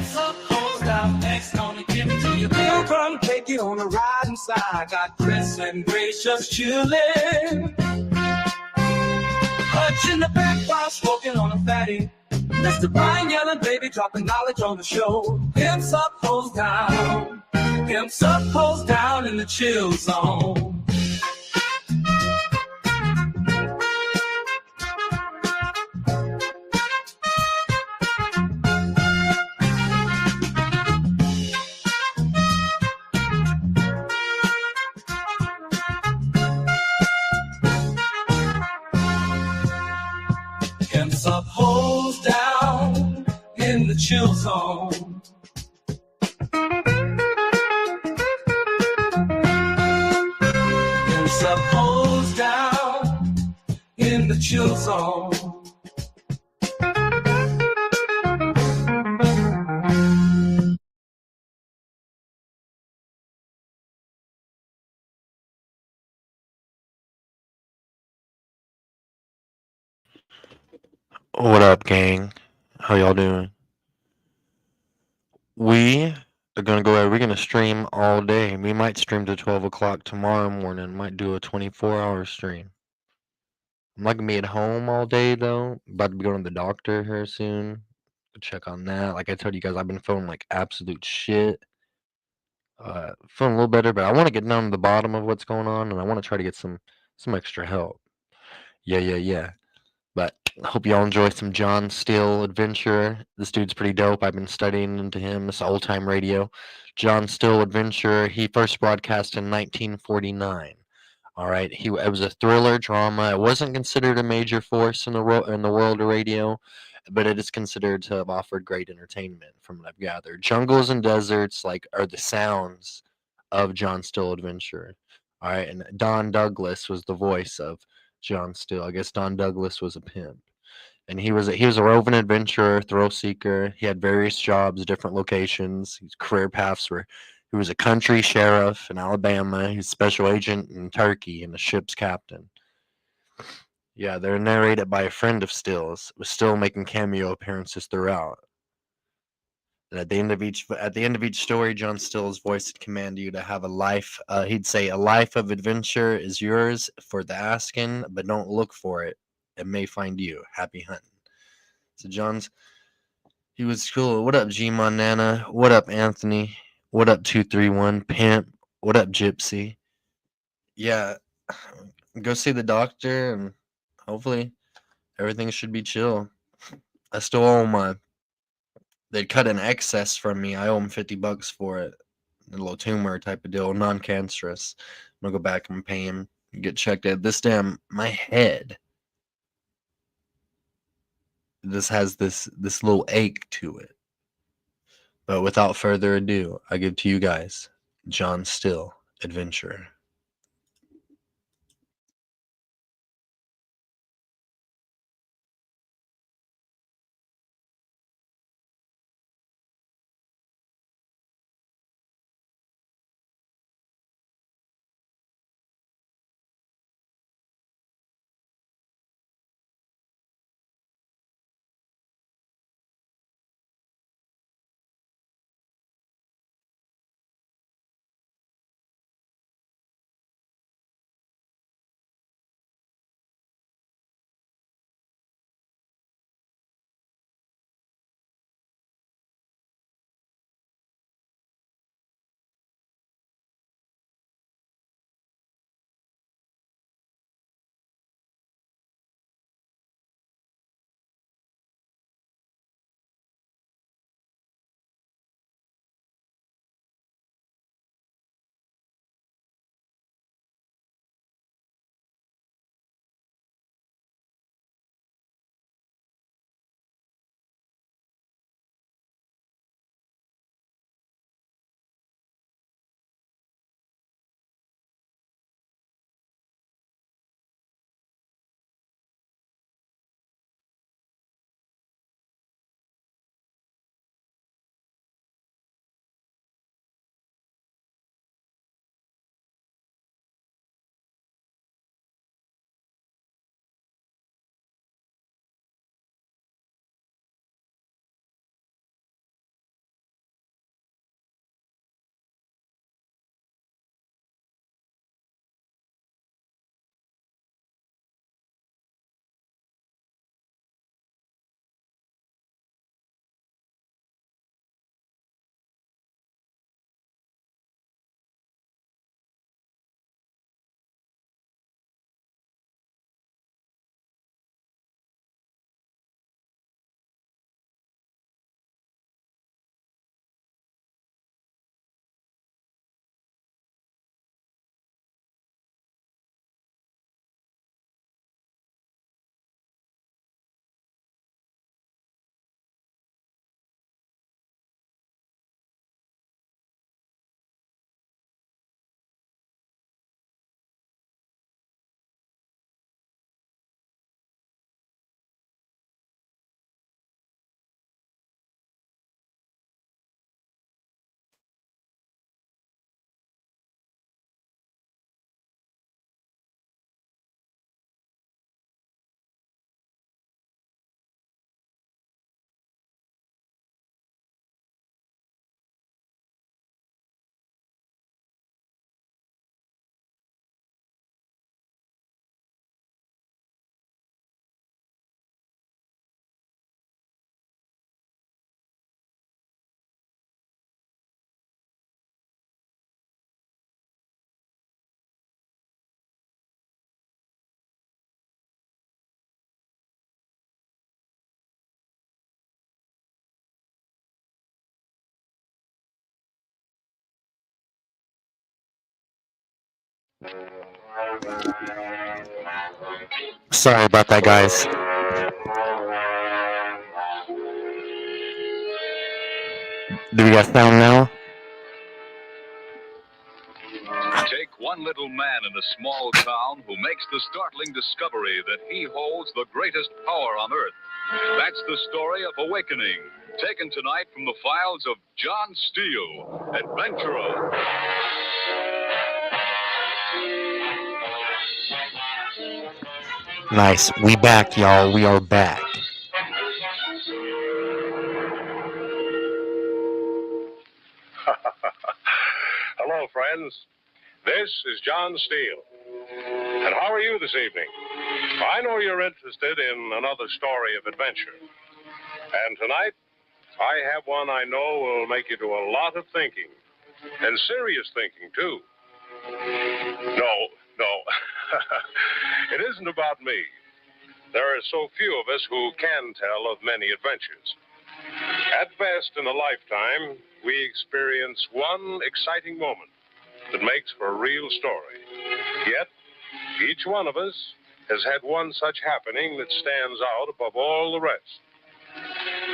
Hands up, hose down, next gonna give it to you. We'll run, take you on a ride inside. Got Chris and Grace just chilling. Hutch in the back bar, smoking on a fatty. Mr. Brian yelling, baby, dropping knowledge on the show. Pimps up, hose down. Pimps up, hose down in the chill zone. Pimps up, hose down in the chill zone. Pimps up, hose down in the chill zone. What up, gang? How y'all doing? We are gonna go ahead. We're gonna stream all day. We might stream to 12 o'clock tomorrow morning. Might do a 24-hour stream. I'm not gonna be at home all day though. About to be going to the doctor here soon. Go check on that. Like I told you guys, I've been feeling like absolute shit. Feeling a little better, but I want to get down to the bottom of what's going on, and I want to try to get some extra help. Yeah. But I hope y'all enjoy some John Steele adventure. This dude's pretty dope. I've been studying into him. It's old time radio. John Steele adventure. He first broadcast in 1949. All right. It was a thriller drama. It wasn't considered a major force in the world of radio, but it is considered to have offered great entertainment, from what I've gathered. Jungles and deserts are the sounds of John Steele adventure. All right, and Don Douglas was the voice of John Steele. I guess Don Douglas was a pimp, and he was a roving adventurer, thrill seeker. He had various jobs, different locations. His career paths were he was a country sheriff in Alabama. He was a special agent in Turkey and a ship's captain. Yeah, they're narrated by a friend of Steele's, with Steele making cameo appearances throughout. And at the end of each story, John Still's voice would command you to have a life. He'd say, "A life of adventure is yours for the asking, but don't look for it. It may find you. Happy hunting." So he was cool. What up, G Nana? What up, Anthony? What up, 231 Pimp? What up, Gypsy? Yeah, go see the doctor, and hopefully everything should be chill. I still owe my They'd cut an excess from me. I owe them $50 for it. A little tumor type of deal, non-cancerous. I'm gonna go back and pay him, get checked out. My head. This has this little ache to it. But without further ado, I give to you guys John Steele Adventure. Sorry about that, guys. Do we got sound now? Take one little man in a small town who makes the startling discovery that he holds the greatest power on earth. That's the story of Awakening, taken tonight from the files of John Steele, adventurer. Nice. We back, y'all. We are back. Hello, friends. This is John Steele. And how are you this evening? I know you're interested in another story of adventure. And tonight, I have one I know will make you do a lot of thinking. And serious thinking, too. No. It isn't about me. There are so few of us who can tell of many adventures. At best, in a lifetime, we experience one exciting moment that makes for a real story. Yet, each one of us has had one such happening that stands out above all the rest.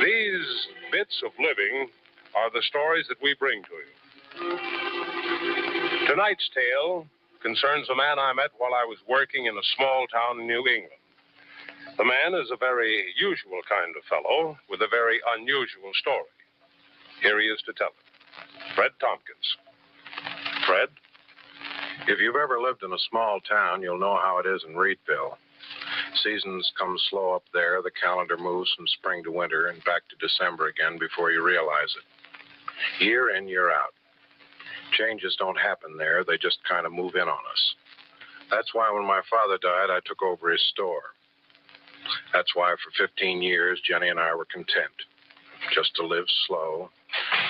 These bits of living are the stories that we bring to you. Tonight's tale concerns a man I met while I was working in a small town in New England. The man is a very usual kind of fellow with a very unusual story. Here he is to tell it. Fred Tompkins. Fred? If you've ever lived in a small town, you'll know how it is in Reedville. Seasons come slow up there. The calendar moves from spring to winter and back to December again before you realize it. Year in, year out. Changes don't happen there. They just kind of move in on us. That's why when my father died, I took over his store. That's why for 15 years, Jenny and I were content. Just to live slow,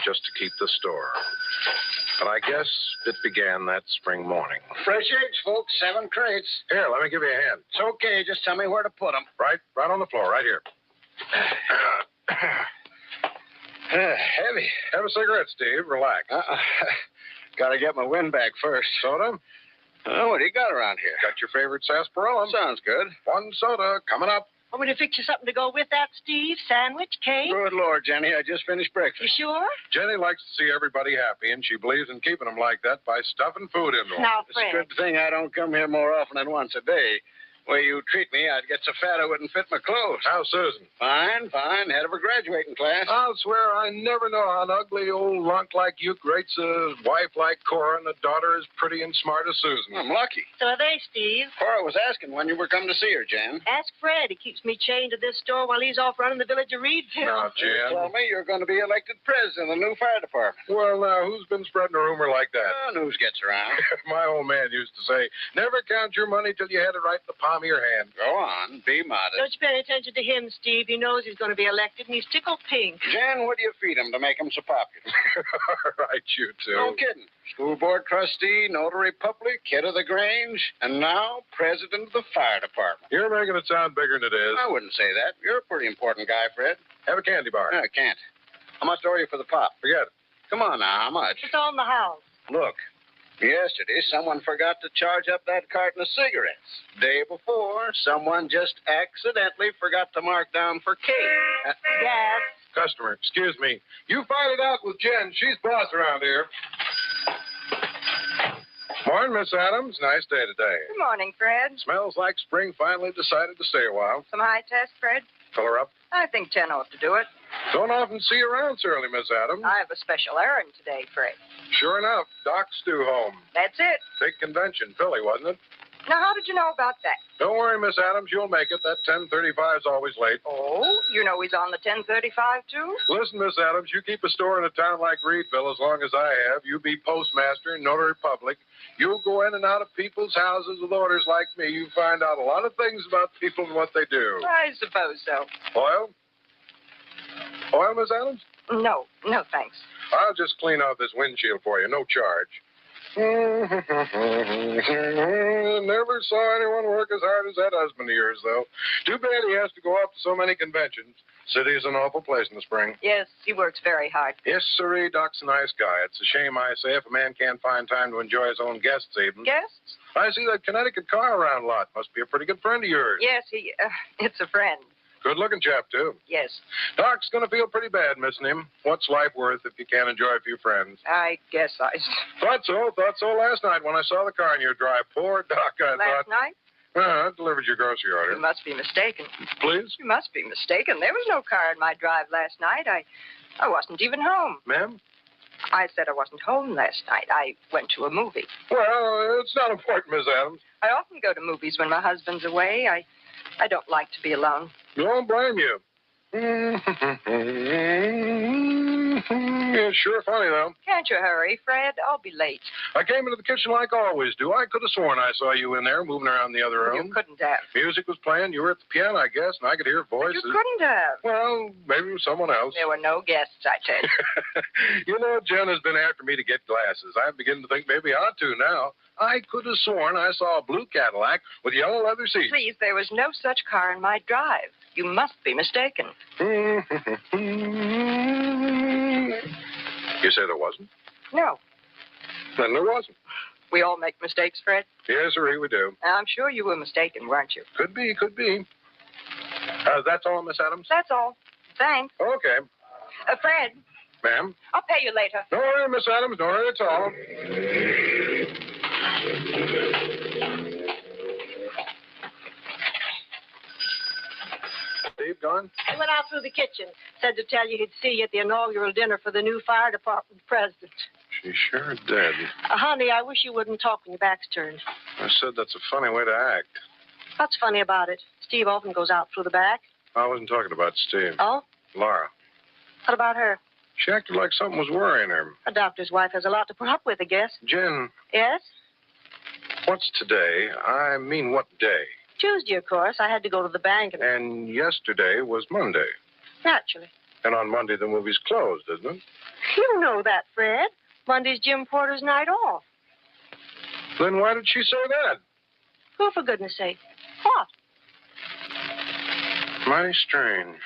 just to keep the store. But I guess it began that spring morning. Fresh eggs, folks. 7 crates. Here, let me give you a hand. It's okay. Just tell me where to put them. Right on the floor, right here. Heavy. Have a cigarette, Steve. Relax. Gotta get my wind back first. Soda? Oh, what do you got around here? Got your favorite sarsaparilla? Sounds good. 1 soda coming up. Want me to fix you something to go with that, Steve? Sandwich, cake? Good Lord, Jenny. I just finished You breakfast. sure? Jenny likes to see everybody happy, and she believes in keeping them like that by stuffing food into them. Now, It's a Fred. good thing I don't come here more often than once a day. The way you treat me, I'd get so fat I wouldn't fit my clothes. How's Susan? Fine. Head of her graduating class. I'll swear I never know how an ugly old lunk like you grates a wife like Cora and a daughter as pretty and smart as Susan. I'm lucky. So are they, Steve. Cora was asking when you were coming to see her, Jan. Ask Fred. He keeps me chained to this store while he's off running the village of Reedville. Now, You Jan. told me you're going to be elected president of the new fire department. Well, now, who's been spreading a rumor like that? News gets around. My old man used to say, never count your money till you had it right in the palm of your hand. Go on. Be modest. Don't you pay any attention to him, Steve. He knows he's going to be elected, and he's tickled pink. Jan, what do you feed him to make him so popular? Right, you two. No kidding. School board trustee, notary public, head of the Grange, and now president of the fire department. You're making it sound bigger than it is. I wouldn't say that. You're a pretty important guy, Fred. Have a candy bar. I can't. How much owe you for the pop? Forget it. Come on now, how much? It's all in the house. Look, yesterday someone forgot to charge up that carton of cigarettes. Day before, someone just accidentally forgot to mark down for cake. Gas. Customer, excuse me. You fight it out with Jen. She's boss around here. Morning, Miss Adams. Nice day today. Good morning, Fred. Smells like spring finally decided to stay a while. Some high test, Fred? Fill her up. I think 10 ought to do it. Don't often see you around so early, Miss Adams. I have a special errand today, Fred. Sure enough, Doc's due home. That's it. Big convention, Philly, wasn't it? Now, how did you know about that? Don't worry, Miss Adams. You'll make it. That 10:35 is always late. Oh, you know he's on the 10:35, too? Listen, Miss Adams, you keep a store in a town like Reedville as long as I have. You be postmaster and notary public. You go in and out of people's houses with orders like me. You find out a lot of things about people and what they do. I suppose so. Oil? Oil, Miss Adams? No, thanks. I'll just clean out this windshield for you. No charge. Never saw anyone work as hard as that husband of yours, though. Too bad he has to go up to so many conventions. City's an awful place in the spring. Yes, he works very hard. Yes, sirree, Doc's a nice guy. It's a shame, I say, if a man can't find time to enjoy his own guests even. Guests? I see that Connecticut car around a lot. Must be a pretty good friend of yours. Yes, it's a friend. Good-looking chap, too. Yes. Doc's going to feel pretty bad missing him. What's life worth if you can't enjoy a few friends? I guess I... Thought so last night when I saw the car in your drive. Poor Doc, I Last thought. night? I delivered your grocery order. You must be mistaken. Please? You must be mistaken. There was no car in my drive last night. I wasn't even home. Ma'am? I said I wasn't home last night. I went to a movie. Well, it's not important, Miss Adams. I often go to movies when my husband's away. I don't like to be alone. Don't blame you. It's sure funny, though. Can't you hurry, Fred? I'll be late. I came into the kitchen like I always do. I could have sworn I saw you in there moving around the other room. You couldn't have. Music was playing. You were at the piano, I guess, and I could hear voices. You couldn't have. Well, maybe it was someone else. There were no guests, I tell you. You know, Jen has been after me to get glasses. I'm beginning to think maybe I ought to now. I could have sworn I saw a blue Cadillac with yellow leather seats. Please, there was no such car in my drive. You must be mistaken. You say there wasn't? No. Then there wasn't. We all make mistakes, Fred. Yes, sir, we do. I'm sure you were mistaken, weren't you? Could be, could be. That's all, Miss Adams? That's all. Thanks. Okay. Fred, Ma'am? I'll pay you later. Don't worry, Miss Adams. Don't worry at all. Steve gone? He went out through the kitchen. Said to tell you he'd see you at the inaugural dinner for the new fire department president. She sure did. Honey, I wish you wouldn't talk when your back's turned. I said that's a funny way to act. What's funny about it? Steve often goes out through the back. I wasn't talking about Steve. Oh? Laura. What about her? She acted like something was worrying her. A doctor's wife has a lot to put up with, I guess. Jen, Yes? what's today? I mean, what day? Tuesday, of course. I had to go to the bank and... And yesterday was Monday. Naturally. And on Monday, the movie's closed, isn't it? You know that, Fred. Monday's Jim Porter's night off. Then why did she say that? Oh, for goodness sake. What? Mighty strange.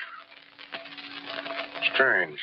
Strange.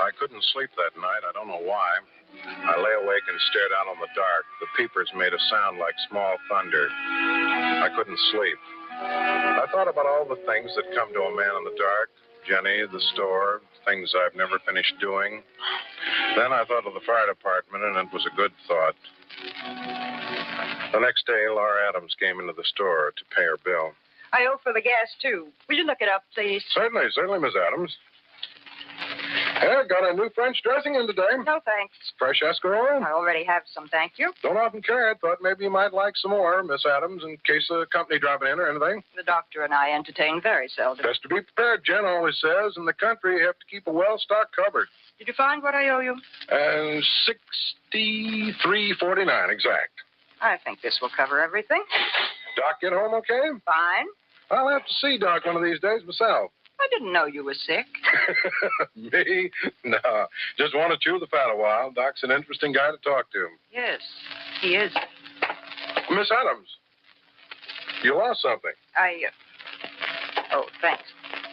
I couldn't sleep that night. I don't know why. I lay awake and stared out on the dark. The peepers made a sound like small thunder. I couldn't sleep. I thought about all the things that come to a man in the dark. Jenny, the store, things I've never finished doing. Then I thought of the fire department, and it was a good thought. The next day, Laura Adams came into the store to pay her bill. I owe for the gas, too. Will you look it up, please? Certainly, Miss Adams. Yeah, got a new French dressing in today. No, thanks. Fresh escarole. I already have some, thank you. Don't often carry it. Thought maybe you might like some more, Miss Adams, in case a company dropping in or anything. The doctor and I entertain very seldom. Best to be prepared, Jen always says. In the country, you have to keep a well-stocked cupboard. Did you find what I owe you? And $63.49 exact. I think this will cover everything. Doc get home okay? Fine. I'll have to see Doc one of these days myself. I didn't know you were sick. Me? No. Just want to chew the fat a while. Doc's an interesting guy to talk to. Yes, he is. Miss Adams, you lost something. Oh, thanks.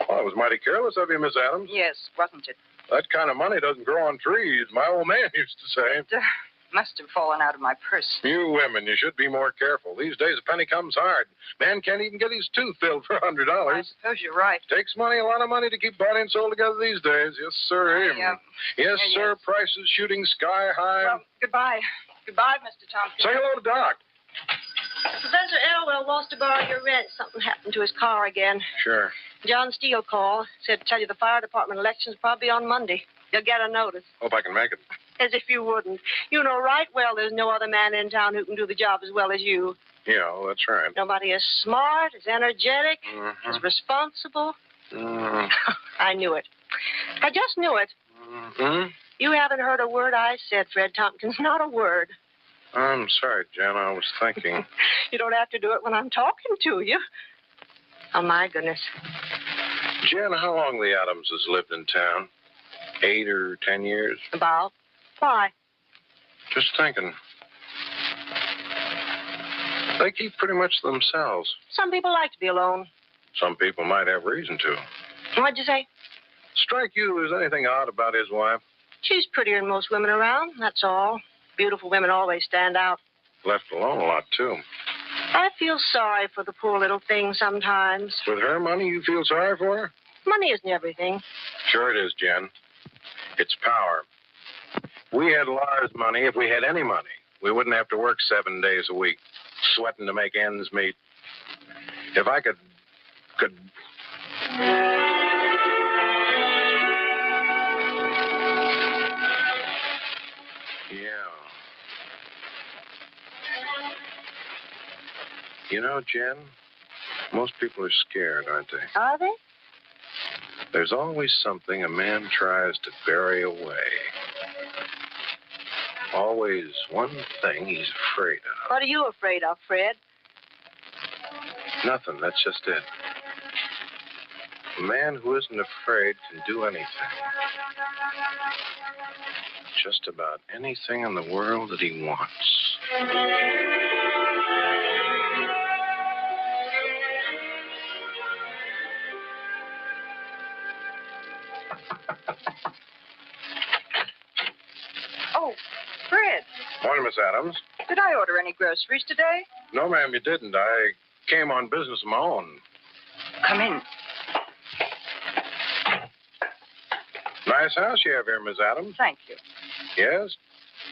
Well, it was mighty careless of you, Miss Adams. Yes, wasn't it? That kind of money doesn't grow on trees, my old man used to say. It must have fallen out of my purse. You women, you should be more careful. These days, a penny comes hard. Man can't even get his tooth filled for $100. I suppose you're right. Takes money, a lot of money, to keep body and soul together these days. Yes, sir. Yes, sir. Yes. Prices shooting sky high. Well, goodbye. Goodbye, Mr. Tompkins. Say hello to Doc. Professor Elwell wants to borrow your wrench. Something happened to his car again. Sure. John Steele called. Said to tell you the fire department election's probably on Monday. You'll get a notice. Hope I can make it. As if you wouldn't. You know right well there's no other man in town who can do the job as well as you. Yeah, that's right. Nobody as smart, as energetic, Mm-hmm. as responsible. Mm-hmm. I knew it. I just knew it. Mm-hmm. You haven't heard a word I said, Fred Tompkins. Not a word. I'm sorry, Jen. I was thinking. You don't have to do it when I'm talking to you. Oh, my goodness. Jen, how long the Adamses lived in town? 8 or 10 years? About? Why? Just thinking. They keep pretty much to themselves. Some people like to be alone. Some people might have reason to. What'd you say? Strike you there's anything odd about his wife? She's prettier than most women around, that's all. Beautiful women always stand out. Left alone a lot, too. I feel sorry for the poor little thing sometimes. With her money, you feel sorry for her? Money isn't everything. Sure it is, Jen. It's power. If we had Laura's money, if we had any money, we wouldn't have to work 7 days a week, sweating to make ends meet. If I could... Yeah. You know, Jen, most people are scared, aren't they? Are they? There's always something a man tries to bury away. Always one thing he's afraid of. What are you afraid of, Fred? Nothing, that's just it. A man who isn't afraid can do anything. Just about anything in the world that he wants. Oh, Fred, Morning, Miss Adams. did I order any groceries today? No, ma'am, you didn't. I came on business of my own. Come in. Nice house you have here, Miss Adams. Thank you. Yes?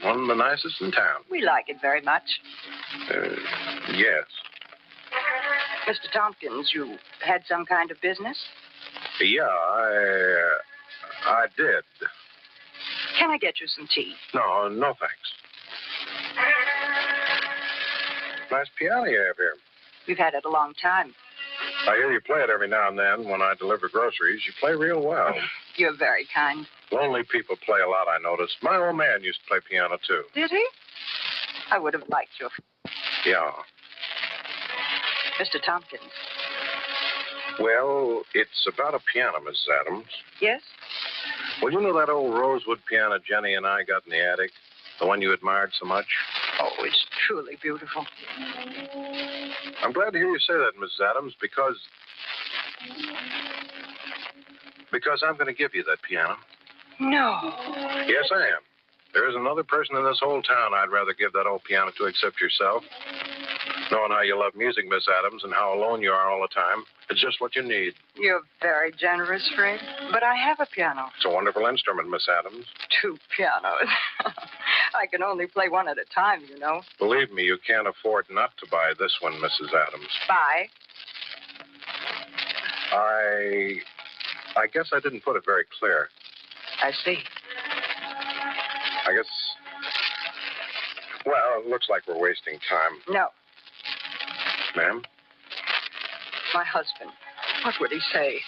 One of the nicest in town. We like it very much. Yes. Mr. Tompkins, you had some kind of business? Yeah, I did. Can I get you some tea? No, thanks. Nice piano you have here. We've had it a long time. I hear you play it every now and then when I deliver groceries. You play real well. You're very kind. Lonely people play a lot, I noticed. My old man used to play piano, too. Did he? I would have liked you. Yeah. Mr. Tompkins. Well, it's about a piano, Mrs. Adams. Yes? Well, you know that old rosewood piano Jenny and I got in the attic? The one you admired so much? Oh, it's truly beautiful. I'm glad to hear you say that, Mrs. Adams, because I'm going to give you that piano. No. Yes, I am. There isn't another person in this whole town I'd rather give that old piano to except yourself. Knowing how you love music, Miss Adams, and how alone you are all the time, it's just what you need. You're very generous, Fred. But I have a piano. It's a wonderful instrument, Miss Adams. 2 pianos. I can only play one at a time, you know. Believe me, you can't afford not to buy this one, Mrs. Adams. Buy? I guess I didn't put it very clear. I see. I guess... Well, it looks like we're wasting time. No. Ma'am? My husband. What would he say?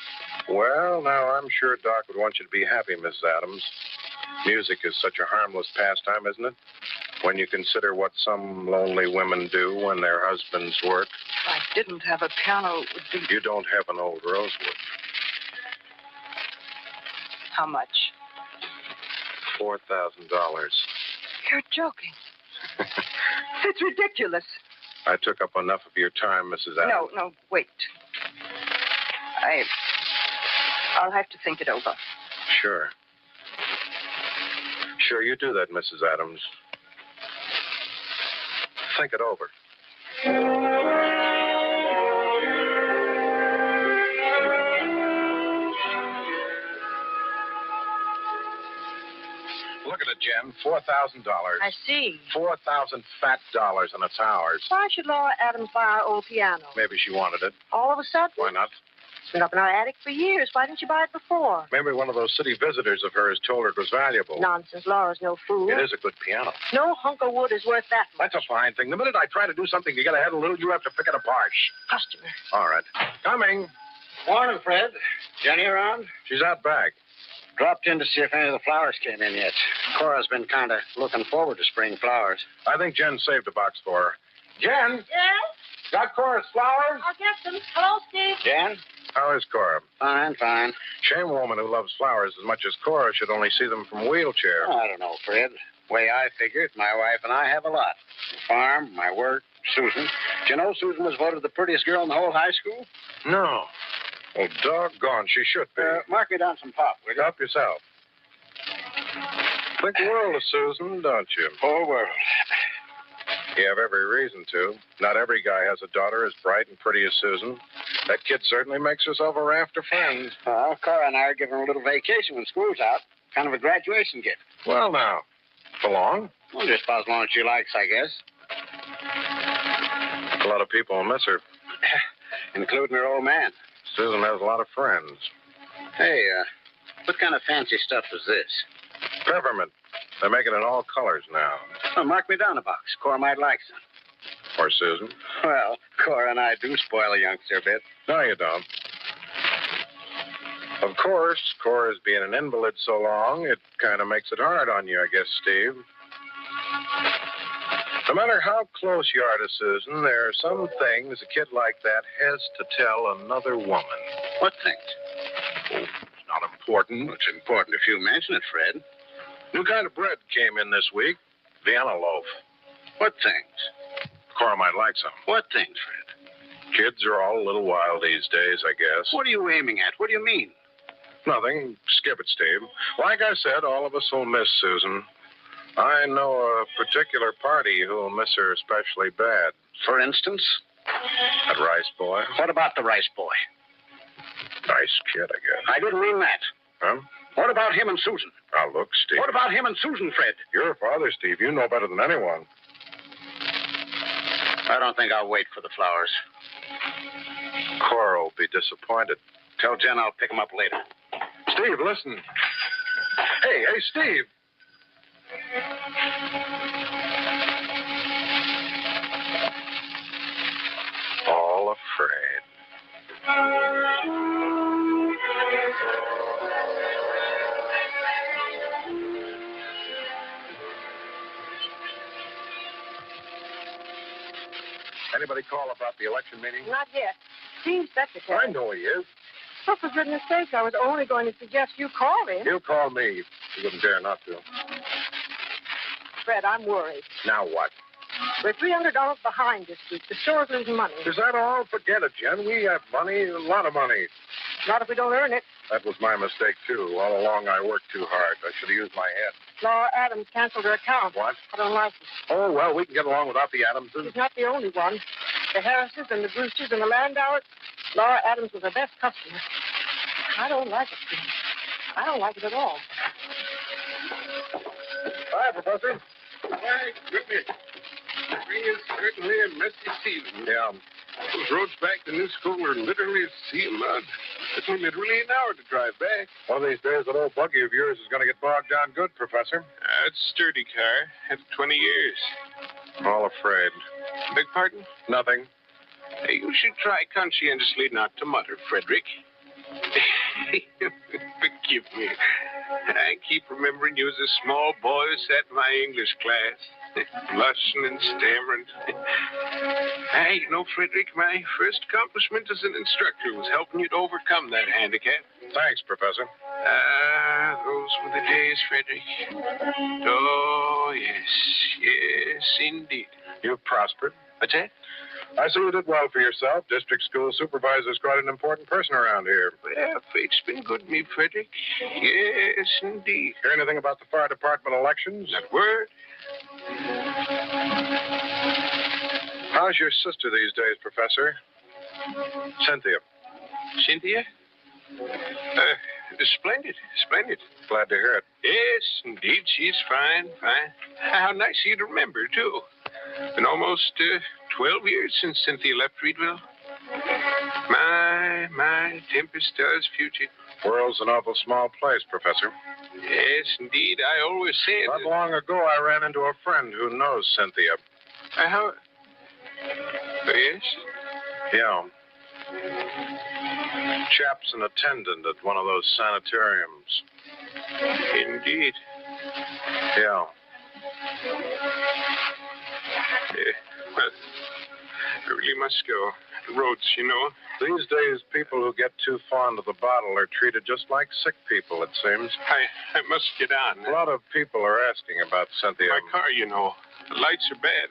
Well, now, I'm sure Doc would want you to be happy, Mrs. Adams. Music is such a harmless pastime, isn't it? When you consider what some lonely women do when their husbands work. If I didn't have a piano, it would be... You don't have an old rosewood. How much? $4,000. You're joking. It's ridiculous. I took up enough of your time, Mrs. Adams. No, wait. I'll have to think it over. Sure. Sure, you do that, Mrs. Adams. Think it over. Look at it, Jen. $4,000. I see. 4,000 fat dollars, and it's ours. Why should Laura Adams buy our old piano? Maybe she wanted it. All of a sudden? Why not? It's been up in our attic for years. Why didn't you buy it before? Maybe one of those city visitors of hers told her it was valuable. Nonsense. Laura's no fool. It is a good piano. No hunk of wood is worth that much. That's a fine thing. The minute I try to do something to get ahead a little, you have to pick it apart. Customer. All right. Coming. Morning, Fred. Jenny around? She's out back. Dropped in to see if any of the flowers came in yet. Cora's been kind of looking forward to spring flowers. I think Jen saved a box for her. Jen? Yes? Got Cora's flowers? I'll get them. Hello, Steve. Jen? How is Cora? Fine. Shame a woman who loves flowers as much as Cora should only see them from a wheelchair. I don't know, Fred. Way I figure it, my wife and I have a lot. My farm, my work, Susan. Do you know Susan was voted the prettiest girl in the whole high school? No. Well, doggone, she should be. Mark me down some pop, will you? Help yourself. Think the world of Susan, don't you? Whole world. You have every reason to. Not every guy has a daughter as bright and pretty as Susan. That kid certainly makes herself a raft of friends. Well, Cora and I are giving her a little vacation when school's out. Kind of a graduation gift. Well, now. For long? Well, just about as long as she likes, I guess. A lot of people will miss her. Including her old man. Susan has a lot of friends. Hey, what kind of fancy stuff is this? Peppermint. They make it in all colors now. Oh, mark me down a box. Cora might like some. Or Susan. Well, Cora and I do spoil a youngster a bit. No, you don't. Of course, Cora's being an invalid so long, it kind of makes it hard on you, I guess, Steve. No matter how close you are to Susan, there are some things a kid like that has to tell another woman. What things? Oh, it's not important. Well, it's important if you mention it, Fred. New kind of bread came in this week. Vienna loaf. What things? Cora might like some. What things, Fred? Kids are all a little wild these days, I guess. What are you aiming at? What do you mean? Nothing. Skip it, Steve. Like I said, all of us will miss Susan. I know a particular party who'll miss her especially bad. For instance? That Rice boy. What about the Rice boy? Nice kid, I guess. I didn't mean that. Huh? What about him and Susan? Now, look, Steve. What about him and Susan, Fred? You're a father, Steve. You know better than anyone. I don't think I'll wait for the flowers. Cora will be disappointed. Tell Jen I'll pick him up later. Steve, listen. Hey, Steve. All afraid. Anybody call about the election meeting? Not yet. Steve's secretary. I know he is. Oh, for goodness sake, I was only going to suggest you call him. He'll call me. He wouldn't dare not to. Fred, I'm worried. Now what? We're $300 behind this week. The store's losing money. Is that all? Forget it, Jen. We have money, a lot of money. Not if we don't earn it. That was my mistake, too. All along, I worked too hard. I should have used my head. Laura Adams canceled her account. What? I don't like it. Oh, well, we can get along without the Adamses. She's not the only one. The Harrises and the Brewsters and the Landauers. Laura Adams was the best customer. I don't like it, Steve. I don't like it at all. Hi, Professor. My goodness. Spring is certainly a messy season. Yeah. Those roads back to New School are literally a sea of mud. It took me literally an hour to drive back. One of these days, that old buggy of yours is going to get bogged down good, Professor. It's a sturdy car. Had it 20 years. All afraid. Beg pardon? Nothing. Hey, you should try conscientiously not to mutter, Frederick. Forgive me. I keep remembering you as a small boy who sat in my English class, blushing and stammering. Hey, you know, Frederick, my first accomplishment as an instructor was helping you to overcome that handicap. Thanks, Professor. Those were the days, Frederick. Oh, yes, yes, indeed. You've prospered. What's that? I see you did well for yourself. District school supervisor's quite an important person around here. Well, fate's been good to me, Frederick. Yes, indeed. Hear anything about the fire department elections? That word? How's your sister these days, Professor? Cynthia. Cynthia? Splendid, splendid. Glad to hear it. Yes, indeed, she's fine, fine. How nice of you to remember, too. Been almost 12 years since Cynthia left Reedville. My tempest does future. World's an awful small place, Professor. Yes, indeed, I always said. Not long ago, I ran into a friend who knows Cynthia. How? Oh, yes? Yeah. Chap's an attendant at one of those sanitariums. Indeed. Yeah. Well, I really must go. The roads, you know. These days, people who get too fond of the bottle are treated just like sick people, it seems. I must get on. A lot of people are asking about Cynthia. My car, you know. The lights are bad.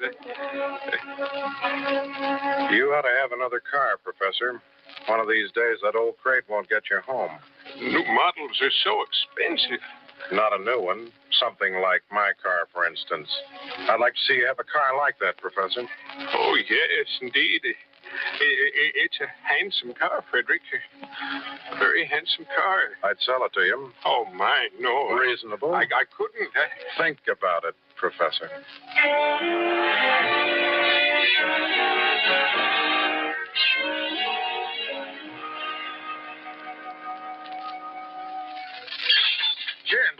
You ought to have another car, Professor. One of these days, that old crate won't get you home. New models are so expensive. Not a new one. Something like my car, for instance. I'd like to see you have a car like that, Professor. Oh, yes, indeed. It's a handsome car, Frederick. A very handsome car. I'd sell it to you. Oh, my, no. Reasonable. I couldn't. Think about it, Professor. Jen!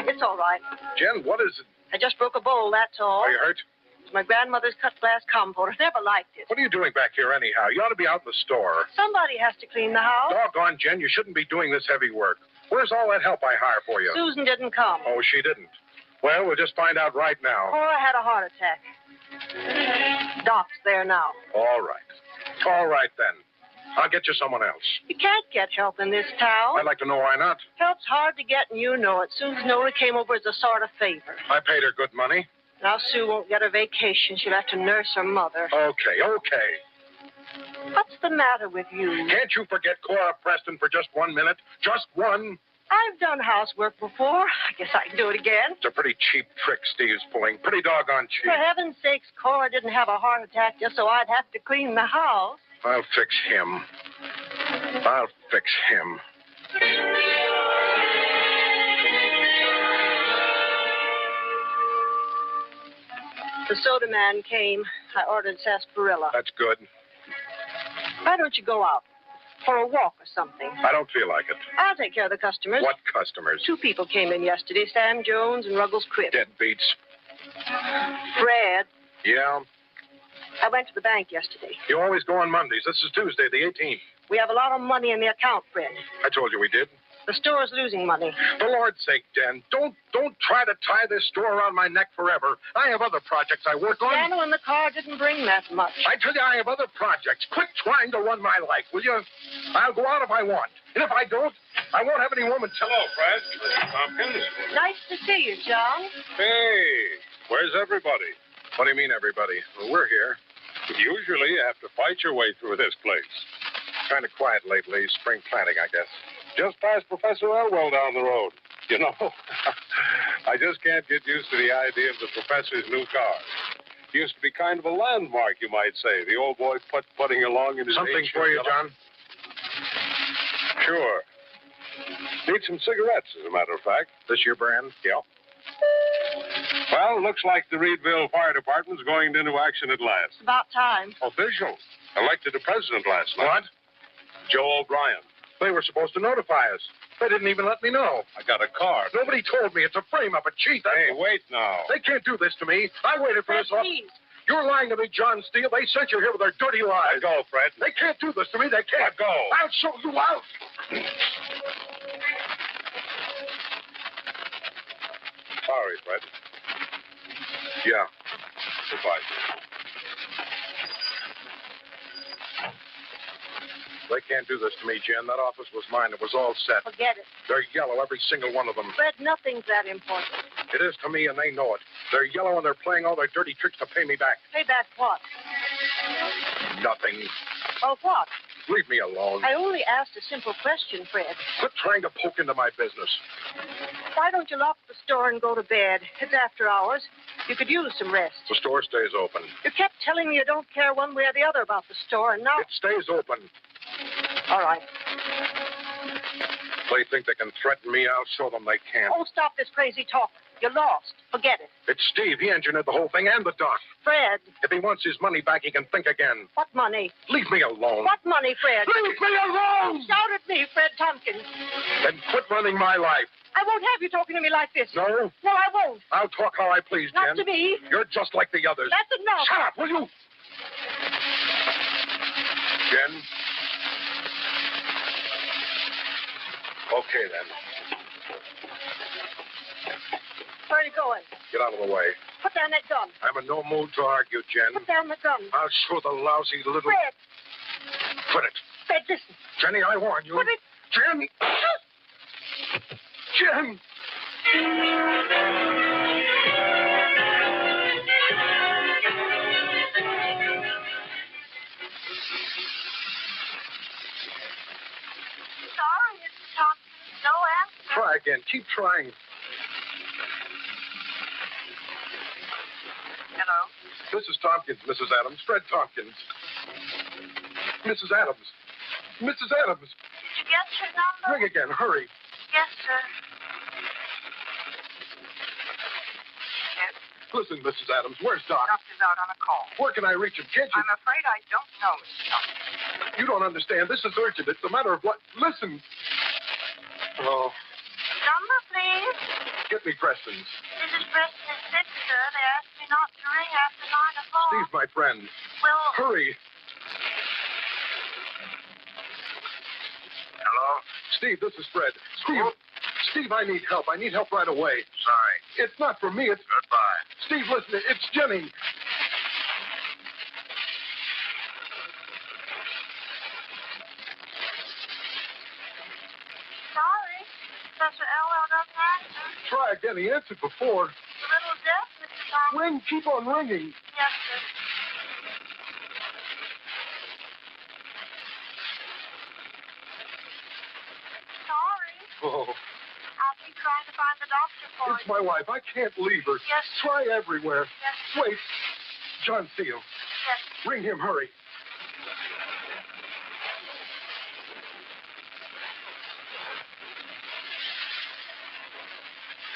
It's all right. Jen, what is it? I just broke a bowl, that's all. Are you hurt? It's my grandmother's cut glass compote. I never liked it. What are you doing back here anyhow? You ought to be out in the store. Somebody has to clean the house. Doggone, Jen, you shouldn't be doing this heavy work. Where's all that help I hire for you? Susan didn't come. Oh, she didn't. Well, we'll just find out right now. Cora had a heart attack. Doc's there now. All right. All right, then. I'll get you someone else. You can't get help in this town. I'd like to know why not. Help's hard to get, and you know it. Susan only came over as a sort of favor. I paid her good money. Now Sue won't get her vacation. She'll have to nurse her mother. Okay. What's the matter with you? Can't you forget Cora Preston for just 1 minute? Just one? I've done housework before. I guess I can do it again. It's a pretty cheap trick Steve's pulling. Pretty doggone cheap. For heaven's sakes, Cora didn't have a heart attack just so I'd have to clean the house. I'll fix him. The soda man came. I ordered sarsaparilla. That's good. Why don't you go out for a walk or something? I don't feel like it. I'll take care of the customers. What customers? 2 people came in yesterday, Sam Jones and Ruggles Cripp. Deadbeats. Fred, Yeah? I went to the bank yesterday. You always go on Mondays. This is Tuesday, the 18th. We have a lot of money in the account, Fred. I told you we did. The store's losing money. For Lord's sake, Dan, don't try to tie this store around my neck forever. I have other projects I work on. Piano in the car didn't bring that much. I tell you, I have other projects. Quit trying to run my life, will you? I'll go out if I want. And if I don't, I won't have any woman. Hello, Fred. Tompkins. Nice to see you, John. Hey, where's everybody? What do you mean, everybody? Well, we're here. Usually you have to fight your way through this place. Kind of quiet lately. Spring planting, I guess. Just past Professor Elwell down the road. You know, I just can't get used to the idea of the professor's new car. Used to be kind of a landmark, you might say. The old boy putting along in his Something age for you, yellow. John? Sure. Need some cigarettes, as a matter of fact. This your brand? Yeah. Well, looks like the Reedville Fire Department's going into action at last. It's about time. Official. Elected a president last night. What? Joe O'Brien. They were supposed to notify us. They didn't even let me know. I got a card. Nobody told me. It's a frame-up, a cheat. Hey, wait now. They can't do this to me. I waited for Fred, this. please. You're lying to me, John Steele. They sent you here with their dirty lies. Let go, Fred. They can't do this to me. They can't. Let go. I'll show you out. Sorry, Fred. Yeah. Goodbye. They can't do this to me, Jen. That office was mine. It was all set. Forget it. They're yellow, every single one of them. Fred, nothing's that important. It is to me, and they know it. They're yellow, and they're playing all their dirty tricks to pay me back. Pay back what? Nothing. Oh, what? Leave me alone. I only asked a simple question, Fred. Quit trying to poke into my business. Why don't you lock the store and go to bed? It's after hours. You could use some rest. The store stays open. You kept telling me you don't care one way or the other about the store, and now... It stays open. All right. They think they can threaten me. I'll show them they can't. Oh, stop this crazy talk. You're lost. Forget it. It's Steve. He engineered the whole thing, and the doc. Fred. If he wants his money back, he can think again. What money? Leave me alone. What money, Fred? Leave me alone! Shout at me, Fred Tompkins. Then quit running my life. I won't have you talking to me like this. No? No, I won't. I'll talk how I please, Not Jen. to me. You're just like the others. That's enough. Shut up, will you? Jen? Okay, then. Where are you going? Get out of the way. Put down that gun. I'm in no mood to argue, Jen. Put down the gun. I'll show the lousy little... Fred. Quit it. Fred, listen. Jenny, I warn you. Put it... Jen! Jen! Sorry, Mr. Tompkins. No answer. Try again. Keep trying. Hello? Mrs. Tompkins, Mrs. Adams. Fred Tompkins. Mrs. Adams. Mrs. Adams. Did you get your number? Ring again. Hurry. Yes, sir. Yes, Listen, Mrs. Adams. Where's Doc? doctor's out on a call. Where can I reach him? Can't you? I'm afraid I don't know, Mr. Tompkins. You don't understand. This is urgent. It's a matter of what? Listen. Oh, Number, please. get me Preston's. Mrs. Preston is sick, sir. They asked me not to ring after 9 o'clock. Steve's my friend. Well, Hurry. Hello? Steve, this is Fred. Steve, I need help. I need help right away. Sorry. It's not for me. It's... Goodbye. Steve, listen. It's Jenny. sorry. Professor Elwell doesn't answer. Try again. He answered before. A little deaf, Mr. Tompkins. Ring. Keep on ringing. Yes, sir. Sorry. Oh, I'll keep trying to find the doctor for it's you. my wife. I can't leave her. Yes, sir. Try everywhere. Yes, sir. Wait. John Steele. Yes. Ring him. Hurry.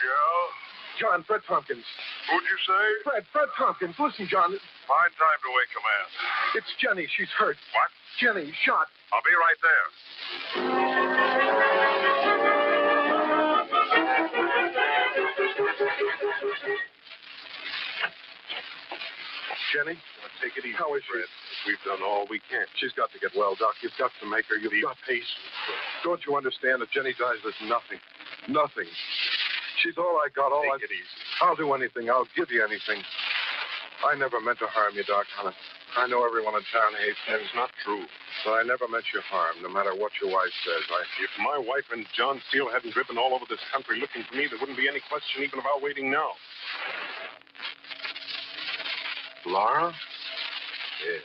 Joe? John, Fred Tompkins. Who'd you say? Fred Tompkins. Listen, John. Fine time to wake command. It's Jenny. She's hurt. What? Jenny, shot. I'll be right there. Jenny, take it easy. How is she? We've done all we can. She's got to get well, Doc. You've got to make her. You've got patience. Don't you understand? If Jenny dies, there's nothing. Nothing. She's all I got. Take it easy. I'll do anything. I'll give you anything. I never meant to harm you, Doc. I know everyone in town hates me. It's not true. But I never meant you harm, no matter what your wife says. If my wife and John Steele hadn't driven all over this country looking for me, there wouldn't be any question even of our waiting now. Laura? Yes.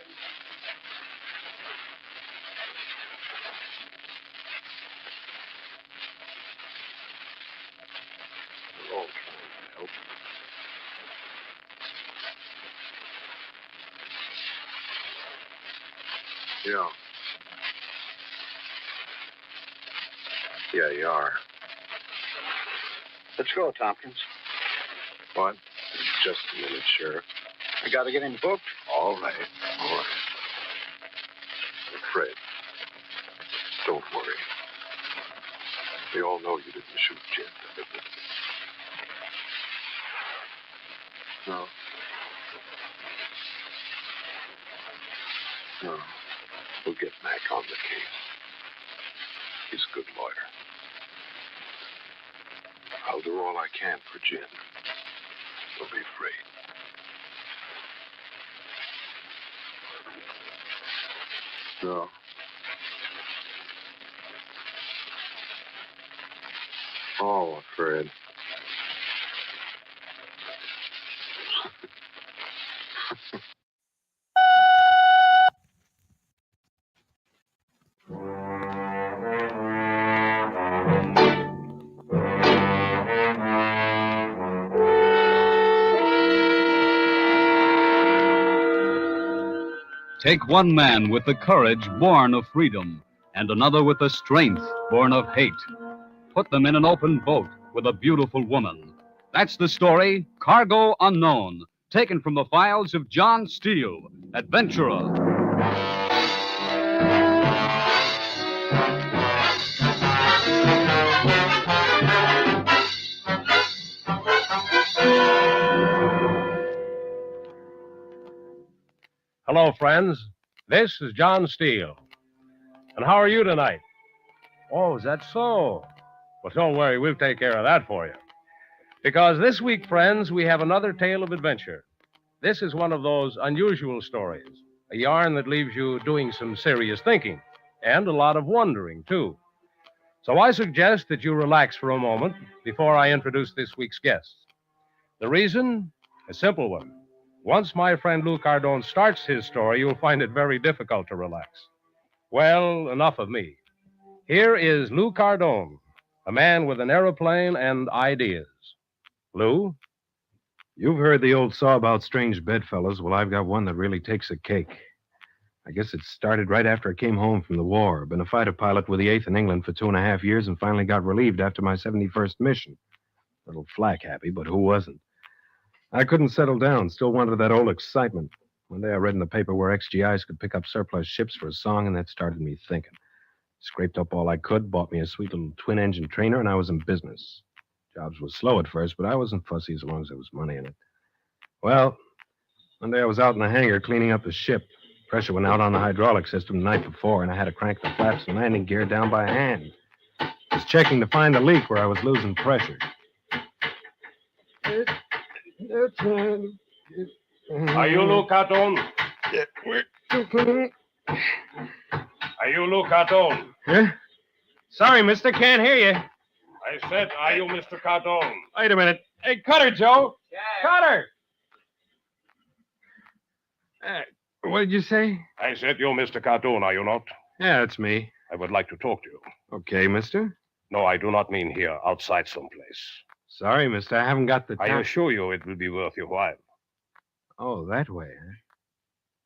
Oh, help. Yeah. Yeah, you are. Let's go, Tompkins. What? Just a minute, Sheriff. I got to get him booked. All right. Fred, don't worry. We all know you didn't shoot Jen. No. No. We'll get Mac on the case. He's a good lawyer. I'll do all I can for Jen. Don't be afraid. No. Oh, Fred. Take one man with the courage born of freedom, and another with the strength born of hate. Put them in an open boat with a beautiful woman. That's the story, Cargo Unknown, taken from the files of John Steele, adventurer. Hello, friends. This is John Steele. And how are you tonight? Oh, is that so? Well, don't worry. We'll take care of that for you. Because this week, friends, we have another tale of adventure. This is one of those unusual stories, a yarn that leaves you doing some serious thinking, and a lot of wondering, too. So I suggest that you relax for a moment before I introduce this week's guests. The reason? A simple one. Once my friend Lou Cardone starts his story, you'll find it very difficult to relax. Well, enough of me. Here is Lou Cardone, a man with an aeroplane and ideas. Lou? You've heard the old saw about strange bedfellows. Well, I've got one that really takes a cake. I guess it started right after I came home from the war. Been a fighter pilot with the 8th in England for 2.5 years and finally got relieved after my 71st mission. A little flak happy, but who wasn't? I couldn't settle down, still wanted that old excitement. One day I read in the paper where XGIs could pick up surplus ships for a song, and that started me thinking. Scraped up all I could, bought me a sweet little twin-engine trainer, and I was in business. Jobs was slow at first, but I wasn't fussy as long as there was money in it. Well, one day I was out in the hangar cleaning up the ship. Pressure went out on the hydraulic system the night before, and I had to crank the flaps and landing gear down by hand. I was checking to find the leak where I was losing pressure. Are you Lou Cardone? Are you Lou Cardone? Huh? Sorry, mister, can't hear you. I said, are you Mr. Cardone? Wait a minute. Hey, Cutter, Joe. Yeah. Cutter! What did you say? I said, you're Mr. Cardone, are you not? Yeah, it's me. I would like to talk to you. Okay, mister. No, I do not mean here, outside someplace. Sorry, mister, I haven't got the I time. assure you it will be worth your while. Oh, that way,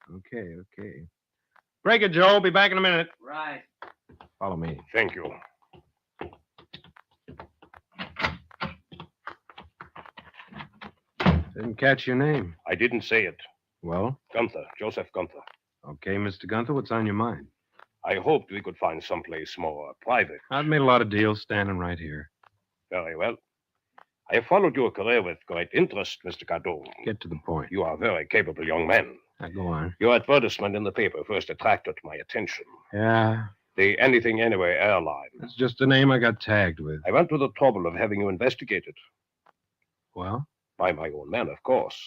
huh? Okay. Break it, Joe. Be back in a minute. Right. Follow me. Thank you. Didn't catch your name. I didn't say it. Well? Gunther, Joseph Gunther. Okay, Mr. Gunther, what's on your mind? I hoped we could find someplace more private. I've made a lot of deals standing right here. Very well. I have followed your career with great interest, Mr. Cardone. Get to the point. You are a very capable young man. Now, go on. Your advertisement in the paper first attracted my attention. Yeah, The Anything Anyway airline. that's just a name I got tagged with. I went to the trouble of having you investigated. Well, By my own man, of course.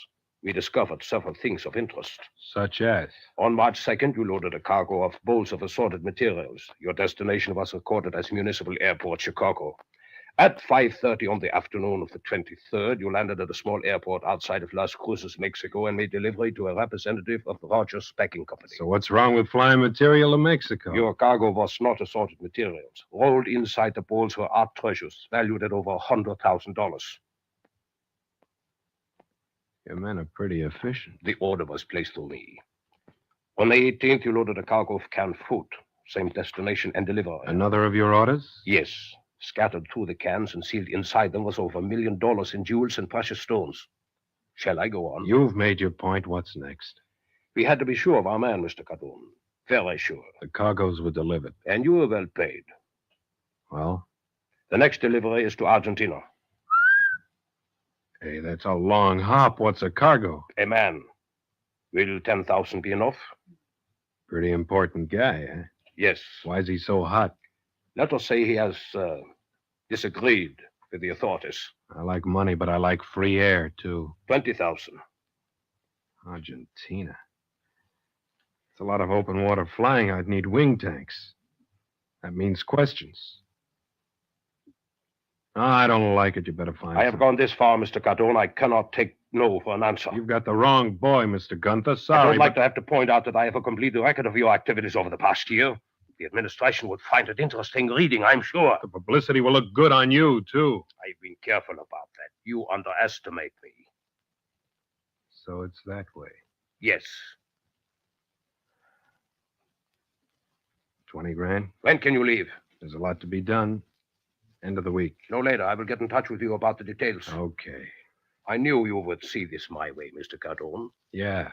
We discovered several things of interest. such as? On March 2nd, you loaded a cargo of bowls of assorted materials. Your destination was recorded as Municipal Airport, Chicago. At 5:30 on the afternoon of the 23rd, you landed at a small airport outside of Las Cruces, Mexico, and made delivery to a representative of the Rogers Packing Company. So what's wrong with flying material to Mexico? Your cargo was not assorted materials. Rolled inside the bowls were art treasures, valued at over $100,000. Your men are pretty efficient. The order was placed to me. On the 18th, you loaded a cargo of canned food. Same destination and delivery. Another of your orders? Yes. Scattered through the cans and sealed inside them was over $1 million in jewels and precious stones. Shall I go on? You've made your point. What's next? We had to be sure of our man, Mr. Cardone. Very sure. The cargoes were delivered. And you were well paid. Well? The next delivery is to Argentina. Hey, that's a long hop. What's a cargo? A man. Will 10,000 be enough? Pretty important guy, eh? Yes. Why's he so hot? Let us say he has disagreed with the authorities. I like money, but I like free air, too. 20,000. Argentina. It's a lot of open water flying. I'd need wing tanks. That means questions. No, I don't like it. You better find I have some. gone this far, Mr. Cardone. I cannot take no for an answer. You've got the wrong boy, Mr. Gunther. I Sorry, don't like to have to point out that I have a complete record of your activities over the past year. The administration would find it interesting reading, I'm sure. the publicity will look good on you, too. I've been careful about that. You underestimate me. So it's that way. Yes. 20 grand. When can you leave? There's a lot to be done. End of the week. No later. I will get in touch with you about the details. Okay. I knew you would see this my way, Mr. Cardone. Yeah.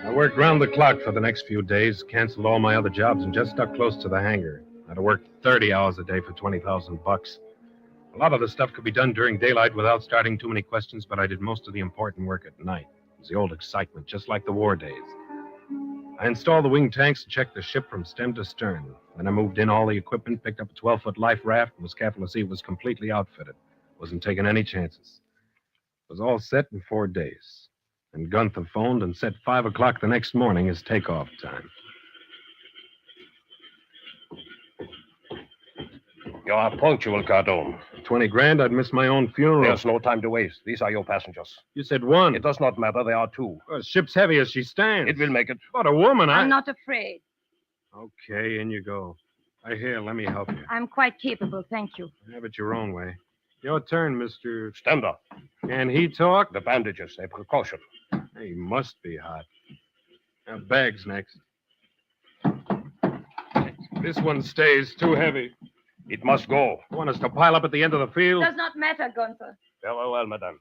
I worked round the clock for the next few days, canceled all my other jobs, and just stuck close to the hangar. I'd have worked 30 hours a day for $20,000. A lot of the stuff could be done during daylight without starting too many questions, but I did most of the important work at night. It was the old excitement, just like the war days. I installed the wing tanks and checked the ship from stem to stern. Then I moved in all the equipment, picked up a 12-foot life raft, and was careful to see it was completely outfitted. Wasn't taking any chances. It was all set in 4 days. And Gunther phoned and said 5 o'clock the next morning is takeoff time. You are punctual, Cardone. 20 grand, I'd miss my own funeral. There's no time to waste. These are your passengers. You said one. It does not matter. There are two. Well, the ship's heavy as she stands. It will make it. But a woman, I'm not afraid. Okay, in you go. Here, let me help you. I'm quite capable, thank you. Have it your own way. Your turn, Mr. Stand up. Can he talk? The bandages, a precaution. He must be hot. Now, bags next. This one stays too heavy. It must go. Want us to pile up at the end of the field? Does not matter, Gunther. Very well, madame.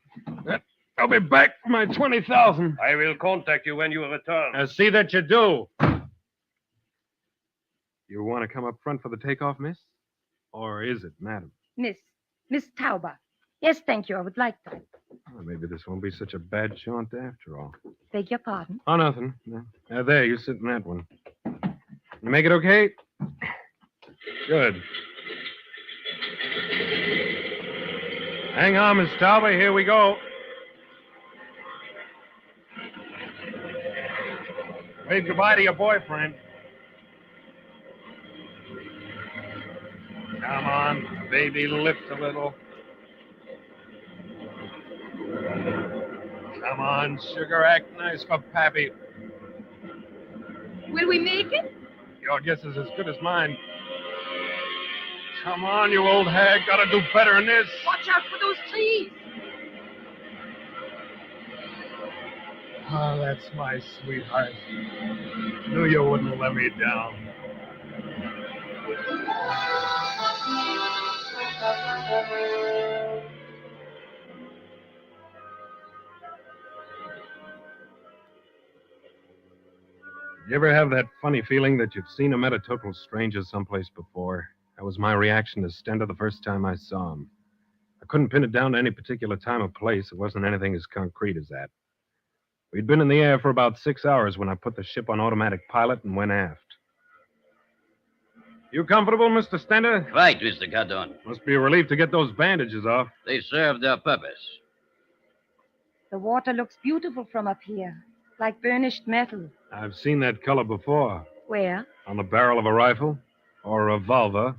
I'll be back for my 20,000. I will contact you when you return. See that you do. You want to come up front for the takeoff, miss? Or is it, madam? Miss Tauber. Yes, thank you. I would like that. Well, maybe this won't be such a bad jaunt after all. Beg your pardon? Oh, nothing. No. There, you sit in that one. You make it okay? Good. Hang on, Miss Tauber. Here we go. Wave goodbye to your boyfriend. Come on, baby, lift a little. Come on, sugar, act nice for Pappy. Will we make it? Your guess is as good as mine. Come on, you old hag. Gotta do better than this. Watch out for those trees. Oh, that's my sweetheart. Knew you wouldn't let me down. You ever have that funny feeling that you've seen or met a total stranger someplace before? That was my reaction to Stender the first time I saw him. I couldn't pin it down to any particular time or place. It wasn't anything as concrete as that. We'd been in the air for about 6 hours when I put the ship on automatic pilot and went aft. You comfortable, Mr. Stender? Right, Mr. Cardone. Must be a relief to get those bandages off. They serve their purpose. The water looks beautiful from up here, like burnished metal. I've seen that color before. Where? On the barrel of a rifle or a revolver,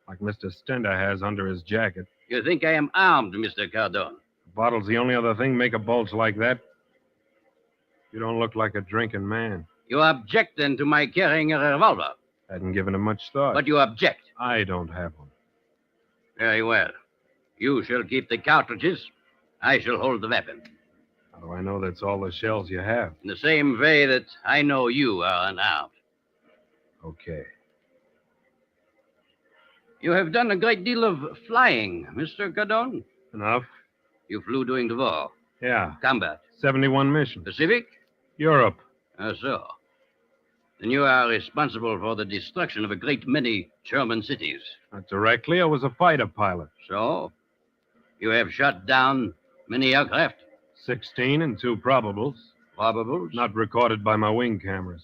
like Mr. Stender has under his jacket. You think I am armed, Mr. Cardone? The bottle's the only other thing make a bulge like that. You don't look like a drinking man. You object, then, to my carrying a revolver? Hadn't given it much thought. But you object? I don't have one. Very well. You shall keep the cartridges. I shall hold the weapon. How do I know that's all the shells you have? In the same way that I know you are unarmed. Okay. You have done a great deal of flying, Mr. Cardone. Enough? You flew during the war. Yeah. Combat. 71 missions. Pacific? Europe. So. Then you are responsible for the destruction of a great many German cities. Not directly. I was a fighter pilot. So? You have shot down many aircraft? 16 and 2 probables. Probables? Not recorded by my wing cameras.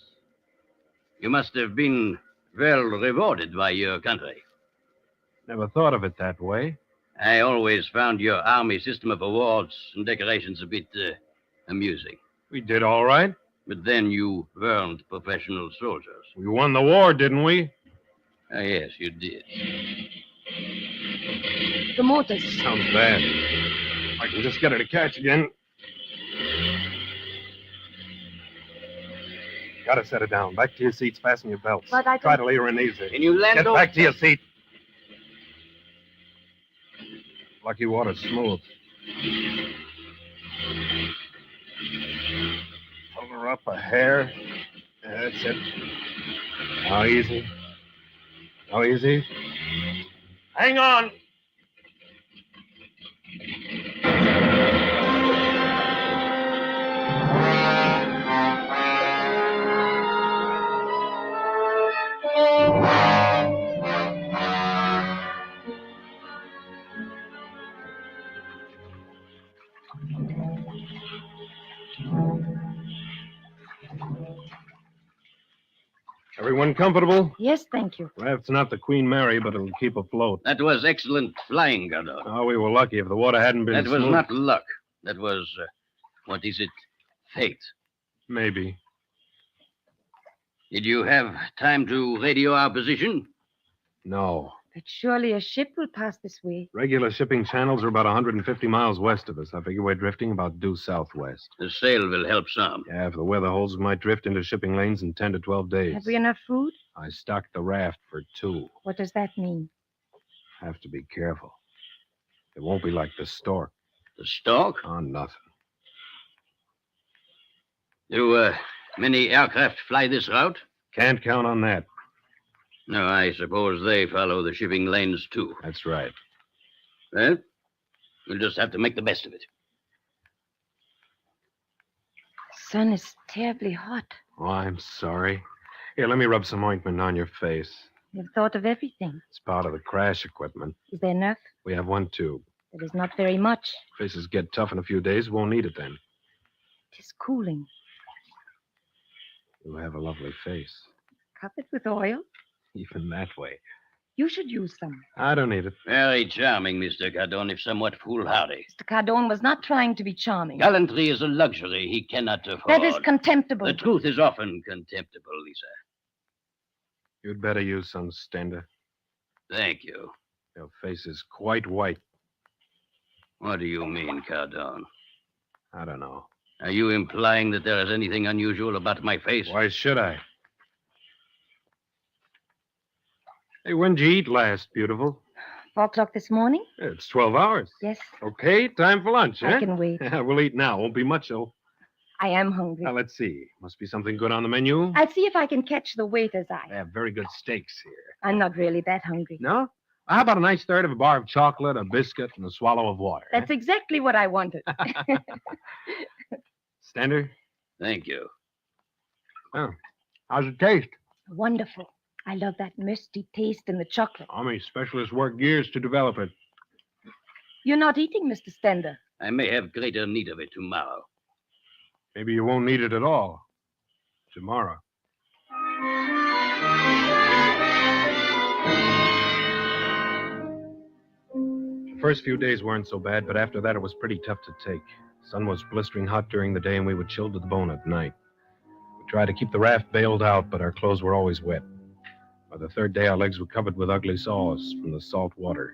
You must have been well rewarded by your country. Never thought of it that way. I always found your army system of awards and decorations a bit amusing. We did all right. But then you weren't professional soldiers. We won the war, didn't we? Yes, you did. The motors. Sounds bad. If I can just get her to catch again. Gotta set her down. Back to your seats. Fasten your belts. But I Try to lay her in easy. Can you land Get over? back to your seat. Lucky water's smooth. Hold her up a hair. That's it. Now easy. Now easy. Hang on. Everyone comfortable? Yes, thank you. Raft's not the Queen Mary, but it'll keep afloat. That was excellent flying, Cardone. Oh, we were lucky. If the water hadn't been That was smooth... not luck. That was, what is it? Fate. Maybe. Did you have time to radio our position? No. But surely a ship will pass this way. Regular shipping channels are about 150 miles west of us. I figure we're drifting about due southwest. The sail will help some. Yeah, if the weather holds, we might drift into shipping lanes in 10 to 12 days. Have we enough food? I stocked the raft for 2. What does that mean? Have to be careful. It won't be like the stork. The stork? Oh, nothing. Do many aircraft fly this route? Can't count on that. No, I suppose they follow the shipping lanes, too. That's right. Well, we'll just have to make the best of it. The sun is terribly hot. Oh, I'm sorry. Here, let me rub some ointment on your face. You've thought of everything. It's part of the crash equipment. Is there enough? We have 1 tube. It is not very much. Faces get tough in a few days. Won't need it then. It is cooling. You have a lovely face. Cup it with oil. Even that way. You should use some. I don't need it. Very charming, Mr. Cardone, if somewhat foolhardy. Mr. Cardone was not trying to be charming. Gallantry is a luxury he cannot afford. That is contemptible. The truth is often contemptible, Lisa. You'd better use some, Stender. Thank you. Your face is quite white. What do you mean, Cardone? I don't know. Are you implying that there is anything unusual about my face? Why should I? Hey, when'd you eat last, beautiful? 4 o'clock this morning? It's 12 hours. Yes. Okay, time for lunch, I huh? can wait. We'll eat now. Won't be much, though. I am hungry. Now, let's see. Must be something good on the menu. I'll see if I can catch the waiter's eye. They have very good steaks here. I'm not really that hungry. No? How about a nice third of a bar of chocolate, a biscuit, and a swallow of water? That's exactly what I wanted. Stender? Thank you. Oh. How's it taste? Wonderful. I love that musty taste in the chocolate. Army specialists work years to develop it. You're not eating, Mr. Stender. I may have greater need of it tomorrow. Maybe you won't need it at all. Tomorrow. The first few days weren't so bad, but after that it was pretty tough to take. The sun was blistering hot during the day, and we were chilled to the bone at night. We tried to keep the raft bailed out, but our clothes were always wet. By the 3rd day, our legs were covered with ugly sores from the salt water.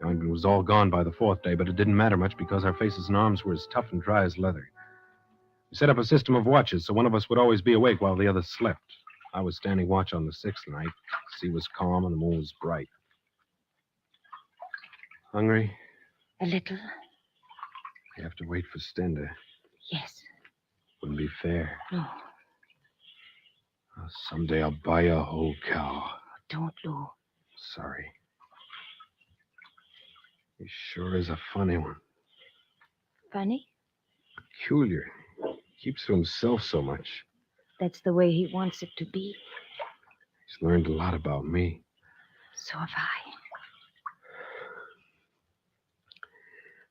The ointment was all gone by the 4th day, but it didn't matter much because our faces and arms were as tough and dry as leather. We set up a system of watches, so one of us would always be awake while the others slept. I was standing watch on the 6th night. The sea was calm and the moon was bright. Hungry? A little. You have to wait for Stender. Yes. Wouldn't be fair. No. Someday I'll buy you a whole cow. Don't, Lou. Sorry. He sure is a funny one. Funny? Peculiar. Keeps to himself so much. That's the way he wants it to be. He's learned a lot about me. So have I.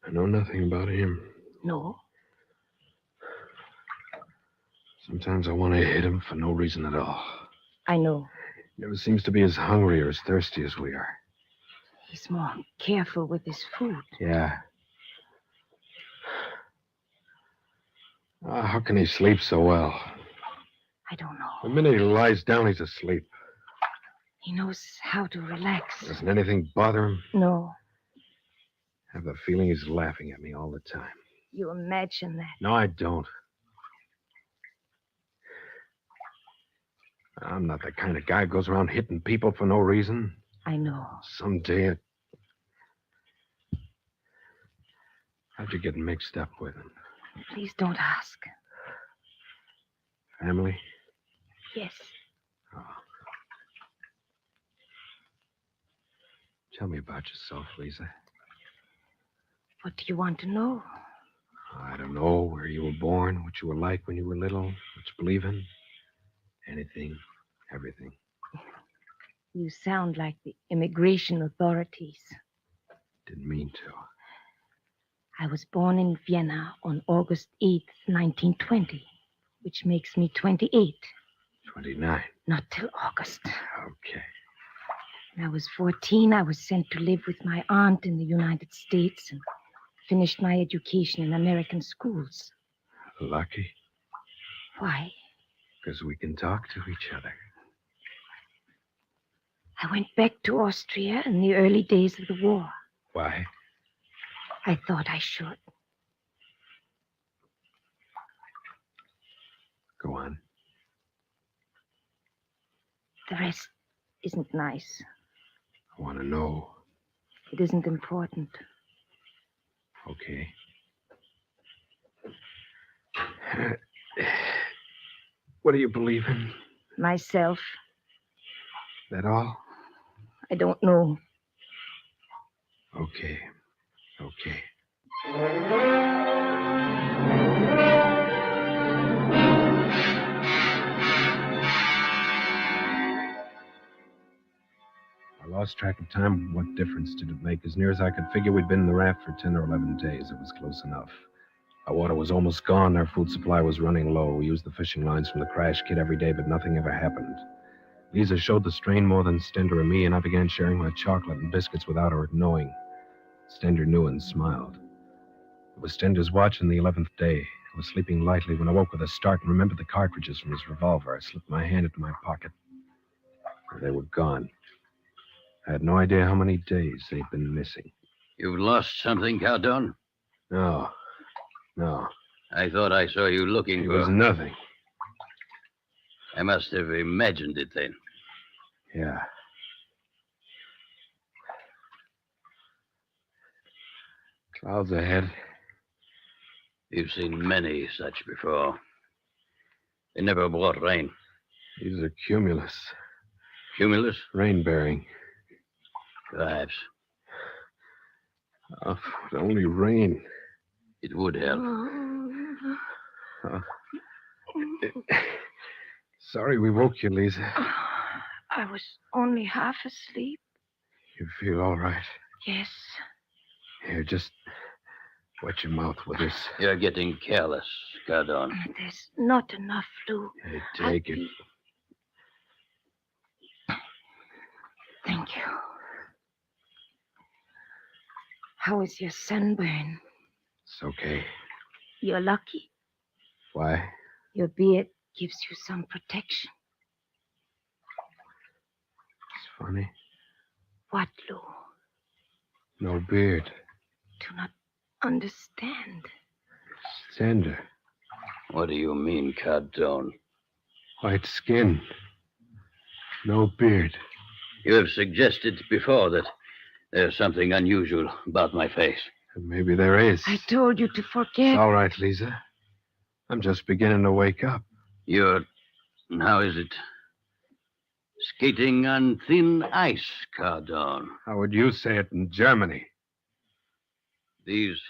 I know nothing about him. No. Sometimes I want to hit him for no reason at all. I know. He never seems to be as hungry or as thirsty as we are. He's more careful with his food. Yeah. How can he sleep so well? I don't know. The minute he lies down, he's asleep. He knows how to relax. Doesn't anything bother him? No. I have the feeling he's laughing at me all the time. You imagine that. No, I don't. I'm not the kind of guy who goes around hitting people for no reason. I know. Someday how'd you get mixed up with him? Please don't ask. Family? Yes. Oh. Tell me about yourself, Lisa. What do you want to know? I don't know where you were born, what you were like when you were little, what you believe in. Anything, everything. You sound like the immigration authorities. Didn't mean to. I was born in Vienna on August 8th, 1920, which makes me 28. 29. Not till August. Okay. When I was 14, I was sent to live with my aunt in the United States and finished my education in American schools. Lucky, Why? because we can talk to each other. I went back to Austria in the early days of the war. Why? I thought I should. Go on. The rest isn't nice. I want to know. It isn't important. Okay. What do you believe in? Myself, That all? I don't know. Okay. I lost track of time. What difference did it make? As near as I could figure, we'd been in the raft for 10 or 11 days. It was close enough. Our water was almost gone. Our food supply was running low. We used the fishing lines from the crash kit every day, but nothing ever happened. Lisa showed the strain more than Stender and me, and I began sharing my chocolate and biscuits without her knowing. Stender knew and smiled. It was Stender's watch on the 11th day. I was sleeping lightly when I woke with a start and remembered the cartridges from his revolver. I slipped my hand into my pocket. They were gone. I had no idea how many days they'd been missing. You've lost something, Cardone? No. I thought I saw you looking for... It was nothing. I must have imagined it then. Yeah. Clouds ahead. You've seen many such before. They never brought rain. These are cumulus. Cumulus? Rain-bearing. Perhaps. Oh, only rain. It would help. Sorry we woke you, Lisa. I was only half asleep. You feel all right? Yes. Here, just wet your mouth with this. You're getting careless, Cardone. There's not enough fluid. Hey, take it. Thank you. How is your sunburn? It's okay. You're lucky. Why? Your beard gives you some protection. It's funny. What, Lou? No beard. Do not understand. It's tender. What do you mean, Cardone? White skin. No beard. You have suggested before that there's something unusual about my face. Maybe there is. I told you to forget. It's all right, Lisa. I'm just beginning to wake up. You're... How is it? Skating on thin ice, Cardone. How would you say it in Germany? These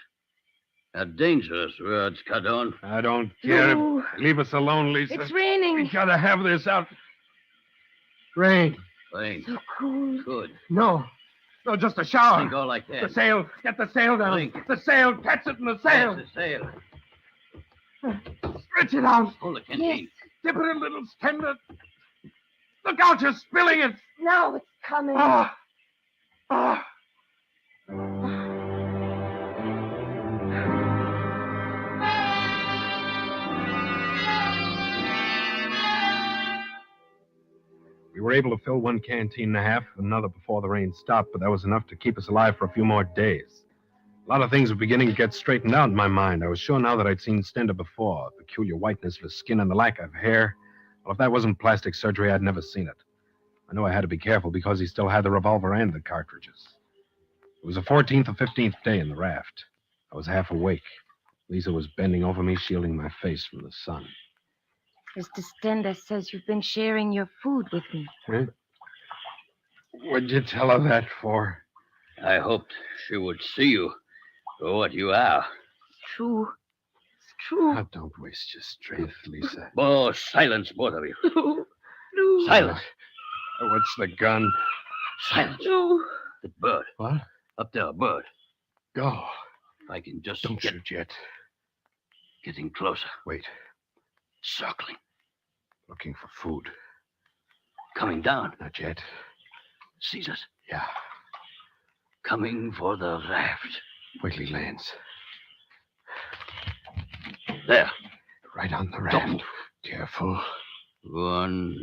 are dangerous words, Cardone. I don't care. No. Leave us alone, Lisa. It's raining. We gotta have this out. Rain. Rain. So cool. Good. No, just a shower. Don't go like that. The sail. Get the sail down. Think. The sail. Catch it in the sail. That's the sail. Stretch it out. Pull the canteen. Yes. Dip it a little, Stender. Look out, you're spilling it. Now it's coming. Ah. We were able to fill one canteen and a half, another before the rain stopped, but that was enough to keep us alive for a few more days. A lot of things were beginning to get straightened out in my mind. I was sure now that I'd seen Stender before. Peculiar whiteness of his skin and the lack of hair. Well, if that wasn't plastic surgery, I'd never seen it. I knew I had to be careful because he still had the revolver and the cartridges. It was the 14th or 15th day in the raft. I was half awake. Lisa was bending over me, shielding my face from the sun. Mr. Stender says you've been sharing your food with me. Huh? What'd you tell her that for? I hoped she would see you for what you are. True. It's true. Oh, don't waste your strength, Lisa. Oh, silence, both of you. Lou. Silence. What's the gun? Silence. Lou. The bird. What? Up there, a bird. Go. If I can just Don't get shoot yet. getting closer. Wait. Circling. Looking for food. Coming down. Not yet. Sees us. Yeah. Coming for the raft. Wait till he lands. There. Right on the raft. Don't. Careful. One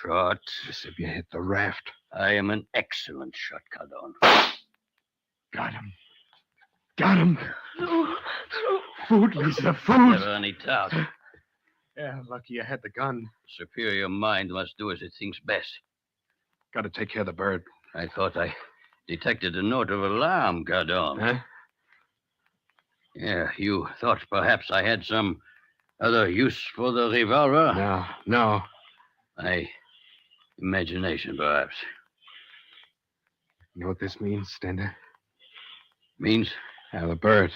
shot. If you hit the raft. I am an excellent shot, Cardone. Got him. Got him. No. Food, Lisa, food. Never any doubt. Yeah, lucky you had the gun. Superior mind must do as it thinks best. Got to take care of the bird. I thought I detected a note of alarm, Cardone. Huh? Yeah, you thought perhaps I had some other use for the revolver? No. My imagination, perhaps. You know what this means, Stender? Means Yeah, the bird.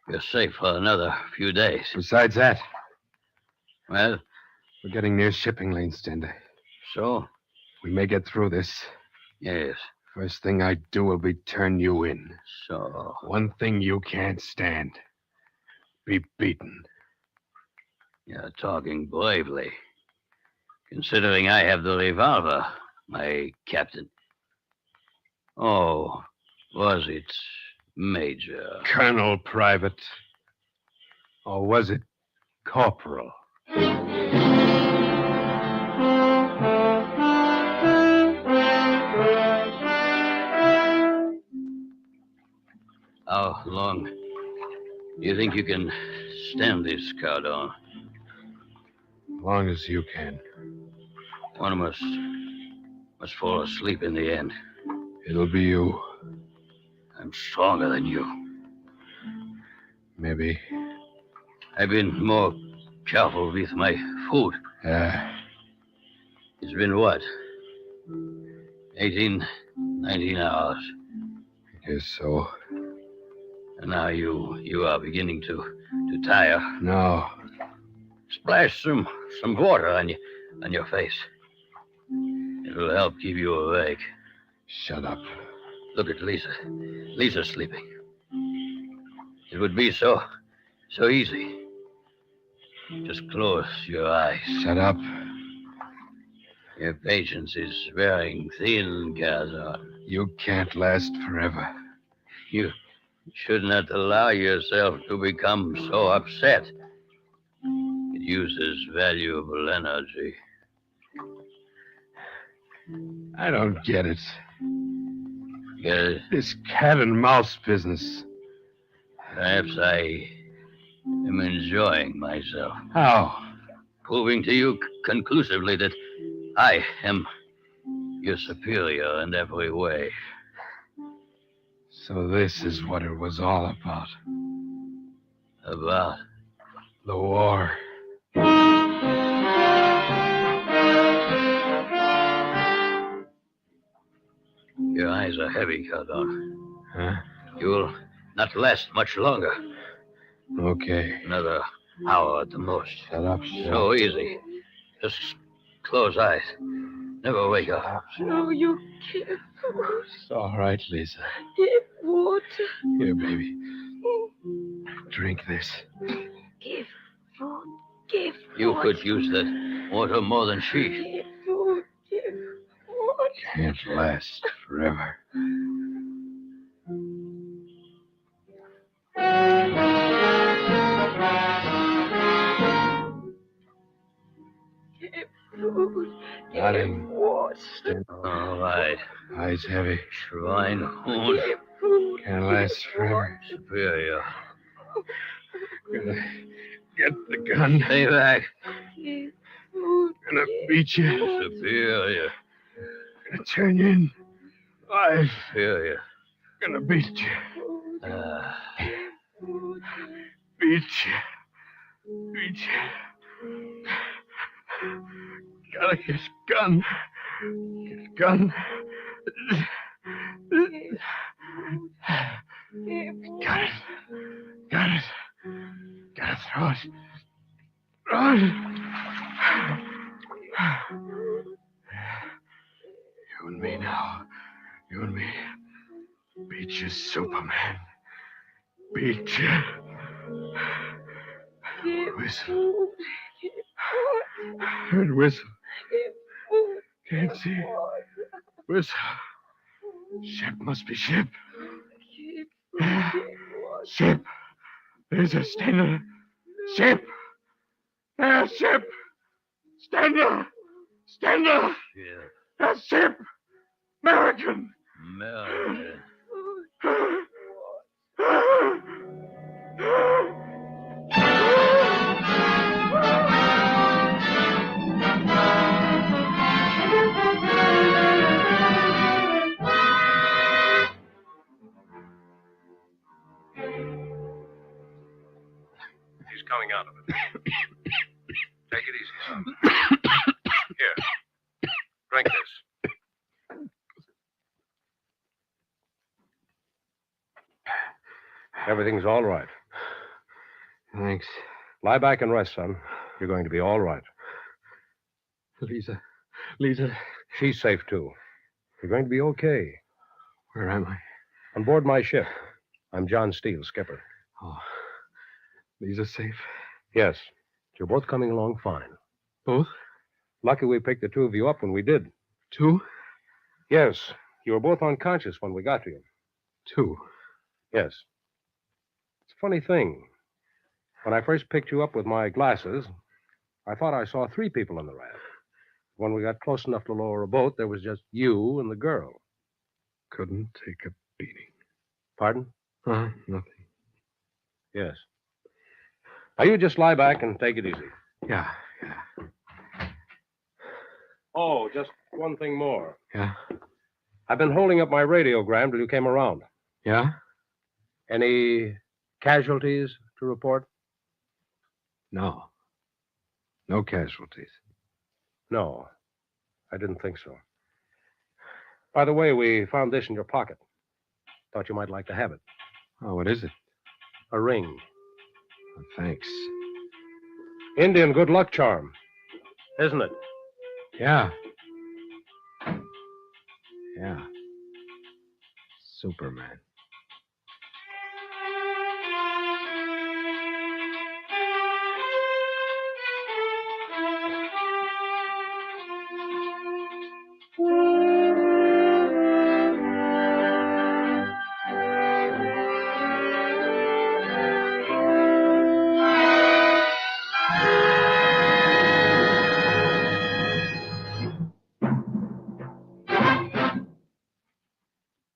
you're safe for another few days. Besides that, Well, we're getting near shipping lane, Stender. so? We may get through this. Yes. First thing I do will be turn you in. So? One thing you can't stand. Be beaten. You're talking bravely. Considering I have the revolver, my captain. Oh, was it Major? Colonel Private. Or was it Corporal? How long do you think you can stand this, Cardone? As long as you can. One must fall asleep in the end. It'll be you. I'm stronger than you. Maybe. I've been more careful with my food. Yeah. It's been what? 18, 19 hours. I guess so. And now you are beginning to tire. No. Splash some water on your face. It'll help keep you awake. Shut up. Look at Lisa. Lisa's sleeping. It would be so easy. Just close your eyes. Shut up. Your patience is wearing thin, Cardone. You can't last forever. You should not allow yourself to become so upset. It uses valuable energy. I don't get it. Get it? This cat and mouse business. Perhaps I am enjoying myself. How? Proving to you conclusively that I am your superior in every way. So this is what it was all about. About? The war. Your eyes are heavy, Cardone. Huh? You'll not last much longer. Okay. Another hour at the most. Shut up. So easy. Just close eyes. Never wake up. No, you can't. It's all right, Lisa. Give water. Here, baby. Drink this. Give food. Give You water. could use that water more than she. Give food. Give water. Can't last forever. Give food. Got Give him. water. All right. Eyes heavy. Schweinhund. Give food. Can't last forever. Superior. Gonna get the gun. Stay back. Give food. Gonna beat you. Superior. Gonna turn you in. Live. Superior. Gonna beat you. Beat you. Beat you. Gotta get gun. Get gun. Got it. Got it. Gotta throw it. Throw it. You and me now. You and me. Beat you, Superman. Beat you. Whistle. Heard whistle. Can't see. Whistle. Ship must be ship. Ship. There's a Stender. Ship. There's ship. Stender. Stender. Yeah. There's ship. American! American. He's coming out of it. Take it easy, son. Here. Drink this. Everything's all right. Thanks. Lie back and rest, son. You're going to be all right. Lisa. She's safe, too. You're going to be okay. Where am I? On board my ship. I'm John Steele, skipper. Oh. Lisa's safe? Yes. You're both coming along fine. Both? Lucky we picked the two of you up when we did. Two? Yes. You were both unconscious when we got to you. Two? Yes. It's a funny thing. When I first picked you up with my glasses, I thought I saw 3 people in the raft. When we got close enough to lower a boat, there was just you and the girl. Couldn't take a beating. Pardon? Nothing. Yes. Now, you just lie back and take it easy. Yeah. Oh, just one thing more. Yeah? I've been holding up my radiogram till you came around. Yeah? Any casualties to report? No. No casualties. No, I didn't think so. By the way, we found this in your pocket. Thought you might like to have it. Oh, what is it? A ring. Oh, thanks. Indian good luck charm, isn't it? Yeah. Yeah. Superman.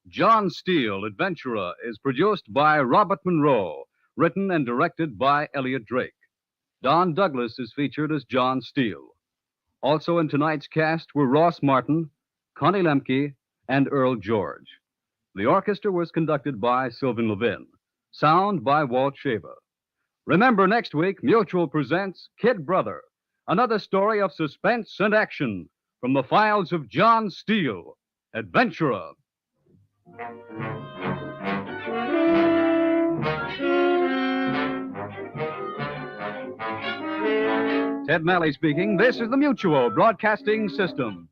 John Steele, Adventurer, is produced by Robert Monroe, written and directed by Elliot Drake. Don Douglas is featured as John Steele. Also in tonight's cast were Ross Martin, Connie Lemke, and Earl George. The orchestra was conducted by Sylvan Levin. Sound by Walt Shaver. Remember, next week, Mutual presents Kid Brother, another story of suspense and action from the files of John Steele, Adventurer. Ted Malley speaking. This is the Mutual Broadcasting System.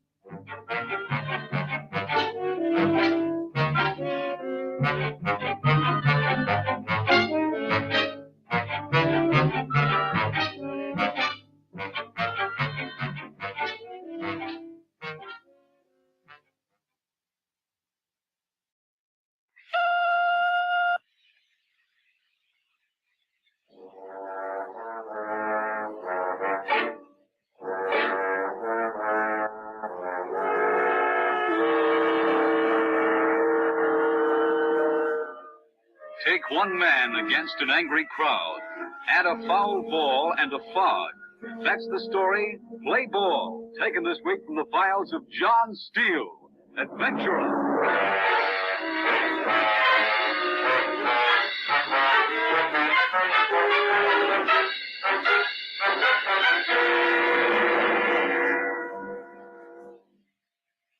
Take one man against an angry crowd. Add a foul ball and a fog. That's the story, Play Ball, taken this week from the files of John Steele, Adventurer.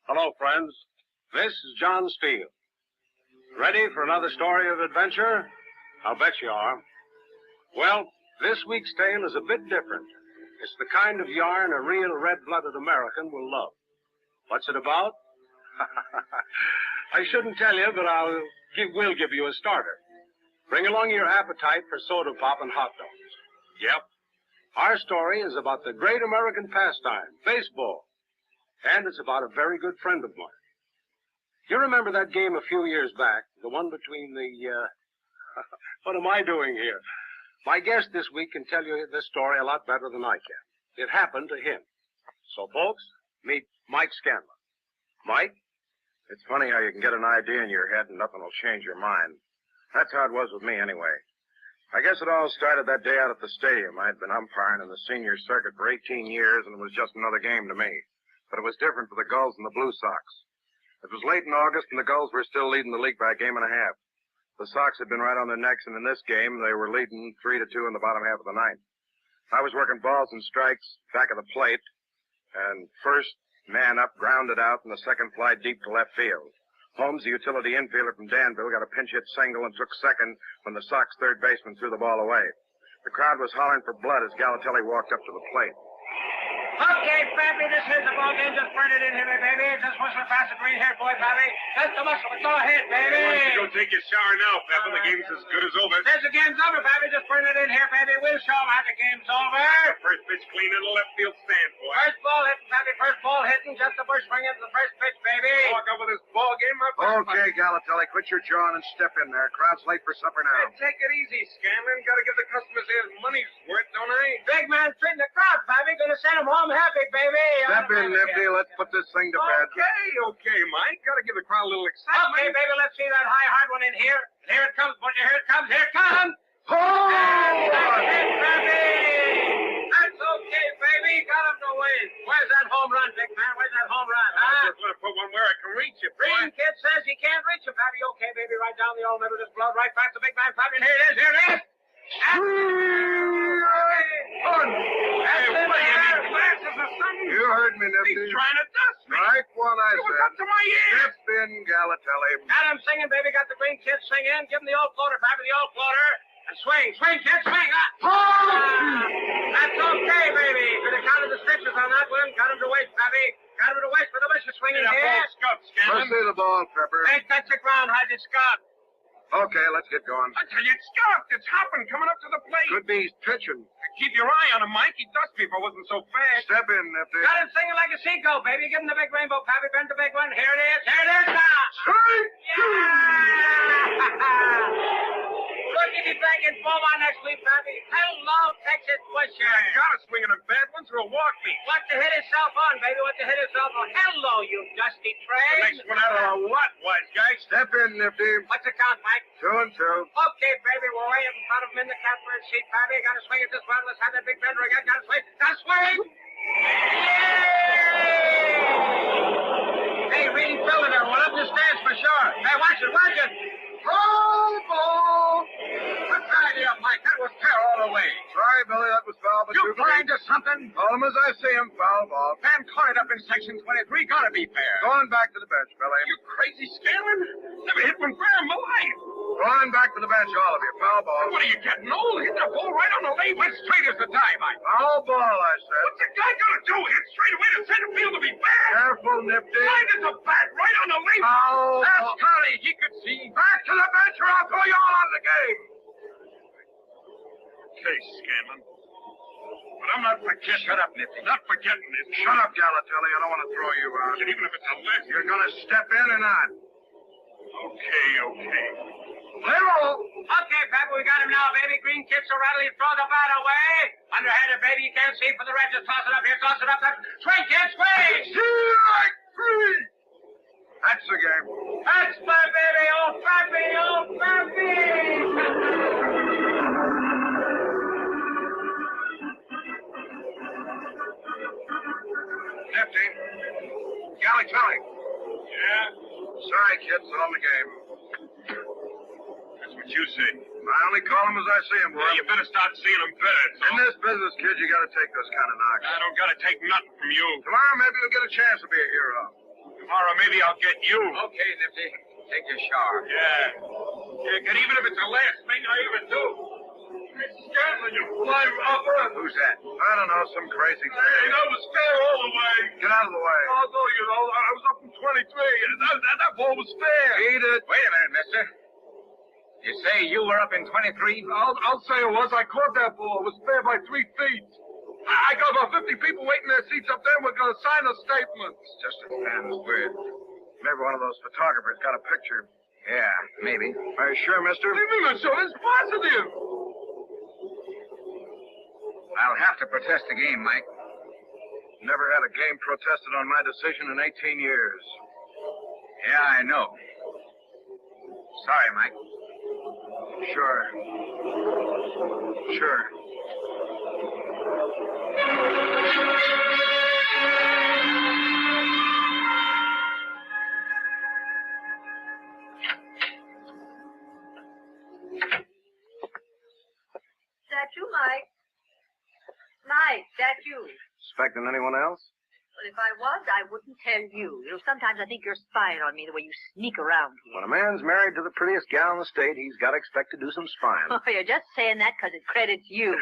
Hello, friends. This is John Steele. Ready for another story of adventure? I'll bet you are. Well, this week's tale is a bit different. It's the kind of yarn a real red-blooded American will love. What's it about? I shouldn't tell you, but will give you a starter. Bring along your appetite for soda pop and hot dogs. Yep. Our story is about the great American pastime, baseball. And it's about a very good friend of mine. You remember that game a few years back, the one between the, what am I doing here? My guest this week can tell you this story a lot better than I can. It happened to him. So, folks, meet Mike Scanlon. Mike, It's funny how you can get an idea in your head and nothing will change your mind. That's how it was with me, anyway. I guess it all started that day out at the stadium. I'd been umpiring in the senior circuit for 18 years, and it was just another game to me. But it was different for the Gulls and the Blue Sox. It was late in August, and the Gulls were still leading the league by a game and a half. The Sox had been right on their necks, and in this game, they were leading 3-2 in the bottom half of the ninth. I was working balls and strikes back of the plate, and first man up grounded out, and the second fly deep to left field. Holmes, the utility infielder from Danville, got a pinch hit single and took second when the Sox third baseman threw the ball away. The crowd was hollering for blood as Galatelli walked up to the plate. Okay, Pappy, this is the ball game. Just burn it in here, baby. Just whistle past the green hair, boy, Pappy. That's the muscle. Go ahead, baby. Why don't you go take your shower now, Pepper? The game's as good as over. Says the game's over, Pappy. Just burn it in here, baby. We'll show 'em how the game's over. The first pitch clean into left field stand, boy. First ball hitting, Pappy. First ball hitting. Just the bush swing into the first pitch, baby. Walk over this ball game, my friend. Okay, Galatelli, quit your jawing and step in there. Crowd's late for supper now. Hey, take it easy, Scanlon. Gotta give the customers their money's worth, don't I? Big man treating the crowd, Pappy. Gonna send 'em home happy, baby. Step in, Nifty. Let's put this thing to bed. Okay, Mike. Gotta give the crowd a little excitement. Okay, baby, let's see that high, hard one in here. And here it comes, boy. Here it comes. Here it comes. Oh! That's it, baby. That's okay, baby. Got him to win. Where's that home run, big man? Where's that home run? I'm just gonna put one where I can reach it, boy. Green kid says he can't reach him, Pappy. Okay, baby, right down the old middle. Just blow right past the big man, Pappy. And here it is. Here it is. Hey, glasses or something? You heard me, Nifty. He's trying to dust me. Right one I It was said. up to my ears. Step in, Galatelli. Got him singing, baby. Got the green kid singing. Give him the old floater, Pappy, the old floater. And swing, swing, kid, swing. That's okay, baby. Could have counted the stitches on that one. Got him to waste, Pappy. Got him to waste for the vicious swinging here. Ball scuffed, Scanlon. Let's see the ball, Pepper. Ain't touch the ground, hide it, Scott. Okay, let's get going. I tell you, it's scuffed. It's hopping, coming up to the plate. Could be he's pitching. Keep your eye on him, Mike. He'd dust me if I wasn't so fast. Step in, Nifty. Got him singing like a seagull, baby. Give him the big rainbow, Pappy. Bend the big one. Here it is. Here it is now. Yeah! Lookity blanket, boom on next week, Pappy. Hello, Texas Busher. I gotta swing at a bad ones or he'll walk me. What to hit himself on, baby? What to hit himself on? Hello, you dusty The train. next one out of a what, wise guy? Step in, Nifty. What's the count, Mike? 2 and 2. Okay, baby, we're way up in front of him in the catbird seat, Pappy. Gotta swing it this one. Let's have that big bender again. Gotta swing. Gotta swing. Yay! Hey, Reedville in there. One up the stands for sure. Hey, watch it, watch it. Oh, ball. What's the idea, Mike? That was fair all the way. Sorry, Billy, that was foul, but You blind to something? Call him as I see him. Foul ball. Man caught it up in section 23. Gotta be fair. Going back to the bench, Billy. You crazy Scanlon? Never hit one fair in my life. Going back to the bench, all of you. Foul ball. What are you getting old? Hit that ball right on the lane. Went straight as the die, Mike. Foul ball, I said. What's the guy gonna do? Hit straight away to center field to be fair. Careful, Nifty. Line is a bat right on the lane. Foul That's ball. Connie. He could see. Back to the bench or I'll throw you all out of the game. Okay, Scanlon. But I'm not forgetting. Shut up, Nifty. Not forgetting this. Shut up, Galatelli. I don't want to throw you out. And even if it's a left. You're going to step in or not? Okay. Zero. Okay, Pappy, we got him now, baby. Green kid so rattly, throw the bat away. Underhanded, baby, you can't see for the red. Just toss it up here, toss it up. Swing, kid, swing. Strike 3. That's the game. That's my baby, old Pappy, old Pappy. Nifty. Galatelli. Yeah? Sorry, kids, on the game. That's what you say. I only call him as I see him, boy. Yeah, you better start seeing them better. In this business, kid, you got to take those kind of knocks. I don't got to take nothing from you. Tomorrow, maybe you'll get a chance to be a hero. Tomorrow, maybe I'll get you. Okay, Nifty, take your shower. Yeah, and even if it's the last thing I ever do. Scanlon, you fly upper. Who's that? I don't know, some crazy thing. Hey, that was fair all the way. Get out of the way. Although, you know, I was up in 23. That ball was fair. Eat it. Wait a minute, mister. You say you were up in 23? I'll say it was. I caught that ball. It was fair by 3 feet. I got about 50 people waiting in their seats up there. We're going to sign a statement. It's just a man's word. Maybe one of those photographers got a picture. Yeah, maybe. Are you sure, mister? What do you mean, I'm sure? It's positive. I'll have to protest the game, Mike. Never had a game protested on my decision in 18 years. Yeah, I know. Sorry, Mike. Sure. Sure. Is that you, Mike? Mike, that you? Expecting anyone else? Well, if I was, I wouldn't tell you. You know, sometimes I think you're spying on me the way you sneak around here. When a man's married to the prettiest gal in the state, he's got to expect to do some spying. Oh, you're just saying that because it credits you.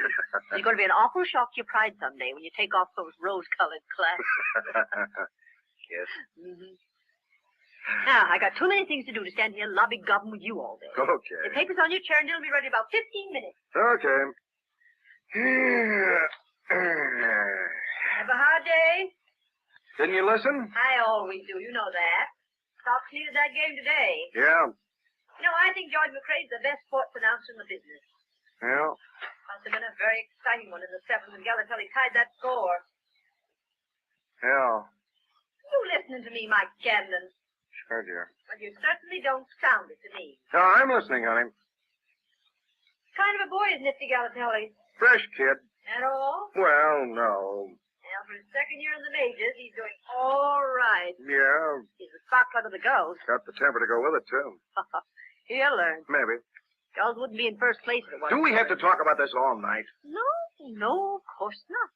You're going to be an awful shock to your pride someday when you take off those rose-colored glasses. Yes. Mm-hmm. Now, I got too many things to do to stand here lobby-gobbing with you all day. Okay. The paper's on your chair and it'll be ready in about 15 minutes. Okay. Have a hard day? Didn't you listen? I always do. You know that. Sox needed that game today. Yeah. You know, I think George McCrae's the best sports announcer in the business. Yeah. Must have been a very exciting one in the seventh when Galatelli tied that score. Yeah. You listening to me, Mike Camden? Sure, dear. But you certainly don't sound it to me. No, I'm listening, honey. Kind of a boy is Nifty Galatelli. Fresh kid. At all? Well, no. Well, for his second year in the majors, he's doing all right. Yeah. He's the spark plug of the girls. Got the temper to go with it, too. He'll learn. Maybe. Girls wouldn't be in first place if it wasn't. Do we have to talk about this all night? No, of course not.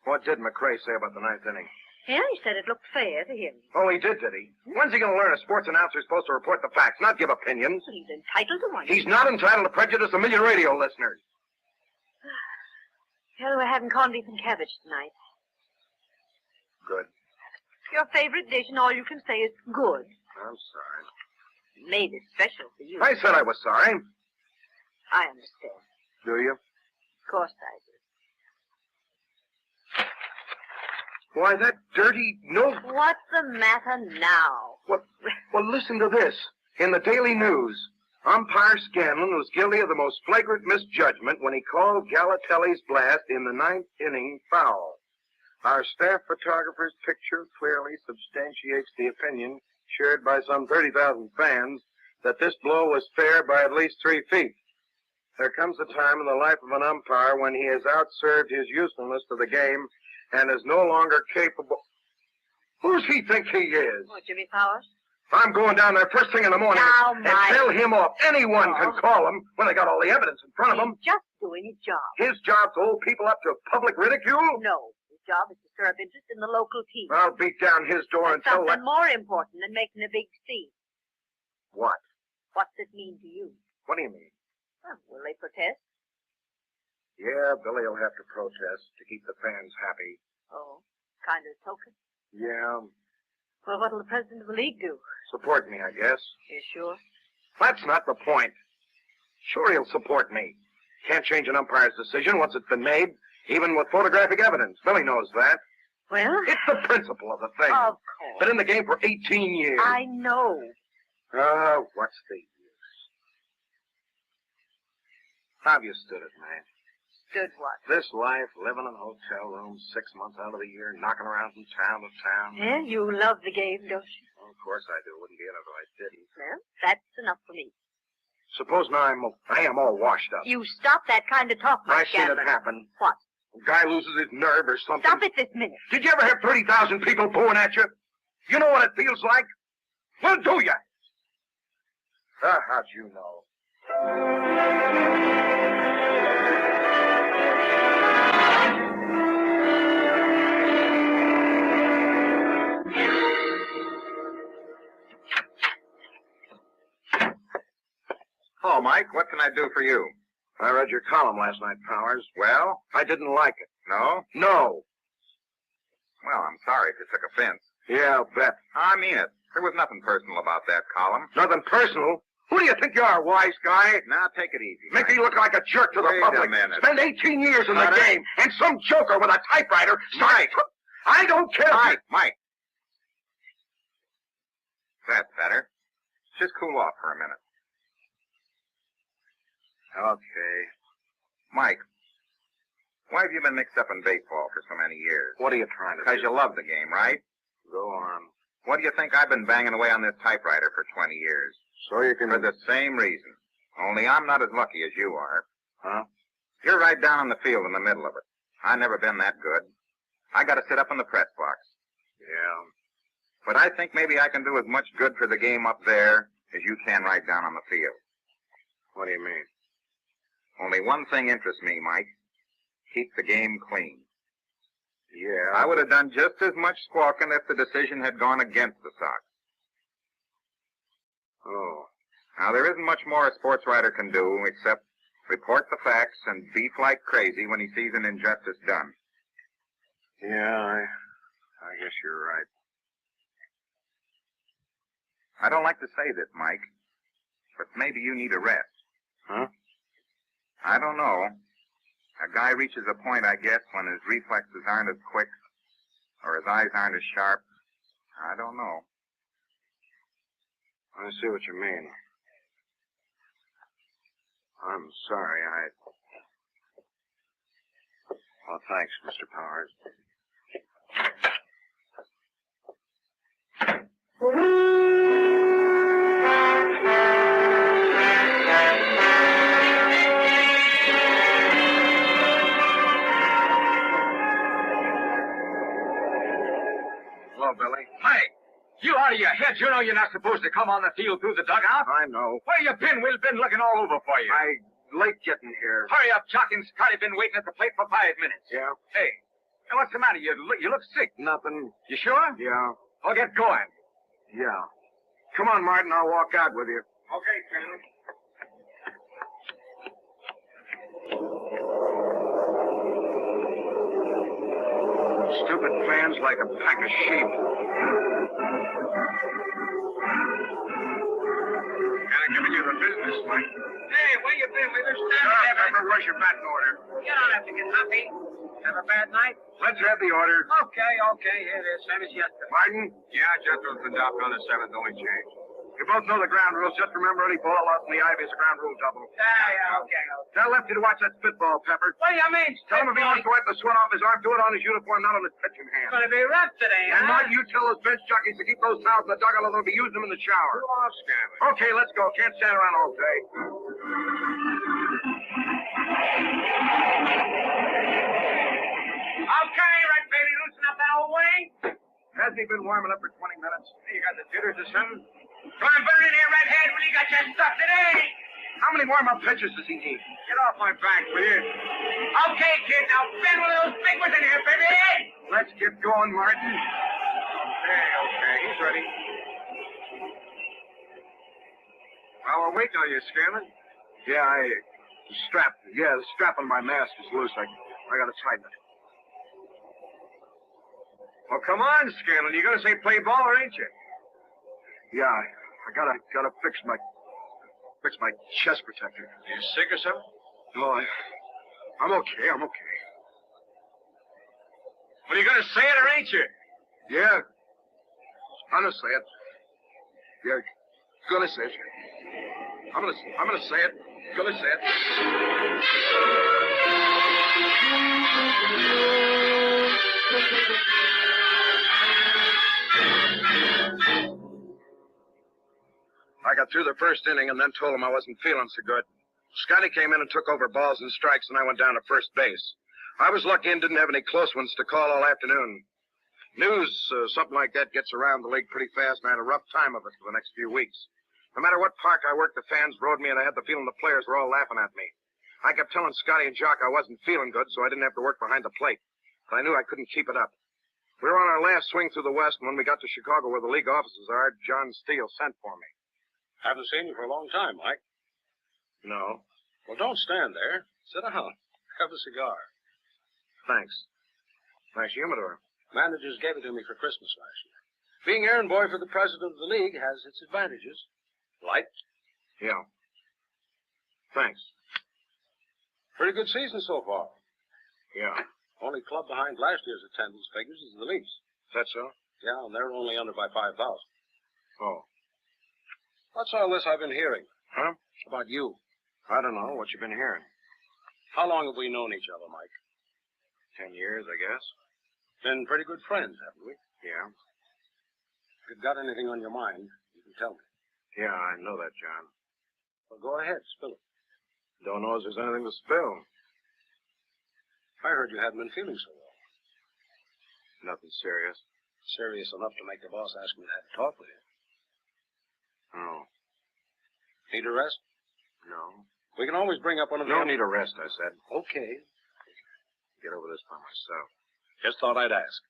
What did McCrae say about the ninth inning? Yeah, he said it looked fair to him. Oh, he did he? When's he going to learn a sports announcer is supposed to report the facts, not give opinions? Well, he's entitled to one. He's not entitled to prejudice a million radio listeners. Well, we're having corned beef and cabbage tonight. Good. Your favorite dish, and all you can say is good. I'm sorry. Made it special for you. I said I was sorry. I understand. Do you? Of course I do. Why, that dirty note. What's the matter now? Well, listen to this. In the Daily News, umpire Scanlon was guilty of the most flagrant misjudgment when he called Galatelli's blast in the ninth inning foul. Our staff photographer's picture clearly substantiates the opinion shared by some 30,000 fans that this blow was fair by at least 3 feet. There comes a time in the life of an umpire when he has outserved his usefulness to the game and is no longer capable. Who's he think he is? What, Jimmy Powers? I'm going down there first thing in the morning Now, and Mike. tell him off. Anyone can call him when they got all the evidence in front of them. He's just doing his job. His job to hold people up to public ridicule? No, his job is to stir up interest in the local team. I'll beat down his door That's until something more important than making a big scene. What? What's it mean to you? What do you mean? Well, will they protest? Yeah, Billy will have to protest to keep the fans happy. Oh, kind of token. Yeah, Well, what'll the president of the league do? support me, I guess. You sure? That's not the point. Sure, he'll support me. Can't change an umpire's decision once it's been made, even with photographic evidence. Billy knows that. Well, It's the principle of the thing. of course. Been in the game for 18 years. I know. What's the use? How've you stood it, man? Stood what? This life, living in hotel rooms 6 months out of the year, knocking around from town to town. Yeah, you love the game, don't you? Well, of course I do. Wouldn't be in it if I didn't. Well, that's enough for me. Suppose now I am all washed up. You stop that kind of talk, I Mike seen it Gavin. happen. What? A guy loses his nerve or something. Stop it this minute. Did you ever have 30,000 people booing at you? You know what it feels like? Well, do you? How'd you know? Oh, Mike, what can I do for you? I read your column last night, Powers. Well? I didn't like it. No? No. Well, I'm sorry if you took offense. Yeah, I'll bet. I mean it. There was nothing personal about that column. Nothing personal. Who do you think you are, wise guy? Now, take it easy. Make me look like a jerk to the Wait public. a minute. Spend 18 years in the Carter? game, and some joker with a typewriter Mike. I don't care. Mike. That's better. Just cool off for a minute. Okay. Mike, why have you been mixed up in baseball for so many years? What are you trying to do? Because you love the game, right? Go on. What do you think I've been banging away on this typewriter for 20 years? So you can... For the same reason. Only I'm not as lucky as you are. Huh? You're right down on the field in the middle of it. I've never been that good. I got to sit up in the press box. Yeah. But I think maybe I can do as much good for the game up there as you can right down on the field. What do you mean? Only one thing interests me, Mike. Keep the game clean. Yeah. I would have done just as much squawking if the decision had gone against the Sox. Oh. Now, there isn't much more a sports writer can do except report the facts and beef like crazy when he sees an injustice done. Yeah, I guess you're right. I don't like to say this, Mike, but maybe you need a rest. Huh? I don't know. A guy reaches a point, I guess, when his reflexes aren't as quick or his eyes aren't as sharp. I don't know. I see what you mean. I'm sorry, Well, thanks, Mr. Powers. Hello, Billy. Hey, you out of your head. You know you're not supposed to come on the field through the dugout. I know. Where you been? We've been looking all over for you. Late getting here. Hurry up, Jock and Scotty been waiting at the plate for 5 minutes. Yeah? Hey, what's the matter? You look sick. Nothing. You sure? Yeah. Well, get going. Yeah. Come on, Martin. I'll walk out with you. Okay, Stanley. Stupid fans like a pack of sheep. Kinda giving you the business, Mike. Hey, where you been? We've been standing there. Pepper, where's your batting order? You don't have to get happy. Have a bad night? Let's have the order. Okay. Here it is. Same as yesterday. Martin? Yeah, just was the dock on the 7th, only change. You both know the ground rules. Just remember any ball out in the ivy is a ground rule double. Yeah, okay. Tell Lefty to watch that spitball, Pepper. What do you mean, Tell him if he wants to wipe the sweat off his arm, do it on his uniform, not on his pitching hand. It's going to be rough today, And huh? Martin, you tell those bench jockeys to keep those towels in the dugout, or they'll be using them in the shower. Okay, let's go. Can't stand around all day. Okay, Red Baby, loosen up that old wing. Hasn't he been warming up for 20 minutes? You got the jitters or something? Come on, burn in here, Redhead, when you got your stuff today. How many warm-up pitches does he need? Get off my back, will you? Okay, kid, now bend one of those big ones in here, baby. Let's get going, Martin. Okay, he's ready. Well, we're waiting on you, Scanlon. Yeah, the strap on my mask is loose. I gotta tighten it. Well, come on, Scanlon. You gonna say play ball, or ain't you? Yeah, I gotta fix my chest protector. Are you sick or something? No, I'm okay. I'm okay. Well, you gonna say it or ain't you? Yeah. I'm gonna say it. Yeah, gonna say it. I'm gonna say it. Gonna say it. I got through the first inning and then told him I wasn't feeling so good. Scotty came in and took over balls and strikes, and I went down to first base. I was lucky and didn't have any close ones to call all afternoon. News, something like that, gets around the league pretty fast, and I had a rough time of it for the next few weeks. No matter what park I worked, the fans rode me, and I had the feeling the players were all laughing at me. I kept telling Scotty and Jock I wasn't feeling good, so I didn't have to work behind the plate. But I knew I couldn't keep it up. We were on our last swing through the West, and when we got to Chicago, where the league offices are, John Steele sent for me. Haven't seen you for a long time, Mike. No. Well, don't stand there. Sit down. Have a cigar. Thanks. Nice humidor. Managers gave it to me for Christmas last year. Being errand boy for the president of the league has its advantages. Light? Yeah. Thanks. Pretty good season so far. Yeah. Only club behind last year's attendance figures is the Leafs. Is that so? Yeah, and they're only under by 5,000. Oh. What's all this I've been hearing? Huh? About you. I don't know. What you been hearing? How long have we known each other, Mike? 10 years, I guess. Been pretty good friends, haven't we? Yeah. If you've got anything on your mind, you can tell me. Yeah, I know that, John. Well, go ahead, spill it. Don't know if there's anything to spill. I heard you hadn't been feeling so well. Nothing serious. Serious enough to make the boss ask me to have a talk with you. Oh. Need a rest? No. We can always bring up one of the... No need a rest, I said. Okay. Get over this by myself. Just thought I'd ask.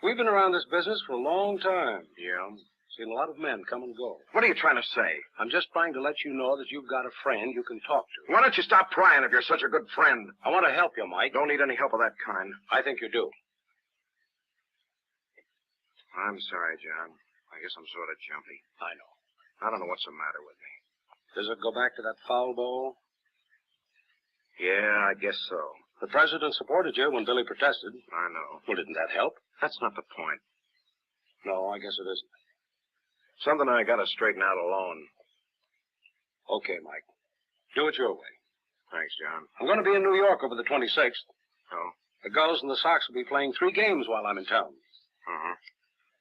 We've been around this business for a long time. Yeah? Seen a lot of men come and go. What are you trying to say? I'm just trying to let you know that you've got a friend you can talk to. Why don't you stop prying if you're such a good friend? I want to help you, Mike. Don't need any help of that kind. I think you do. I'm sorry, John. I guess I'm sort of jumpy. I know. I don't know what's the matter with me. Does it go back to that foul ball? Yeah, I guess so. The president supported you when Billy protested. I know. Well, didn't that help? That's not the point. No, I guess it isn't. Something I gotta straighten out alone. Okay, Mike. Do it your way. Thanks, John. I'm going to be in New York over the 26th. Oh? The Gulls and the Sox will be playing 3 games while I'm in town. Uh-huh.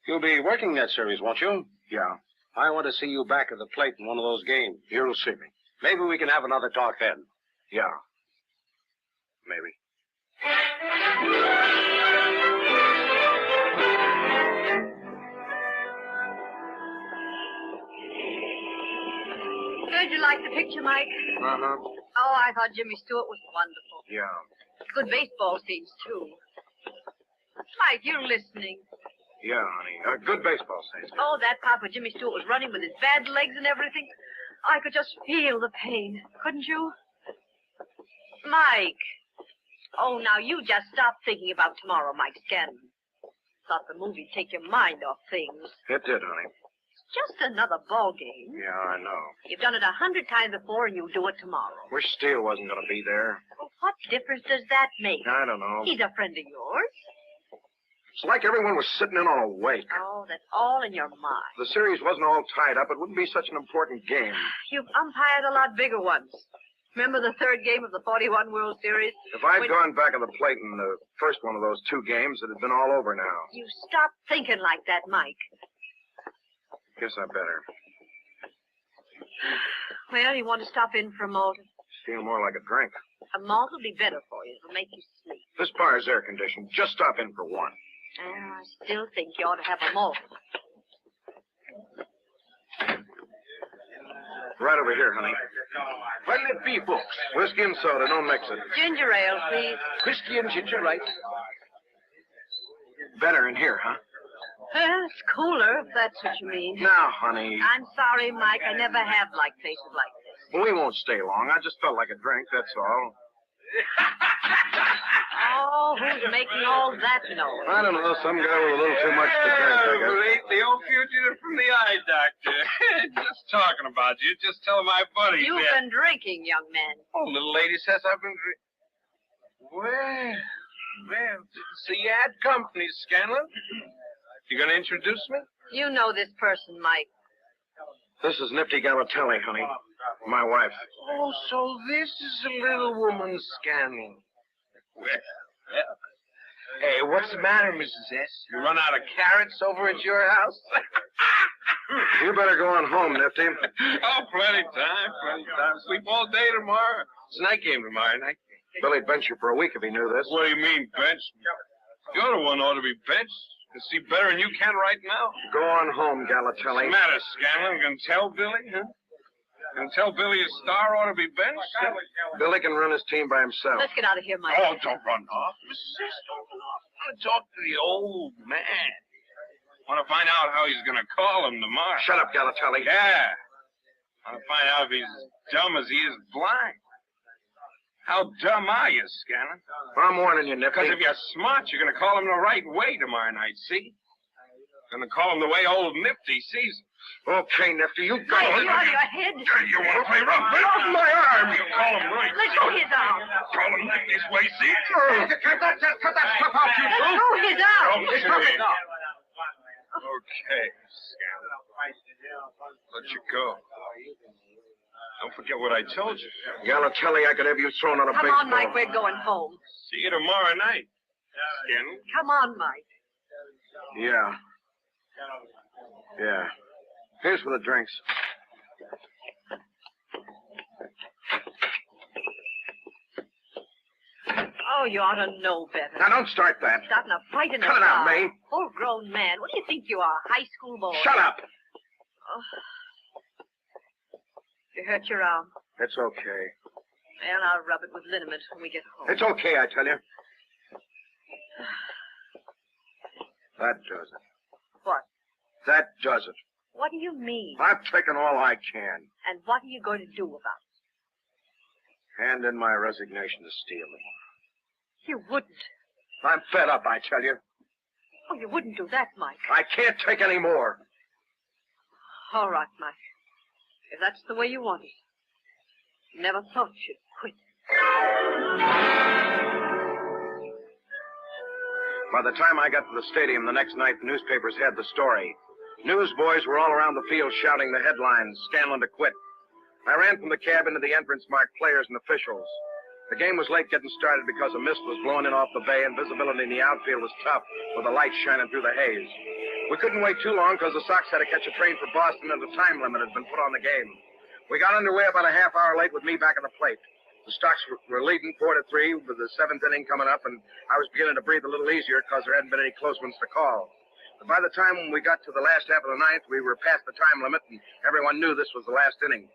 You'll be working that series, won't you? Yeah. I want to see you back at the plate in one of those games. You'll see me. Maybe we can have another talk then. Yeah. Maybe. Did you like the picture, Mike? Uh-huh. Oh, I thought Jimmy Stewart was wonderful. Yeah. Good baseball scenes, too. Mike, you're listening. Yeah, honey. Good baseball scene. Oh, that part where Jimmy Stewart was running with his bad legs and everything. I could just feel the pain. Couldn't you? Mike. Oh, now you just stop thinking about tomorrow, Mike Scanlon. Thought the movie'd take your mind off things. It did, honey. Just another ball game. Yeah, I know. You've done it 100 times before, and you'll do it tomorrow. Wish Steele wasn't going to be there. Well, what difference does that make? I don't know. He's a friend of yours. It's like everyone was sitting in on a wake. Oh, that's all in your mind. The series wasn't all tied up. It wouldn't be such an important game. You've umpired a lot bigger ones. Remember the third game of the 41 World Series? If I'd gone back on the plate in the first one of those 2 games, it'd have been all over now. You stop thinking like that, Mike. Guess I better. Well, you want to stop in for a malt? Feel more like a drink. A malt will be better for you. It'll make you sleep. This bar is air conditioned. Just stop in for one. I still think you ought to have a malt. Right over here, honey. What'll it be, folks? Whiskey and soda. Don't mix it. Ginger ale, please. Whiskey and ginger, right? Better in here, huh? It's cooler, if that's what you mean. Now, honey. I'm sorry, Mike. I never have liked places like this. We won't stay long. I just felt like a drink, that's all. Oh, who's making all that noise? I don't know. Some guy with a little too much to drink, I guess. Well, ain't the old fugitive from the eye doctor. Just talking about you. Just tell my buddy. You've been drinking, young man. Oh, little lady says I've been drinking. Well, so you had company, Scanlon. You gonna introduce me? You know this person, Mike. This is Nifty Galatelli, honey. My wife. Oh, so this is a little woman, Scanlon. Well. Hey, what's the matter, Mrs. S? You run out of carrots over at your house? You better go on home, Nifty. Oh, plenty time. Sleep all day tomorrow. It's night game tomorrow night. Billy'd bench you for a week if he knew this. What do you mean, bench? You're the one ought to be benched. You see better than you can right now. Go on home, Galatelli. What's the matter, Scanlon? Gonna tell Billy, huh? Gonna tell Billy his star ought to be benched? Huh? Billy can run his team by himself. Let's get out of here, Mike. Oh, don't run off. Mrs. S, don't run off. I want to talk to the old man. Want to find out how he's gonna call him tomorrow. Shut up, Galatelli. Yeah. Want to find out if he's dumb as he is blind. How dumb are you, Scanlon? I'm warning you, Nifty. Because if you're smart, you're going to call him the right way tomorrow night, see? Going to call him the way old Nifty sees him. Okay, Nifty, you go. Mike, you out of your head? You want to play rough? Get off my arm! You call him right. Let go his arm. Call him Nifty's way, see? Cut that stuff out, you Let go his arm. Okay. Okay, Scanlon. Let you go. Don't forget what I told you. Galatelli, I could have you thrown out of baseball. Come on, Mike, we're going home. See you tomorrow night, Scanlon. Come on, Mike. Yeah. Yeah. Here's for the drinks. Oh, you ought to know better. Now, don't start that. Starting a fight in the Cut it out, bar. May. Full-grown man. What do you think you are, a high school boy? Shut up. Oh. You hurt your arm. It's okay. Well, I'll rub it with liniment when we get home. It's okay, I tell you. That does it. What? That does it. What do you mean? I've taken all I can. And what are you going to do about it? Hand in my resignation to Steele. You wouldn't. I'm fed up, I tell you. Oh, you wouldn't do that, Mike. I can't take any more. All right, Mike. If that's the way you want it. Never thought you'd quit. By the time I got to the stadium the next night, the newspapers had the story. Newsboys were all around the field shouting the headlines, Scanlon to quit. I ran from the cab into the entrance marked players and officials. The game was late getting started because a mist was blowing in off the bay and visibility in the outfield was tough with the lights shining through the haze. We couldn't wait too long because the Sox had to catch a train for Boston and a time limit had been put on the game. We got underway about a half hour late with me back at the plate. The Sox were leading 4-3 with the seventh inning coming up, and I was beginning to breathe a little easier because there hadn't been any close ones to call. But by the time we got to the last half of the ninth, we were past the time limit, and everyone knew this was the last inning.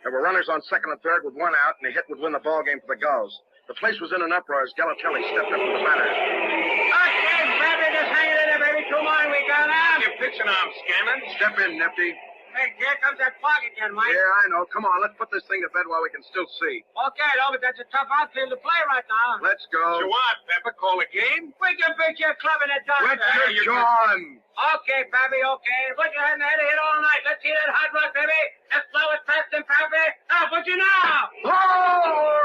There were runners on second and third with one out, and a hit would win the ball game for the Gulls. The place was in an uproar as Galatelli stepped up to the batter. Okay, baby, just hang it in there, baby. 2 more and we got out. Your pitching arm, Scanlon. Step in, Nifty. Hey, here comes that fog again, Mike. Yeah, I know. Come on, let's put this thing to bed while we can still see. Okay, though, but that's a tough outfield to play right now. Let's go. So what, Pepper? Call a game? We can beat your club in a dozen. Richard John. Okay, Pappy, okay. Put your head in the head of hit all night. Let's see that hot rod, baby. Let's blow it fast and Pappy. Now, put you now. Oh!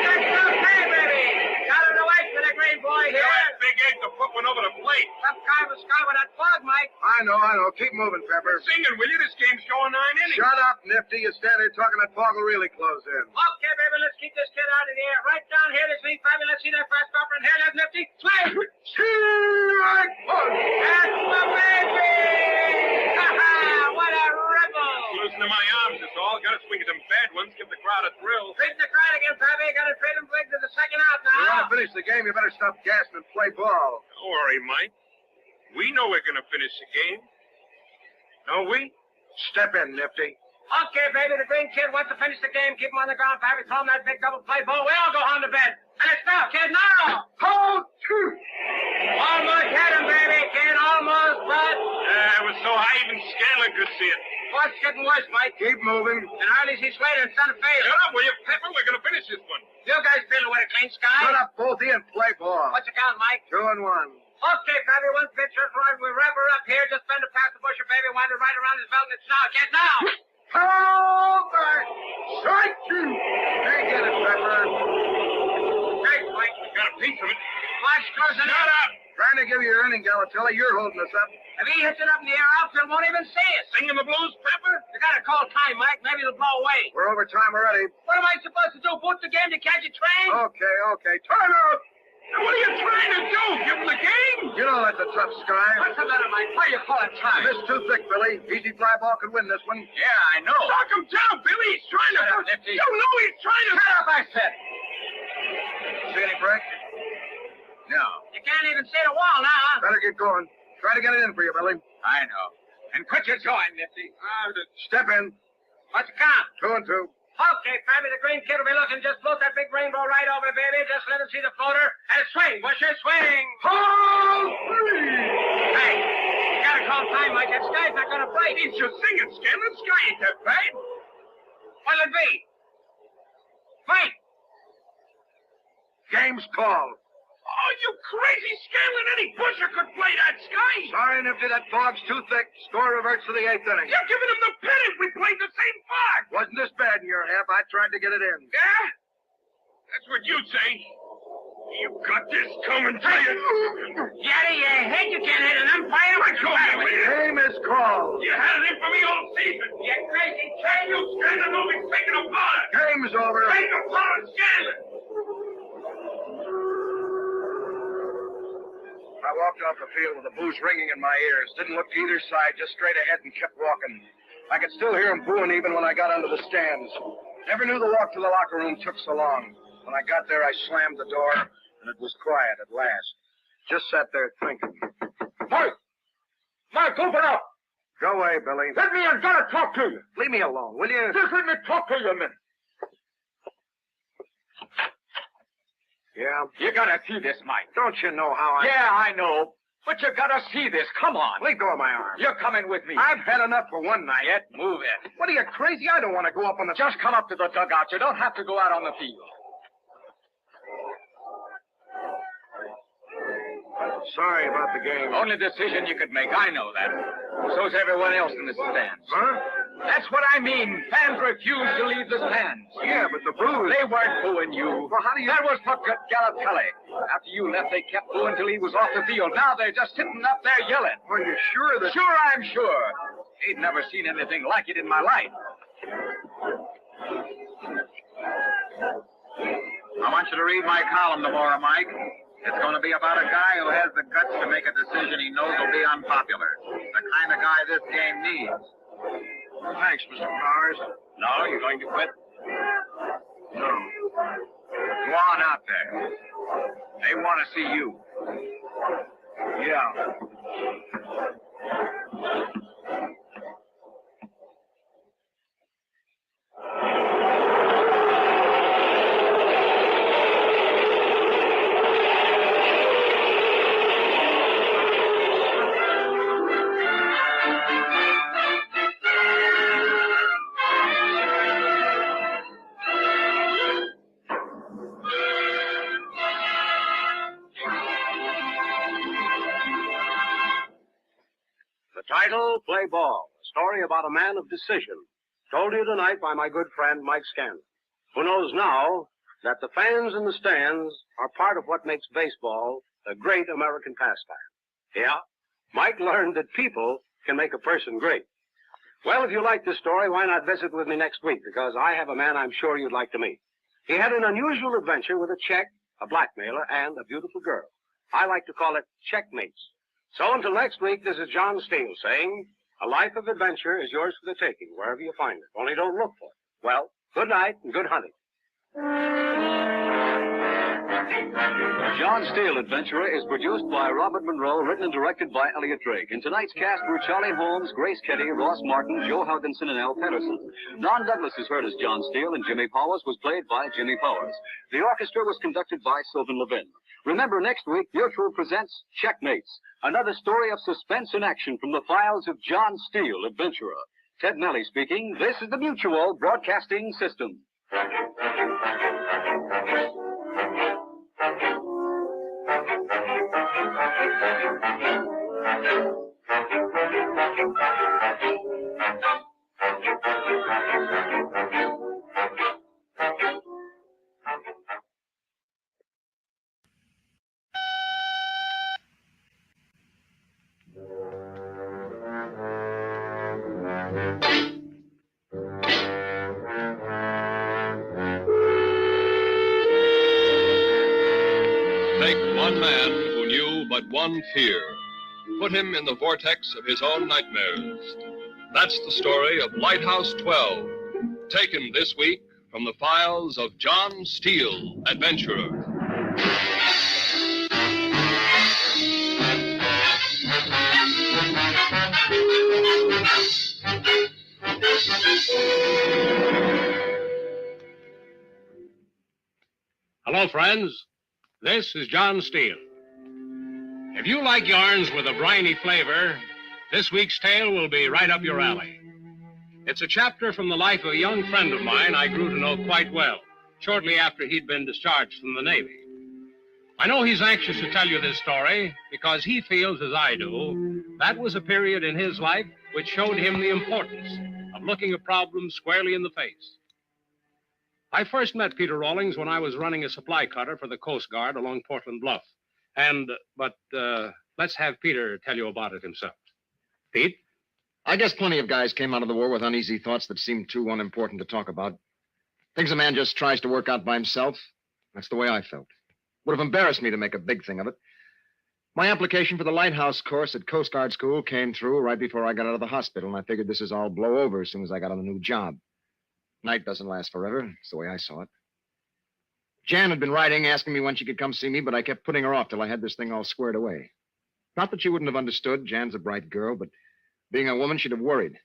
That's okay, baby. Got it away for the green boy here. That big egg to put one over the plate. Some guy was sky with that fog, Mike. I know. Keep moving, Pepper. Singing, will you? This game's going 9 innings. Shut up, Nifty. You stand there talking, that fog will really close in. Okay, baby, let's keep this kid out of the air. Right down here, this me, Pappy. Let's see that fast stopper in here. That's Nifty. Swing! Strike one! That's the baby! What a rebel! Loosen to my arms, is all. Got to swing at them bad ones. Give the crowd a thrill. Feeding the crowd again, Pappy. Got to trade them big to the second out now. You want to finish the game, you better stop gassing and play ball. Don't worry, Mike. We know we're going to finish the game. Don't we? Step in, Nifty. Okay, baby, the green kid wants to finish the game. Keep him on the ground, Pappy. Throw him that big double play ball. We all go home to bed. And it's now, kid, now! Hold two! Almost had him, baby, kid. Almost, but... It was so high even Scanlon could see it. What's getting worse, Mike? Keep moving. And hardly see Slater and Son of Fail. Shut up, will you, Pepper? We're going to finish this one. You guys feel with a clean sky? Shut up, both of you, and play ball. What's the count, Mike? 2 and 1. Okay, Pappy, one pitch, just right. We wrap her up here. Just bend it past the busher, baby. Wind it right around his belt, and it's now. Get now! Over! Strike two! They get it, Pepper. Thanks, Mike. Got a piece of it. Watch closing Shut up! Trying to give you your inning, Galatelli. You're holding us up. If he hits it up in the air, outfield won't even see it. Singing the blues, Pepper? You gotta call time, Mike. Maybe it'll blow away. We're over time already. What am I supposed to do? Boot the game to catch a train? Okay. Time out! Now, what are you trying to do? Give him the game? You know that's a tough sky. What's the matter, Mike? Why you call it time? This too thick, Billy. Easy fly ball could win this one. Yeah, I know. Knock him down, Billy. He's trying to... Shut up, Nifty. You know he's trying to... Shut up, I said. See any break? No. You can't even see the wall now. Better get going. Try to get it in for you, Billy. I know. And quit your jawing, Nifty. Step in. What's the count? 2 and 2. Okay, Pappy, the green kid will be looking. Just float that big rainbow right over, baby. Just let him see the floater. And swing, Busher, swing. Hold three! Hey, you gotta call time, Mike. That sky's not gonna break. He's just singing, Scanlon. Sky ain't that bad. What'll it be? Mike! Game's called. Oh, you crazy Scanlon. Any pusher could play that Sky. Sorry, Nifty, that fog's too thick. Score reverts to the 8th inning. You're giving him the pennant. We played the same fog. Wasn't this bad in your half? I tried to get it in. Yeah? That's what you say. You got this coming to you. You out of your head? You can't hit an umpire. What's the matter with you? Game is called. You had it in for me all season. You crazy Can you Scanlon will be taking apart? Game's over. Take apart Scanlon. I walk walked off the field with the booze ringing in my ears. Didn't look to either side, just straight ahead and kept walking. I could still hear him booing even when I got under the stands. Never knew the walk to the locker room took so long. When I got there, I slammed the door, and it was quiet at last. Just sat there thinking. Mike! Mike, open up! Go away, Billy. Let me in. Gotta talk to you. Leave me alone, will you? Just let me talk to you a minute. Yeah? You gotta see this, Mike. Don't you know how I... Yeah, I know. But you gotta see this. Come on. Let go of my arm. You're coming with me. I've had enough for one night. Get moving. What are you, crazy? I don't want to go up on the... Just come up to the dugout. You don't have to go out on the field. Sorry about the game. Only decision you could make. I know that. So's everyone else in the stands. Huh? That's what I mean. Fans refuse to leave the stands. Yeah, but the booze... They weren't booing you. Well, how do you... That was for Galatelli. After you left, they kept booing till he was off the field. Now they're just sitting up there yelling. Are you sure that... Sure, I'm sure. Ain't never seen anything like it in my life. I want you to read my column tomorrow, Mike. It's going to be about a guy who has the guts to make a decision he knows will be unpopular. The kind of guy this game needs. Thanks, Mr. Powers. No, you're going to quit? No. Go on out there. They want to see you. Yeah. Title, Play Ball, a story about a man of decision, told you tonight by my good friend Mike Scanlon, who knows now that the fans in the stands are part of what makes baseball a great American pastime. Yeah, Mike learned that people can make a person great. Well, if you like this story, why not visit with me next week, because I have a man I'm sure you'd like to meet. He had an unusual adventure with a Czech, a blackmailer, and a beautiful girl. I like to call it checkmates. So until next week, this is John Steele saying, a life of adventure is yours for the taking, wherever you find it. Only don't look for it. Well, good night and good hunting. John Steele, Adventurer, is produced by Robert Monroe, written and directed by Elliot Drake. In tonight's cast were Charlie Holmes, Grace Kelly, Ross Martin, Joe Houginson, and Al Patterson. Don Douglas is heard as John Steele, and Jimmy Powers was played by Jimmy Powers. The orchestra was conducted by Sylvan Levin. Remember, next week, Mutual presents Checkmates, another story of suspense and action from the files of John Steele, Adventurer. Ted Nelly speaking. This is the Mutual Broadcasting System. Take one man who knew but one fear. Put him in the vortex of his own nightmares. That's the story of Lighthouse 12, taken this week from the files of John Steele, Adventurer. Hello, friends. This is John Steele. If you like yarns with a briny flavor, this week's tale will be right up your alley. It's a chapter from the life of a young friend of mine I grew to know quite well, shortly after he'd been discharged from the Navy. I know he's anxious to tell you this story because he feels, as I do, that was a period in his life which showed him the importance of looking a problem squarely in the face. I first met Peter Rawlings when I was running a supply cutter for the Coast Guard along Portland Bluff. But let's have Peter tell you about it himself. Pete? I guess plenty of guys came out of the war with uneasy thoughts that seemed too unimportant to talk about. Things a man just tries to work out by himself. That's the way I felt. Would have embarrassed me to make a big thing of it. My application for the lighthouse course at Coast Guard School came through right before I got out of the hospital, and I figured this is all blow over as soon as I got on a new job. Night doesn't last forever. It's the way I saw it. Jan had been writing, asking me when she could come see me, but I kept putting her off till I had this thing all squared away. Not that she wouldn't have understood. Jan's a bright girl, but being a woman, she'd have worried.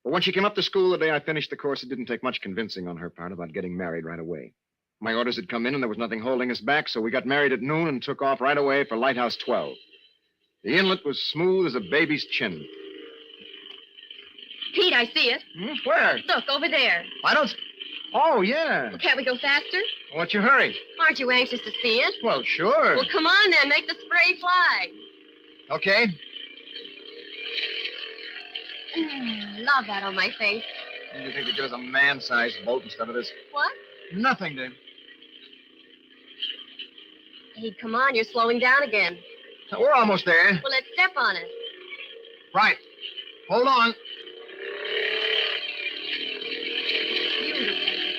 But when she came up to school the day I finished the course, it didn't take much convincing on her part about getting married right away. My orders had come in, and there was nothing holding us back, so we got married at noon and took off right away for Lighthouse 12. The inlet was smooth as a baby's chin. Pete, I see it. Where? Look, over there. I don't... Oh, yeah. Well, can't we go faster? What's your hurry? Aren't you anxious to see it? Well, sure. Well, come on then. Make the spray fly. Okay. Love that on my face. You think it was a man-sized boat instead of this? What? Nothing, Dave. Hey, come on. You're slowing down again. We're almost there. Well, let's step on it. Right. Hold on.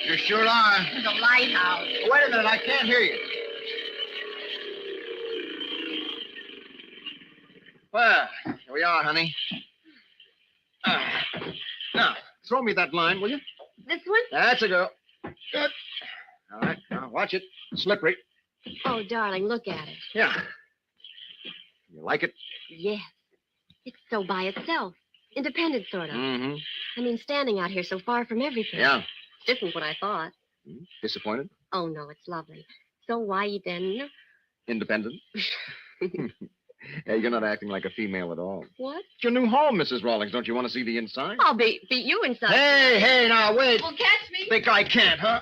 You sure are. The lighthouse. Wait a minute. I can't hear you. Well, here we are, honey. Now, throw me that line, will you? This one? That's a go. Good. All right, now watch it. Slippery. Oh, darling, look at it. Yeah. You like it? Yes. It's so by itself. Independent, sort of. Mm-hmm. I mean, standing out here so far from everything. Yeah. It's different what I thought. Disappointed? Oh, no, it's lovely. So wide and... Independent? Hey, you're not acting like a female at all. What? It's your new home, Mrs. Rawlings. Don't you want to see the inside? I'll beat you inside. Hey, now, wait. Well, catch me. Think I can't, huh?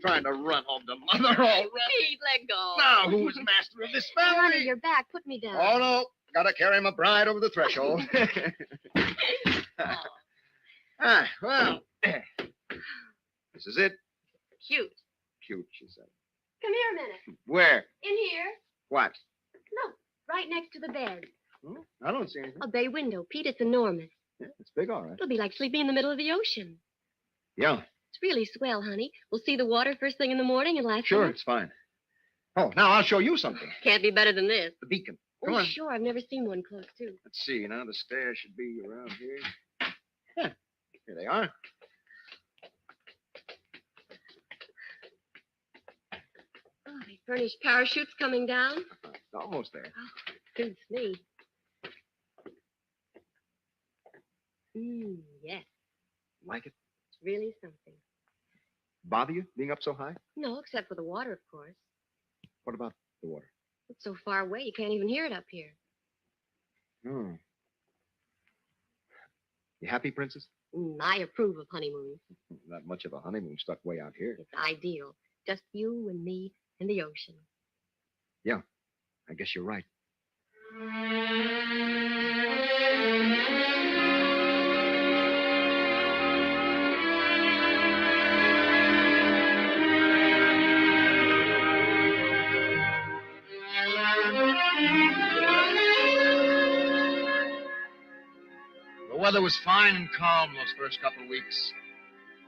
Trying to run home to mother already. Pete, let go. Now, who is master of this Honey, family? your back. Put me down. Oh, no. Gotta carry my bride over the threshold. Well. This is it. Cute. Cute, she said. Come here a minute. Where? In here. What? Look, right next to the bed. I don't see anything. A bay window. Pete, it's enormous. Yeah, it's big, all right. It'll be like sleeping in the middle of the ocean. Yeah, It's really swell, honey. We'll see the water first thing in the morning and last sure, night. it's fine. Oh, now I'll show you something. Can't be better than this. The beacon. Come Oh, on. sure. I've never seen one close, too. Let's see, now the stairs should be around here. Huh. Here they are. Oh, they furnish parachutes coming down. It's almost there. Oh, suits me. Yes. Like it? It's really something. Bother you being up so high? No, except for the water, of course. What about the water? It's so far away, you can't even hear it up here. Hmm. You happy, Princess? I approve of honeymoons. Not much of a honeymoon stuck way out here. It's ideal. Just you and me and the ocean. Yeah, I guess you're right. The weather was fine and calm those first couple of weeks.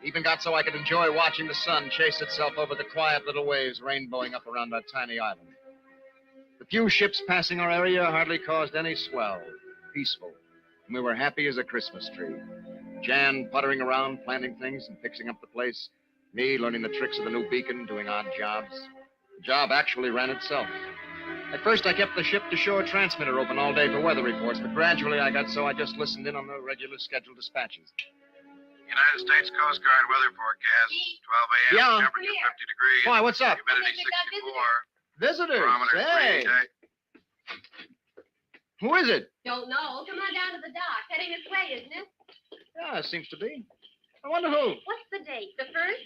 Even got so I could enjoy watching the sun chase itself over the quiet little waves rainbowing up around our tiny island. The few ships passing our area hardly caused any swell. Peaceful. And we were happy as a Christmas tree. Jan puttering around, planting things and fixing up the place. Me learning the tricks of the new beacon, doing odd jobs. The job actually ran itself. At first, I kept the ship-to-shore transmitter open all day for weather reports, but gradually I got so I just listened in on the regular scheduled dispatches. United States Coast Guard weather forecast, 12 a.m. Yeah. Temperature 50 degrees. Why, what's up? Humidity 64. Visitors. Barometer Hey. 3. Who is it? Don't know. Come on down to the dock. Heading this way, isn't it? Yeah, it seems to be. I wonder who. What's the date? The 1st?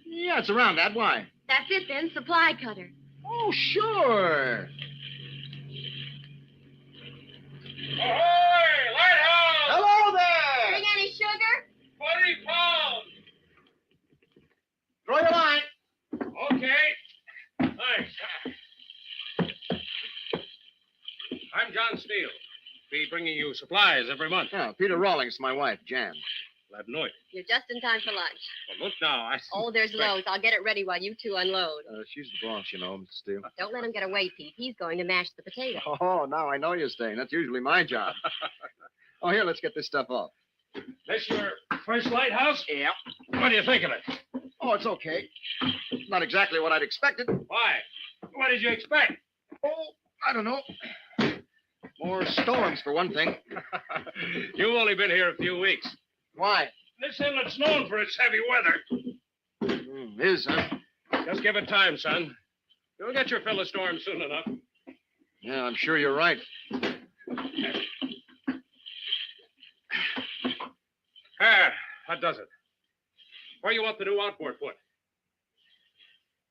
Yeah, it's around that. Why? That's it then. Supply cutter. Oh, sure. Ahoy! Lighthouse! Hello there! Bring any sugar? 20 pounds! Throw your line. Okay. Thanks. I'm John Steele. Be bringing you supplies every month. Yeah, Peter Rawlings, my wife, Jan. Glad to know it. You're just in time for lunch. Well, look now. Oh, there's Lowe's. I'll get it ready while you two unload. She's the boss, you know, Mr. Steele. Don't let him get away, Pete. He's going to mash the potato. Oh, now I know you're staying. That's usually my job. Oh, here, let's get this stuff off. This your first lighthouse? Yeah. What do you think of it? Oh, it's okay. Not exactly what I'd expected. Why? What did you expect? Oh, I don't know. More storms, for one thing. You've only been here a few weeks. Why? This inlet's known for its heavy weather. Is, huh? Just give it time, son. You'll get your fill of storms soon enough. Yeah, I'm sure you're right. That does it. Where you want the new outboard put?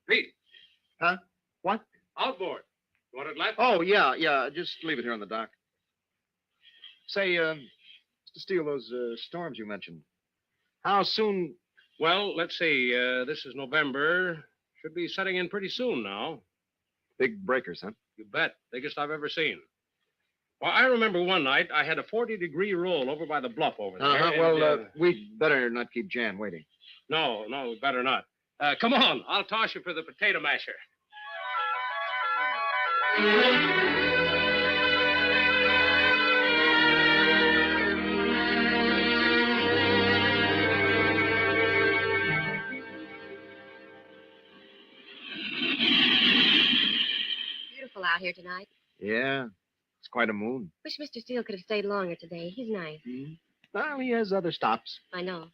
Pete. Huh? What? Outboard. You want it left? Oh, yeah. Just leave it here on the dock. Say, Mr. Steele, those storms you mentioned. How soon? Well, let's see. This is November. Should be setting in pretty soon now. Big breakers, huh? You bet. Biggest I've ever seen. Well, I remember one night I had a 40-degree roll over by the bluff over there. Well, we'd better not keep Jan waiting. No, we better not. Come on. I'll toss you for the potato masher. Beautiful out here tonight. Yeah, it's quite a moon. Wish Mr. Steele could have stayed longer today. He's nice. Well, he has other stops. I know.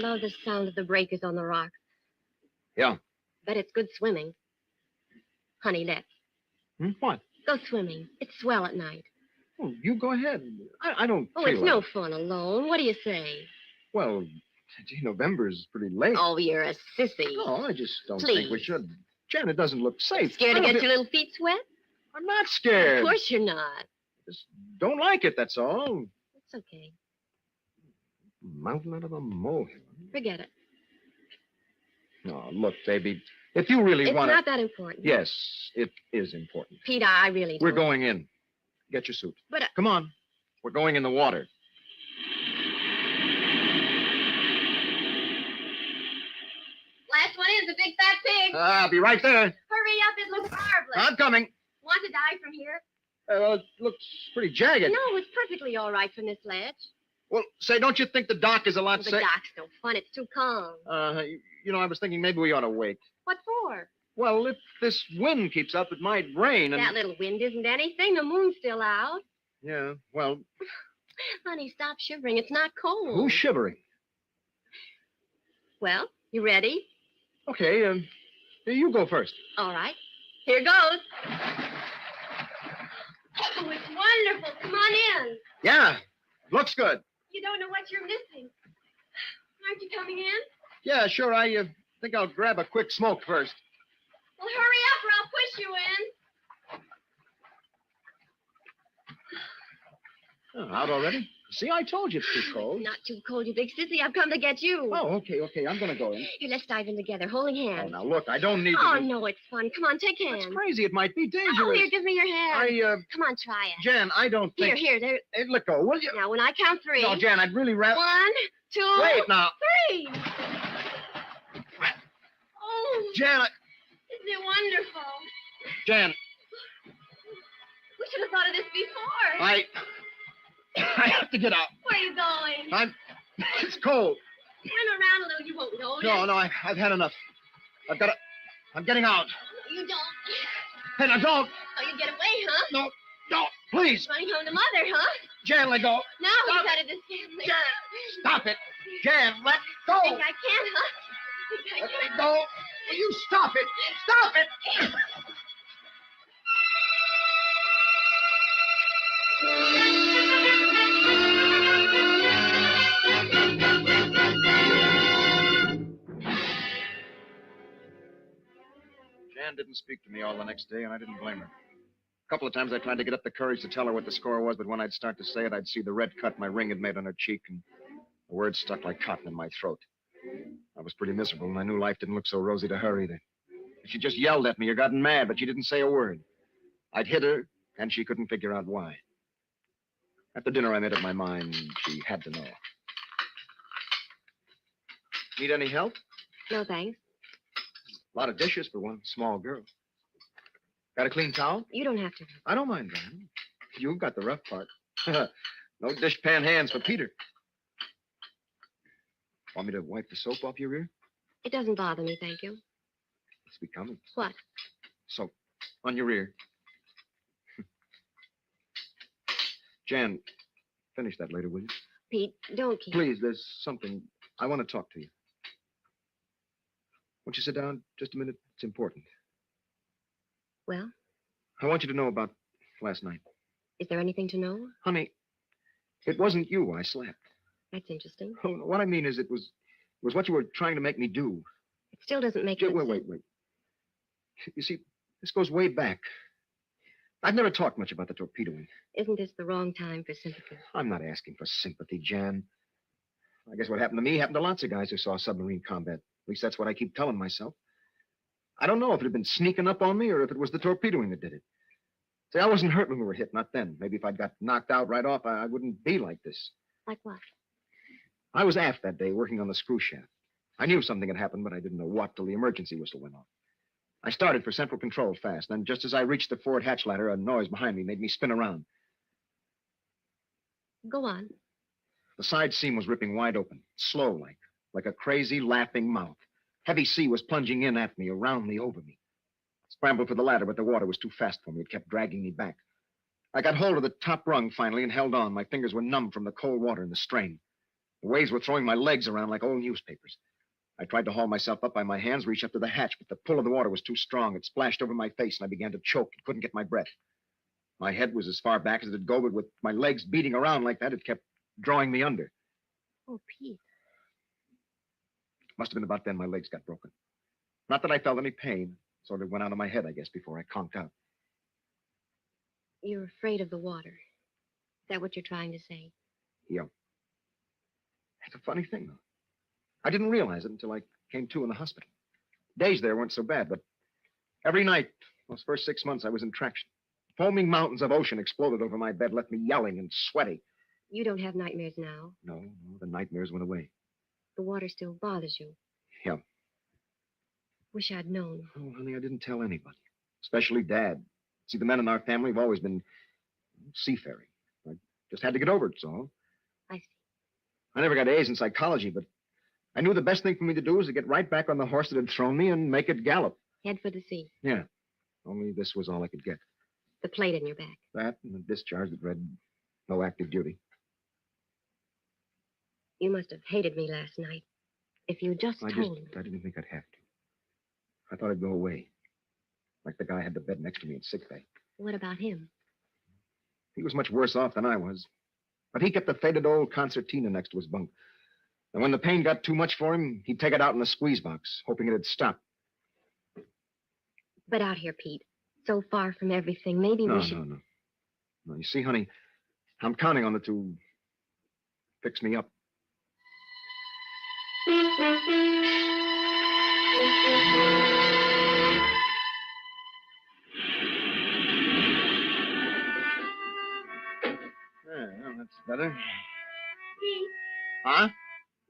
Love the sound of the breakers on the rocks. Yeah. Bet it's good swimming. Honey, let's. What? Go swimming. It's swell at night. Oh, you go ahead. I don't Oh, feel it's like... no fun alone. What do you say? Well, gee, November's pretty late. Oh, you're a sissy. Oh, I just don't Please. think we should. Jan, it doesn't look safe. Scared to I don't get feel- your little feet sweat? I'm not scared. Of course you're not. Just don't like it, that's all. It's okay. Mountain out of a molehill. Forget it. No, look, baby, if you really It's want not that important. Yes, it is important. Pete, I really We're don't. going in. Get your suit. But Come on. We're going in the water. last one is a big fat pig. I'll be right there. Hurry up, it looks marvelous. I'm coming. Want to die from here? It looks pretty jagged. No, it's perfectly all right from this ledge. Well, say, don't you think the dock is a lot The safe? dock's no fun. It's too calm. You know, I was thinking maybe we ought to wait. What for? Well, if this wind keeps up, it might rain. And That little wind isn't anything. The moon's still out. yeah, well, Honey, stop shivering. It's not cold. who's shivering? Well, you ready? Okay, you go first. All right. Here goes. Oh, it's wonderful. Come on in. Yeah, looks good. You don't know what you're missing. Aren't you coming in? Yeah, sure. I think I'll grab a quick smoke first. Well, hurry up or I'll push you in. Oh, out already? See, I told you it's too cold. Not too cold, you big sissy. I've come to get you. Oh, okay. I'm going to go in. Here, let's dive in together, holding hands. Oh, now, look, I don't need Oh, to... no, it's fun. Come on, take hands. That's crazy. It might be dangerous. Oh, here, give me your hand. I, Come on, try it. Jan, I don't think... Here, there. Hey, let go, will you? Now, when I count three. No, Jan, I'd really rather... 1, 2, Wait, now. 3. Oh, Jan, isn't it wonderful? Jan, We should have thought of this before. I have to get out. Where are you going? It's cold. Turn around a little. You won't notice. No, I've had enough. I'm getting out. You don't. Hey, now, don't. Oh, you get away, huh? No, please. Running home to mother, huh? Jan, let go. Now we've headed this family. Jan, stop it. Jan, let go. Think I can, huh? Think I Let can. me go. Will you stop it? Stop it. Jan didn't speak to me all the next day, and I didn't blame her. A couple of times I tried to get up the courage to tell her what the score was, but when I'd start to say it, I'd see the red cut my ring had made on her cheek, and the words stuck like cotton in my throat. I was pretty miserable, and I knew life didn't look so rosy to her either. She just yelled at me or gotten mad, but she didn't say a word. I'd hit her, and she couldn't figure out why. After dinner, I made up my mind she had to know. Need any help? No, thanks. A lot of dishes for one small girl. Got a clean towel? You don't have to. I don't mind, Van. You've got the rough part. No dishpan hands for Peter. Want me to wipe the soap off your ear? It doesn't bother me, thank you. It's becoming. What? Soap. On your ear. Jan, finish that later, will you? Pete, don't keep... Please, there's something. I want to talk to you. Won't you sit down just a minute? It's important. Well, I want you to know about last night. is there anything to know? Honey, it wasn't you I slapped. That's interesting. Oh, what I mean is it was what you were trying to make me do. It still doesn't make Wait, sense. wait. You see, this goes way back. I've never talked much about the torpedoing. Isn't this the wrong time for sympathy? I'm not asking for sympathy, Jan. I guess what happened to me happened to lots of guys who saw submarine combat. At least that's what I keep telling myself. I don't know if it had been sneaking up on me or if it was the torpedoing that did it. See, I wasn't hurt when we were hit, not then. Maybe if I'd got knocked out right off, I wouldn't be like this. Like what? I was aft that day working on the screw shaft. I knew something had happened, but I didn't know what till the emergency whistle went off. I started for central control fast. Then just as I reached the forward hatch ladder, a noise behind me made me spin around. Go on. The side seam was ripping wide open, slow like a crazy, laughing mouth. Heavy sea was plunging in at me, around me, over me. I scrambled for the ladder, but the water was too fast for me. It kept dragging me back. I got hold of the top rung finally and held on. My fingers were numb from the cold water and the strain. The waves were throwing my legs around like old newspapers. I tried to haul myself up by my hands, reach up to the hatch, but the pull of the water was too strong. It splashed over my face, and I began to choke and couldn't get my breath. My head was as far back as it'd go, but with my legs beating around like that, it kept drawing me under. Oh, Pete. Must have been about then my legs got broken. Not that I felt any pain. Sort of went out of my head, I guess, before I conked out. You're afraid of the water. Is that what you're trying to say? Yeah. It's a funny thing, though. I didn't realize it until I came to in the hospital. Days there weren't so bad, but every night, those first 6 months, I was in traction. Foaming mountains of ocean exploded over my bed, left me yelling and sweaty. You don't have nightmares now. No, the nightmares went away. The water still bothers you. Yeah. Wish I'd known. Oh, honey, I didn't tell anybody, especially Dad. See, the men in our family have always been seafaring. I just had to get over it, so. I see. I never got A's in psychology, but I knew the best thing for me to do was to get right back on the horse that had thrown me and make it gallop. Head for the sea. Yeah. Only this was all I could get. The plate in your back. That and the discharge that read no active duty. You must have hated me last night. If you just told me. I didn't think I'd have to. I thought I'd go away. Like the guy had the bed next to me in sickbay. What about him? He was much worse off than I was. But he kept the faded old concertina next to his bunk. And when the pain got too much for him, he'd take it out in the squeeze box, hoping it'd stop. But out here, Pete, so far from everything, maybe we should... No, you see, honey, I'm counting on it to fix me up. Yeah, that's better. Pete? Huh?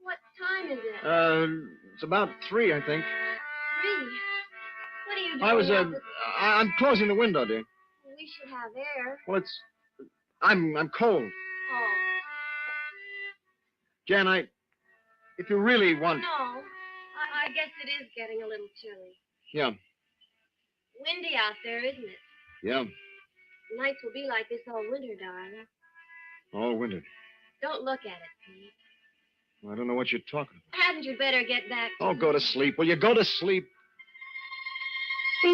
What time is it? It's about 3, I think. 3? What are you doing? I'm closing the window, dear. We should have air. Well, I'm cold. Oh. Jan, if you really want... No. I guess it is getting a little chilly. Yeah. Windy out there, isn't it? Yeah. Nights will be like this all winter, darling. All winter. Don't look at it, Pete. I don't know what you're talking about. Hadn't you better get back to... Oh, go to sleep. Will you go to sleep? Have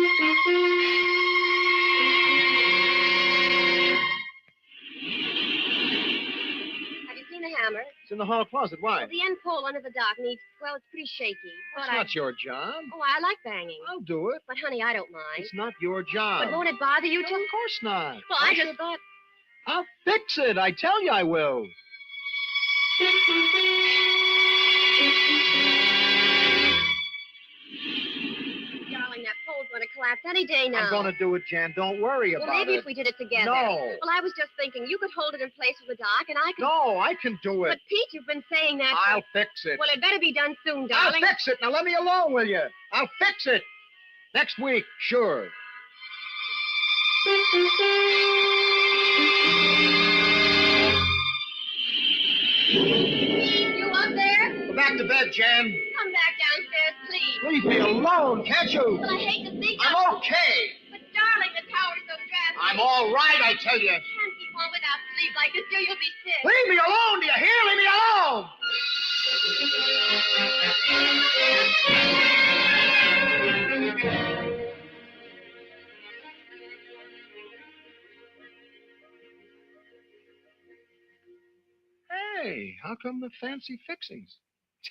you seen the hammer? It's in the hall closet. Why? Well, the end pole under the dock needs... Well, it's pretty shaky. That's not your job. Oh, I like banging. I'll do it. But, honey, I don't mind. It's not your job. But won't it bother you, too? Of course not. Well, I just thought... I'll fix it. I tell you I will. Darling, that pole's going to collapse any day now. I'm going to do it, Jan. Don't worry about it. Well, maybe if we did it together. No. Well, I was just thinking you could hold it in place with the dock, and I could... No, I can do it. But, Pete, you've been saying that... I'll fix it. Well, it better be done soon, darling. I'll fix it. Now let me alone, will you? I'll fix it. Next week, sure. You up there? Go back to bed, Jan. Come back downstairs, please. Leave me alone, can't you? Well, I hate to think I'm okay. But, darling, the tower's so drafty. I'm all right, I tell you. You can't keep on without sleep like this, or you'll be sick. Leave me alone, do you hear? Leave me alone! Hey, how come the fancy fixings?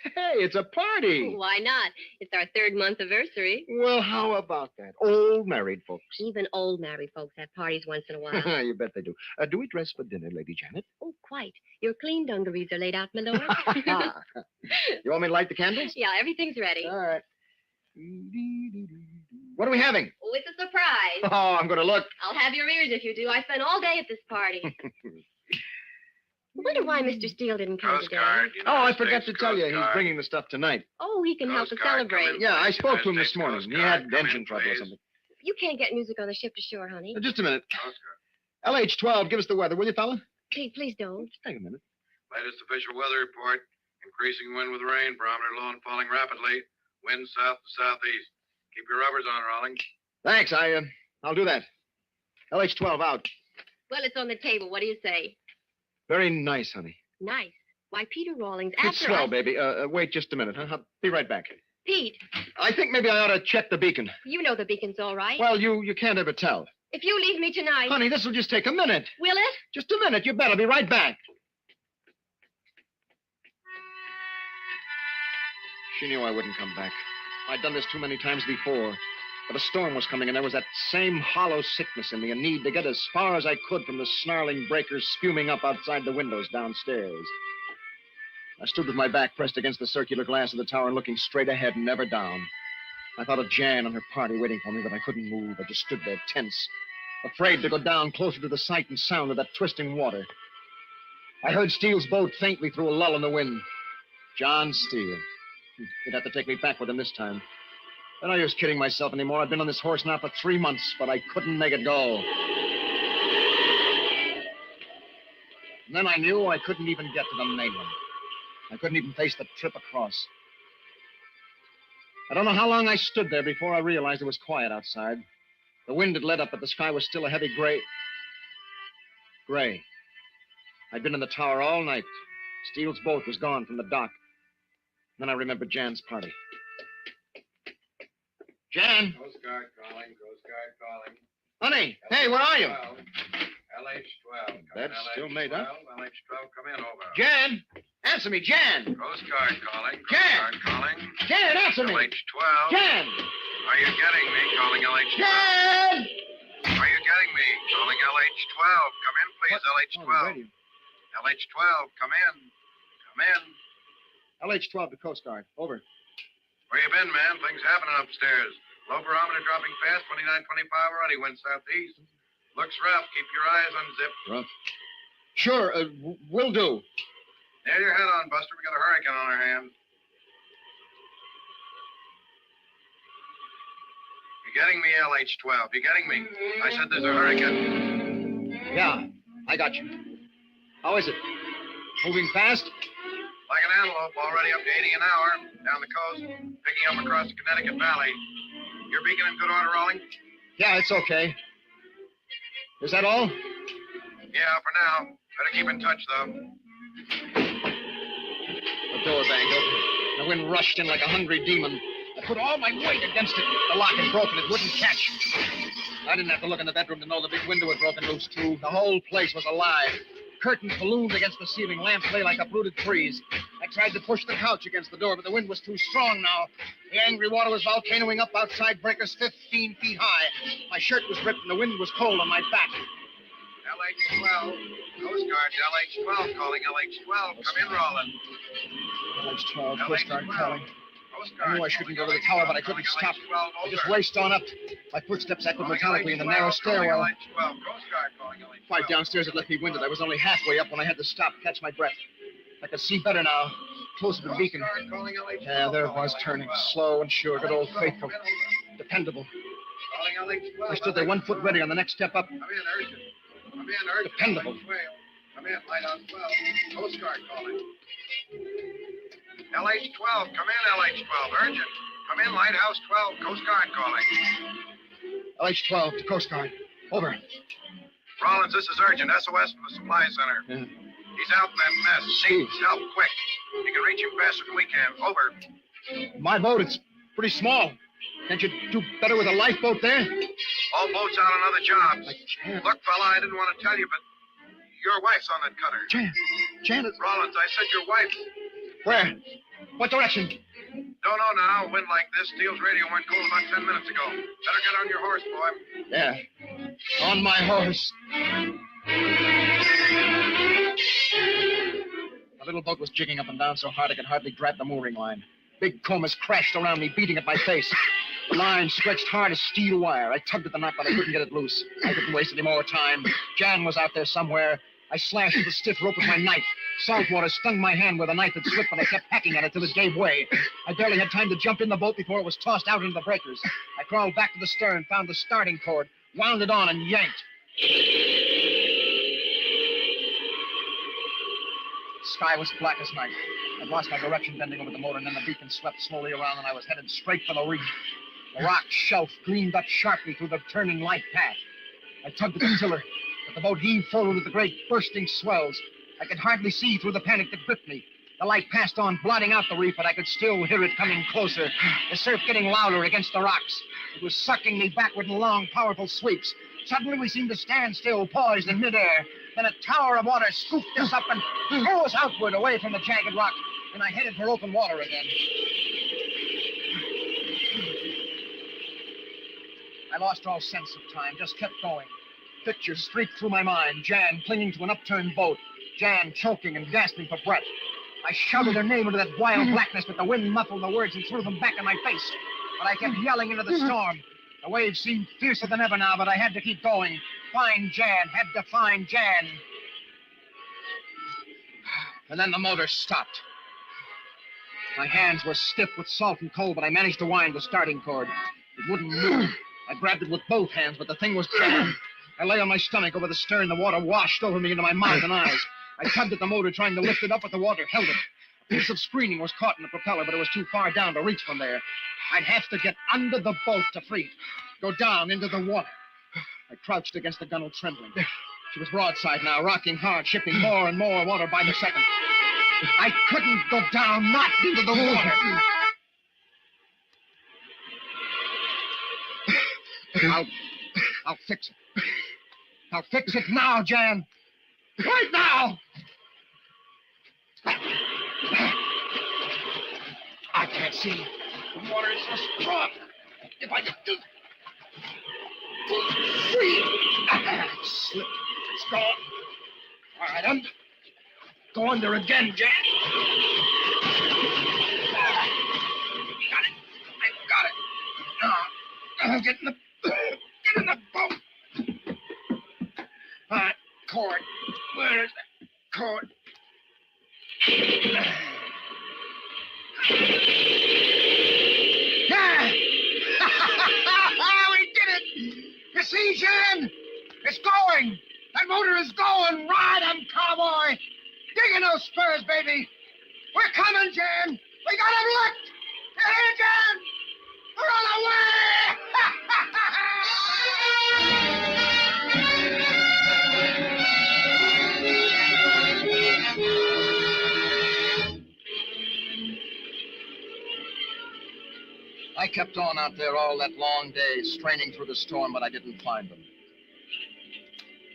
Hey, it's a party. Why not? It's our 3rd month anniversary. Well, how about that? Old married folks. Even old married folks have parties once in a while. You bet they do. Do we dress for dinner, Lady Janet? Oh, quite. Your clean dungarees are laid out, my lord. You want me to light the candles? Yeah, everything's ready. All right. What are we having? Oh, it's a surprise. Oh, I'm going to look. I'll have your ears if you do. I spent all day at this party. I wonder why Mr. Steele didn't come today. Oh, I forgot to tell you. He's bringing the stuff tonight. Oh, he can help us celebrate. Yeah, I spoke to him this morning. He had engine trouble or something. You can't get music on the ship to shore, honey. Just a minute. LH-12, give us the weather, will you, fella? Please don't. Take a minute. Latest official weather report. Increasing wind with rain. Barometer low and falling rapidly. Wind south to southeast. Keep your rubbers on, Rawlings. Thanks. I'll do that. LH-12 out. Well, it's on the table. What do you say? Very nice, honey. Nice. Why, Peter Rawlings, It's after swell, baby. Wait just a minute, huh? I'll be right back. Pete, I think maybe I ought to check the beacon. you know the beacon's all right. Well, you can't ever tell. If you leave me tonight... Honey, this will just take a minute. Will it? Just a minute. You bet. I'll be right back. She knew I wouldn't come back. I'd done this too many times before. But a storm was coming, and there was that same hollow sickness in me, a need to get as far as I could from the snarling breakers spuming up outside the windows downstairs. I stood with my back pressed against the circular glass of the tower, looking straight ahead and never down. I thought of Jan and her party waiting for me, but I couldn't move. I just stood there, tense, afraid to go down closer to the sight and sound of that twisting water. I heard Steele's boat faintly through a lull in the wind. John Steele. He'd have to take me back with him this time. I don't use kidding myself anymore. I've been on this horse now for 3 months, but I couldn't make it go. And then I knew I couldn't even get to the mainland. I couldn't even face the trip across. I don't know how long I stood there before I realized it was quiet outside. The wind had let up, but the sky was still a heavy gray. Gray. I'd been in the tower all night. Steele's boat was gone from the dock. Then I remembered Jan's party. Jan! Coast Guard calling. Coast Guard calling. Honey! Hey, where are you? LH-12. That's still made up. LH-12, come in, over. Jan! Answer me, Jan! Coast Guard calling. Coast Jan! Guard calling. Jan, answer me! LH-12. Jan! Are you getting me? Calling LH-12. Jan! Are you getting me? Calling LH-12. Come in, please, LH-12. LH-12, come in. Come in. LH-12 to Coast Guard. Over. Where you been, man? Things happening upstairs. Low barometer dropping fast, 29.25 already. Wind southeast. Looks rough. Keep your eyes unzipped. Rough. Sure, will do. Nail your head on, Buster. We got a hurricane on our hands. You getting me, LH-12? You getting me? I said there's a hurricane. Yeah, I got you. How is it? Moving fast? Like an antelope, already up to 80 an hour. Down the coast, picking up across the Connecticut Valley. Your beacon in good order, Rawling? Yeah, it's okay. Is that all? Yeah, for now. Better keep in touch, though. The door banged open. The wind rushed in like a hungry demon. I put all my weight against it. The lock had broken. It wouldn't catch. I didn't have to look in the bedroom to know the big window had broken loose, too. The whole place was alive. Curtains ballooned against the ceiling. Lamps lay like uprooted trees. I tried to push the couch against the door, but the wind was too strong now. The angry water was volcanoing up outside breakers 15 feet high. My shirt was ripped and the wind was cold on my back. LH-12. Coast Guard, LH-12 calling LH-12. Come in, Rollin. LH-12, Coast Guard calling. I knew I shouldn't go to the tower, but I couldn't stop. I just raced on up. My footsteps echoed metallically in the narrow stairwell. Fight downstairs had left me winded. I was only halfway up when I had to stop, catch my breath. I could see better now, closer to the beacon. Yeah, there it was, turning, slow and sure, good old faithful, dependable. I stood there 1 foot ready on the next step up. Dependable. Come in, lighthouse 12. Coast Guard calling. LH-12, come in, LH-12. Urgent. Come in, lighthouse 12. Coast Guard calling. LH-12 to Coast Guard. Over. Rollins, this is urgent. SOS from the supply center. Yeah. He's out in that mess. Need help quick. You can reach him faster than we can. Over. My boat, it's pretty small. Can't you do better with a lifeboat there? All boats out on other jobs. Look, fella, I didn't want to tell you, but your wife's on that cutter. Janet. Rollins, I said your wife. Where? What direction? Don't know now. Wind like this. Steele's radio went cold about 10 minutes ago. Better get on your horse, boy. Yeah. On my horse. The little boat was jigging up and down so hard I could hardly grab the mooring line. Big combers crashed around me, beating at my face. The line stretched hard as steel wire. I tugged at the knot, but I couldn't get it loose. I couldn't waste any more time. Jan was out there somewhere. I slashed at the stiff rope with my knife. Salt water stung my hand where the knife had slipped, but I kept hacking at it till it gave way. I barely had time to jump in the boat before it was tossed out into the breakers. I crawled back to the stern, found the starting cord, wound it on, and yanked. The sky was black as night. I'd lost my direction bending over the motor, and then the beacon swept slowly around, and I was headed straight for the reef. The rock shelf gleamed up sharply through the turning light path. I tugged at the tiller, but the boat heaved forward with the great bursting swells. I could hardly see through the panic that gripped me. The light passed on, blotting out the reef, but I could still hear it coming closer, the surf getting louder against the rocks. It was sucking me backward in long, powerful sweeps. Suddenly we seemed to stand still, poised in midair. Then a tower of water scooped us up and threw us outward away from the jagged rock, and I headed for open water again. I lost all sense of time, just kept going. Pictures streaked through my mind. Jan clinging to an upturned boat. Jan choking and gasping for breath. I shouted her name into that wild blackness, but the wind muffled the words and threw them back in my face. But I kept yelling into the storm. The waves seemed fiercer than ever now, but I had to keep going. Find Jan, had to find Jan. And then the motor stopped. My hands were stiff with salt and cold, but I managed to wind the starting cord. It wouldn't move. I grabbed it with both hands, but the thing was jammed. I lay on my stomach over the stern. The water washed over me into my mouth and eyes. I tugged at the motor, trying to lift it up, but the water held it. A piece of screening was caught in the propeller, but it was too far down to reach from there. I'd have to get under the boat to free it. Go down into the water. I crouched against the gunwale, trembling. She was broadside now, rocking hard, shipping more and more water by the second. I couldn't go down, not into the water. I'll fix it. I'll fix it now, Jan. Right now! I can't see. The water is so strong. If I could do... Free! It slipped. It's gone. All right, go under again, Jan. Got it. I've got it. Now, get in the boat. All right, cord. Where is that cord? Yeah! We did it! You see, Jan? It's going! That motor is going! Ride 'em, cowboy! Dig in those spurs, baby! We're coming, Jan! We got him licked! You hear, Jan? We're on our way! I kept on out there all that long day, straining through the storm, but I didn't find them.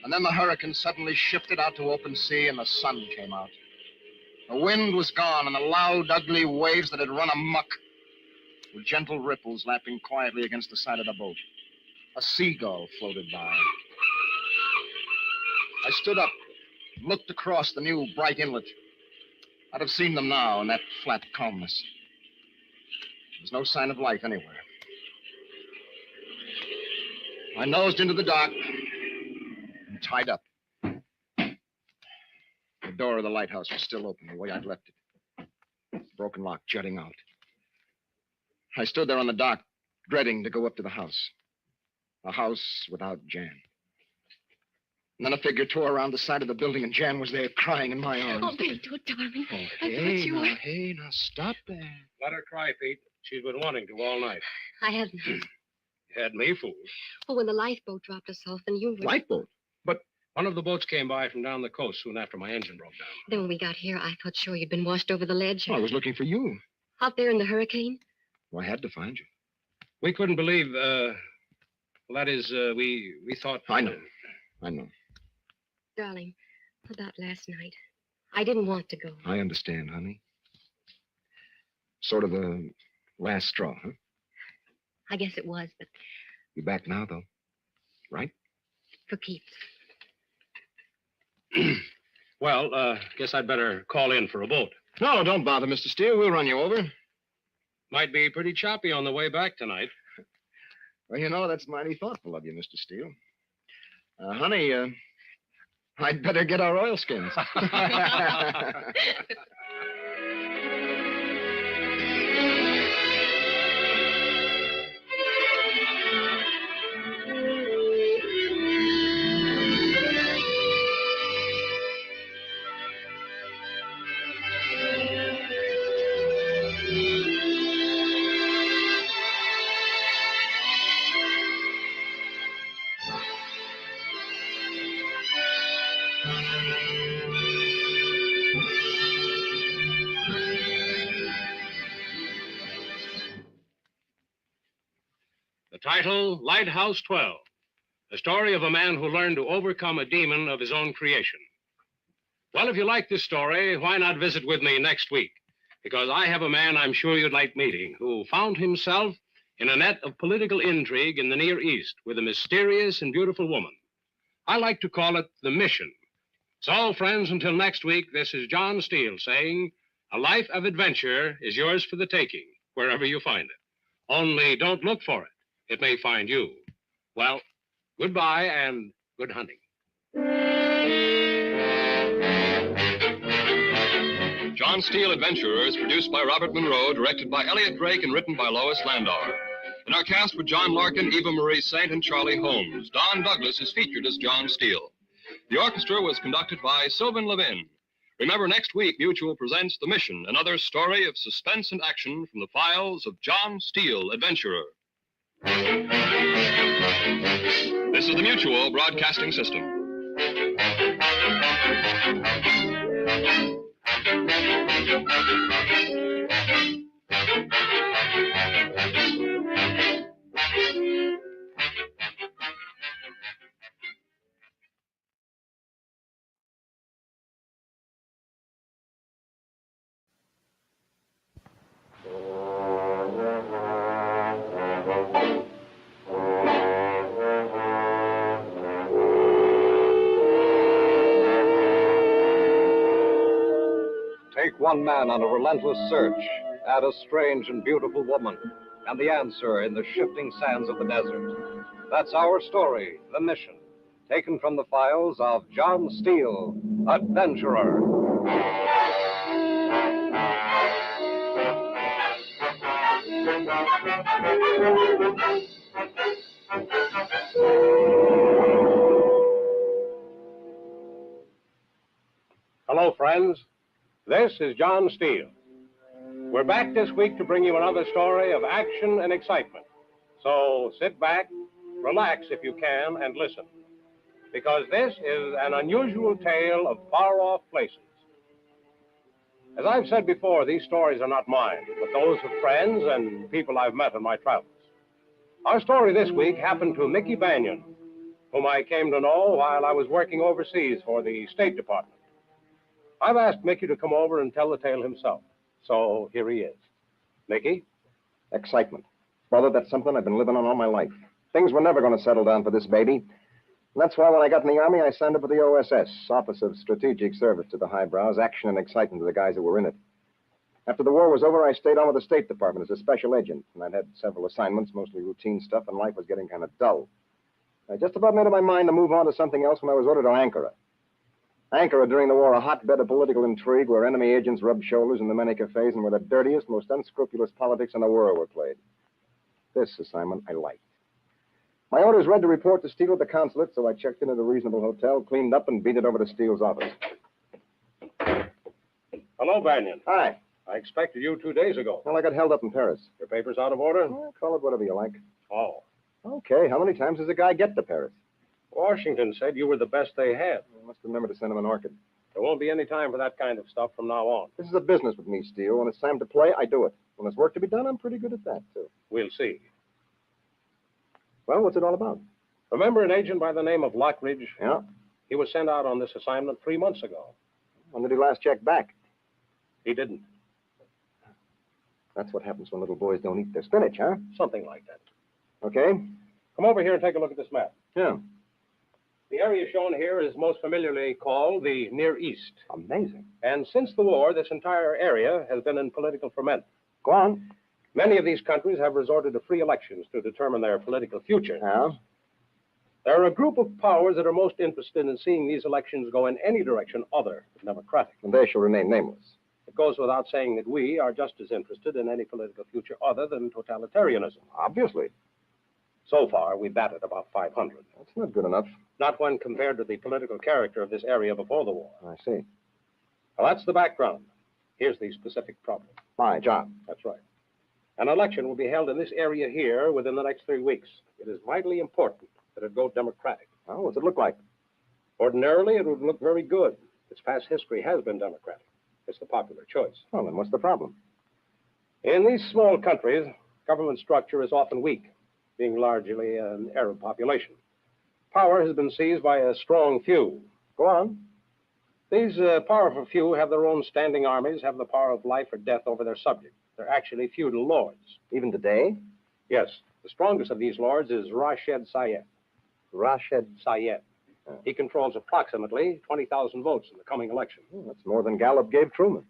And then the hurricane suddenly shifted out to open sea, and the sun came out. The wind was gone, and the loud, ugly waves that had run amok were gentle ripples lapping quietly against the side of the boat. A seagull floated by. I stood up, looked across the new bright inlet. I'd have seen them now in that flat calmness. There's no sign of life anywhere. I nosed into the dock and tied up. The door of the lighthouse was still open, the way I'd left it. Broken lock jutting out. I stood there on the dock, dreading to go up to the house. A house without Jan. And then a figure tore around the side of the building, and Jan was there crying in my arms. Oh, Billy, do it, darling. Oh, I thought hey, you were... now stop there. Let her cry, Pete. She's been wanting to all night. I haven't. You had me fooled. Oh, when the lifeboat dropped us off, and you were... Lifeboat? But one of the boats came by from down the coast soon after my engine broke down. Then when we got here, I thought sure you'd been washed over the ledge. Oh, I was looking for you. Out there in the hurricane? Well, I had to find you. We couldn't believe, we thought... I know. Darling, about last night. I didn't want to go. I understand, honey. Sort of the last straw, huh? I guess it was, but You back now, though, right? for keeps. Well, guess I'd better call in for a boat. No, don't bother, Mr. Steele. We'll run you over. Might be pretty choppy on the way back tonight. Well, you know, that's mighty thoughtful of you, Mr. Steele. Honey, I'd better get our oilskins. The title, Lighthouse 12, the story of a man who learned to overcome a demon of his own creation. Well, if you like this story, why not visit with me next week? Because I have a man I'm sure you'd like meeting who found himself in a net of political intrigue in the Near East with a mysterious and beautiful woman. I like to call it The Mission. So, friends, until next week, this is John Steele saying, a life of adventure is yours for the taking, wherever you find it. Only don't look for it. It may find you. Well, goodbye and good hunting. John Steele Adventurers, produced by Robert Monroe, directed by Elliot Drake, and written by Lois Landauer. In our cast were John Larkin, Eva Marie Saint, and Charlie Holmes. Don Douglas is featured as John Steele. The orchestra was conducted by Sylvan Levin. Remember, next week, Mutual presents The Mission, another story of suspense and action from the files of John Steele, Adventurer. This is the Mutual Broadcasting System. Take one man on a relentless search, add a strange and beautiful woman, and the answer in the shifting sands of the desert. That's our story, The Mission, taken from the files of John Steele, Adventurer. Hello, friends. This is John Steele. We're back this week to bring you another story of action and excitement. So sit back, relax if you can, and listen. Because this is an unusual tale of far-off places. As I've said before, these stories are not mine, but those of friends and people I've met on my travels. Our story this week happened to Mickey Banyan, whom I came to know while I was working overseas for the State Department. I've asked Mickey to come over and tell the tale himself. So here he is. Mickey? Excitement. Brother, that's something I've been living on all my life. Things were never going to settle down for this baby. And that's why when I got in the Army, I signed up for the OSS, Office of Strategic Service to the highbrows, action and excitement to the guys that were in it. After the war was over, I stayed on with the State Department as a special agent, and I'd had several assignments, mostly routine stuff, and life was getting kind of dull. I just about made up my mind to move on to something else when I was ordered to Ankara. Ankara, during the war, a hotbed of political intrigue where enemy agents rubbed shoulders in the many cafes and where the dirtiest, most unscrupulous politics in the world were played. This assignment I liked. My orders read to report to Steele at the consulate, so I checked in at a reasonable hotel, cleaned up, and beat it over to Steele's office. Hello, Banyan. Hi. I expected you 2 days ago. Well, I got held up in Paris. Your papers out of order? Well, call it whatever you like. Oh. Okay, how many times does a guy get to Paris? Washington said you were the best they had. I must remember to send him an orchid. There won't be any time for that kind of stuff from now on. This is a business with me, Steele. When it's time to play, I do it. When there's work to be done, I'm pretty good at that, too. We'll see. Well, what's it all about? Remember an agent by the name of Lockridge? Yeah. He was sent out on this assignment 3 months ago. When did he last check back? He didn't. That's what happens when little boys don't eat their spinach, huh? Something like that. Okay. Come over here and take a look at this map. Yeah. The area shown here is most familiarly called the Near East. Amazing. And since the war, this entire area has been in political ferment. Go on. Many of these countries have resorted to free elections to determine their political future. Yeah. There are a group of powers that are most interested in seeing these elections go in any direction other than democratic. And they shall remain nameless. It goes without saying that we are just as interested in any political future other than totalitarianism. Obviously. So far, we've batted about 500. That's not good enough. Not when compared to the political character of this area before the war. I see. Well, that's the background. Here's the specific problem. My job. That's right. An election will be held in this area here within the next 3 weeks. It is vitally important that it go democratic. Well, what's it look like? Ordinarily, it would look very good. Its past history has been democratic. It's the popular choice. Well, then what's the problem? In these small countries, government structure is often weak, being largely an Arab population. Power has been seized by a strong few. Go on. These powerful few have their own standing armies, have the power of life or death over their subject. They're actually feudal lords. Even today? Yes. The strongest of these lords is Rashid Sayed. Rashid Sayed. He controls approximately 20,000 votes in the coming election. That's more than Gallup gave Truman.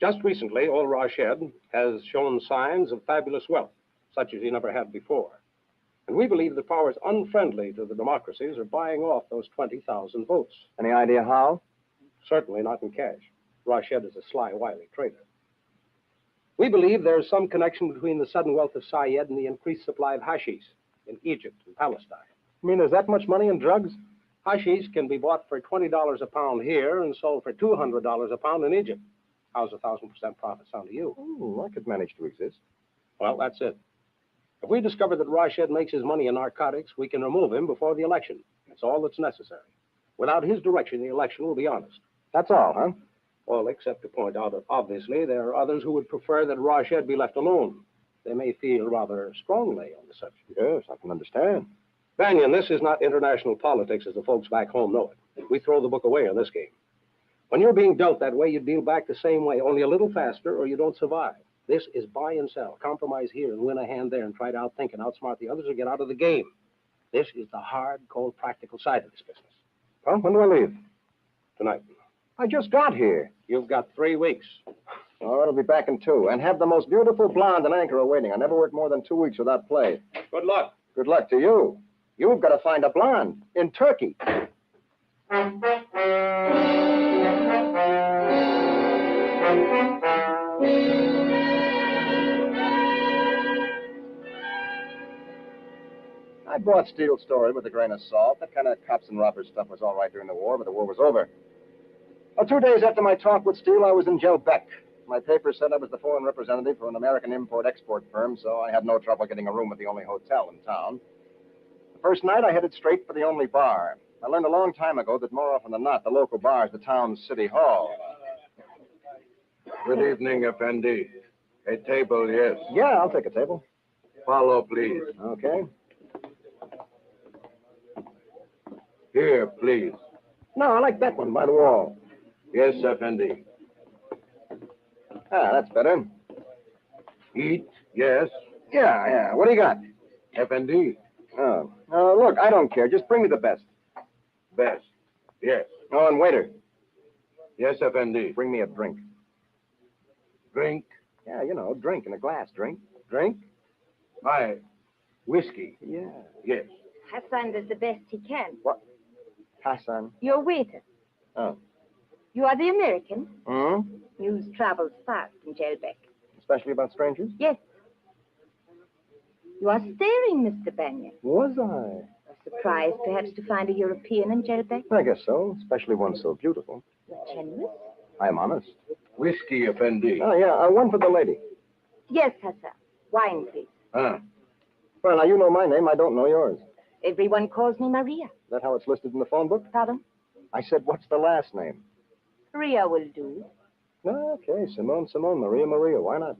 Just recently, old Rashid has shown signs of fabulous wealth, such as he never had before. And we believe the powers unfriendly to the democracies are buying off those 20,000 votes. Any idea how? Certainly not in cash. Rashid is a sly, wily trader. We believe there is some connection between the sudden wealth of Sayed and the increased supply of hashish in Egypt and Palestine. You mean there's that much money in drugs? Hashish can be bought for $20 a pound here and sold for $200 a pound in Egypt. How's 1,000% profit sound to you? I could manage to exist. Well, that's it. If we discover that Rashid makes his money in narcotics, we can remove him before the election. That's all that's necessary. Without his direction, the election will be honest. That's all, huh? Well, except to point out that obviously there are others who would prefer that Rashid be left alone. They may feel rather strongly on the subject. Yes, I can understand. Banyan, this is not international politics as the folks back home know it. We throw the book away on this game. When you're being dealt that way, you deal back the same way, only a little faster, or you don't survive. This is buy and sell. Compromise here and win a hand there and try to outthink and outsmart the others or get out of the game. This is the hard, cold, practical side of this business. Well, when do I leave? Tonight. I just got here. You've got 3 weeks. All right, I'll be back in 2. And have the most beautiful blonde in Ankara waiting. I never worked more than 2 weeks without play. Good luck. Good luck to you. You've got to find a blonde in Turkey. I brought Steele's story with a grain of salt. That kind of cops and robbers stuff was all right during the war, but the war was over. Well, 2 days after my talk with Steele, I was in Jelbeck. My paper said I was the foreign representative for an American import-export firm, so I had no trouble getting a room at the only hotel in town. The first night, I headed straight for the only bar. I learned a long time ago that more often than not, the local bar is the town's city hall. Good evening, Effendi. A table, yes. Yeah, I'll take a table. Follow, please. Okay. Here, please. No, I like that one by the wall. Yes, Effendi. Ah, that's better. Eat, yes. Yeah. What do you got? Effendi. Oh. Look, I don't care. Just bring me the best. Best, yes. Oh, and waiter. Yes, Effendi. Bring me a drink. Drink? Yeah, you know, drink in a glass. Drink. Drink? Why, whiskey. Yeah. Yes. Hassan does the best he can. What? Hassan. Your waiter. Oh. You are the American? Hmm? News travels fast in Jelbeck. Especially about strangers? Yes. You are staring, Mr. Banyan. Was I? Surprised, perhaps, to find a European in Jelbeck? I guess so, especially one so beautiful. You're generous. I'm honest. Whiskey, Effendi. Oh, yeah, one for the lady. Yes, Hassan. Wine, please. Ah. Well, now, you know my name. I don't know yours. Everyone calls me Maria. Is that how it's listed in the phone book? Pardon? I said, what's the last name? Maria will do. Okay, Simone, Maria, Why not?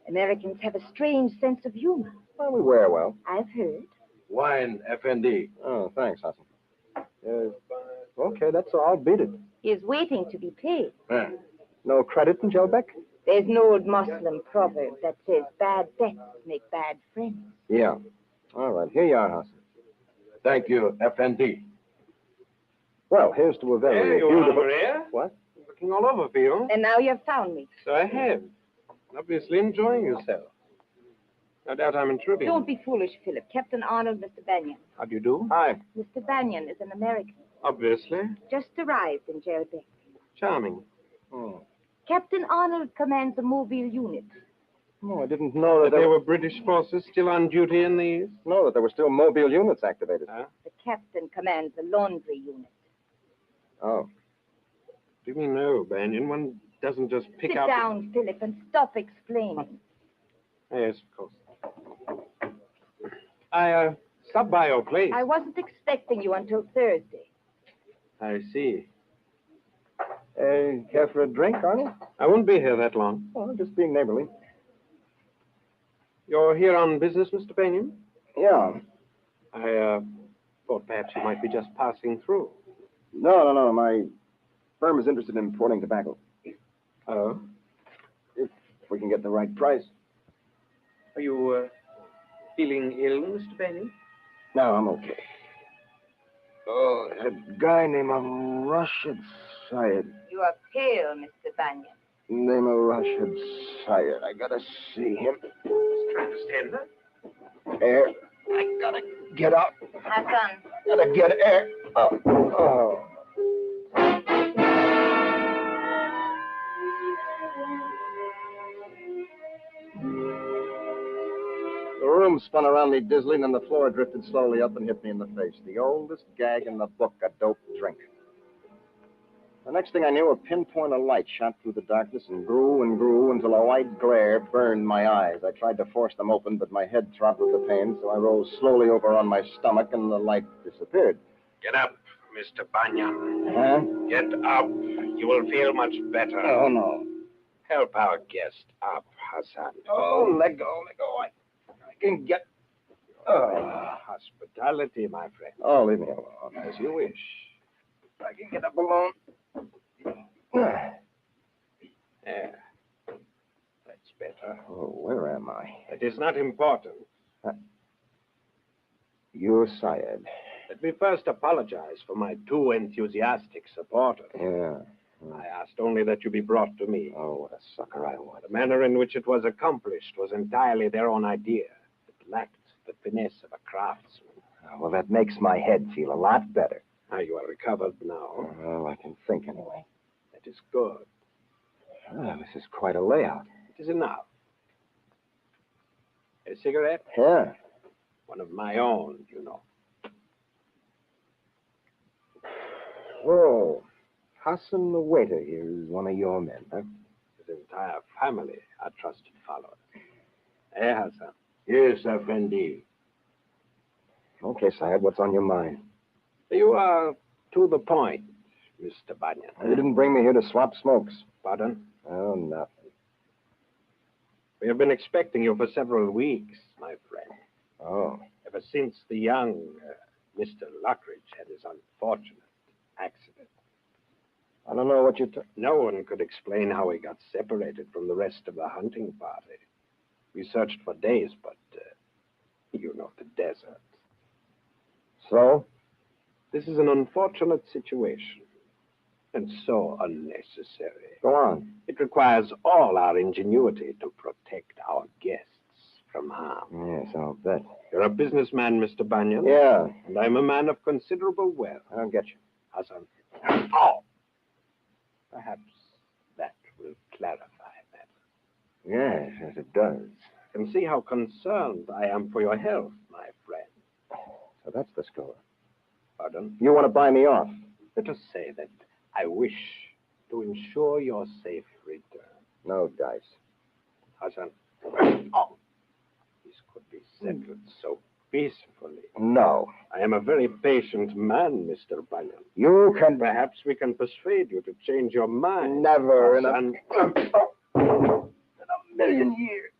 Americans have a strange sense of humor. Well, we wear well. I've heard. Wine, Effendi. Oh, thanks, Hassan. Okay, that's all. I'll beat it. He is waiting to be paid. Ah. No credit in Jelbeck? There's an old Muslim proverb that says bad debts make bad friends. Yeah. All right, here you are, Hassan. Thank you, Effendi. Well, here's to a very There you beautiful... are, Maria. What? Looking all over for you. And now you've found me. So I have. Obviously enjoying yourself. No doubt I'm intruding. Don't be foolish, Philip. Captain Arnold, Mr. Banyan. How do you do? Hi. Mr. Banyan is an American. Obviously. Just arrived in Jelbeck. Charming. Oh. Captain Arnold commands a mobile unit. No, I didn't know That there were British forces still on duty in these? No, that there were still mobile units activated. The captain commands a laundry unit. Oh. Do you mean no, Banyan? One doesn't just pick Sit up... down, Philip, and stop explaining. Yes, of course. I, stop by your place. I wasn't expecting you until Thursday. I see. Care for a drink, Arnie? I won't be here that long. Oh, just being neighborly. You're here on business, Mr. Banyan? Yeah. I, thought perhaps you might be just passing through. No. My firm is interested in importing tobacco. Oh? If we can get the right price. Are you, feeling ill, Mr. Banyan? No, I'm okay. Oh, there's a guy named Rashid Syed. You are pale, Mr. Banyan. Name of Rashid Syed. I gotta see him. Trying to stand up. Air. I gotta get up. Hassan. Gotta get air. Oh. The room spun around me dizzily, and then the floor drifted slowly up and hit me in the face. The oldest gag in the book, a dope drink. The next thing I knew, a pinpoint of light shot through the darkness and grew until a white glare burned my eyes. I tried to force them open, but my head throbbed with the pain, so I rolled slowly over on my stomach, and the light disappeared. Get up, Mr. Banyan. Huh? Get up. You will feel much better. Oh, no. Help our guest up, Hassan. Oh, let go. I can get... Hospitality, my friend. Oh, leave me alone. As you wish. I can get up alone. Yeah. That's better. Oh, where am I? It is not important. You're Syed. Let me first apologize for my too enthusiastic supporter. Yeah. I asked only that you be brought to me. Oh, what a sucker I was. The manner in which it was accomplished was entirely their own idea. It lacked the finesse of a craftsman. Well, that makes my head feel a lot better. You are recovered now. Well, I can think anyway. That is good. This is quite a layout. It is enough. A cigarette? Yeah. One of my own, you know. Whoa. Hassan the waiter here is one of your men, huh? His entire family are trusted followers. Eh, Hassan? Yes, Effendi. Okay, Syed, what's on your mind? You are to the point, Mr. Banyan. You didn't bring me here to swap smokes. Pardon? Oh, nothing. We have been expecting you for several weeks, my friend. Oh. Ever since the young Mr. Lockridge had his unfortunate accident. I don't know what you're No one could explain how he got separated from the rest of the hunting party. We searched for days, but, you know, the desert. So? This is an unfortunate situation. And so unnecessary. Go on. It requires all our ingenuity to protect our guests from harm. Yes, I'll bet. You're a businessman, Mr. Bunyan. Yeah. And I'm a man of considerable wealth. I'll get you. Hassan. Oh! Perhaps that will clarify that. Yes, it does. You can see how concerned I am for your health, my friend. So that's the score. Pardon? You want to buy me off? Let us say that I wish to ensure your safe return. No dice. Hassan. Oh! This could be settled so peacefully. No. I am a very patient man, Mr. Bunyan. You can... Perhaps we can persuade you to change your mind. Never in Hassan. in a million years.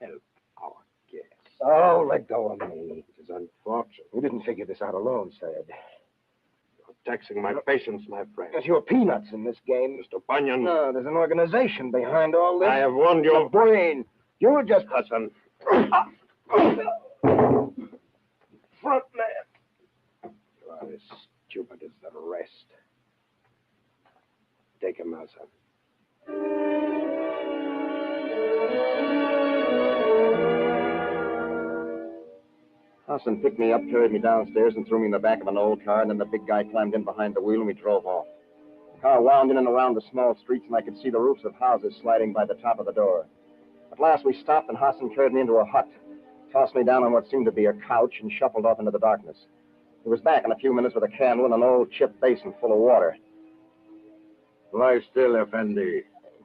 Help our guests. Oh, let go of me. It is unfortunate. You didn't figure this out alone, Sayed. You're taxing my patience, my friend. There's your peanuts in this game. Mr. Bunyan. No, there's an organization behind all this. I have warned you. The brain. You're just... Hassan. Front man. You are as stupid as the rest. Take him, Hassan. Hassan picked me up, carried me downstairs, and threw me in the back of an old car, and then the big guy climbed in behind the wheel, and we drove off. The car wound in and around the small streets, and I could see the roofs of houses sliding by the top of the door. At last, we stopped, and Hassan carried me into a hut, tossed me down on what seemed to be a couch, and shuffled off into the darkness. He was back in a few minutes with a candle and an old chip basin full of water. Lie still, Effendi.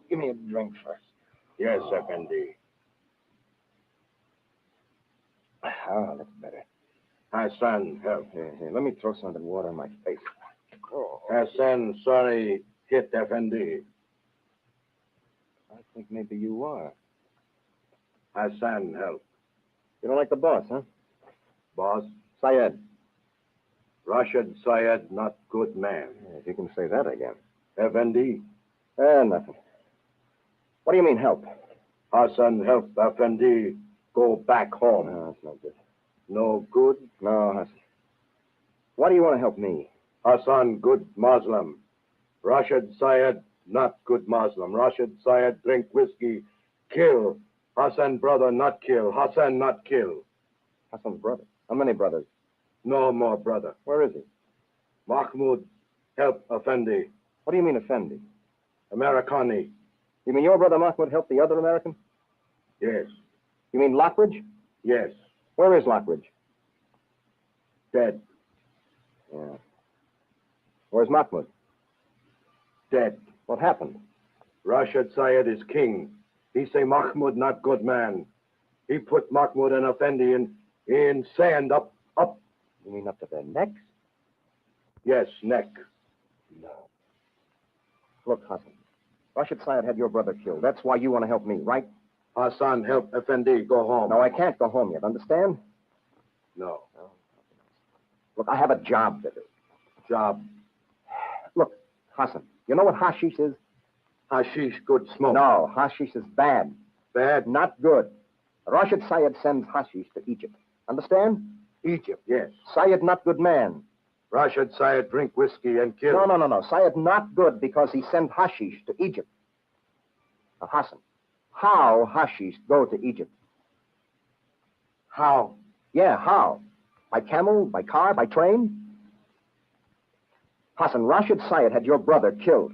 Give me a drink first. Yes, Effendi. Oh, that's better. Hassan, help. Here, let me throw some of the water on my face. Oh. Hassan, sorry, hit Effendi. I think maybe you are. Hassan, help. You don't like the boss, huh? Boss? Syed. Rashid Syed, not good man. Yeah, if you can say that again. Effendi? Nothing. What do you mean, help? Hassan, help Effendi go back home. No, that's no good. No good? No, Hassan. Why do you want to help me? Hassan, good Muslim. Rashid Syed, not good Muslim. Rashid Syed, drink whiskey, kill. Hassan, brother, not kill. Hassan, not kill. Hassan's brother. How many brothers? No more brother. Where is he? Mahmoud, help Effendi. What do you mean, Effendi? Americani. You mean your brother Mahmoud helped the other American? Yes. You mean Lockridge? Yes. Where is Lockridge? Dead. Yeah. Where's Mahmoud? Dead. What happened? Rashid Syed is king. He say Mahmoud not good man. He put Mahmoud and Effendi in sand up. You mean up to their necks? Yes, neck. No. Look, Hassan. Rashid Syed had your brother killed. That's why you want to help me, right? Hassan, help Effendi. Go home. No, I can't go home yet. Understand? No. Look, I have a job to do. Job? Look, Hassan, you know what hashish is? Hashish, good smoke. No, hashish is bad. Bad? Not good. Rashid Syed sends hashish to Egypt. Understand? Egypt, yes. Syed not good man. Rashid Syed drink whiskey and kill. No. Syed not good because he sent hashish to Egypt. Now, Hassan, how hashish go to Egypt? How? Yeah, how? By camel, by car, by train? Hassan, Rashid Syed had your brother killed.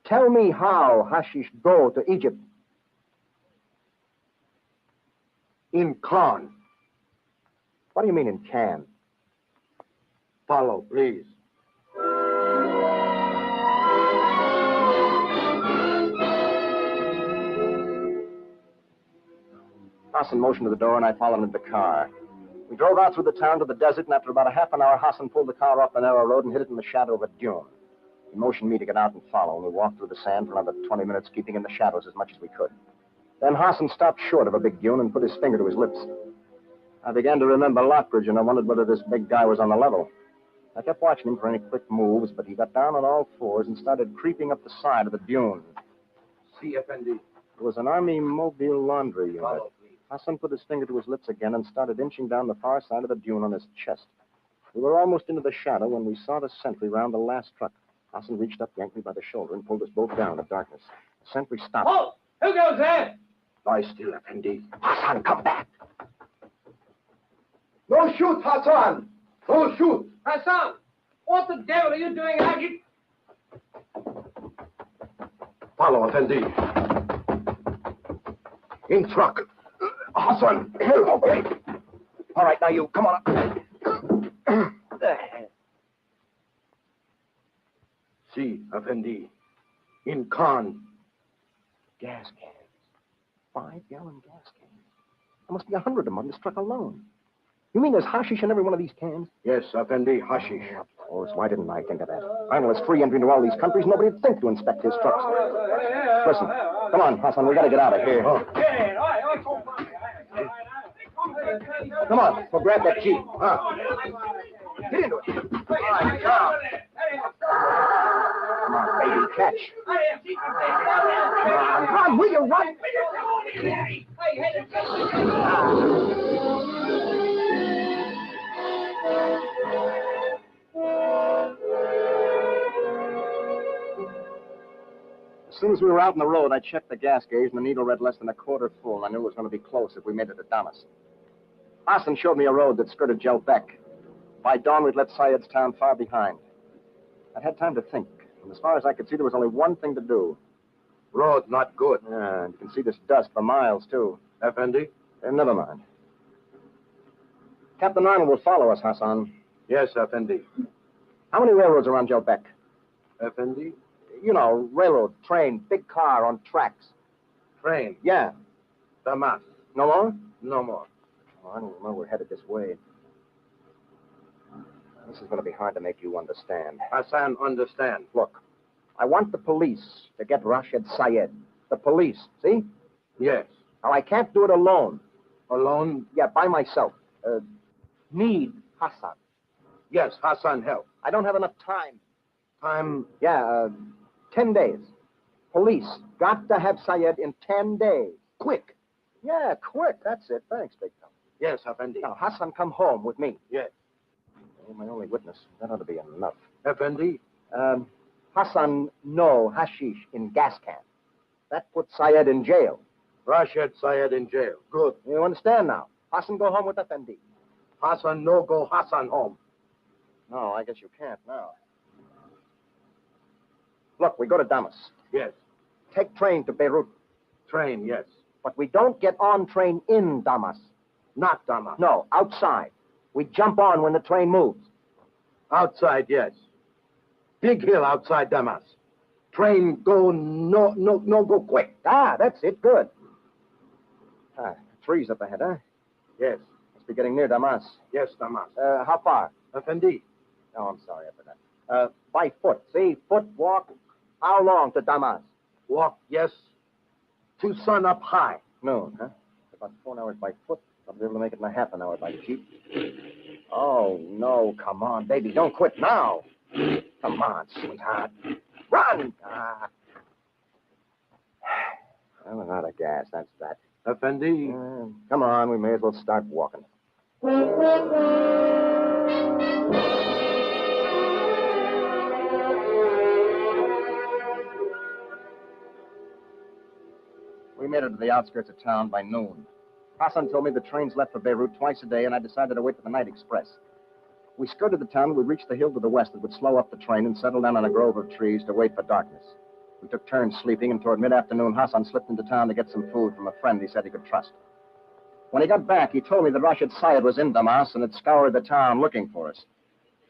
Tell me how hashish go to Egypt. In Khan. What do you mean in can? Follow, please. Hassan motioned to the door, and I followed him into the car. We drove out through the town to the desert, and after about a half an hour, Hassan pulled the car off the narrow road and hid it in the shadow of a dune. He motioned me to get out and follow, and we walked through the sand for another 20 minutes, keeping in the shadows as much as we could. Then Hassan stopped short of a big dune and put his finger to his lips. I began to remember Lockridge, and I wondered whether this big guy was on the level. I kept watching him for any quick moves, but he got down on all fours and started creeping up the side of the dune. See, Effendi. It was an Army Mobile laundry unit. Follow, please. Hassan put his finger to his lips again and started inching down the far side of the dune on his chest. We were almost into the shadow when we saw the sentry round the last truck. Hassan reached up, yanked me by the shoulder, and pulled us both down in darkness. The sentry stopped. Oh, who goes there? Lie still, Effendi. Hassan, come back. No shoot, Hassan! No shoot! Hassan, what the devil are you doing out here? Follow, Effendi. In truck. Hassan, help. Okay. All right, now you, come on up. See, Effendi. In Khan. Gas cans. 5-gallon gas cans. There must be 100 of them on this truck alone. You mean there's hashish in every one of these cans? Yes, Effendi, hashish. Of course. Why didn't I think of that? Final is free entry into all these countries. Nobody'd think to inspect his trucks. Listen, come on, Hassan. We got to get out of here. Oh. Come on. We'll grab that Jeep. Get into it. All right, come. Come on, baby. Catch. Come on, will you run? As soon as we were out on the road, I checked the gas gauge, and the needle read less than a quarter full, and I knew it was going to be close if we made it to Damas. Hassan showed me a road that skirted Jelbek. By dawn, we'd left Syed's town far behind. I'd had time to think, and as far as I could see, there was only one thing to do. Road not good. Yeah, and you can see this dust for miles, too. Effendi? Never mind. Captain Arnold will follow us, Hassan. Yes, Effendi. How many railroads around Jelbek? Effendi? You know, railroad, train, big car on tracks. Train? Yeah. Damas. No more? No more. Oh, I don't know. We're headed this way. This is going to be hard to make you understand. Hassan, understand. Look, I want the police to get Rashid Syed. The police, see? Yes. Now, I can't do it alone. Alone? Yeah, by myself. Need Hassan. Yes, Hassan, help. I don't have enough time. Time? Yeah, 10 days. Police got to have Syed in 10 days. Quick. Yeah, quick. That's it. Thanks, big fella. Yes, Effendi. Now, Hassan, come home with me. Yes. You're my only witness. That ought to be enough. Effendi? Hassan, no hashish in gas can. That puts Syed in jail. Rashid Syed in jail. Good. You understand now? Hassan, go home with Effendi. Hassan, no go Hassan home. No, I guess you can't now. Look, we go to Damas. Yes. Take train to Beirut. Train, yes. But we don't get on train in Damas. Not Damas. No, outside. We jump on when the train moves. Outside, yes. Big hill outside Damas. Train go no go quick. Ah, that's it. Good. Trees up ahead, huh? Yes. Must be getting near Damas. Yes, Damas. How far? Effendi. Oh, I'm sorry, I forgot. By foot. See, foot walk. How long to Damas? Walk, yes. To sun up high. Noon, huh? About 4 hours by foot. I'll be able to make it in a half an hour by jeep. Oh, no, come on, baby. Don't quit now. Come on, sweetheart. Run! Well, I'm out of gas, that's that. Effendi. Come on, we may as well start walking. We made it to the outskirts of town by noon. Hassan told me the trains left for Beirut twice a day, and I decided to wait for the night express. We skirted the town, we reached the hill to the west that would slow up the train and settle down on a grove of trees to wait for darkness. We took turns sleeping, and toward mid-afternoon, Hassan slipped into town to get some food from a friend he said he could trust. When he got back, he told me that Rashid Syed was in Damas and had scoured the town looking for us.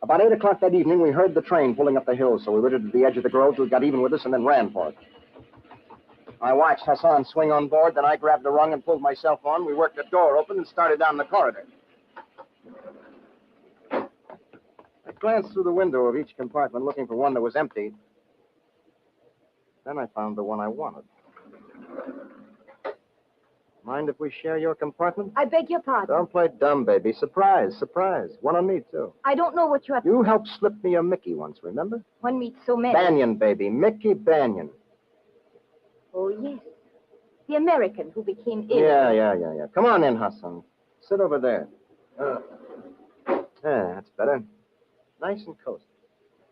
About 8 o'clock that evening, we heard the train pulling up the hill, so we waited at the edge of the grove till it got even with us and then ran for it. I watched Hassan swing on board, then I grabbed the rung and pulled myself on. We worked the door open and started down the corridor. I glanced through the window of each compartment looking for one that was empty. Then I found the one I wanted. Mind if we share your compartment? I beg your pardon. Don't play dumb, baby. Surprise, surprise. One on me, too. I don't know what you're... You helped slip me a Mickey once, remember? One meets so many. Banyan, baby. Mickey Banyan. Oh, yes. The American who became ill. Yeah. Come on in, Hassan. Sit over there. That's better. Nice and cozy.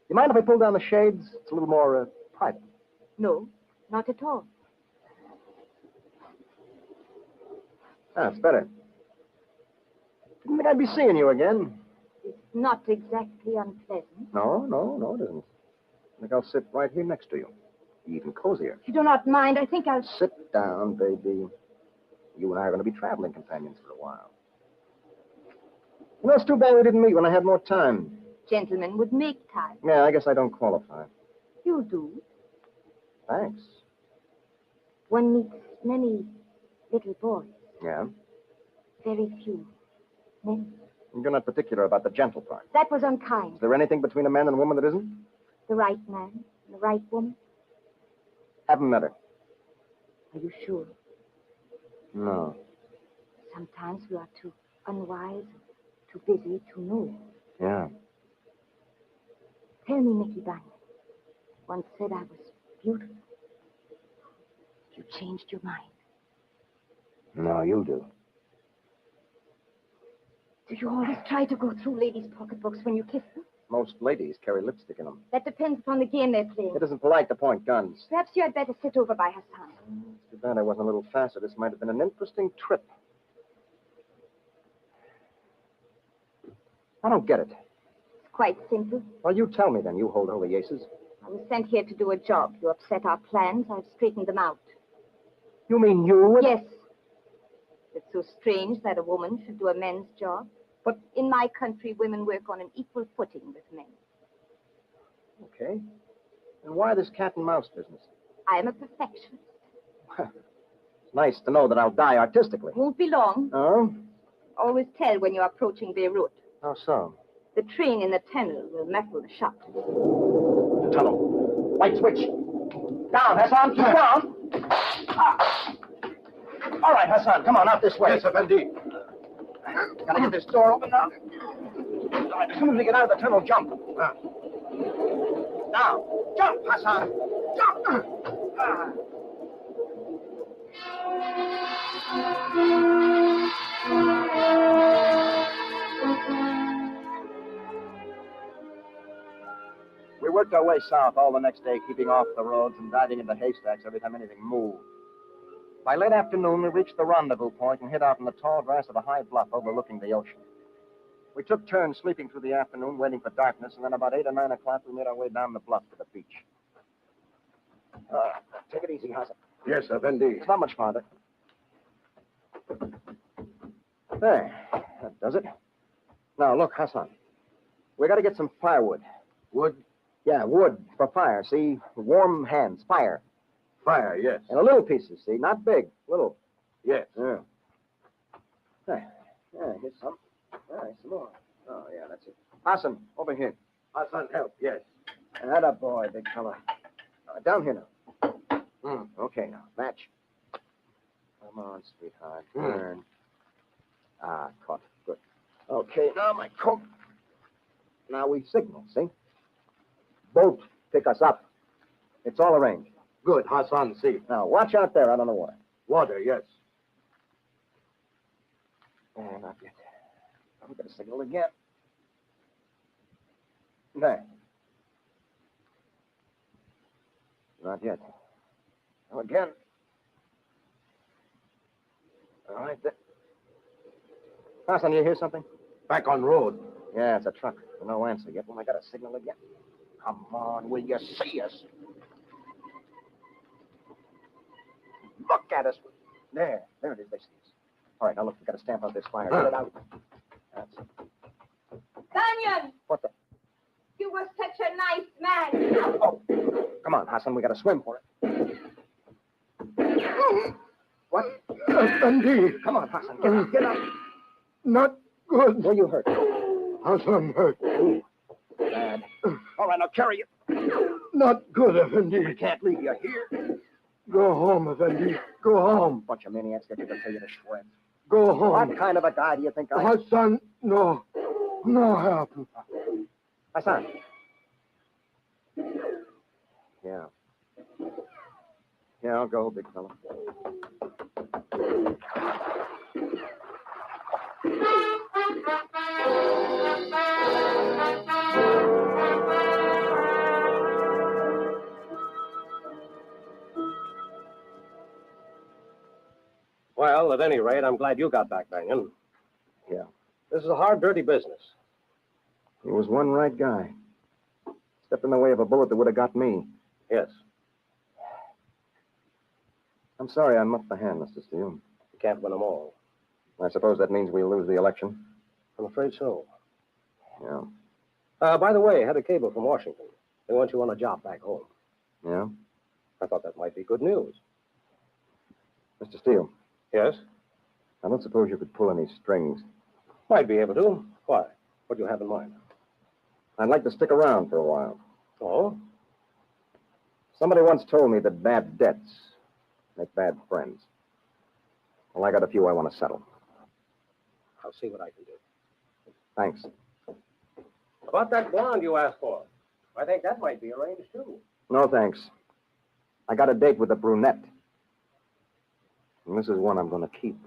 You mind if I pull down the shades? It's a little more private. No, not at all. That's better. Didn't think I'd be seeing you again. It's not exactly unpleasant. No, it isn't. I think I'll sit right here next to you. Be even cozier. If you do not mind, I think I'll... Sit down, baby. You and I are going to be traveling companions for a while. You know, it's too bad we didn't meet when I had more time. Gentlemen would make time. Yeah, I guess I don't qualify. You do. Thanks. One meets many little boys. Yeah? Very few men. You're not particular about the gentle part. That was unkind. Is there anything between a man and a woman that isn't? The right man and the right woman. Haven't met her. Are you sure? No. Sometimes we are too unwise, too busy to know. Yeah. Tell me, Mickey Bunyan. Once said I was beautiful. You changed your mind. No, you do. Do you always try to go through ladies' pocketbooks when you kiss them? Most ladies carry lipstick in them. That depends upon the game they're playing. It isn't polite to point guns. Perhaps you had better sit over by Hassan. It's too bad I wasn't a little faster. This might have been an interesting trip. I don't get it. It's quite simple. Well, you tell me then. You hold all the aces. I was sent here to do a job. You upset our plans. I've straightened them out. You mean you? Yes. It's so strange that a woman should do a man's job. But in my country, women work on an equal footing with men. Okay. And why this cat and mouse business? I am a perfectionist. It's nice to know that I'll die artistically. Won't be long. Oh? Always tell when you're approaching Beirut. How so? The train in the tunnel will muffle the shot. The tunnel. Light switch. Down, Hassan. Keep down. All right, Hassan. Come on, out this way. Yes, Effendi. Gotta get this door open now. All right, as soon as we get out of the tunnel, jump. Now, jump, Hassan. Jump. We worked our way south all the next day, keeping off the roads and diving into haystacks every time anything moved. By late afternoon, we reached the rendezvous point and hid out in the tall grass of a high bluff overlooking the ocean. We took turns sleeping through the afternoon, waiting for darkness, and then about 8 or 9 o'clock, we made our way down the bluff to the beach. Take it easy, Hassan. Yes, Effendi. It's not much farther. There. That does it. Now, look, Hassan. We got to get some firewood. Wood? Yeah, wood for fire. See? Warm hands. Fire. Fire, yes. And a little pieces, see? Not big. Little. Yes. Yeah. There. Yeah, here's some. All right, some more. Oh, yeah, that's it. Hassan, over here. Hassan, help, yes. Atta boy, big fella. Down here now. Okay, now. Match. Come on, sweetheart. Turn. Caught. Good. Okay, now my coat. Now we signal, see? Boat, pick us up. It's all arranged. Good, Hassan, see. Now, watch out there out on the water. Water, yes. Not yet. I'm going to signal again. There. Not yet. Now again. All right, there. Hassan, you hear something? Back on road. Yeah, it's a truck. No answer yet. Well, I got to signal again. Come on, will you see us? Look at us. There it is. They see us. All right, now look, we got to stamp out this fire. Get it out. That's it. Bunyan! What the? You were such a nice man. Oh, come on, Hassan. We got to swim for it. What? Effendi. Come on, Hassan. Get out. Get out. Not good. Where you hurt? Hassan hurt. Ooh, bad. All right, I'll carry you. Not good, Effendi. We can't leave you here. Go home, Effendi. Go home. Bunch of maniacs that you can tell you to shreds. Go home. What kind of a guy do you think I am? Hassan, no. No help. Hassan. Yeah. Yeah, I'll go, big fella. Well, at any rate, I'm glad you got back banging. Yeah. This is a hard, dirty business. He was one right guy. Stepped in the way of a bullet that would have got me. Yes. I'm sorry I muffed the hand, Mr. Steele. You can't win them all. I suppose that means we lose the election. I'm afraid so. Yeah. By the way, I had a cable from Washington. They want you on a job back home. Yeah? I thought that might be good news. Mr. Steele. Yes? I don't suppose you could pull any strings. Might be able to. Why? What do you have in mind? I'd like to stick around for a while. Oh? Somebody once told me that bad debts make bad friends. Well, I got a few I want to settle. I'll see what I can do. Thanks. About that blonde you asked for. I think that might be arranged, too. No, thanks. I got a date with a brunette. And this is one I'm going to keep.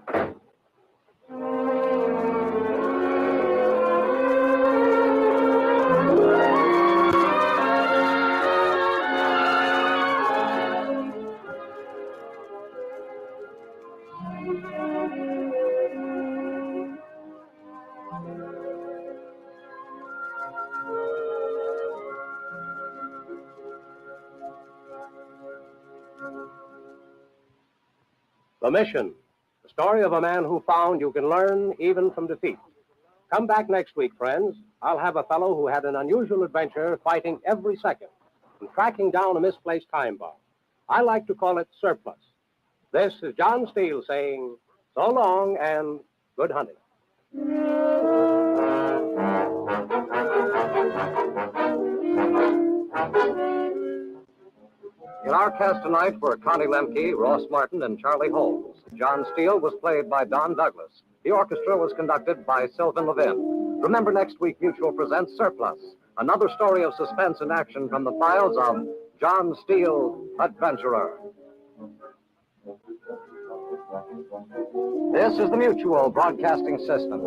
The Mission. The story of a man who found you can learn even from defeat. Come back next week, friends. I'll have a fellow who had an unusual adventure fighting every second and tracking down a misplaced time bomb. I like to call it surplus. This is John Steele saying so long and good hunting. In our cast tonight were Connie Lemke, Ross Martin, and Charlie Holmes. John Steele was played by Don Douglas. The orchestra was conducted by Sylvan Levin. Remember, next week Mutual presents Surplus, another story of suspense and action from the files of John Steele, Adventurer. This is the Mutual Broadcasting System.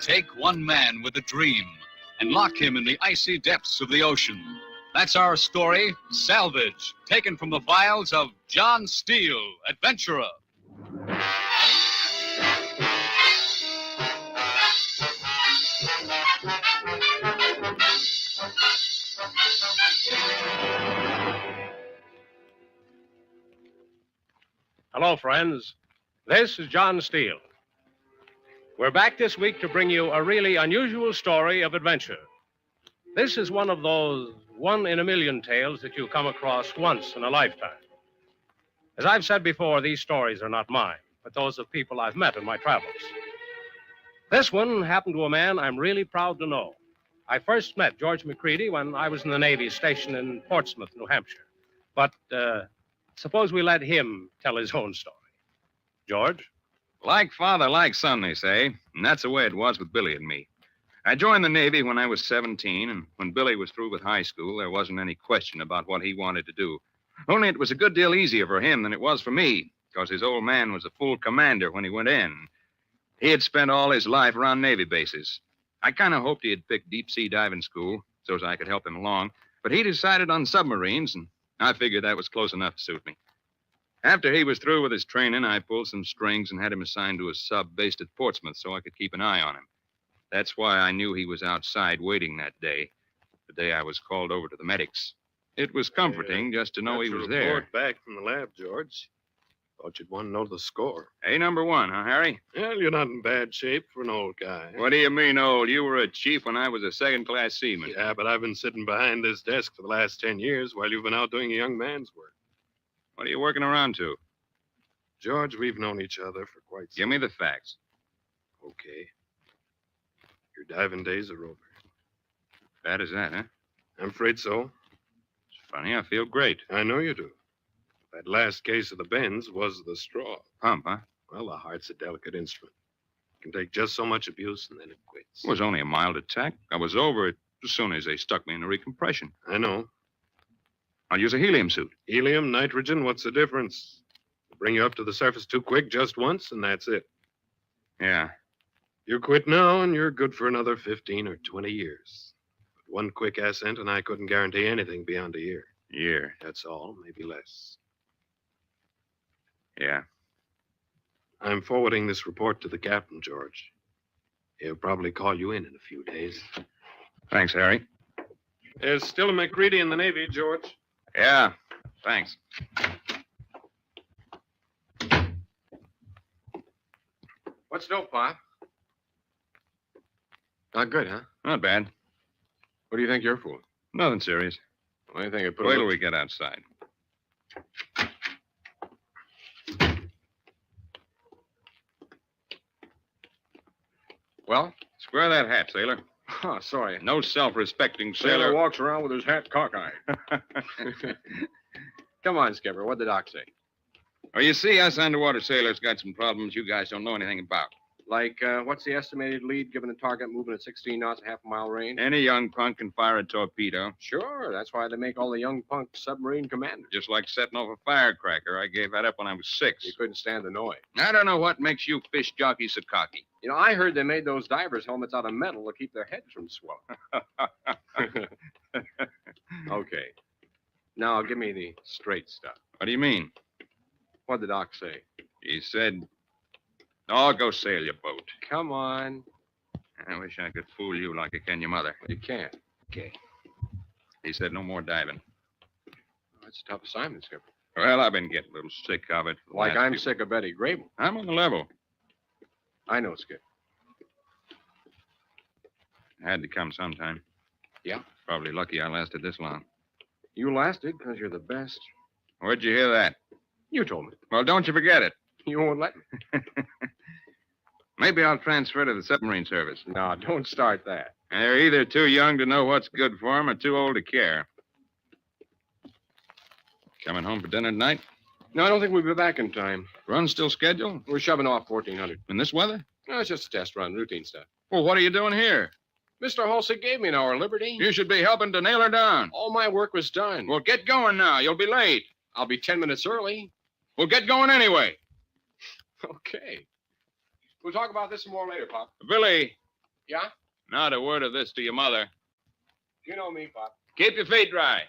Take one man with a dream and lock him in the icy depths of the ocean. That's our story, Salvage, taken from the files of John Steele, Adventurer. Hello, friends. This is John Steele. We're back this week to bring you a really unusual story of adventure. This is one of those one-in-a-million tales that you come across once in a lifetime. As I've said before, these stories are not mine, but those of people I've met in my travels. This one happened to a man I'm really proud to know. I first met George McCready when I was in the Navy station in Portsmouth, New Hampshire. But suppose we let him tell his own story. George? Like father, like son, they say. And that's the way it was with Billy and me. I joined the Navy when I was 17, and when Billy was through with high school, there wasn't any question about what he wanted to do. Only it was a good deal easier for him than it was for me, because his old man was a full commander when he went in. He had spent all his life around Navy bases. I kind of hoped he had picked deep-sea diving school so as I could help him along, but he decided on submarines, and I figured that was close enough to suit me. After he was through with his training, I pulled some strings and had him assigned to a sub based at Portsmouth so I could keep an eye on him. That's why I knew he was outside waiting that day, the day I was called over to the medics. It was comforting just to know he was there. Report back from the lab, George. Thought you'd want to know the score. Hey, number one, huh, Harry? Well, you're not in bad shape for an old guy. What do you mean, old? You were a chief when I was a second-class seaman. Yeah, but I've been sitting behind this desk for the last 10 years while you've been out doing a young man's work. What are you working around to? George, we've known each other for quite some... Give me the facts. Okay. Your diving days are over. Bad as that, huh? I'm afraid so. It's funny, I feel great. I know you do. That last case of the bends was the straw. Pump, huh? Well, the heart's a delicate instrument. can take just so much abuse, and then it quits. It was only a mild attack. I was over it as soon as they stuck me in a recompression. I know. I'll use a helium suit. Helium, nitrogen, what's the difference? Bring you up to the surface too quick just once, and that's it. Yeah. You quit now, and you're good for another 15 or 20 years. But one quick ascent, and I couldn't guarantee anything beyond a year. Year. That's all, maybe less. Yeah. I'm forwarding this report to the captain, George. He'll probably call you in a few days. Thanks, Harry. There's still a McCready in the Navy, George. Yeah. Thanks. What's dope, Pop? Not good, huh? Not bad. What do you think you're for? Nothing serious. Well, I think I put Wait a till little... we get outside. Well? Square that hat, sailor. Oh, sorry. No self-respecting Sailor sailor. walks around with his hat cockeyed. Come on, Skipper. What'd the doc say? Well, you see, us underwater sailors got some problems you guys don't know anything about. Like, what's the estimated lead given a target moving at 16 knots, half a mile range? Any young punk can fire a torpedo. Sure, that's why they make all the young punks submarine commanders. Just like setting off a firecracker. I gave that up when I was 6. You couldn't stand the noise. I don't know what makes you fish jockeys so cocky. You know, I heard they made those divers' helmets out of metal to keep their heads from swelling. Okay. Now, give me the straight stuff. What do you mean? What'd the doc say? He said, "Oh, go sail your boat." Come on. I wish I could fool you like I can your mother. You can't. Okay. He said no more diving. That's a tough assignment, Skipper. Well, I've been getting a little sick of it. Like I'm sick of Betty Grable. I'm on the level. I know, Skip. I had to come sometime. Yeah? Probably lucky I lasted this long. You lasted because you're the best. Where'd you hear that? You told me. Well, don't you forget it. You won't let me. Maybe I'll transfer to the submarine service. No, don't start that. They're either too young to know what's good for them or too old to care. Coming home for dinner tonight? No, I don't think we'll be back in time. Run still scheduled? We're shoving off 1400. In this weather? No, it's just a test run, routine stuff. Well, what are you doing here? Mr. Halsey gave me an hour liberty. You should be helping to nail her down. All my work was done. Well, get going now. You'll be late. I'll be 10 minutes early. Well, get going anyway. Okay. We'll talk about this some more later, Pop. Billy. Yeah? Not a word of this to your mother. You know me, Pop. Keep your feet dry.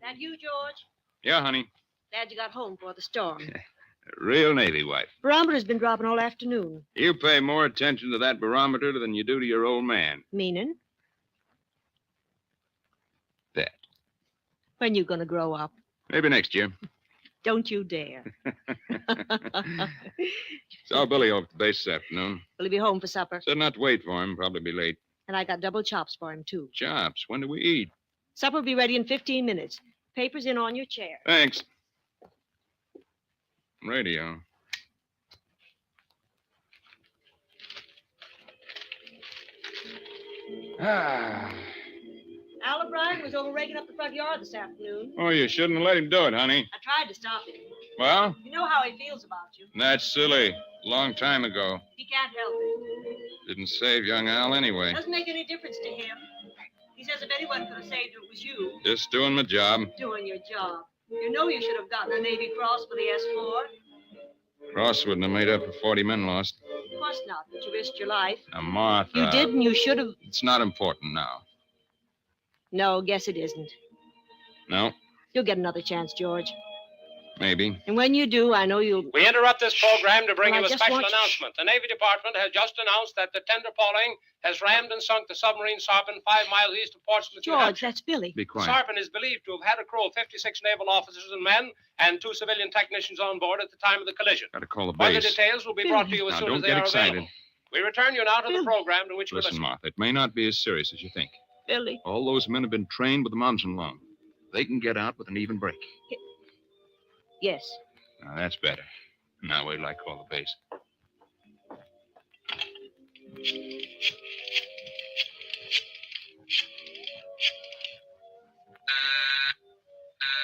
That you, George? Yeah, honey. Glad you got home before the storm. Real Navy wife. Barometer's been dropping all afternoon. You pay more attention to that barometer than you do to your old man. Meaning? That. When you gonna grow up? Maybe next year. Don't you dare. Saw Billy over at the base this afternoon. Will he be home for supper? Said not to wait for him. Probably be late. And I got double chops for him, too. Chops? When do we eat? Supper will be ready in 15 minutes. Papers in on your chair. Thanks. Radio. Al O'Brien was over raking up the front yard this afternoon. Oh, you shouldn't have let him do it, honey. I tried to stop him. Well? You know how he feels about you. That's silly. Long time ago. He can't help it. Didn't save young Al anyway. Doesn't make any difference to him. He says if anyone could have saved it was you. Just doing my job. Doing your job. You know you should have gotten a Navy Cross for the S4. Cross wouldn't have made up for 40 men lost. Of course not, but you risked your life. Now, Martha. You did, and you should have. It's not important now. No, guess it isn't. No? You'll get another chance, George. Maybe. And when you do, I know you'll... We interrupt this program to bring Well, you I a just special want- announcement. The Navy Department has just announced that the tender Pauling has rammed and sunk the submarine Sarpent 5 miles east of Portsmouth, New George, Hampshire. that's Billy. Be quiet. Sarpent is believed to have had a crew of 56 naval officers and men and 2 civilian technicians on board at the time of the collision. Gotta call the Further base. details will be brought to you as Now, soon don't as they get are excited. available. We return you now to the program to which we Listen, listen. Martha, it may not be as serious as you think. Billy. All those men have been trained with the Monson long. They can get out with an even break. Yes. Now, that's better. Now, wait till I call the base.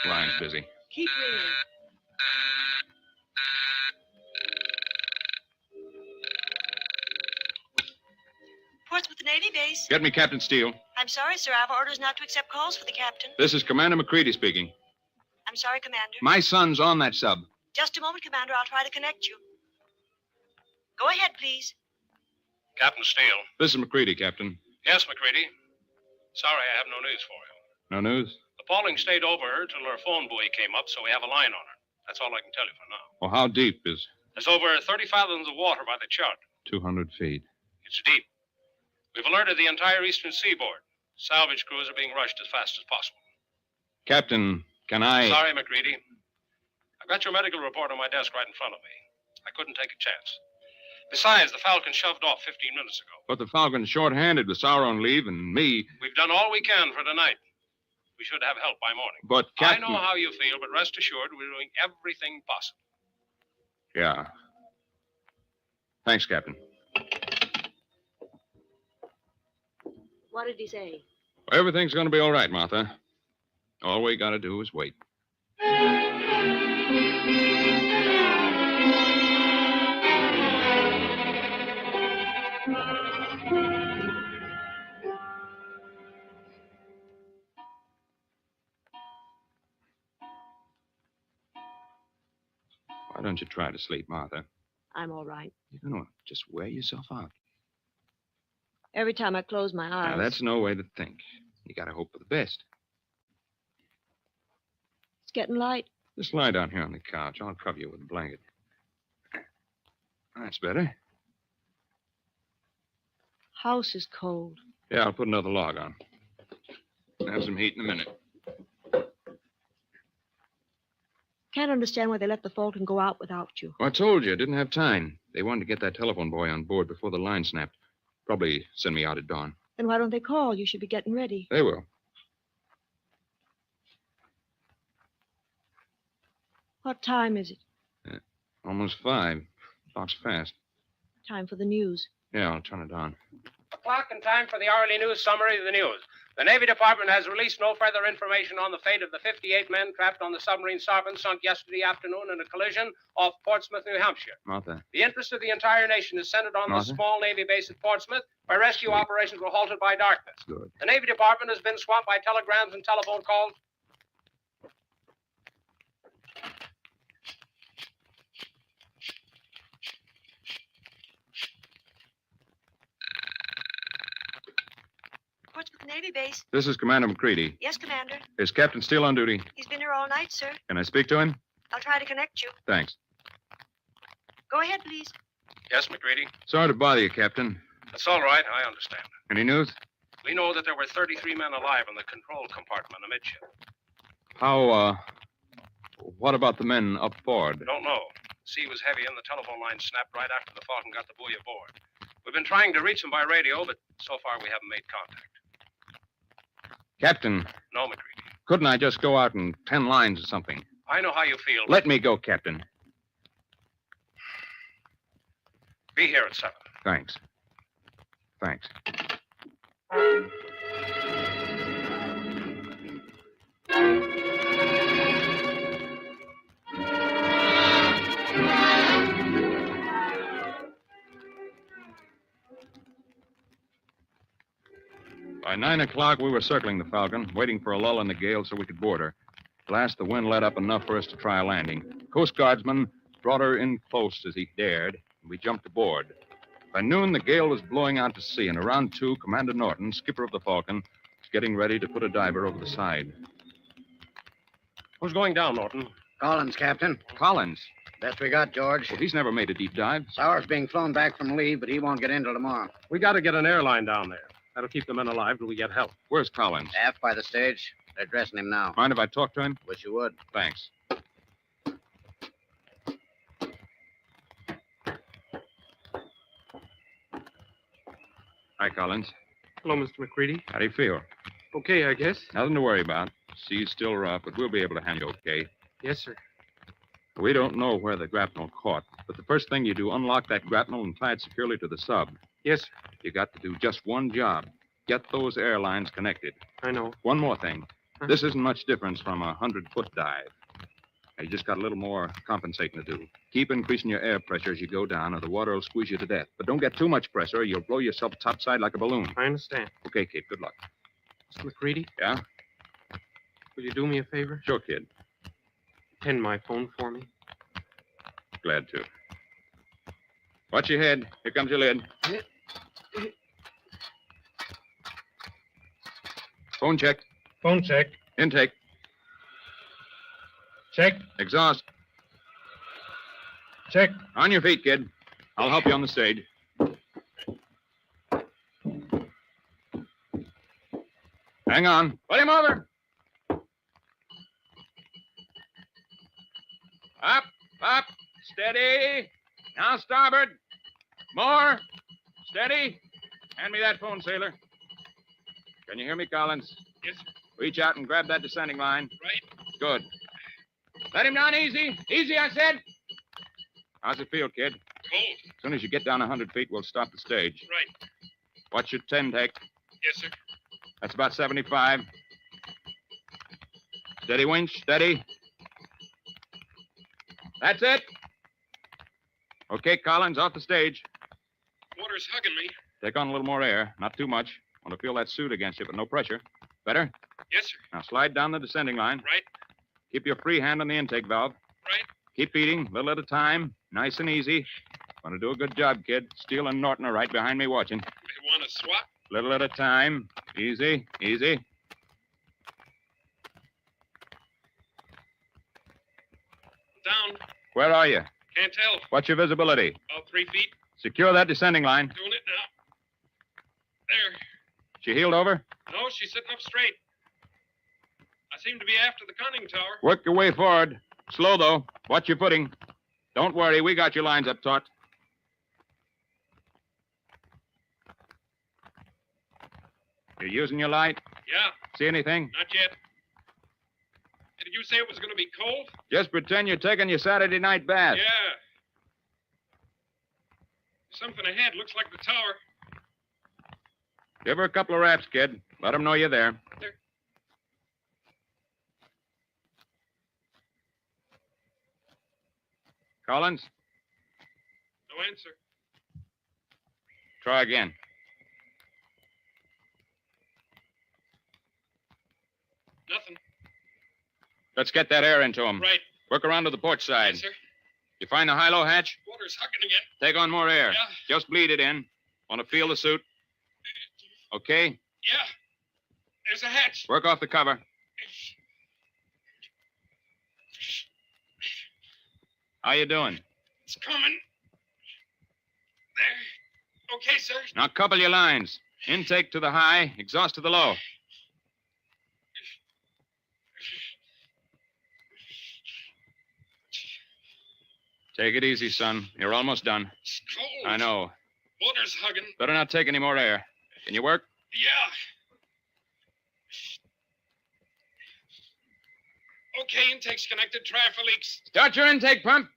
Line's busy. Keep ringing. Portsmouth Navy base. Get me Captain Steele. I'm sorry, sir. I have orders not to accept calls for the captain. This is Commander McCready speaking. I'm sorry, Commander. My son's on that sub. Just a moment, Commander. I'll try to connect you. Go ahead, please. Captain Steele. This is McCready, Captain. Yes, McCready. Sorry, I have no news for you. No news? The Pauling stayed over her till her phone buoy came up, so we have a line on her. That's all I can tell you for now. Well, how deep is There's over 30 fathoms of water by the chart. 200 feet? It's deep. We've alerted the entire eastern seaboard. Salvage crews are being rushed as fast as possible. Captain, can I... Sorry, McCready. I've got your medical report on my desk right in front of me. I couldn't take a chance. Besides, the Falcon shoved off 15 minutes ago. But the Falcon's short-handed with Sauer on leave and me. We've done all we can for tonight. We should have help by morning. But, Captain... I know how you feel, but rest assured we're doing everything possible. Yeah. Thanks, Captain. What did he say? Everything's going to be all right, Martha. All we got to do is wait. Why don't you try to sleep, Martha? I'm all right. You know, just wear yourself out. Every time I close my eyes. Now, that's no way to think. You got to hope for the best. It's getting light. Just lie down here on the couch. I'll cover you with a blanket. That's better. House is cold. Yeah, I'll put another log on. Have some heat in a minute. Can't understand why they let the Falcon go out without you. Well, I told you, I didn't have time. They wanted to get that telephone boy on board before the line snapped. Probably send me out at dawn. Then why don't they call? You should be getting ready. They will. What time is it? Almost 5. Clock's fast. Time for the news. Yeah, I'll turn it on. O'clock and time for the hourly news summary of the news. The Navy Department has released no further information on the fate of the 58 men trapped on the submarine Sarpent sunk yesterday afternoon in a collision off Portsmouth, New Hampshire. Martha. The interest of the entire nation is centered on Martha? the small Navy base at Portsmouth, where rescue operations were halted by darkness. Good. The Navy Department has been swamped by telegrams and telephone calls. Portsmouth Navy base. This is Commander McCready. Yes, Commander. Is Captain Steele on duty? He's been here all night, sir. Can I speak to him? I'll try to connect you. Thanks. Go ahead, please. Yes, McCready? Sorry to bother you, Captain. That's all right. I understand. Any news? We know that there were 33 men alive in the control compartment amidship. What about the men up forward? Don't know. The sea was heavy and the telephone line snapped right after the Falcon got the buoy aboard. We've been trying to reach them by radio, but so far we haven't made contact. Captain. No, McCready. Couldn't I just go out in 10 lines or something? I know how you feel. Let me go, Captain. Be here at 7. Thanks. Thanks. By 9 o'clock, we were circling the Falcon, waiting for a lull in the gale so we could board her. At last, the wind let up enough for us to try a landing. Coast Guardsman brought her in close as he dared, and we jumped aboard. By noon, the gale was blowing out to sea, and around 2, Commander Norton, skipper of the Falcon, was getting ready to put a diver over the side. Who's going down, Norton? Collins, Captain. Collins? Best we got, George. Well, he's never made a deep dive. Sauer's being flown back from leave, but he won't get in till tomorrow. We got to get an airline down there. That'll keep the men alive till we get help. Where's Collins? Aft by the stage. They're dressing him now. Mind if I talk to him? Wish you would. Thanks. Hi, Collins. Hello, Mr. McCready. How do you feel? Okay, I guess. Nothing to worry about. Sea's still rough, but we'll be able to handle you okay. Yes, sir. We don't know where the grapnel caught, but the first thing you do, unlock that grapnel and tie it securely to the sub. Yes, sir. You got to do just one job. Get those airlines connected. I know. One more thing. This isn't much difference from a 100-foot dive. Now, you just got a little more compensating to do. Keep increasing your air pressure as you go down, or the water will squeeze you to death. But don't get too much pressure, or you'll blow yourself topside like a balloon. I understand. Okay, kid. Good luck. Mr. McCready? Yeah? Will you do me a favor? Sure, kid. Tend my phone for me. Glad to. Watch your head. Here comes your lid. Phone check. Phone check. Intake. Check. Exhaust. Check. On your feet, kid. I'll help you on the stage. Hang on. Put him over. Up, up. Steady. Now starboard. More. Steady. Hand me that phone, sailor. Can you hear me, Collins? Yes, sir. Reach out and grab that descending line. Right. Good. Let him down easy. Easy, I said. How's it feel, kid? Cold. As soon as you get down 100 feet, we'll stop the stage. Right. What's your 10 take? Yes, sir. That's about 75. Steady, winch. Steady. That's it. Okay, Collins, off the stage. Water's hugging me. Take on a little more air. Not too much. Want to feel that suit against you, but no pressure. Better? Yes, sir. Now slide down the descending line. Right. Keep your free hand on the intake valve. Right. Keep feeding, little at a time. Nice and easy. Want to do a good job, kid. Steele and Norton are right behind me watching. They want to swap? Little at a time. Easy, easy. Down. Where are you? Can't tell. What's your visibility? About 3 feet. Secure that descending line. Doing it now. There. She heeled over? No, she's sitting up straight. I seem to be after the conning tower. Work your way forward. Slow, though. Watch your footing. Don't worry, we got your lines up taut. You're using your light? Yeah. See anything? Not yet. Did you say it was going to be cold? Just pretend you're taking your Saturday night bath. Yeah. Something ahead. Looks like the tower. Give her a couple of raps, kid. Let them know you're there. There. Collins, No answer. try again. Nothing. Let's get that air into him. Right. Work around to the port side. Yes, sir. You find the high-low hatch? Water's hugging again. Take on more air. Yeah. Just bleed it in. Want to feel the suit? Okay. Yeah. There's a hatch. Work off the cover. How you doing? It's coming. There. Okay, sir. Now couple your lines. Intake to the high, exhaust to the low. Take it easy, son. You're almost done. It's cold. I know. Water's hugging. Better not take any more air. Can you work? Yeah. Okay, intake's connected. Try for leaks. Start your intake pump.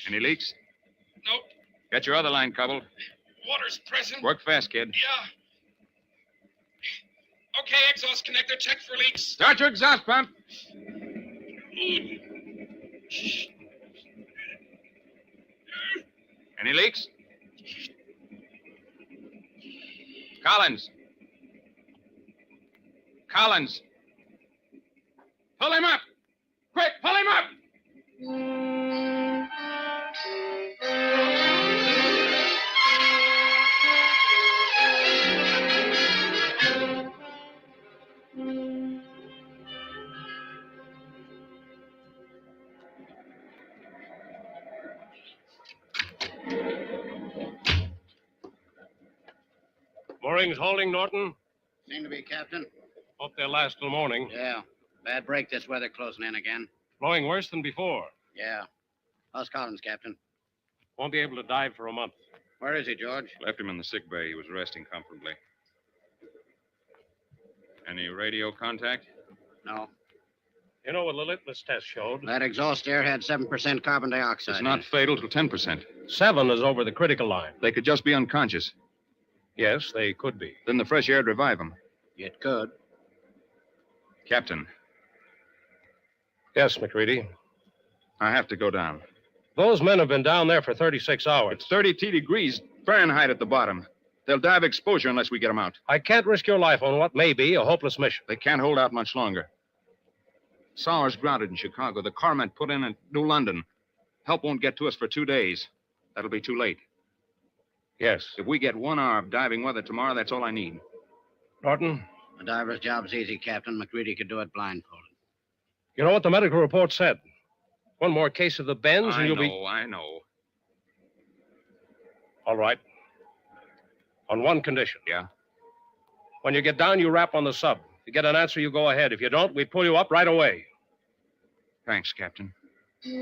Any leaks? Nope. Get your other line coupled. Water's pressing. Work fast, kid. Yeah. Okay, exhaust connector. Check for leaks. Start your exhaust pump. Any leaks? Collins. Collins. Pull him up. Quick, pull him up. Moorings holding, Norton? Seem to be, Captain. Hope they'll last till morning. Yeah. Bad break this weather closing in again. Blowing worse than before. Yeah. How's Collins, Captain? Won't be able to dive for a month. Where is he, George? Left him in the sick bay. He was resting comfortably. Any radio contact? No. You know what the litmus test showed? That exhaust air had 7% carbon dioxide. It's not fatal till 10%. 7 is over the critical line. They could just be unconscious. Yes, they could be. Then the fresh air'd revive them. It could. Captain. Yes, McReady. I have to go down. Those men have been down there for 36 hours. It's 32 degrees Fahrenheit at the bottom. They'll die of exposure unless we get them out. I can't risk your life on what may be a hopeless mission. They can't hold out much longer. Sowers grounded in Chicago. The carmen put in at New London. Help won't get to us for 2 days. That'll be too late. Yes. If we get 1 hour of diving weather tomorrow, that's all I need. Norton? A diver's job's easy, Captain. McReady could do it blindfolded. You know what the medical report said? 1 more case of the bends and you'll be... I know. All right. On 1 condition. Yeah? When you get down, you rap on the sub. If you get an answer, you go ahead. If you don't, we pull you up right away. Thanks, Captain. The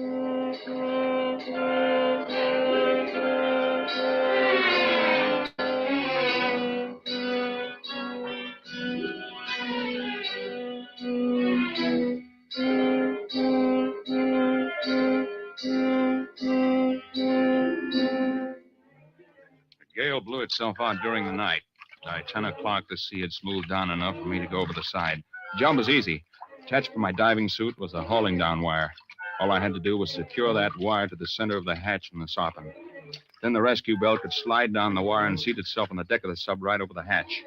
gale blew itself out during the night. By 10 o'clock, the sea had smoothed down enough for me to go over the side. The job was easy. Attached to my diving suit was a hauling down wire. All I had to do was secure that wire to the center of the hatch from the sopping. Then the rescue belt could slide down the wire and seat itself on the deck of the sub right over the hatch.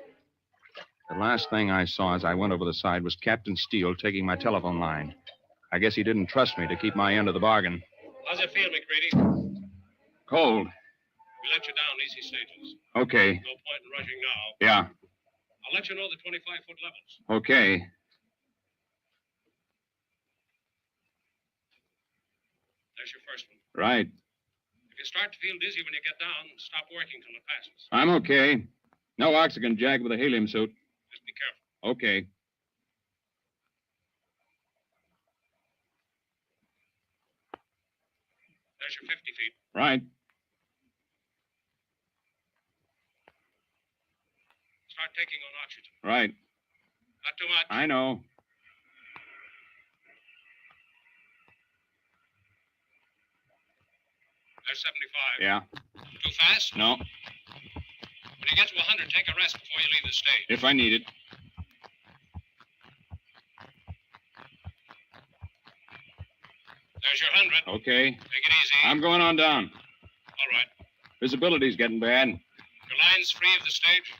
The last thing I saw as I went over the side was Captain Steele taking my telephone line. I guess he didn't trust me to keep my end of the bargain. How's it feel, McReady? Cold. We let you down easy stages. Okay. No point in rushing now. Yeah. I'll let you know the 25-foot levels. Okay. There's your first one. Right. If you start to feel dizzy when you get down, stop working till it passes. I'm okay. No oxygen jag with a helium suit. Just be careful. Okay. There's your 50 feet. Right. Start taking on oxygen. Right. Not too much. I know. There's 75. Yeah. Too fast? No. When you get to 100, take a rest before you leave the stage. If I need it. There's your 100. Okay. Take it easy. I'm going on down. All right. Visibility's getting bad. Your line's free of the stage?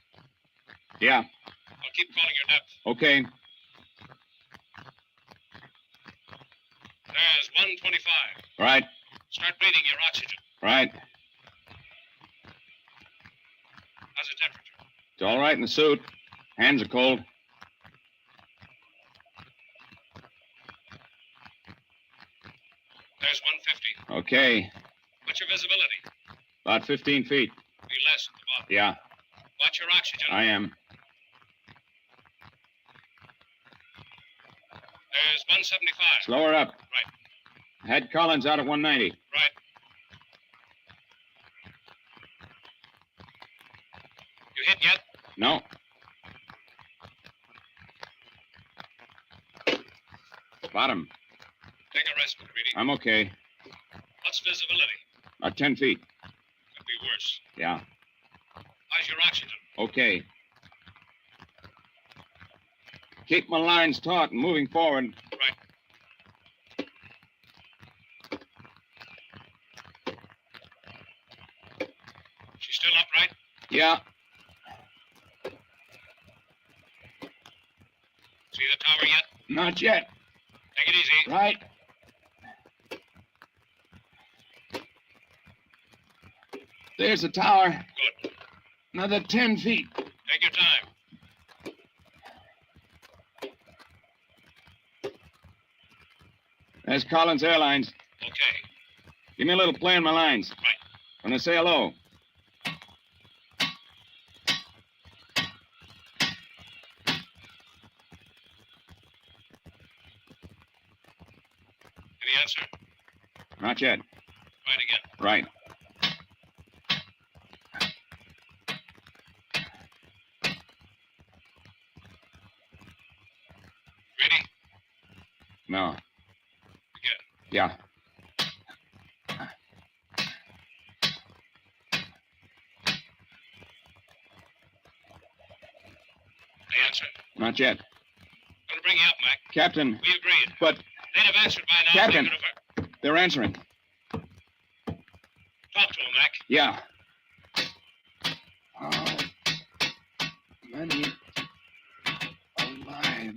Yeah. I'll keep calling your depth. Okay. There's 125. Right. Start breathing your oxygen. Right. How's the temperature? It's all right in the suit. Hands are cold. There's 150. Okay. What's your visibility? About 15 feet. Be less at the bottom. Yeah, Watch your oxygen. I am. There's 175. Slow her up. Right. Head Collins out at 190. Right. You hit yet? No. Bottom. Take a rest, McReady. I'm okay. What's visibility? About 10 feet. Could be worse. Yeah. How's your oxygen? Okay. Keep my lines taut and moving forward. Right. She's still upright? Yeah. See the tower yet? Not yet. Take it easy. Right. There's the tower. Good. Another 10 feet. Take your time. There's Collins Airlines. Okay. Give me a little play on my lines. Right. When I say hello. Any answer? Not yet. Try it again. Right. Ready? No. Again. Yeah. They answer. Not yet. Gonna bring you up, Mac. Captain. We agreed. But, They'd have answered by now. Captain. They could have... they're answering. Talk to him, Mac. Yeah. Oh, many alive.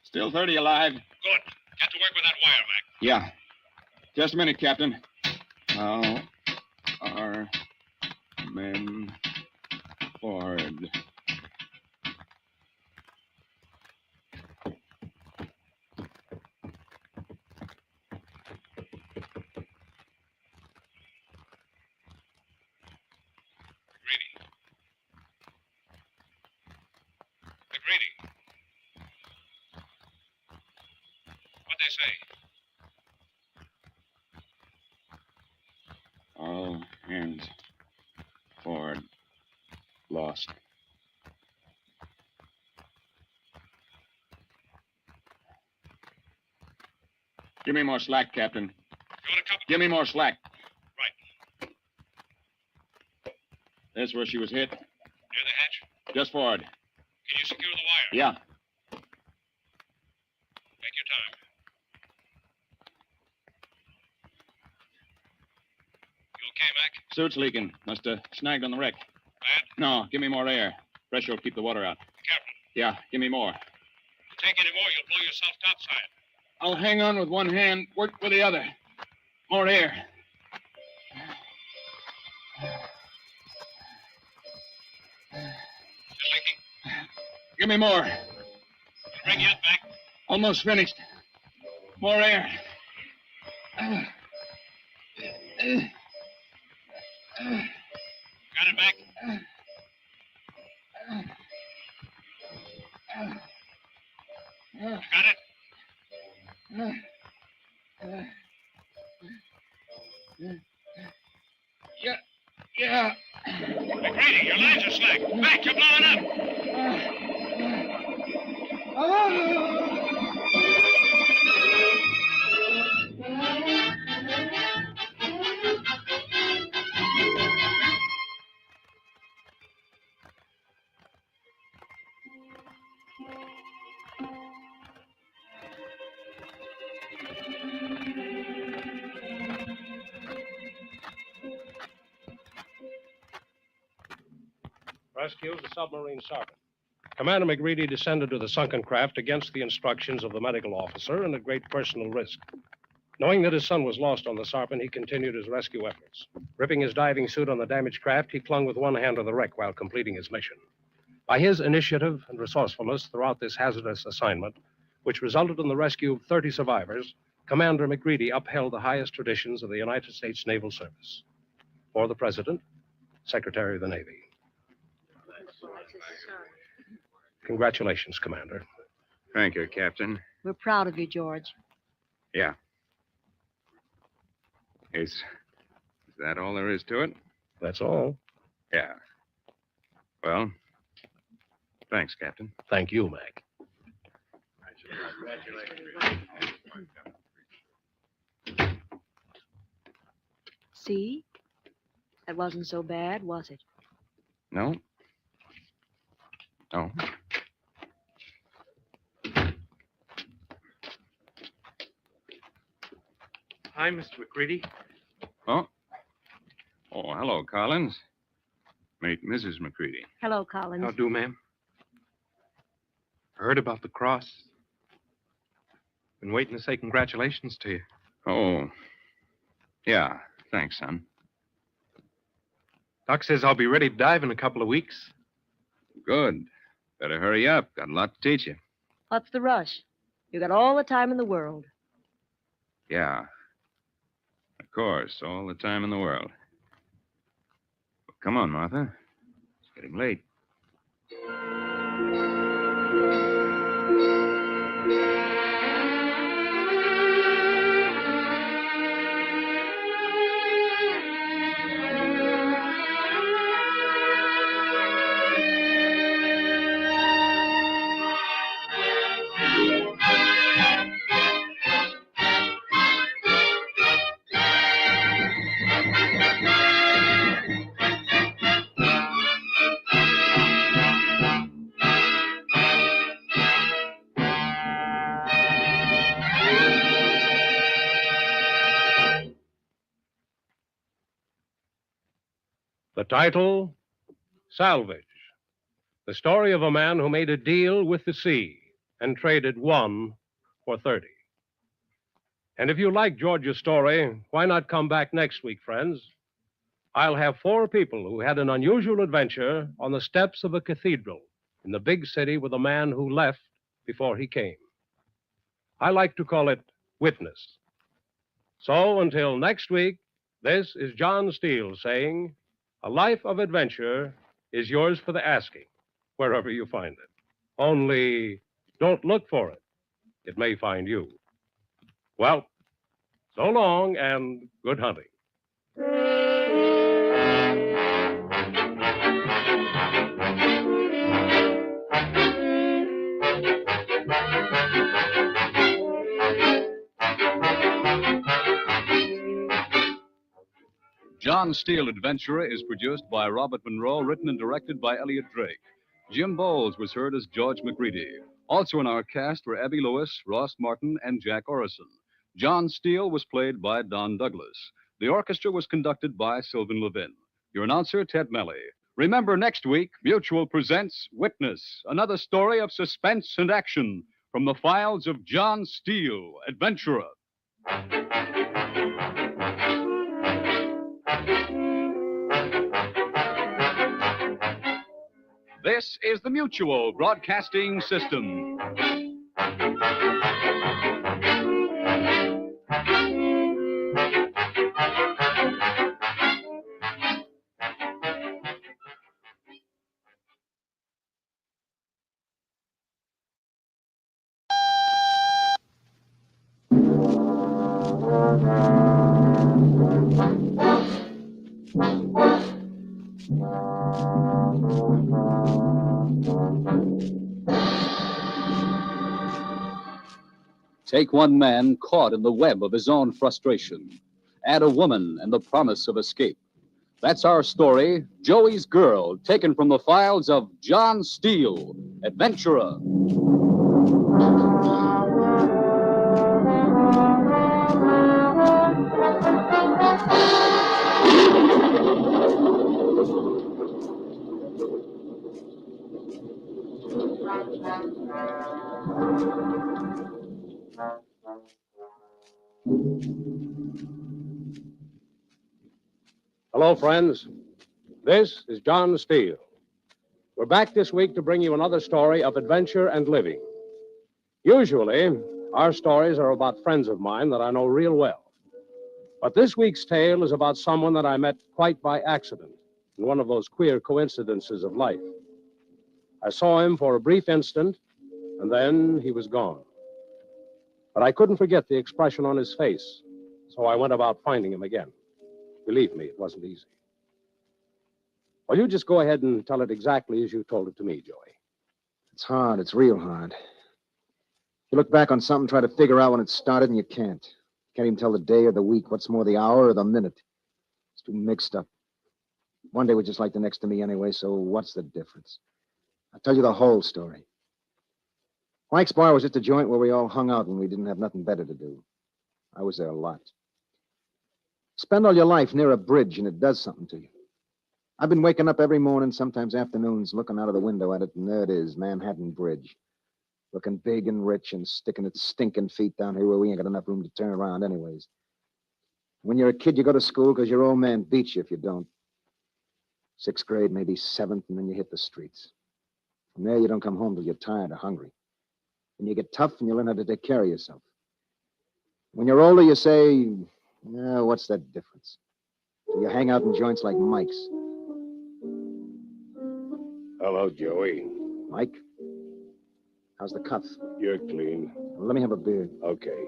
Still 30 alive. Good. Get to work with that wire, Mac. Yeah. Just a minute, Captain. How are men forward? McGreedy. What'd they say? All hands forward. Lost. Give me more slack, Captain. You want a cup of... Give me more slack. Right. That's where she was hit. Near the hatch? Just forward. Can you secure the wire? Yeah. Take your time. You okay, Mac? Suit's leaking. Must have snagged on the wreck. Bad? No, give me more air. Pressure will keep the water out. Careful. Yeah, give me more. If you take any more, you'll blow yourself topside. I'll hang on with one hand, work with the other. More air. Still leaking? Give me more. Bring you up, Mac. Almost finished. More air. Got it, Mac? Got it? Yeah. Yeah. McGreedy, your lines are slack. Mac, you're blowing up. Rescues the submarine sergeant. Commander McGreedy descended to the sunken craft against the instructions of the medical officer and at great personal risk. Knowing that his son was lost on the Sarpent, he continued his rescue efforts. Ripping his diving suit on the damaged craft, he clung with one hand to the wreck while completing his mission. By his initiative and resourcefulness throughout this hazardous assignment, which resulted in the rescue of 30 survivors, Commander McGreedy upheld the highest traditions of the United States Naval Service. For the President, Secretary of the Navy. Congratulations, Commander. Thank you, Captain. We're proud of you, George. Yeah. Is that all there is to it? That's all. Yeah. Well, thanks, Captain. Thank you, Mac. See? That wasn't so bad, was it? No? No. Hi, Mr. McGreedy. Oh. Oh, hello, Collins. Meet Mrs. McCready. Hello, Collins. How do, ma'am? Heard about the cross. Been waiting to say congratulations to you. Oh. Yeah. Thanks, son. Doc says I'll be ready to dive in a couple of weeks. Good. Better hurry up. Got a lot to teach you. What's the rush? You got all the time in the world. Yeah. Of course, all the time in the world. Well, come on, Martha. It's getting late. The title, Salvage. The story of a man who made a deal with the sea and traded one for 30. And if you like George's story, why not come back next week, friends? I'll have 4 people who had an unusual adventure on the steps of a cathedral in the big city with a man who left before he came. I like to call it Witness. So until next week, this is John Steele saying, a life of adventure is yours for the asking, wherever you find it. Only don't look for it. It may find you. Well, so long and good hunting. John Steele Adventurer is produced by Robert Monroe, written and directed by Elliot Drake. Jim Bowles was heard as George McCready. Also in our cast were Abby Lewis, Ross Martin, and Jack Orison. John Steele was played by Don Douglas. The orchestra was conducted by Sylvan Levin. Your announcer, Ted Melly. Remember, next week, Mutual presents Witness, another story of suspense and action from the files of John Steele, Adventurer. This is the Mutual Broadcasting System. Take one man caught in the web of his own frustration. Add a woman and the promise of escape. That's our story, Joey's Girl, taken from the files of John Steele, Adventurer. Hello, friends. This is John Steele. We're back this week to bring you another story of adventure and living. Usually, our stories are about friends of mine that I know real well. But this week's tale is about someone that I met quite by accident in one of those queer coincidences of life. I saw him for a brief instant, and then he was gone. But I couldn't forget the expression on his face, so I went about finding him again. Believe me, it wasn't easy. Well, you just go ahead and tell it exactly as you told it to me, Joey. It's hard. It's real hard. You look back on something, try to figure out when it started, and you can't. Can't even tell the day or the week, what's more, the hour or the minute. It's too mixed up. One day was just like the next to me anyway, so what's the difference? I'll tell you the whole story. Mike's bar was just a joint where we all hung out when we didn't have nothing better to do. I was there a lot. Spend all your life near a bridge, and it does something to you. I've been waking up every morning, sometimes afternoons, looking out of the window at it, and there it is, Manhattan Bridge. Looking big and rich and sticking its stinking feet down here where we ain't got enough room to turn around anyways. When you're a kid, you go to school because your old man beats you if you don't. 6th grade, maybe 7th, and then you hit the streets. From there, you don't come home till you're tired or hungry. And you get tough and you learn how to take care of yourself. When you're older, you say, yeah, what's that difference? So you hang out in joints like Mike's. Hello, Joey. Mike? How's the cuff? You're clean. Well, let me have a beer. Okay.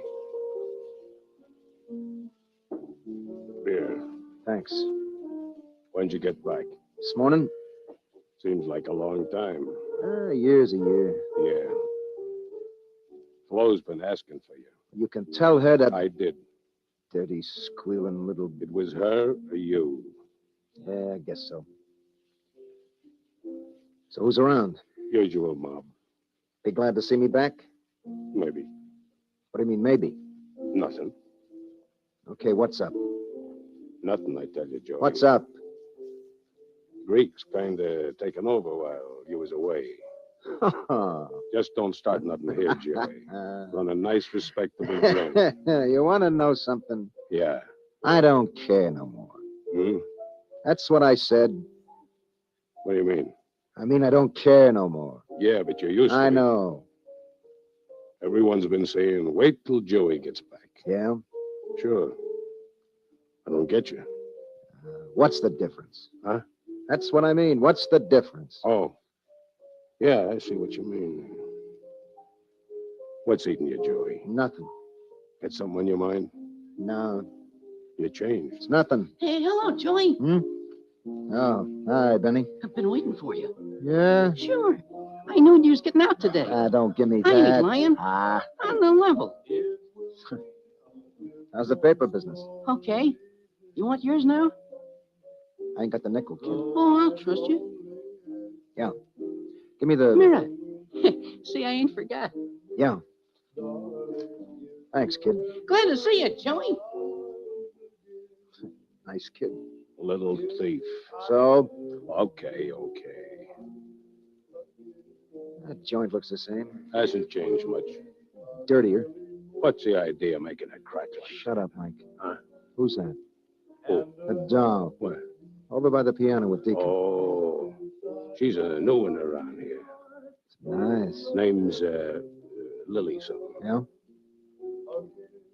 Beer. Thanks. When'd you get back? This morning? Seems like a long time. A year's a year. Yeah. Flo's been asking for you. You can tell her that... I did. Dirty, squealing little... It was her or you? Yeah, I guess so. So who's around? Usual mob. Be glad to see me back? Maybe. What do you mean, maybe? Nothing. Okay, what's up? Nothing, I tell you, Joey. What's up? Greeks kind of taken over while you was away. Just don't start nothing here, Joey. Run a nice, respectable drink. You want to know something? Yeah. I don't care no more. Hmm? That's what I said. What do you mean? I mean, I don't care no more. Yeah, but you're used to it. I know. Everyone's been saying, wait till Joey gets back. Yeah? Sure. I don't get you. What's the difference? Huh? That's what I mean. What's the difference? Oh. Yeah, I see what you mean. What's eating you, Joey? Nothing. Got something on your mind? No. You changed. It's nothing. Hey, hello, Joey. Oh, hi, Benny. I've been waiting for you. Yeah? Sure. I knew you was getting out today. Don't give me I that. ain't lying. On the level. How's the paper business? Okay. You want yours now? I ain't got the nickel, kid. Oh, I'll trust you. Yeah. Give me the... Mirror. See, I ain't forgot. Yeah. Thanks, kid. Glad to see you, Joey. Nice kid. Little thief. So? Okay. That joint looks the same. Hasn't changed much. Dirtier. What's the idea of making a crack like that? Shut up, Mike. Huh? Who's that? Who? A doll. Where? Over by the piano with Deacon. Oh. She's a new one around here. Nice. Name's, Lily something. Yeah?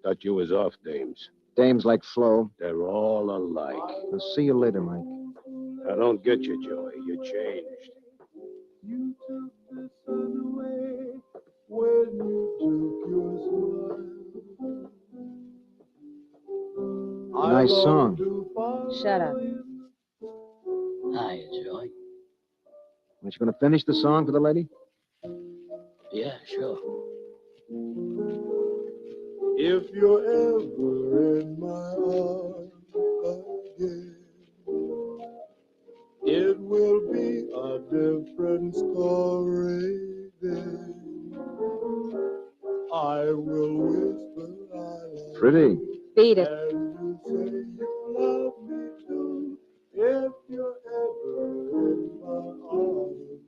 Thought you was off, dames. Dames like Flo. They're all alike. I'll see you later, Mike. I don't get you, Joey. You changed. You took the sun away when you took your smile. Nice song. Shut up. Hi, Joey. Aren't you going to finish the song for the lady? Yeah, sure. If you're ever in my arms again, it will be a different story then. I will whisper I love Pretty. you, Beat it. and you say you love me too. If you're ever in my arms.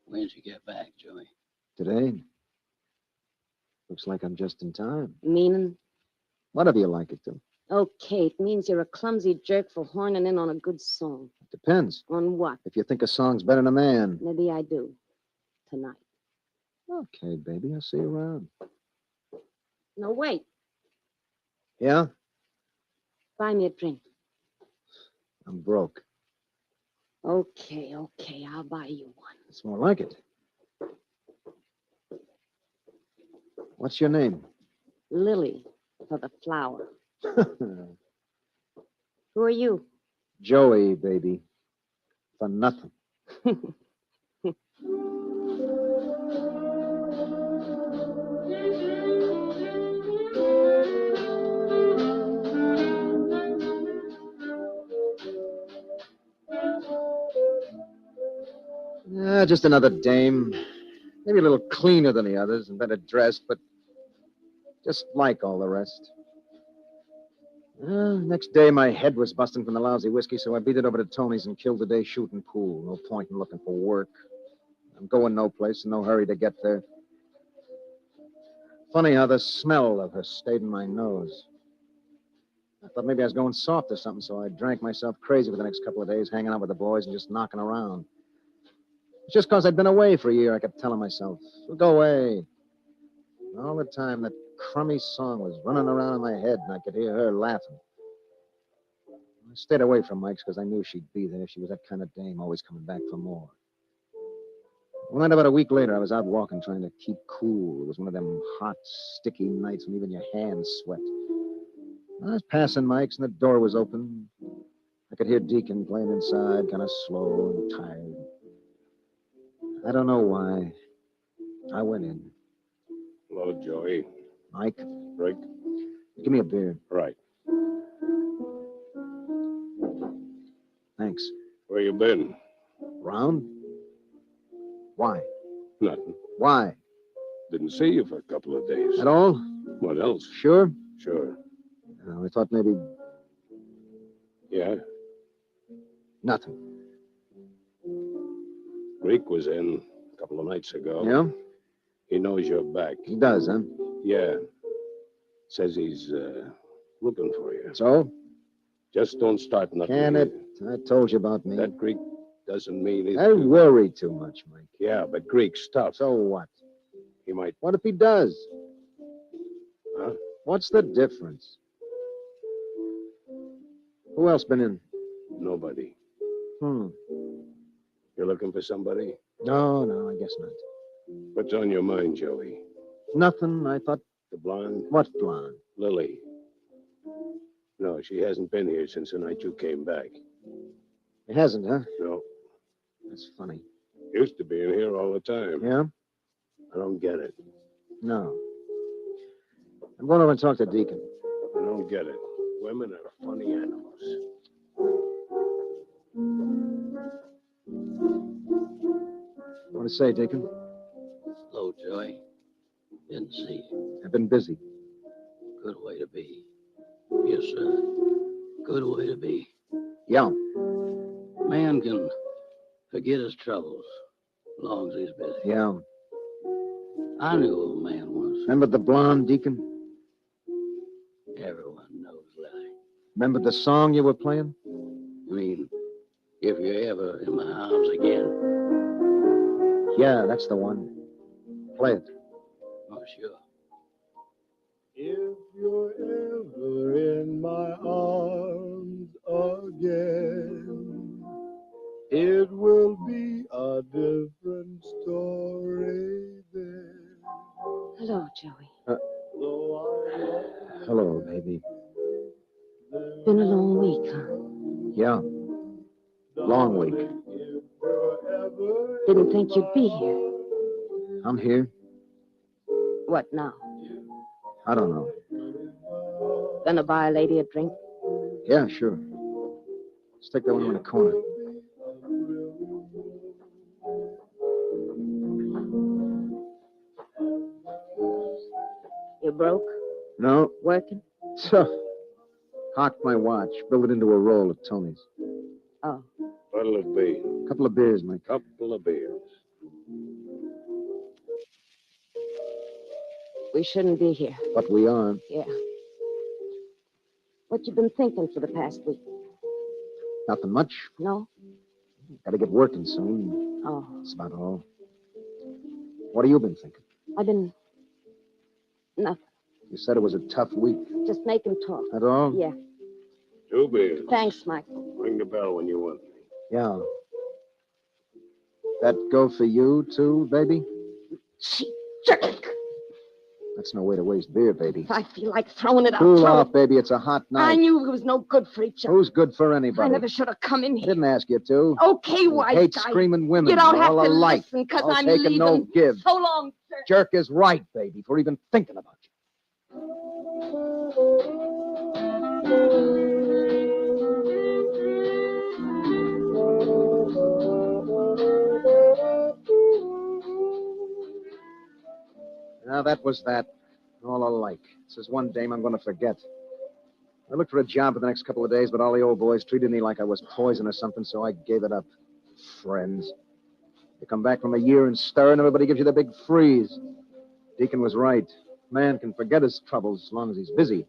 When'd you get back, Joey? Today? Looks like I'm just in time. Meaning? Whatever you like it to. Okay, it means you're a clumsy jerk for horning in on a good song. Depends. On what? If you think a song's better than a man. Maybe I do. Tonight. Okay, baby, I'll see you around. No, wait. Yeah? Buy me a drink. I'm broke. Okay, I'll buy you one. It's more like it. What's your name? Lily, for the flower. Who are you? Joey, baby. For nothing. Just another dame. Maybe a little cleaner than the others and better dressed, but just like all the rest. Next day, my head was busting from the lousy whiskey, so I beat it over to Tony's and killed the day shooting pool. No point in looking for work. I'm going no place, in no hurry to get there. Funny how the smell of her stayed in my nose. I thought maybe I was going soft or something, so I drank myself crazy for the next couple of days, hanging out with the boys and just knocking around. It's just because I'd been away for a year, I kept telling myself, go away. And all the time, that crummy song was running around in my head, and I could hear her laughing. I stayed away from Mike's because I knew she'd be there. She was that kind of dame, always coming back for more. One night, about a week later, I was out walking, trying to keep cool. It was one of them hot, sticky nights when even your hands sweat. I was passing Mike's, and the door was open. I could hear Deacon playing inside, kind of slow and tired. I don't know why. I went in. Hello, Joey. Mike? Rick? Give me a beer. Right. Thanks. Where you been? Round? Why? Nothing. Why? Didn't see you for a couple of days. At all? What else? Sure? Sure. I thought maybe... Yeah? Nothing. Greek was in a couple of nights ago. Yeah? He knows you're back. He does, huh? Yeah. Says he's looking for you. So? Just don't start nothing. Can it? I told you about me. That Greek doesn't mean it. I worry too much, Mike. Yeah, but Greek's tough. So what? He might. What if he does? Huh? What's the difference? Who else been in? Nobody. Hmm. You're looking for somebody? No, I guess not. What's on your mind, Joey? Nothing. I thought. The blonde? What blonde? Lily. No, she hasn't been here since the night you came back. It hasn't, huh? No. That's funny. Used to be in here all the time. Yeah? I don't get it. No. I'm going over and talk to Deacon. I don't get it. Women are funny animals. What to say, Deacon? Hello, Joey. Didn't see you. I've been busy. Good way to be. Yes, sir. Good way to be. Yeah. Man can forget his troubles as long as he's busy. Yeah. I knew who a man was. Remember the blonde, Deacon? Everyone knows Lily. Remember the song you were playing? I mean, if you're ever in my arms again. Yeah, that's the one. Play it. Oh, sure. If you're ever in my arms again, it will be a different story then. Hello, Joey. Hello, baby. Been a long week, huh? Yeah. Long week. Didn't think you'd be here. I'm here. What now? I don't know. Gonna buy a lady a drink? Yeah, sure. Stick that one in the corner. You broke? No. Working? So, hocked my watch, built it into a roll at Tony's. Oh. What'll it be? Couple of beers, Mike. Couple of beers. We shouldn't be here. But we are. Yeah. What you been thinking for the past week? Nothing much. No? Gotta get working soon. Oh. That's about all. What have you been thinking? I've been... Nothing. You said it was a tough week. Just making talk. At all? Yeah. 2 beers. Thanks, Michael. Ring the bell when you want me. Yeah. That go for you, too, baby? Cheap jerk. That's no way to waste beer, baby. If I feel like throwing it out. Cool off, baby. It's a hot night. I knew it was no good for each other. Who's good for anybody? I never should have come in I here. didn't ask you to. Okay, You white hate guy. screaming women. You don't They're have all to alike. listen, because No I'm take and leaving. no give. So long, sir. Jerk is right, baby, for even thinking about you. Now, that was that. All alike. This is one dame I'm going to forget. I looked for a job for the next couple of days, but all the old boys treated me like I was poison or something, so I gave it up. Friends. You come back from a year in stir, and everybody gives you the big freeze. Deacon was right. Man can forget his troubles as long as he's busy.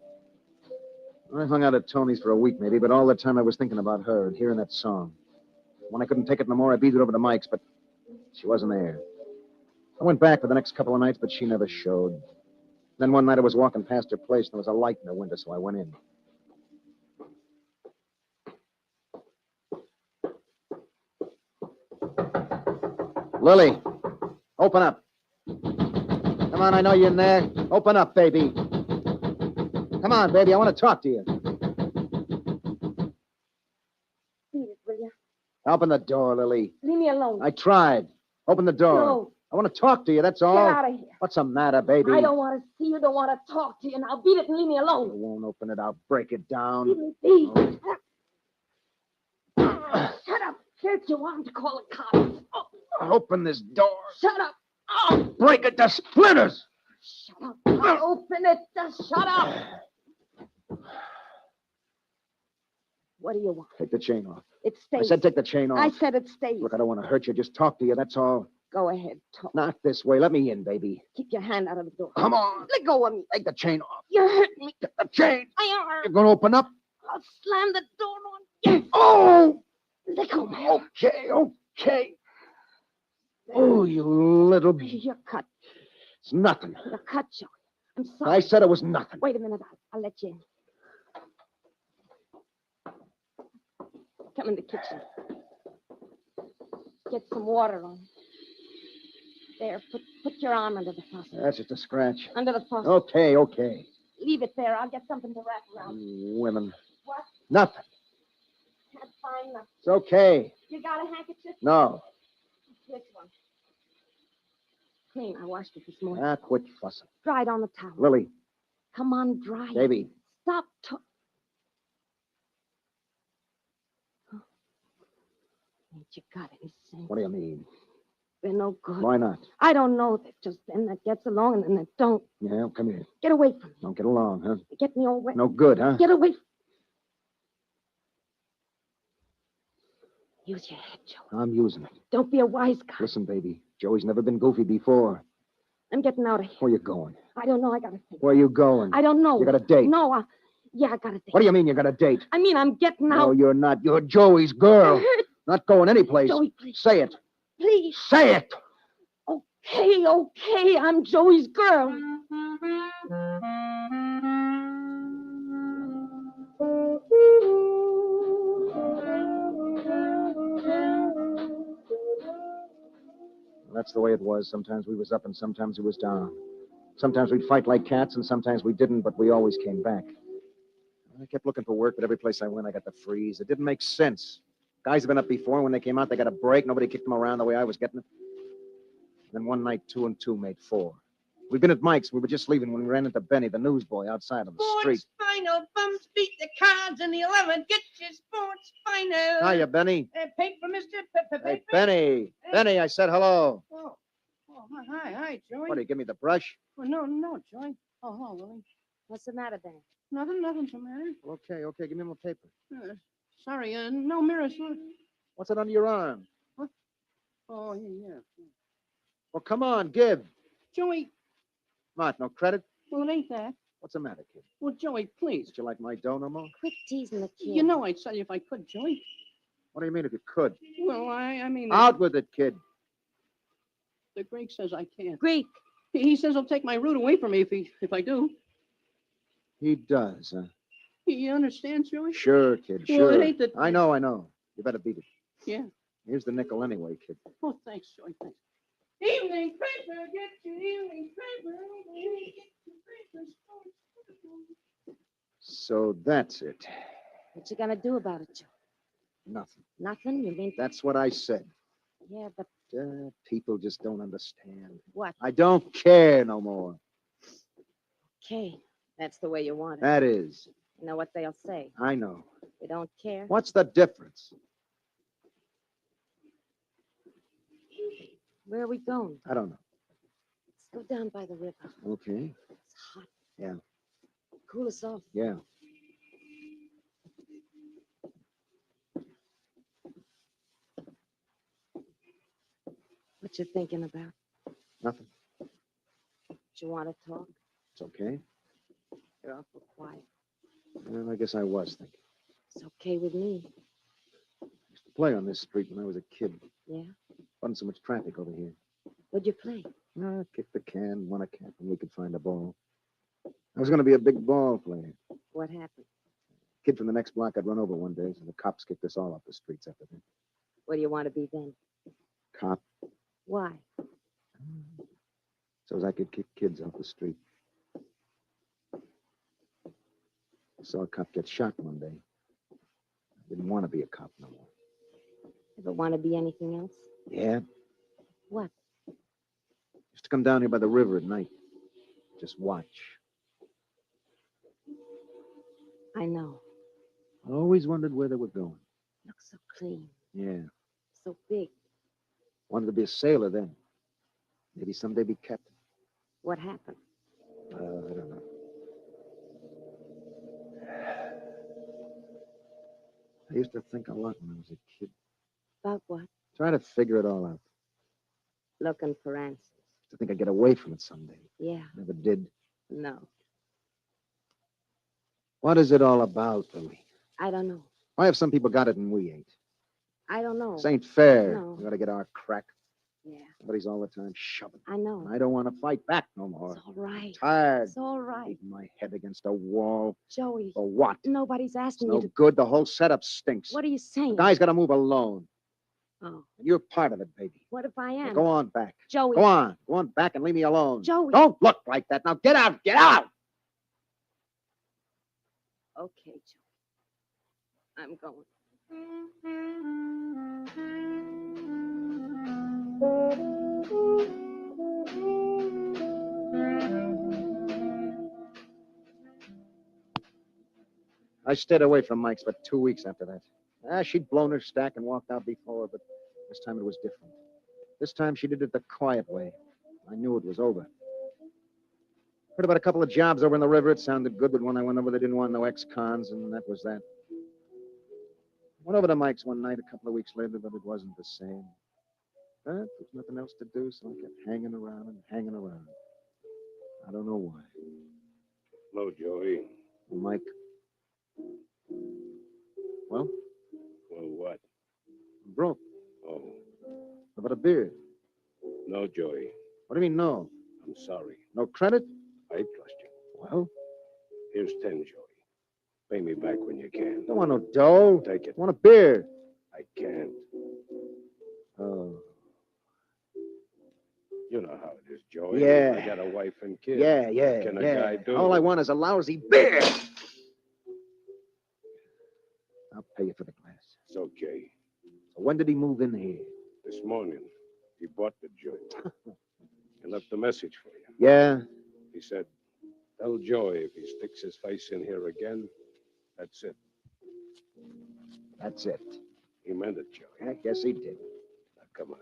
I hung out at Tony's for a week, maybe, but all the time I was thinking about her and hearing that song. When I couldn't take it no more, I beat it over to Mike's, but she wasn't there. I went back for the next couple of nights, but she never showed. Then one night I was walking past her place, and there was a light in the window, so I went in. Lily, open up. Come on, I know you're in there. Open up, baby. Come on, baby, I want to talk to you. Beat it, will you? Open the door, Lily. Leave me alone. I tried. Open the door. No. I want to talk to you, that's all. Get out of here. What's the matter, baby? I don't want to see you, don't want to talk to you. Now beat it and leave me You alone. won't open it, I'll break it down. Leave me be. Shut up. Search you want to call the cops. Open this door. Shut up. Break it to splinters. Shut up. Open it. Just shut up. What do you want? Take the chain off. It stays. I said take the chain off. I said it stays. Look, I don't want to hurt you. Just talk to you, that's all. Go ahead, talk. Not this way. Let me in, baby. Keep your hand out of the door. Come on. Let go of me. Take the chain off. You're hurting me. Get the chain. I You're going to open up? I'll slam the door on you. Oh! Let go, man. Okay. Oh, you little... You're cut. It's nothing. You're cut, Joey. I'm sorry. I said it was nothing. Wait a minute. I'll let you in. Come in the kitchen. Get some water on. There, put your arm under the faucet. That's just a scratch. Under the faucet. Okay. Leave it there. I'll get something to wrap around. Women. What? Nothing. Can't find nothing. It's okay. You got a handkerchief? No. This one. Clean. I washed it this morning. Quit fussing. Dried on the towel. Lily. Come on, dry it. Baby. Stop talking. Ain't you got any sense? What do you mean? They're no good. Why not? I don't know. There's just them that gets along and them that don't. Yeah, come here. Get away from me. Don't get along, huh? You get me all wet. No good, huh? Get away. Use your head, Joe. I'm using it. Don't be a wise guy. Listen, baby. Joey's never been goofy before. I'm getting out of here. Where you going? I don't know. I gotta think. Where you going? I don't know. You got a date? No, yeah, I got a date. What do you mean you got a date? I mean, I'm getting No, out. you're not. You're Joey's girl. Not going anyplace. Joey, please. Say it. Please. Say it. Okay, I'm Joey's girl. That's the way it was. Sometimes we was up and sometimes we was down. Sometimes we'd fight like cats and sometimes we didn't, but we always came back. I kept looking for work, but every place I went, I got the freeze. It didn't make sense. Guys have been up before, and when they came out, they got a break. Nobody kicked them around the way I was getting it. Then one night, 2 and 2 made 4. We'd been at Mike's. We were just leaving when we ran into Benny, the newsboy, outside on the street. Sports final, bums beat the cards in the 11. Get your sports final. Hiya, Benny. Paper for Mr. Hey, Benny. Benny, I said hello. Oh, hi, Joey. What, do you give me the brush? Well, no, Joey. Oh, Willie. What's the matter, Ben? Nothing's the matter. Okay, give me my paper. Sorry, no mirrors. What's it under your arm? What? Oh, yeah. Well, come on, give. Joey. What, no credit? Well, it ain't that. What's the matter, kid? Well, Joey, please. Don't you like my dough no more? Quit teasing the kid. You know I'd sell you if I could, Joey. What do you mean if you could? Well, I mean... Out with it, kid. The Greek says I can't. Greek? He says he'll take my root away from me if I do. He does, huh? You understand, Joey? Sure, kid, Well, sure. it ain't that... I know. You better beat it. Yeah. Here's the nickel anyway, kid. Oh, thanks, Joey, thanks. Evening paper, get your evening paper. So that's it. What you gonna do about it, Joe? Nothing. Nothing? You mean... That's what I said. Yeah, but... People just don't understand. What? I don't care no more. Okay. That's the way you want it. That is. You know what they'll say. I know. You don't care. What's the difference? Where are we going? I don't know. Let's go down by the river. Okay. It's hot. Yeah. Cool us off. Yeah. What you thinking about? Nothing. You want to talk? It's okay. You're awful quiet. Well, I guess I was thinking. It's okay with me. I used to play on this street when I was a kid. Yeah? Wasn't so much traffic over here. What'd you play? Kicked the can, won a cap, and we could find a ball. I was going to be a big ball player. What happened? Kid from the next block I'd run over one day, so the cops kicked us all off the streets after that. What do you want to be then? Cop. Why? So as I could kick kids off the street. I saw a cop get shot one day. I didn't want to be a cop no more. Ever want to be anything else? Yeah. What? Used to come down here by the river at night. Just watch. I know. I always wondered where they were going. Looks so clean. Yeah. So big. Wanted to be a sailor then. Maybe someday be captain. What happened? I don't know. I used to think a lot when I was a kid. About what? Trying to figure it all out. Looking for answers. To think I'd get away from it someday. Yeah. Never did. No. What is it all about, Lily? I don't know. Why have some people got it and we ain't? I don't know. This ain't fair. No. We gotta get our crack. Yeah. Somebody's all the time shoving. I know. And I don't want to fight back no more. It's all right. I'm tired. It's all right. Beating my head against a wall. Joey. For what? Nobody's It's asking no you to... good. The whole setup stinks. What are you saying? The guy's got to move alone. Oh. And you're part of it, baby. What if I am? Now go on back. Joey. Go on. Go on back and leave me alone. Joey. Don't look like that. Now get out. Get out. Okay, Joey. I'm going. I stayed away from Mike's for 2 weeks after that. She'd blown her stack and walked out before, but this time it was different. This time she did it the quiet way. I knew it was over. Heard about a couple of jobs over in the river. It sounded good, but when I went over, they didn't want no ex-cons, and that was that. Went over to Mike's one night a couple of weeks later, but it wasn't the same. But there was nothing else to do, so I kept hanging around and hanging around. I don't know why. Hello, Joey. Mike. Well? Well, what? I'm broke. Oh, How about a beer? no, Joey. What do you mean, no? I'm sorry. No credit? I trust you. Well? Here's 10, Joey. Pay me back when you can. Don't want no dough. Take it. Want a beer? I can't. Oh. You know how it is, Joey. Yeah. I got a wife and kids. Yeah, What can a guy do? All I want is a lousy beer. I'll pay you for the glass. It's okay. So when did he move in here? This morning, he bought the joint. He left a message for you. Yeah? He said, tell Joey if he sticks his face in here again, that's it. That's it. He meant it, Joey. I guess he did. Now, come on.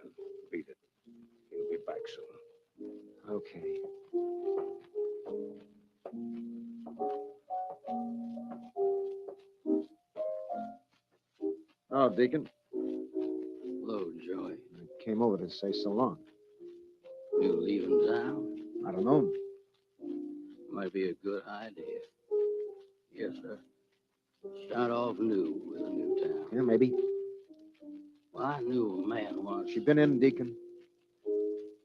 Beat it. He'll be back soon. Okay. Oh, Deacon. Hello, Joey. I came over to say so long. You leaving town? I don't know. Might be a good idea. Yes, sir. Start off new with a new town. Yeah, maybe. Well, I knew a man once. She been in, Deacon?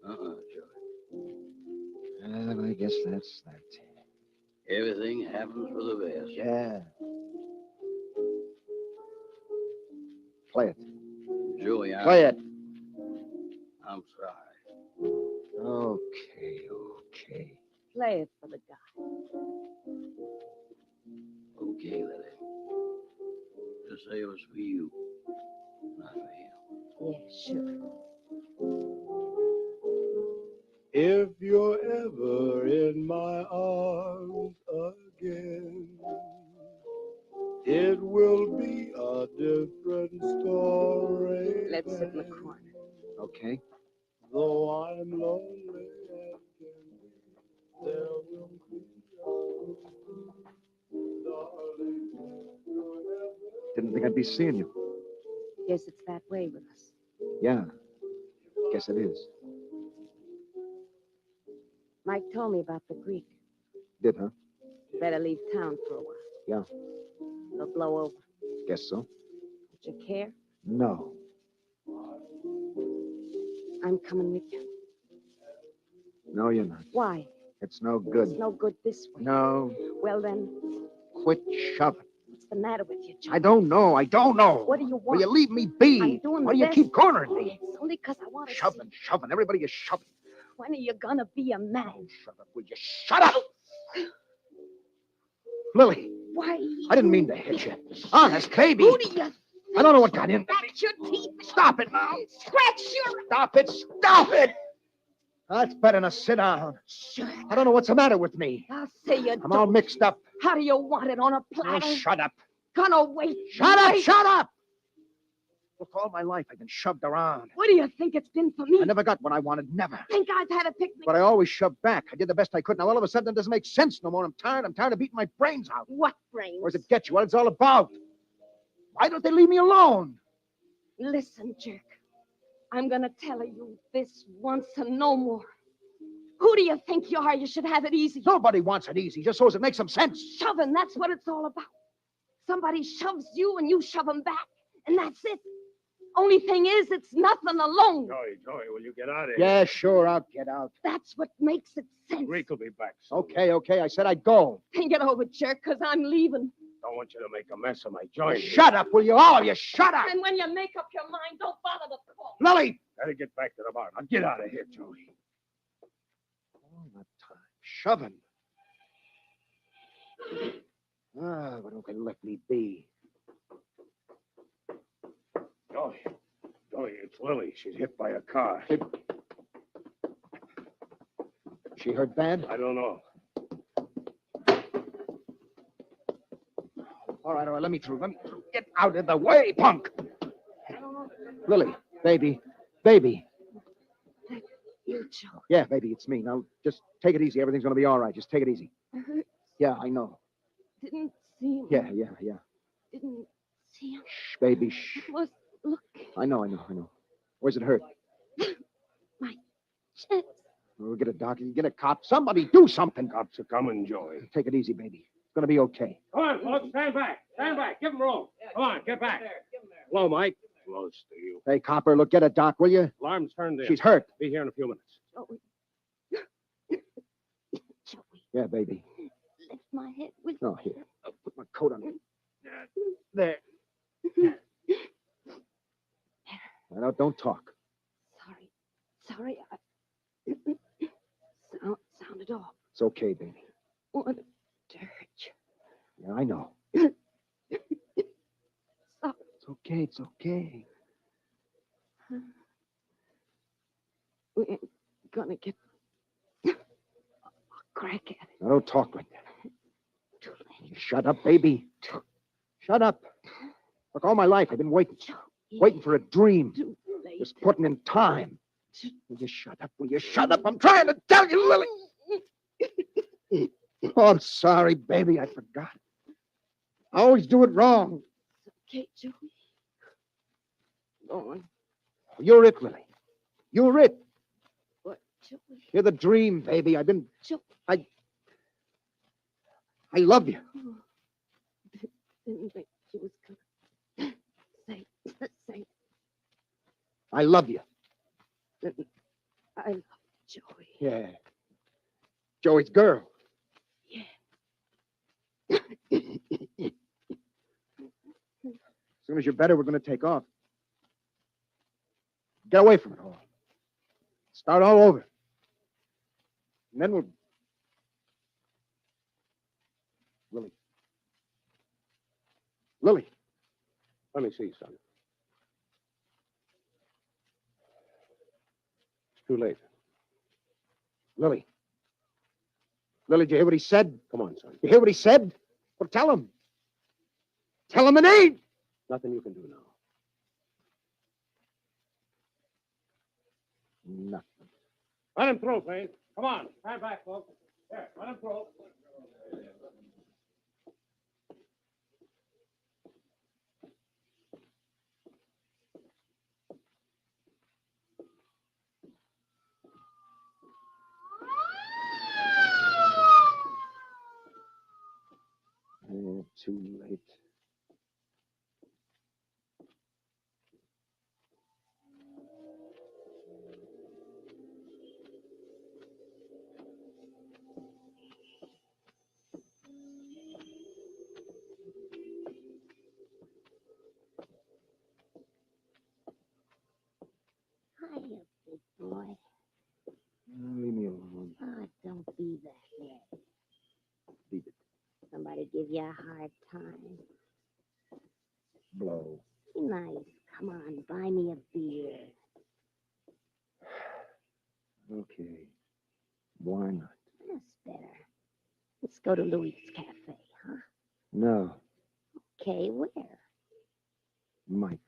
Joey. Well, I guess that's that. Everything happens for the best. Yeah. Play it. Joey, Play it. I'm sorry. Okay. Play it for the guy. Okay, Lily. Just say it was for you, not for him. Yeah, sure. If you're ever in my arms again, it will be a different story. Let's sit in the corner. Okay. Though I'm lonely and can be, there will be darling, if you're ever. Didn't think I'd be seeing you. Guess it's that way with us. Yeah. Guess it is. Mike told me about the Greek. Did, huh? Better leave town for a while. Yeah. It'll blow over. Guess so. Don't you care? No. I'm coming with you. No, you're not. Why? It's no good. It's no good this way. No. Well, then, Quit shoving. what's the matter with you, Joe? I don't know. What do you want? Will you leave me be? I'm doing Why the do you best. keep cornering me? It's only because I want to Shoving. Everybody is shoving. When are you gonna be a man? Shut up, will you? Shut up! Lily, Why? I didn't mean to hit you. Honest, baby. Who do you? I don't know what got in. Scratch your teeth. Stop it now. Scratch your. Stop it. Stop it. That's better than sit down. Sure. I don't know what's the matter with me. I'll say you I'm all mixed up. How do you want it on a Oh, platter? shut up. Gonna wait. Shut up. Wait. Shut up. Look, all my life I've been shoved around. What do you think it's been for me? I never got what I wanted. Never. Think I've had a picnic? But I always shoved back. I did the best I could. Now all of a sudden it doesn't make sense no more. I'm tired of beating my brains out. What brains? Where does it get you? What it's all about? Why don't they leave me alone? Listen, Jerk. I'm gonna tell you this once and no more. Who do you think you are? You should have it easy. Nobody wants it easy, just so as it makes some sense. Shoving, that's what it's all about. Somebody shoves you and you shove them back, and that's it. Only thing is, it's nothing alone. Joey, will you get out of here? Yeah, sure, I'll get out. That's what makes it sense. Greek will be back soon. Okay, I said I'd go. Think it over, Jerk, because I'm leaving. Don't want you to make a mess of my joint. Shut up, will you? All of you, shut up! And when you make up your mind, don't bother to call. Lily! Gotta get back to the bar. Now get out of here, Joey. All the time, shoving. Why don't they let me be? Joey, it's Lily. She's hit by a car. She hurt bad? I don't know. All right, let me through. Get out of the way, punk! Lily, baby. You, Joe. Yeah, baby, it's me. Now, just take it easy. Everything's gonna be all right. Just take it easy. Yeah, I know. Didn't see him. Yeah. Didn't see him. Shh, baby, shh. It was, look, I know. Where's it hurt? my chest. We'll get a doctor, get a cop. Somebody do something. Cops are coming, Joey. Take it easy, baby. It's gonna be okay. Come on, folks, stand back. Stand back. Give him room. Come on, get back. Hello, Mike. Hello, Steele. Hey, copper, look, get a doc, will you? Alarm's turned in. She's hurt. Be here in a few minutes. Joey, Yeah, baby. lift my head with Oh, here. I'll put my coat on. There. Now, don't talk. Sorry, I sounded off. It's okay, baby. Wanted to hurt you. Yeah, I know. Sorry. It's okay. We ain't gonna get a crack at it. Now, don't talk like that. Shut up, baby. Shut up. Look, all my life I've been waiting for a dream. Just putting in time. Will you shut up? Will you shut up? I'm trying to tell you, Lily. Oh, I'm sorry, baby. I forgot. I always do it wrong. Okay, Joey. Go on. You're it, Lily. You're it. What, Joey? You're the dream, baby. I've been... Joey. I love you. Oh, didn't think you was gonna say. I love you. I love Joey. Yeah. Joey's girl. Yeah. As soon as you're better, we're going to take off. Get away from it all. Start all over. And then we'll... Lily. Let me see, son. It's too late. Lily, did you hear what he said? Come on, son. You hear what he said? Well, tell him. Tell him it ain't. Nothing you can do now. Nothing. Let him through, please. Come on, stand back, folks. Here, let him through. Too late. Hiya, big boy. Leave me alone. Oh, don't be that way. Leave it. Somebody give you a hard time. Blow. Be nice. Come on, buy me a beer. Okay. Why not? That's better. Let's go to Louis' Cafe, huh? No. Okay, where? Mike's.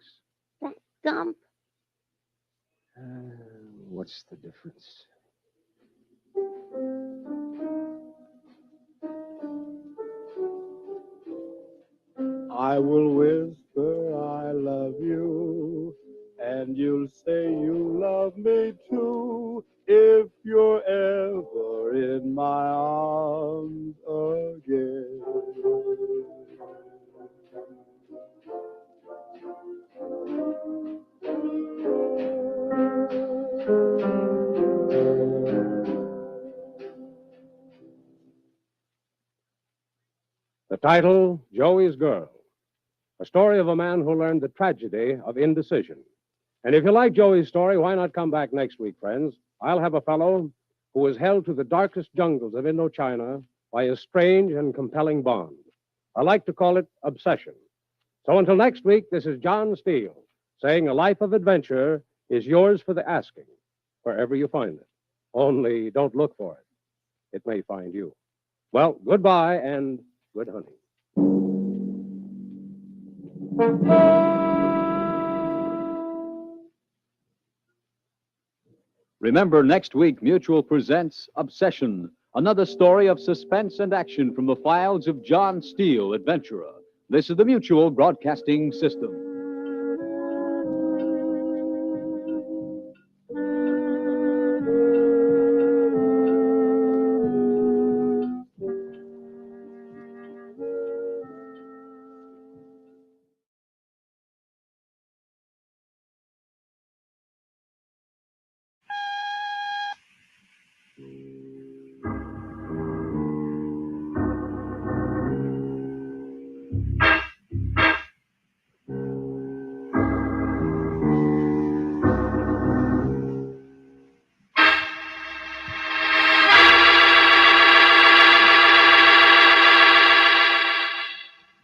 That dump? What's the difference? I will whisper I love you, and you'll say you love me too, if you're ever in my arms again. The title, Joey's Girl. A story of a man who learned the tragedy of indecision. And if you like Joey's story, why not come back next week, friends? I'll have a fellow who was held to the darkest jungles of Indochina by a strange and compelling bond. I like to call it obsession. So until next week, this is John Steele saying a life of adventure is yours for the asking, wherever you find it. Only don't look for it. It may find you. Well, goodbye and good hunting. Remember, next week, Mutual presents Obsession, another story of suspense and action from the files of John Steele, adventurer. This is the Mutual Broadcasting System.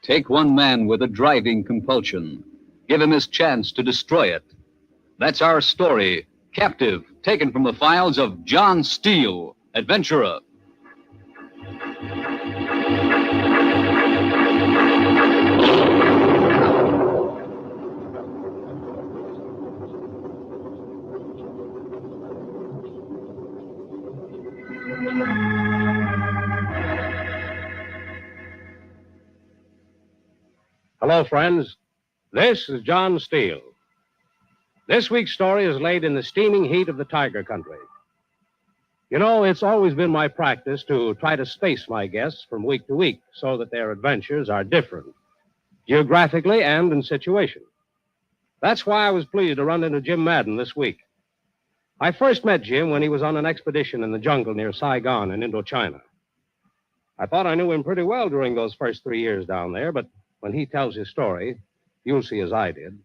Take one man with a driving compulsion. Give him his chance to destroy it. That's our story, Captive, taken from the files of John Steele, adventurer. Hello, friends. This is John Steele. This week's story is laid in the steaming heat of the Tiger Country. You know, it's always been my practice to try to space my guests from week to week so that their adventures are different, geographically and in situation. That's why I was pleased to run into Jim Madden this week. I first met Jim when he was on an expedition in the jungle near Saigon in Indochina. I thought I knew him pretty well during those first 3 years down there, but when he tells his story, you'll see as I did,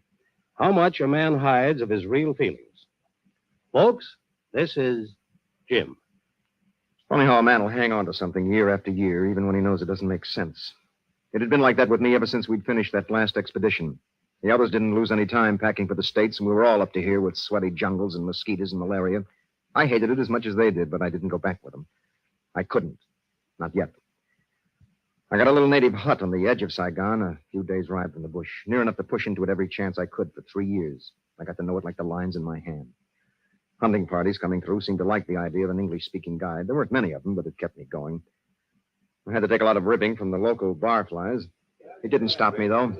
how much a man hides of his real feelings. Folks, this is Jim. It's funny how a man will hang on to something year after year, even when he knows it doesn't make sense. It had been like that with me ever since we'd finished that last expedition. The others didn't lose any time packing for the States, and we were all up to here with sweaty jungles and mosquitoes and malaria. I hated it as much as they did, but I didn't go back with them. I couldn't. Not yet. I got a little native hut on the edge of Saigon, a few days' ride from the bush, near enough to push into it every chance I could for 3 years. I got to know it like the lines in my hand. Hunting parties coming through seemed to like the idea of an English-speaking guide. There weren't many of them, but it kept me going. I had to take a lot of ribbing from the local barflies. It didn't stop me, though.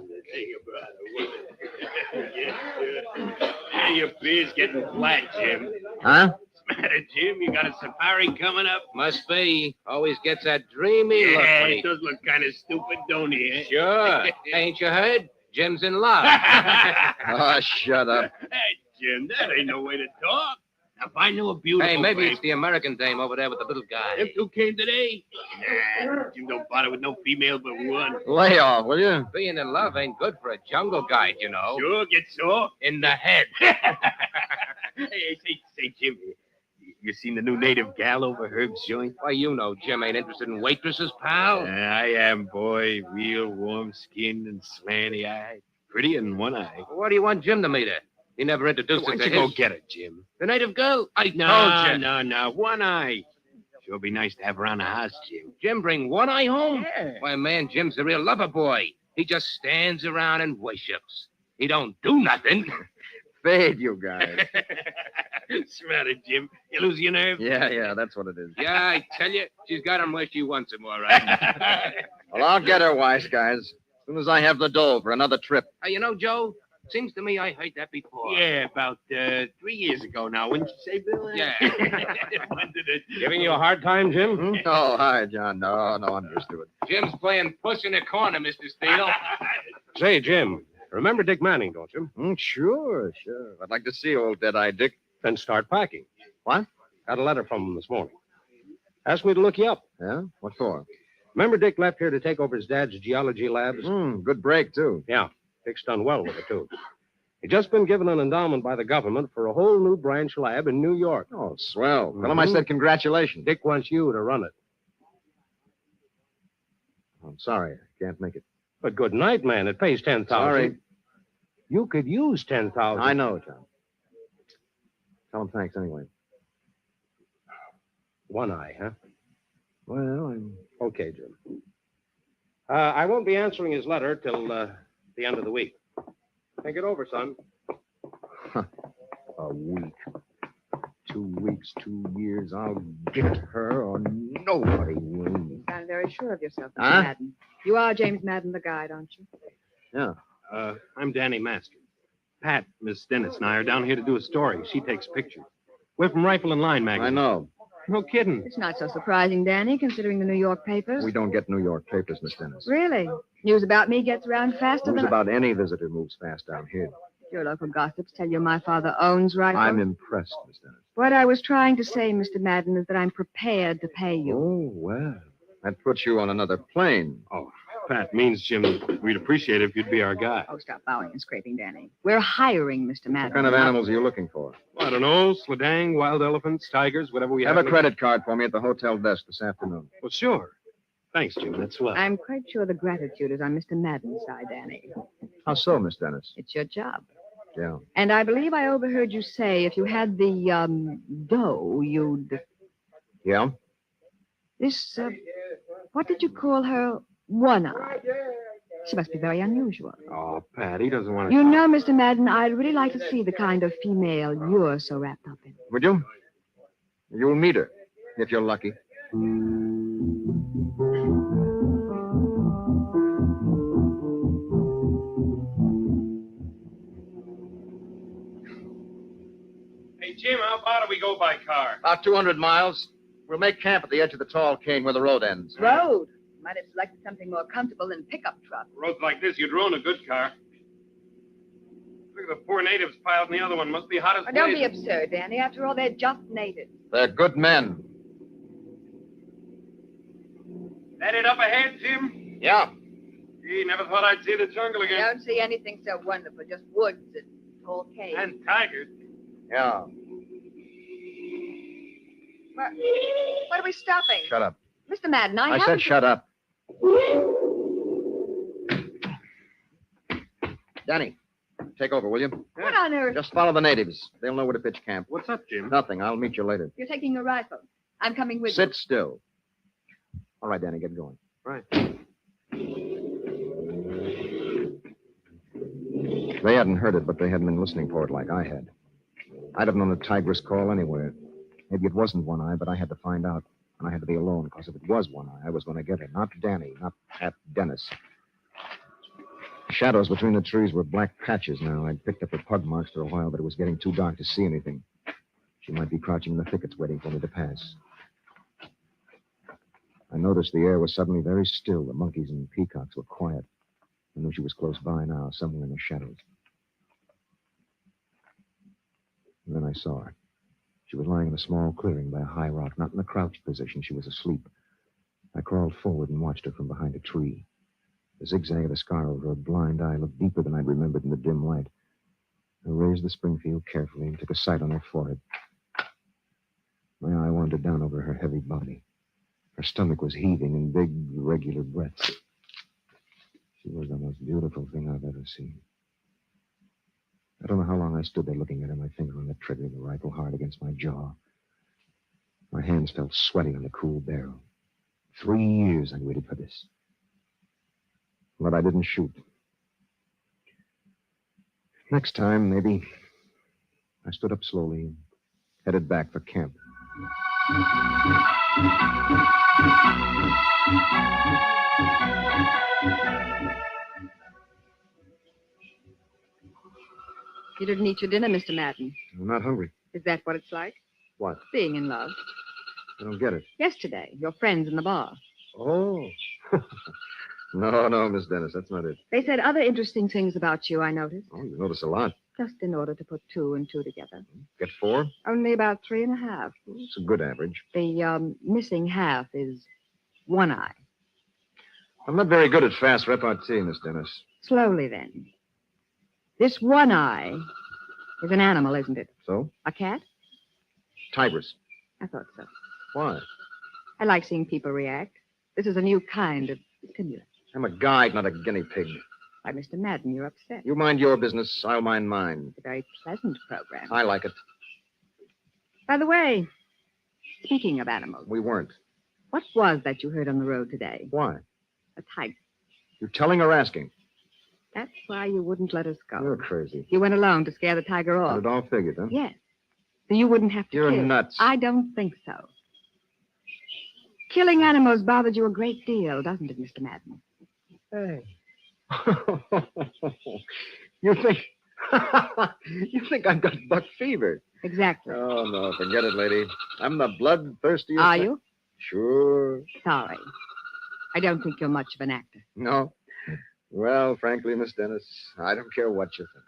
Hey, your beard's getting flat, Jim. Huh? What's the matter, Jim? You got a safari coming up? Must be. Always gets that dreamy look. Yeah, when it does look kind of stupid, don't he? Eh? Sure. Ain't you heard? Jim's in love. Oh, shut up. Hey, Jim, that ain't no way to talk. Now, if I knew a beautiful Hey, maybe babe- it's the American dame over there with the little guy. Them two came today? Nah, Jim don't bother with no female but one. Lay off, will you? Being in love ain't good for a jungle guide, you know. Sure, get sore. In the head. Hey, say, Jim, you seen the new native gal over Herb's joint? Why, you know Jim ain't interested in waitresses, pal. I am, boy. Real warm-skinned and slanty-eyed. Pretty in one eye. What do you want Jim to meet her? He never introduced Why her don't to you his... go get her, Jim? The native girl? I told you. No. One eye. Sure be nice to have around the house, Jim. Jim bring one eye home? Yeah. Why, man, Jim's a real lover boy. He just stands around and worships. He don't do nothing. Fade, you guys. What's the matter, Jim? You lose your nerve? Yeah, that's what it is. Yeah, I tell you, she's got him where she wants him, all right. Well, I'll get her, wise guys. As soon as I have the dough for another trip. You know, Joe, seems to me I heard that before. Yeah, about 3 years ago now, wouldn't you say, Bill? Yeah. When did it? Giving you a hard time, Jim? Oh, hi, John. No, I'm used to it. Jim's playing puss in the corner, Mr. Steele. Say, Jim, remember Dick Manning, don't you? Sure. I'd like to see old Dead-Eye Dick. Then start packing. What? Got a letter from him this morning. Asked me to look you up. Yeah? What for? Remember Dick left here to take over his dad's geology labs? Good break, too. Yeah. Dick's done well with it, too. He'd just been given an endowment by the government for a whole new branch lab in New York. Oh, swell. Tell him I said congratulations. Dick wants you to run it. I'm sorry. I can't make it. But good night, man. It pays $10,000. Sorry. You could use $10,000. I know, John. Tell him thanks anyway. One eye, huh? Well, I'm... Okay, Jim. I won't be answering his letter till the end of the week. Think it over, son. A week. 2 weeks, 2 years. I'll get her or nobody will. You sound very sure of yourself, Mr. Huh? Madden. You are James Madden, the guide, aren't you? Yeah. I'm Danny Master. Pat, Miss Dennis, and I are down here to do a story. She takes pictures. We're from Rifle and Line magazine. I know. No kidding. It's not so surprising, Danny, considering the New York papers. We don't get New York papers, Miss Dennis. Really? News about me gets around faster News than... about any visitor moves fast down here. Your local gossips tell you my father owns Rifle. I'm impressed, Miss Dennis. What I was trying to say, Mr. Madden, is that I'm prepared to pay you. Oh, well. That puts you on another plane. Oh, Pat means, Jim, we'd appreciate it if you'd be our guy. Oh, stop bowing and scraping, Danny. We're hiring Mr. Madden. What kind of animals are you looking for? I don't know, sladang, wild elephants, tigers, whatever we have. Have a credit card for me at the hotel desk this afternoon. Well, sure. Thanks, Jim. That's swell. I'm quite sure the gratitude is on Mr. Madden's side, Danny. How so, Miss Dennis? It's your job. Yeah. And I believe I overheard you say if you had the, dough, you'd... Yeah? This, what did you call her? One eye. She must be very unusual. Oh, Pat, he doesn't want to... You know, Mr. Madden, I'd really like to see the kind of female you're so wrapped up in. Would you? You'll meet her, if you're lucky. Hey, Jim, how far do we go by car? About 200 miles. We'll make camp at the edge of the tall cane where the road ends. Road? Might have selected something more comfortable than pickup truck. Roads like this, you'd ruin a good car. Look at the poor natives piled in the other one. Must be hot as Oh, don't be blazes. absurd, Danny. After all, they're just natives. They're good men. That it up ahead, Jim? Yeah. Gee, never thought I'd see the jungle I again. don't see anything so wonderful. Just woods and tall caves. And tigers. Yeah. What are we stopping? Shut up. Mr. Madden, I I haven't... said shut up. Danny, take over, will you? What on earth? Just follow the natives. They'll know where to pitch camp. What's up, Jim? Nothing. I'll meet you later. You're taking a rifle. I'm coming with you. Sit still. All right, Danny, get going. Right. They hadn't heard it, but they hadn't been listening for it like I had. I'd have known a tigress call anywhere. Maybe it wasn't One Eye, but I had to find out. And I had to be alone, because if it was One Eye, I was going to get her. Not Danny, not Pat Dennis. Shadows between the trees were black patches now. I'd picked up her pug marks for a while, but it was getting too dark to see anything. She might be crouching in the thickets waiting for me to pass. I noticed the air was suddenly very still. The monkeys and peacocks were quiet. I knew she was close by now, somewhere in the shadows. And then I saw her. She was lying in a small clearing by a high rock, not in a crouched position. She was asleep. I crawled forward and watched her from behind a tree. The zigzag of the scar over her blind eye looked deeper than I'd remembered in the dim light. I raised the Springfield carefully and took a sight on her forehead. My eye wandered down over her heavy body. Her stomach was heaving in big, regular breaths. She was the most beautiful thing I've ever seen. I don't know how long I stood there looking at her, my finger on the trigger of the rifle hard against my jaw. My hands felt sweaty on the cool barrel. 3 years I waited for this. But I didn't shoot. Next time, maybe. I stood up slowly and headed back for camp. You didn't eat your dinner, Mr. Madden. I'm not hungry. Is that what it's like? What? Being in love. I don't get it. Yesterday, your friends in the bar. Oh. No, Miss Dennis, that's not it. They said other interesting things about you, I noticed. Oh, you notice a lot. Just in order to put 2 and 2 together. Get 4? Only about 3.5. It's a good average. The missing half is one eye. I'm not very good at fast repartee, Miss Dennis. Slowly, then. This one eye is an animal, isn't it? So? A cat? Tigress. I thought so. Why? I like seeing people react. This is a new kind of stimulant. I'm a guide, not a guinea pig. Why, Mr. Madden, you're upset. You mind your business, I'll mind mine. It's a very pleasant program. I like it. By the way, speaking of animals, We weren't. what was that you heard on the road today? Why? A tiger. You're telling or asking? That's why you wouldn't let us go. You're crazy. You went alone to scare the tiger Had off. it all figured, huh? Yes. So you wouldn't have to You're kill. nuts. I don't think so. Killing animals bothered you a great deal, doesn't it, Mr. Madden? Hey. You think... you think I've got buck fever? Exactly. Oh, no, forget it, lady. I'm the bloodthirstiest... Are you? Sure. Sorry. I don't think you're much of an actor. No? Well, frankly, Miss Dennis, I don't care what you think.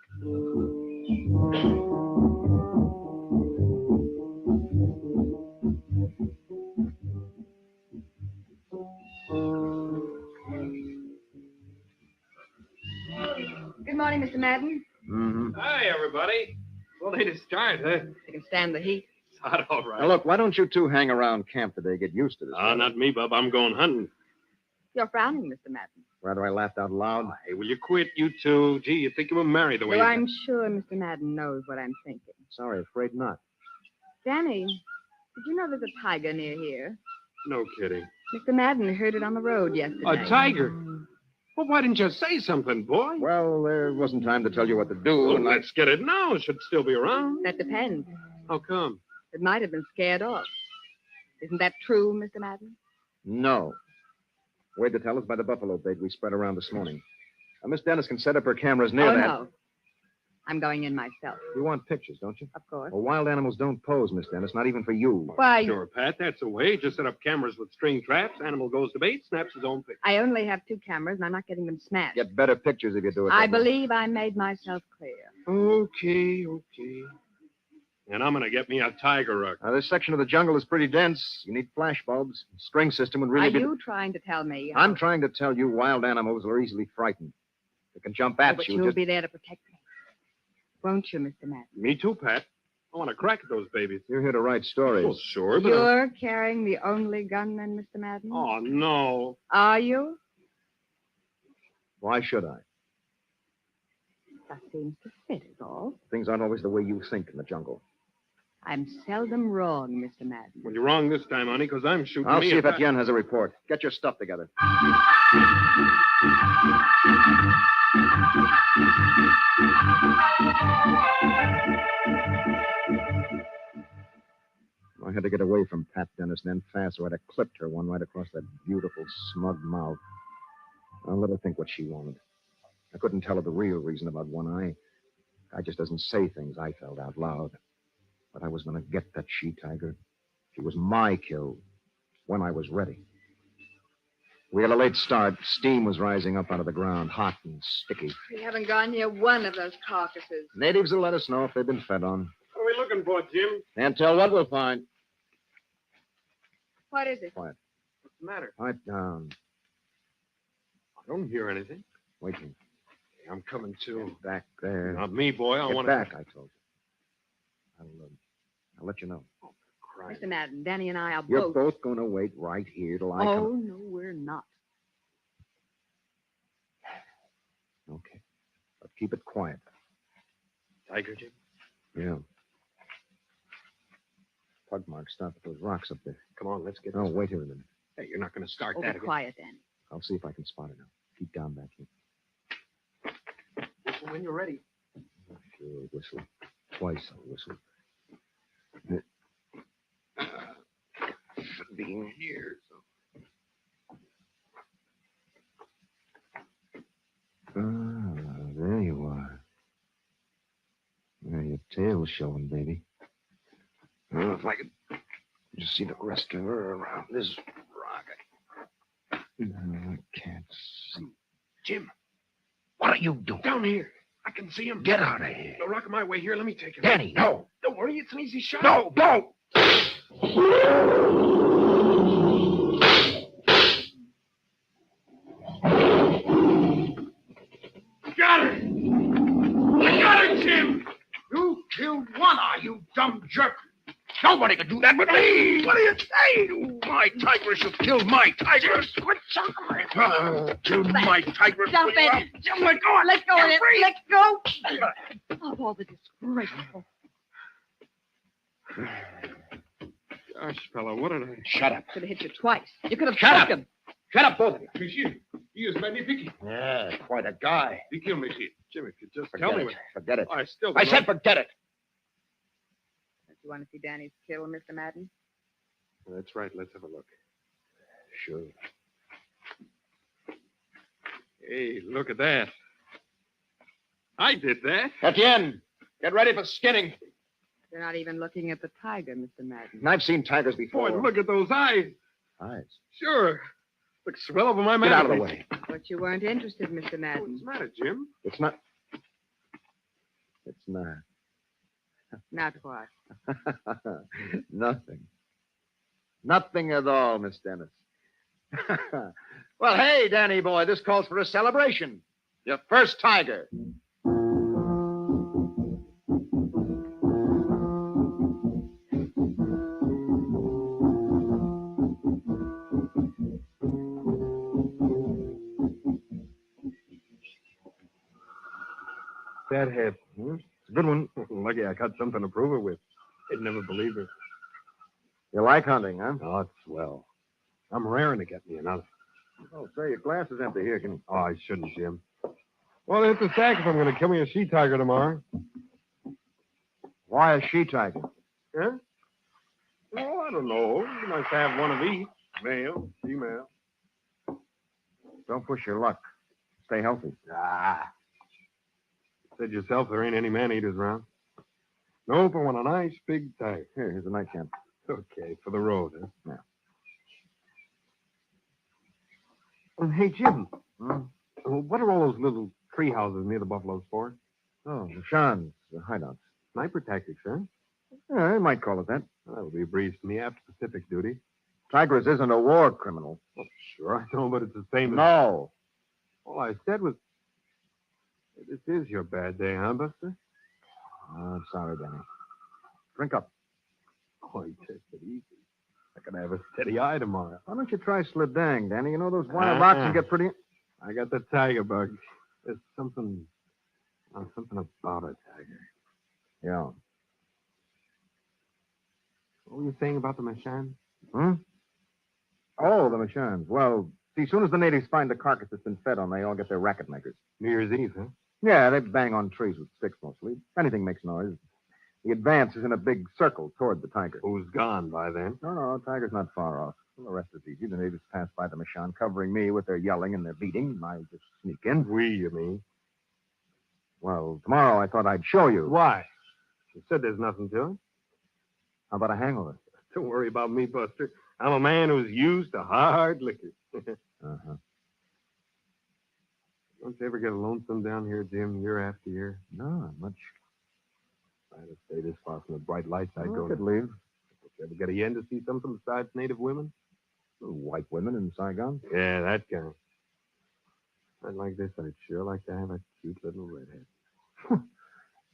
Good morning, Mr. Madden. Mm-hmm. Hi, everybody. Well, they to start, huh? You can stand the heat. It's hot, all right. Now, look, why don't you two hang around camp today? Get used to this. Not me, Bub. I'm going hunting. You're frowning, Mr. Madden. Rather I laughed out loud. Hey, will you quit, you two? Gee, you think you were married the way Though you... I'm sure Mr. Madden knows what I'm thinking. Sorry, afraid not. Danny, did you know there's a tiger near here? No kidding. Mr. Madden heard it on the road yesterday. A tiger? Well, why didn't you say something, boy? Well, there wasn't time to tell you what to do. Well, and let's get it now. It should still be around. That depends. How come? It might have been scared off. Isn't that true, Mr. Madden? No. Wait to tell us by the buffalo bait we spread around this morning. Now, Miss Dennis can set up her cameras near that. No. I'm going in myself. You want pictures, don't you? Of course. Well, wild animals don't pose, Miss Dennis, not even for you. Why? Sure, Pat, that's the way. Just set up cameras with string traps. Animal goes to bait, snaps his own picture. I only have 2 cameras, and I'm not getting them smashed. Get better pictures if you do it. I that way. believe I made myself clear. Okay. And I'm going to get me a tiger rug. Now, this section of the jungle is pretty dense. You need flash bulbs. String system would really Are be... you trying to tell me? I'm trying to tell you wild animals are easily frightened. They can jump at But you. you'll just... be there to protect me. Won't you, Mr. Madden? Me too, Pat. I want to crack at those babies. You're here to write stories. Well, sure, but... You're carrying the only gunman, Mr. Madden? Oh, no. Are you? Why should I? That seems to fit, is all. Things aren't always the way you think in the jungle. I'm seldom wrong, Mr. Madden. Well, you're wrong this time, honey, because I'm shooting I'll me see a if pat- Etienne has a report. Get your stuff together. I had to get away from Pat Dennis then fast, or I'd have clipped her one right across that beautiful, smug mouth. I'll let her think what she wanted. I couldn't tell her the real reason about one eye. I just doesn't say things I felt out loud. But I was going to get that she-tiger. She was my kill when I was ready. We had a late start. Steam was rising up out of the ground, hot and sticky. We haven't gone near one of those carcasses. Natives will let us know if they've been fed on. What are we looking for, Jim? Can't tell what we'll find. What is it? Quiet. What's the matter? Pipe down. I don't hear anything. Wait a minute. I'm coming too. Get back there. Not me, boy. I Get want back, I told you. I'll let you know. Mr. Madden, Danny and I are You're both... both going to wait right here till I Oh, come. no, we're not. Okay. But keep it quiet. Tiger, Jim? Yeah. Pug marks stop at those rocks up there. Come on, let's get Oh, this. wait here a minute. Hey, you're not going to start Oh, that be again. quiet, Danny. I'll see if I can spot it now. Keep down back here. Whistle when you're ready. Sure, whistle. Twice I'll whistle. Should be in here. Ah, there you are. tail's showing, baby. Well, if I could just see the rest of her around this rock. No, I can't see. Jim, what are you doing? Down here. I can see him. Get out of here. The rock my way here. Let me take him. Danny, no. Don't worry. It's an easy shot. No, no. Got her. I got her, Jim. You killed one eye, you dumb jerk. Nobody could do that but me. What do you say? My tigress, you killed my tigress. Quit sucking me. Killed my tigress. Stop it. Jim, let go. Let go of it. Let go. Oh, all the disgraceful. Gosh, fella, what did I... Shut up. Could have hit you twice. You could have Shut struck up. him. Shut up, both of you. Monsieur, he is magnifique. Yeah, quite a guy. He killed me, monsieur. Jim, if you just Forget tell me it. what... Forget it. I still I don't said know. forget it. Don't you want to see Danny's kill, Mr. Madden? That's right. Let's have a look. Sure. Hey, look at that. I did that. Etienne, get ready for skinning. You're not even looking at the tiger, Mr. Madden. I've seen tigers before. Boy, look at those eyes. Eyes. Sure. Look swell over my Get out of the mantelpiece. way. But you weren't interested, Mr. What's Madden. the matter, Jim? It's not. It's not. Not what? Nothing. Nothing at all, Miss Dennis. Well, hey, Danny boy, this calls for a celebration. Your first tiger. That head. It's a good one. Lucky I got something to prove it with. They'd never believe it. You like hunting, huh? Oh, it's swell. I'm raring to get me another. Oh, say, your glass is empty. Here, can you... Oh, I shouldn't, Jim. Well, it's a stack if I'm going to kill me a she-tiger tomorrow. Why a she-tiger? Huh? Oh, I don't know. You might have one of each. Male, female. Don't push your luck. Stay healthy. Ah. Said yourself there ain't any man-eaters around. Nope, I want a nice big tiger. Here's a nightcap. Okay, for the road, huh? Yeah. Hey, Jim. Hmm? What are all those little tree houses near the buffaloes for? Oh, Sean's hideouts. Sniper tactics, huh? Yeah, you might call it that. That'll be a breeze to me after Pacific duty. Tigress isn't a war criminal. Oh, sure, I know, but it's the same as... No. All I said was... This is your bad day, huh, Buster? Oh, sorry, Danny. Drink up. Oh, you take it easy. I can have a steady eye tomorrow. Why don't you try Slidang, Danny? You know those wild rocks can get pretty... I got the tiger bug. There's something about a tiger. Yeah. What were you saying about the Machan? Hmm? Oh, the Machans. Well, see, as soon as the natives find the carcass that's been fed on, they all get their racket makers. New Year's Eve, huh? Yeah, they bang on trees with sticks mostly. If anything makes noise, the advance is in a big circle toward the tiger. Who's gone by then? No, tiger's not far off. Well, the rest is easy. The natives pass by the Machan, covering me with their yelling and their beating. I just sneak in. We, you mean? Well, tomorrow I thought I'd show you. Why? You said there's nothing to it. How about a hangover? Don't worry about me, Buster. I'm a man who's used to hard liquor. Uh-huh. Don't you ever get lonesome down here, Jim, year after year? No, not much. If I had to stay this far from the bright lights, I'd go I could leave. Don't you ever get a yen to see something besides native women? White women in Saigon? Yeah, that kind. I'd like this. I'd sure like to have a cute little redhead.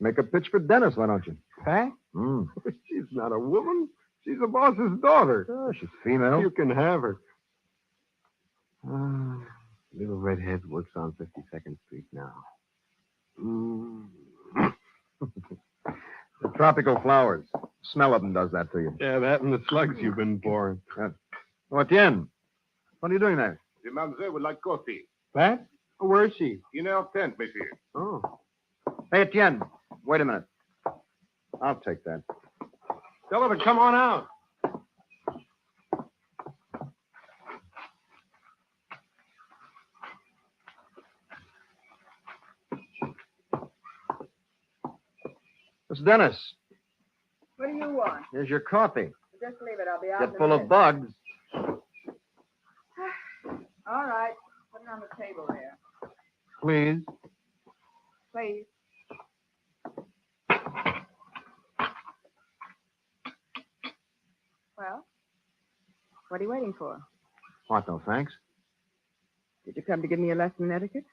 Make a pitch for Dennis, why don't you? Pat? Hmm. She's not a woman. She's a boss's daughter. Oh, she's female. You can have her. Little redhead works on 52nd Street now. The tropical flowers. Smell of them does that to you. Yeah, that and the slugs you've been pouring. Oh, Etienne, what are you doing there? The mademoiselle would like coffee. Pat? Oh, where is she? In our tent, monsieur. Oh. Hey, Etienne, wait a minute. I'll take that. Tell her to come on out. Miss Dennis, What do you want? here's your coffee. Just leave it. I'll be out Get in a full minute. of bugs. All right. Put it on the table there. Please. Please. Well, what are you waiting for? What, no thanks? Did you come to give me a lesson in etiquette?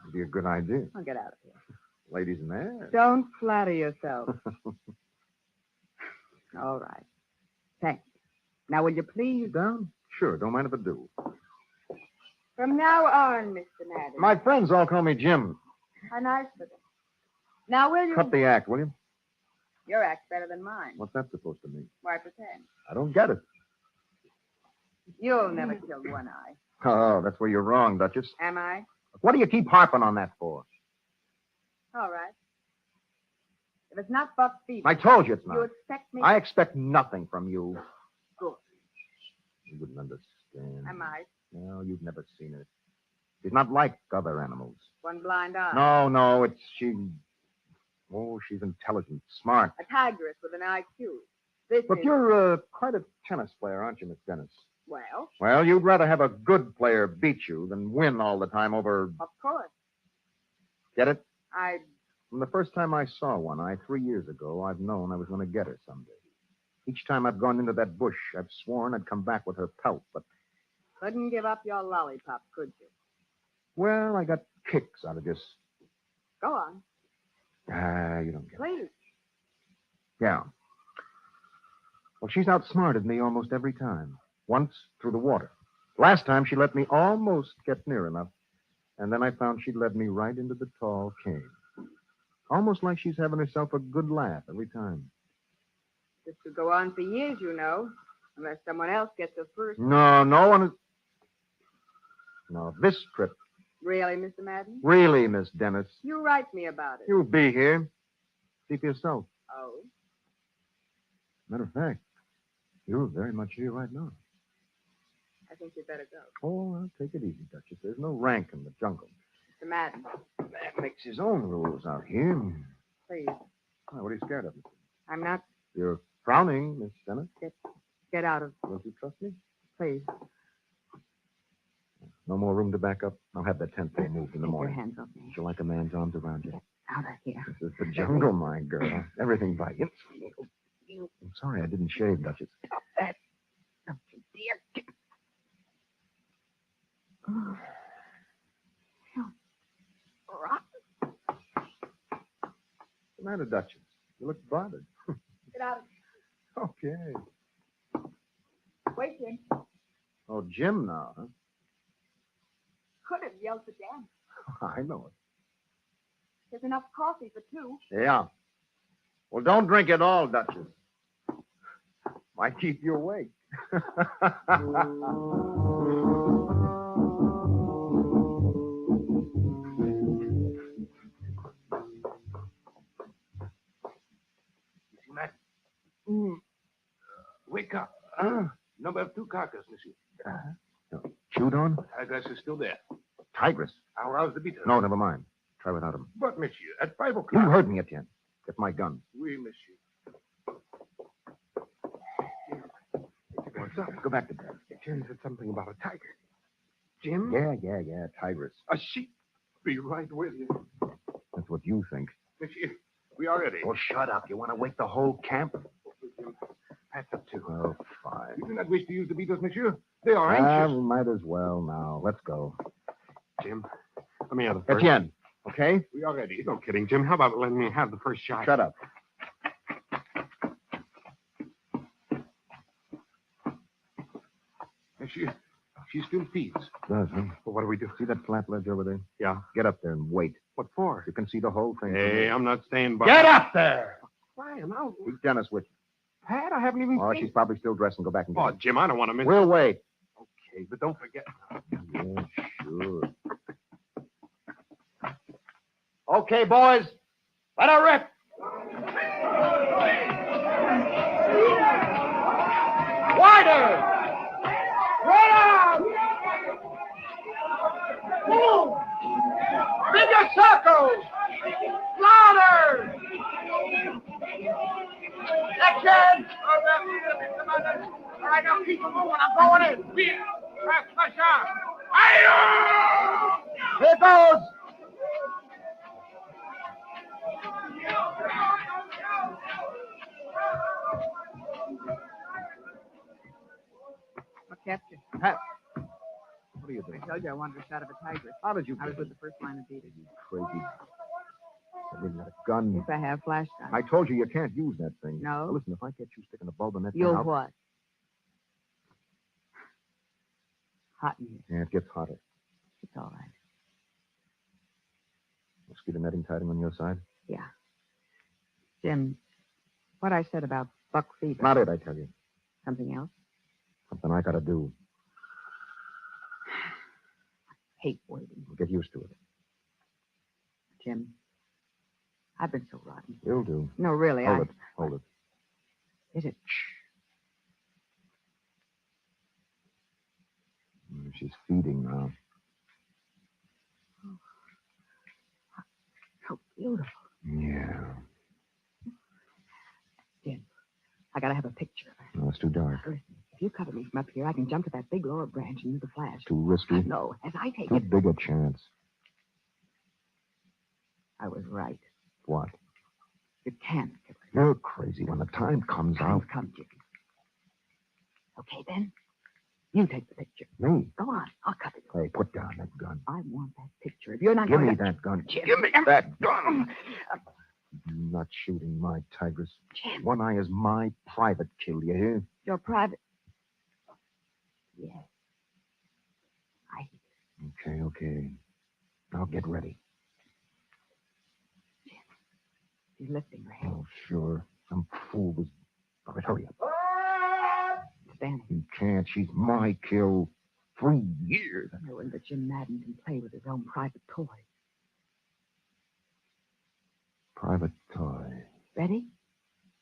Would be a good idea. I'll get out of here. Ladies in there. Don't flatter yourself. All right. Thanks. Now, will you please... Down? Sure, don't mind if I do. From now on, Mr. Madden. My friends all call me Jim. How nice of them. Now, will you... Cut the act, will you? Your act's better than mine. What's that supposed to mean? Why pretend? I don't get it. You'll never kill One Eye. Oh, that's where you're wrong, Duchess. Am I? What do you keep harping on that for? All right. If it's not buck fever... I told you it's not. You expect me... I expect nothing from you. Good. You wouldn't understand. I might. No, you've never seen it. She's not like other animals. One blind eye. No, it's she. Oh, she's intelligent, smart. A tigress with an IQ. This Look, is... you're quite a tennis player, aren't you, Miss Dennis? Well, Well, you'd rather have a good player beat you than win all the time over... of course. Get it? I... From the first time I saw One Eye 3 years ago, I've known I was going to get her someday. Each time I've gone into that bush, I've sworn I'd come back with her pelt, but, Couldn't give up your lollipop, could you? well, I got kicks out of just... Go on. You don't get it. Please. Yeah. Well, she's outsmarted me almost every time. Once through the water. Last time she let me almost get near enough, and then I found she'd led me right into the tall cane. Almost like she's having herself a good laugh every time. This could go on for years, you know, unless someone else gets the first. No one is... No, this trip, Really, Mr. Madden? really, Miss Dennis. You write me about it. You'll be here. See for yourself. Oh? Matter of fact, you're very much here right now. I think you'd better go. Oh, well, take it easy, Duchess. There's no rank in the jungle. Mr. Madden, Man makes his own rules out here. please. Oh, what are you scared of? I'm not... You're frowning, Miss Dennis. Get out of... Don't you trust me? Please. No more room to back up. I'll have that tent pole moved in the Take your morning. hands off me. Would you like a man's arms around you? Out of here. This is the jungle, my girl. Everything by instinct. I'm sorry I didn't shave, Duchess. Stop that. Don't you dare get... Oh. Rotten. What's the matter, Duchess? You look bothered. Get out of Okay. here. Wait, Jim. Oh, Jim now, huh? Could have yelled for Dan. I know it. There's enough coffee for two. Yeah. Well, don't drink it all, Duchess. Might keep you awake. Matt, wake up. Number 2 carcass, monsieur. Chewed on? Tigress is still there. Tigress. I'll rouse the beater. No, never mind. Try without him. But, monsieur, at 5 You o'clock. heard me, Etienne. Get my gun. Oui, monsieur. What's up? Go back to bed. Etienne said something about a tiger. Jim? Yeah. Tigress. A sheep. Be right with you. That's what you think. Monsieur, we are ready. Well, shut up. You want to wake the whole camp? Pass up to. Oh, fine. You do not wish to use the beaters, monsieur? They are anxious. We might as well now. Let's go. Jim, let me have the first. Etienne, okay? We are ready. No kidding, Jim. How about letting me have the first shot? Shut up. She still feeds. Does, huh? Well, what do we do? See that flat ledge over there? Yeah. Get up there and wait. What for? You can see the whole thing. Hey, I'm not staying by. Get up there! Crying out. Keep Dennis with you. Pat, I haven't even Oh, seen. she's probably still dressed and go back and get Oh, her. Jim, I don't want to miss. We'll wait. Okay, but don't forget. Yeah, sure. Okay, boys. Let her rip. Wider! Run out! Move! Bigger circles! Louder! Here goes! What kept you? Pat, what are you doing? I told you I wanted a shot of a tigress. How did you I was get with it? the first line of beaters. Crazy. I didn't got a gun. Yes, I have flash gun. I told you can't use that thing. No. Now, listen, if I catch you sticking a bulb in that You'll thing, what? Hot in here. Yeah, it gets hotter. It's all right. Mosquito netting tied on your side? Yeah. Jim, what I said about buck fever. Not it, I tell you. Something else? Something I gotta do. Hate waiting. Get used to it. Jim, I've been so rotten. You'll do. No, really, Hold it. Is it? She's feeding now. So beautiful. Yeah. Jim, I gotta have a picture of her. No, it's too dark. Listen, if you cover me from up here, I can jump to that big lower branch and use the flash. Too risky. No, as I take Too it. big a chance. I was right. What? You can't kill her. You're crazy. When the time comes out. Come, Jimmy. Okay, then. You take the picture. Me? Go on. I'll cover you. Hey, put down that gun. I want that picture. If you're not Give going me to... that gun. Jim. Give me that gun. You're not shooting my tigress. Jim. One Eye is my private kill, you hear? Your private... Yes. Okay. Now get ready. She's lifting her head. Oh, sure. Some fool was... All right, hurry up. Standing. You can't. She's my kill. 3 years. Knowing that Jim Madden can play with his own private toy. Private toy. Ready?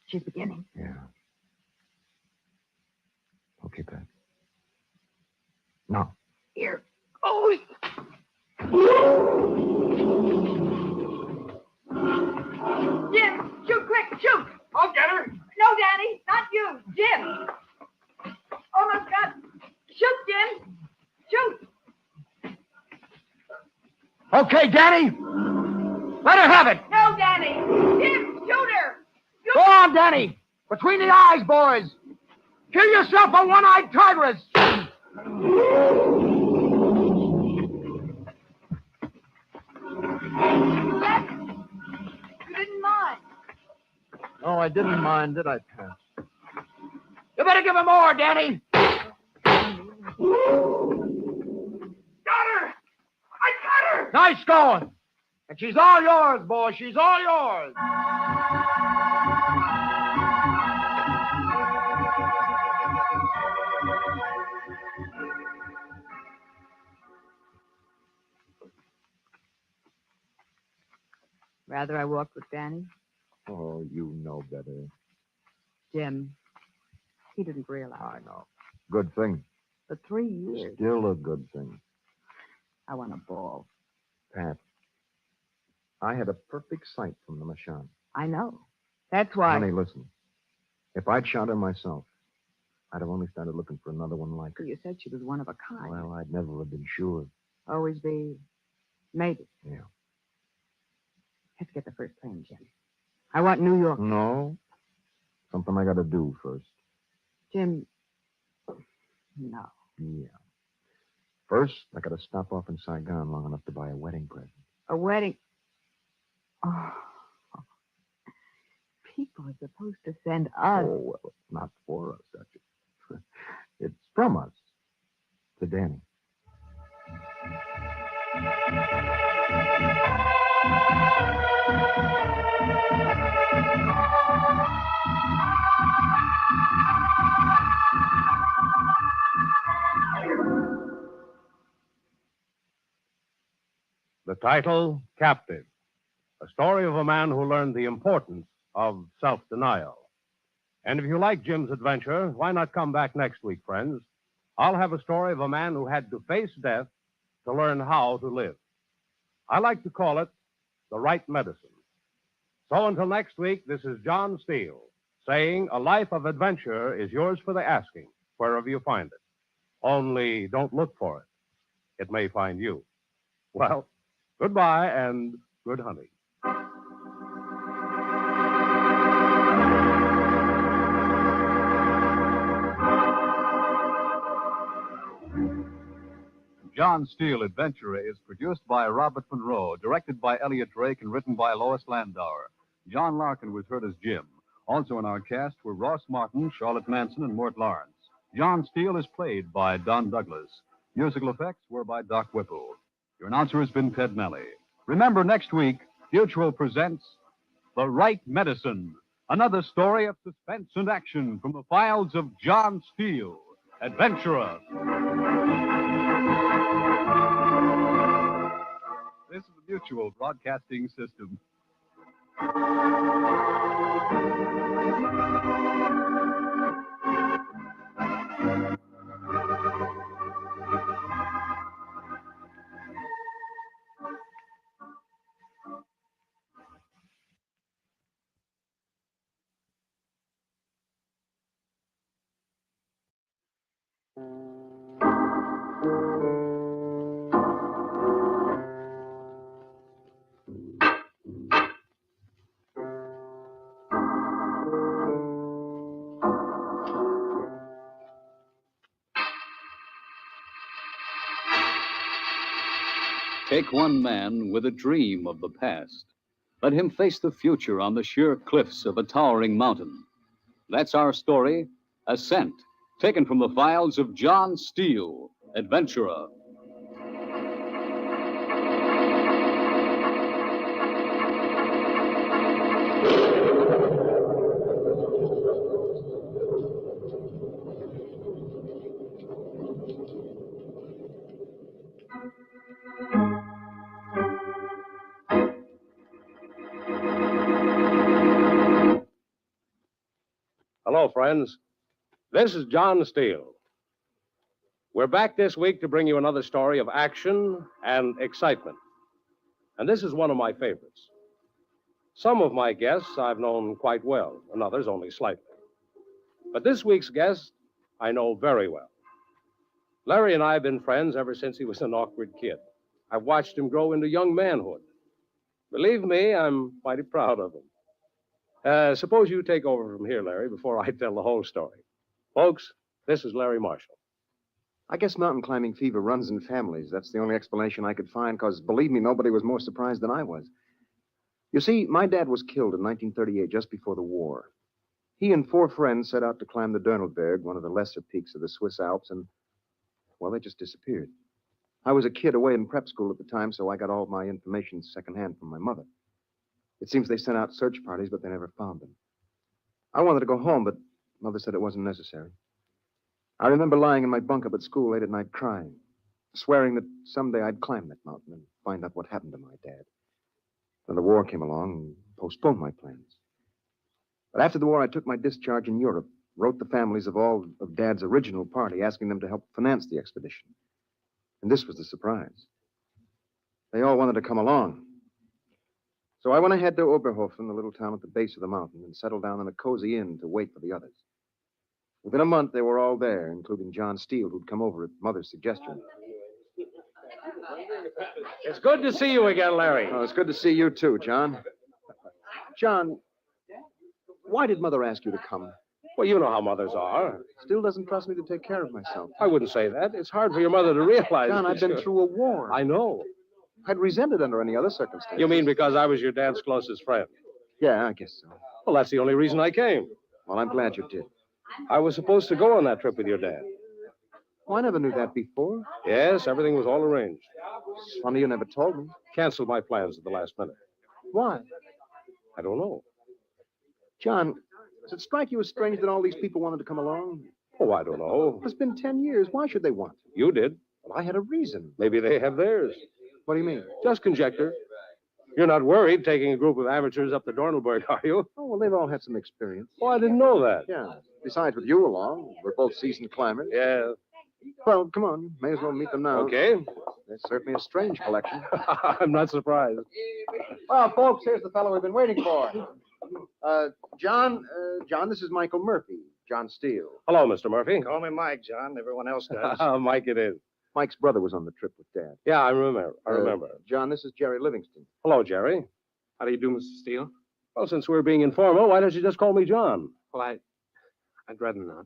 She's beginning. Yeah. Okay, Pat. Now. Here. Oh! Jim, shoot quick, shoot! I'll get her. No, Danny, not you. Jim. Almost got... Shoot, Jim. Shoot. Okay, Danny. Let her have it. No, Danny. Jim, shoot her. Go on, Danny. Between the eyes, boys. Kill yourself a one-eyed tigress. You didn't mind. No, I didn't mind, did I, Pat? You better give him more, Danny. Got her. I got her. Nice going. And she's all yours, boy. She's all yours. Rather I walked with Danny? Oh, you know better. Jim, he didn't realize. I know. Good thing. For 3 years. Still a good thing. I want a ball. Pat, I had a perfect sight from the Machan. I know. That's why. Honey, listen. If I'd shot her myself, I'd have only started looking for another one like her. You said she was one of a kind. Well, I'd never have been sure. Always be... Maybe. Yeah. Let's get the first plane, Jim. I want New York. No. Something I gotta do first. Jim. No. Yeah. First, I gotta stop off in Saigon long enough to buy a wedding present. A wedding. Oh. People are supposed to send us. Oh, well, it's not for us, Duchess. It's from us. To Danny. The title, Captive. A story of a man who learned the importance of self-denial. And if you like Jim's adventure, why not come back next week, friends? I'll have a story of a man who had to face death to learn how to live. I like to call it the right medicine. So until next week, this is John Steele saying a life of adventure is yours for the asking, wherever you find it. Only don't look for it it may find you. Well, goodbye and good hunting. John Steele, Adventurer, is produced by Robert Monroe, directed by Elliot Drake, and written by Lois Landauer. John Larkin was heard as Jim. Also in our cast were Ross Martin, Charlotte Manson, and Mort Lawrence. John Steele is played by Don Douglas. Musical effects were by Doc Whipple. Your announcer has been Ted Melly. Remember, next week, Mutual presents The Right Medicine, another story of suspense and action from the files of John Steele, Adventurer. This is the Mutual Broadcasting System. Take one man with a dream of the past. Let him face the future on the sheer cliffs of a towering mountain. That's our story, Ascent, taken from the files of John Steele, Adventurer. Hello, friends. This is John Steele. We're back this week to bring you another story of action and excitement. And this is one of my favorites. Some of my guests I've known quite well, and others only slightly. But this week's guest I know very well. Larry and I have been friends ever since he was an awkward kid. I've watched him grow into young manhood. Believe me, I'm mighty proud of him. Suppose you take over from here, Larry, before I tell the whole story. Folks, this is Larry Marshall. I guess mountain climbing fever runs in families. That's the only explanation I could find, because, believe me, nobody was more surprised than I was. You see, my dad was killed in 1938, just before the war. He and 4 friends set out to climb the Dörnelberg, one of the lesser peaks of the Swiss Alps, and, well, they just disappeared. I was a kid away in prep school at the time, so I got all my information secondhand from my mother. It seems they sent out search parties, but they never found them. I wanted to go home, but Mother said it wasn't necessary. I remember lying in my bunk up at school late at night crying, swearing that someday I'd climb that mountain and find out what happened to my dad. Then the war came along and postponed my plans. But after the war, I took my discharge in Europe, wrote the families of all of Dad's original party, asking them to help finance the expedition. And this was the surprise. They all wanted to come along. So I went ahead to Oberhofen, the little town at the base of the mountain, and settled down in a cozy inn to wait for the others. Within a month, they were all there, including John Steele, who'd come over at Mother's suggestion. It's good to see you again, Larry. Oh, it's good to see you, too, John. John, why did Mother ask you to come? Well, you know how mothers are. Still doesn't trust me to take care of myself. I wouldn't say that. It's hard for your mother to realize. John, I've been through a war. I know. I'd resent it under any other circumstances. You mean because I was your dad's closest friend? Yeah, I guess so. Well, that's the only reason I came. Well, I'm glad you did. I was supposed to go on that trip with your dad. Oh, I never knew that before. Yes, everything was all arranged. It's funny you never told me. Canceled my plans at the last minute. Why? I don't know. John, does it strike you as strange that all these people wanted to come along? Oh, I don't know. It's been 10 years. Why should they want to? You did. Well, I had a reason. Maybe they have theirs. What do you mean? Just conjecture. You're not worried taking a group of amateurs up the Dornelberg, are you? Oh, well, they've all had some experience. Oh, I didn't know that. Yeah. Besides, with you along, we're both seasoned climbers. Yeah. Well, come on. May as well meet them now. Okay. They're certainly a strange collection. I'm not surprised. Well, folks, here's the fellow we've been waiting for. John, this is Michael Murphy, John Steele. Hello, Mr. Murphy. Call me Mike, John. Everyone else does. Mike it is. Mike's brother was on the trip with Dad. Yeah, I remember. John, this is Jerry Livingston. Hello, Jerry. How do you do, Mr. Steele? Well, since we're being informal, why don't you just call me John? Well, I'd rather not.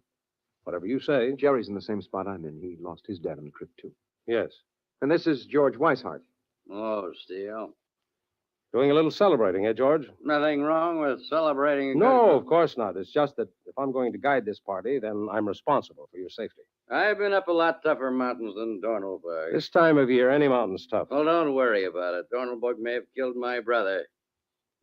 Whatever you say. Jerry's in the same spot I'm in. He lost his dad on the trip, too. Yes. And this is George Weishart. Oh, Steele. Doing a little celebrating, eh, George? Nothing wrong with celebrating a No, good- of course not. It's just that if I'm going to guide this party, then I'm responsible for your safety. I've been up a lot tougher mountains than Dornelberg. This time of year, any mountain's tough. Well, don't worry about it. Dornelberg may have killed my brother,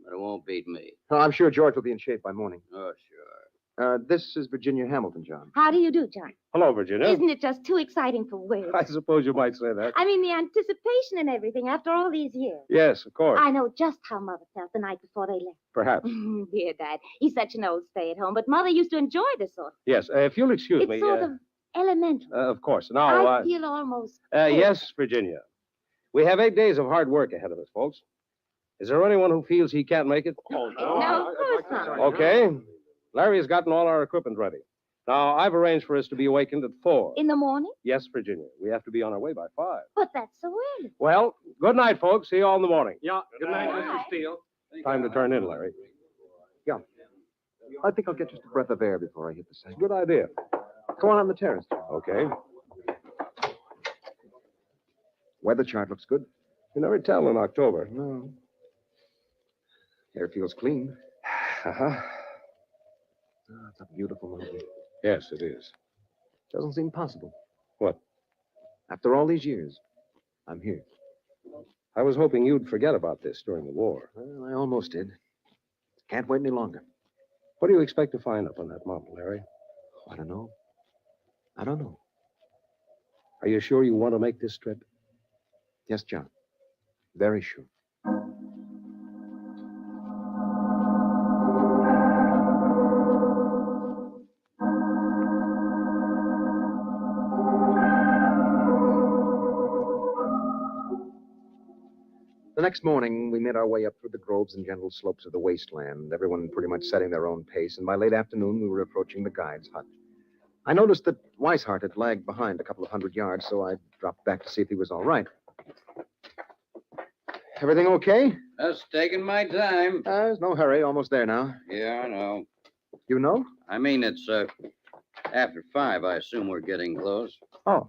but it won't beat me. Oh, I'm sure George will be in shape by morning. Oh, sure. This is Virginia Hamilton, John. How do you do, John? Hello, Virginia. Isn't it just too exciting for words? I suppose you might say that. I mean, the anticipation and everything after all these years. Yes, of course. I know just how Mother felt the night before they left. Perhaps. Dear Dad, he's such an old stay-at-home, but Mother used to enjoy this sort of Yes, if you'll excuse It's me. sort of elemental. Of course. Now, I feel almost... yes, Virginia. We have 8 days of hard work ahead of us, folks. Is there anyone who feels he can't make it? No, of course not. Okay. Larry has gotten all our equipment ready. Now, I've arranged for us to be awakened at 4. In the morning? Yes, Virginia. We have to be on our way by 5. But that's so early. Well, good night, folks. See you all in the morning. Yeah, good night, Mr. Steele. Time to turn in, Larry. Yeah. I think I'll get just a breath of air before I hit the sand. Good idea. Go on the terrace. Okay. Weather chart looks good. You never tell in October. No. Air feels clean. Uh-huh. Oh, it's a beautiful mountain. Yes, it is. Doesn't seem possible. What? After all these years, I'm here. I was hoping you'd forget about this during the war. Well, I almost did. Can't wait any longer. What do you expect to find up on that mountain, Larry? I don't know. I don't know. Are you sure you want to make this trip? Yes, John. Very sure. The next morning, we made our way up through the groves and gentle slopes of the wasteland, everyone pretty much setting their own pace, and by late afternoon, we were approaching the guide's hut. I noticed that Weishart had lagged behind a couple of 100 yards, so I dropped back to see if he was all right. Everything okay? Just taking my time. There's no hurry. Almost there now. Yeah, I know. You know? I mean, it's after 5. I assume we're getting close. Oh.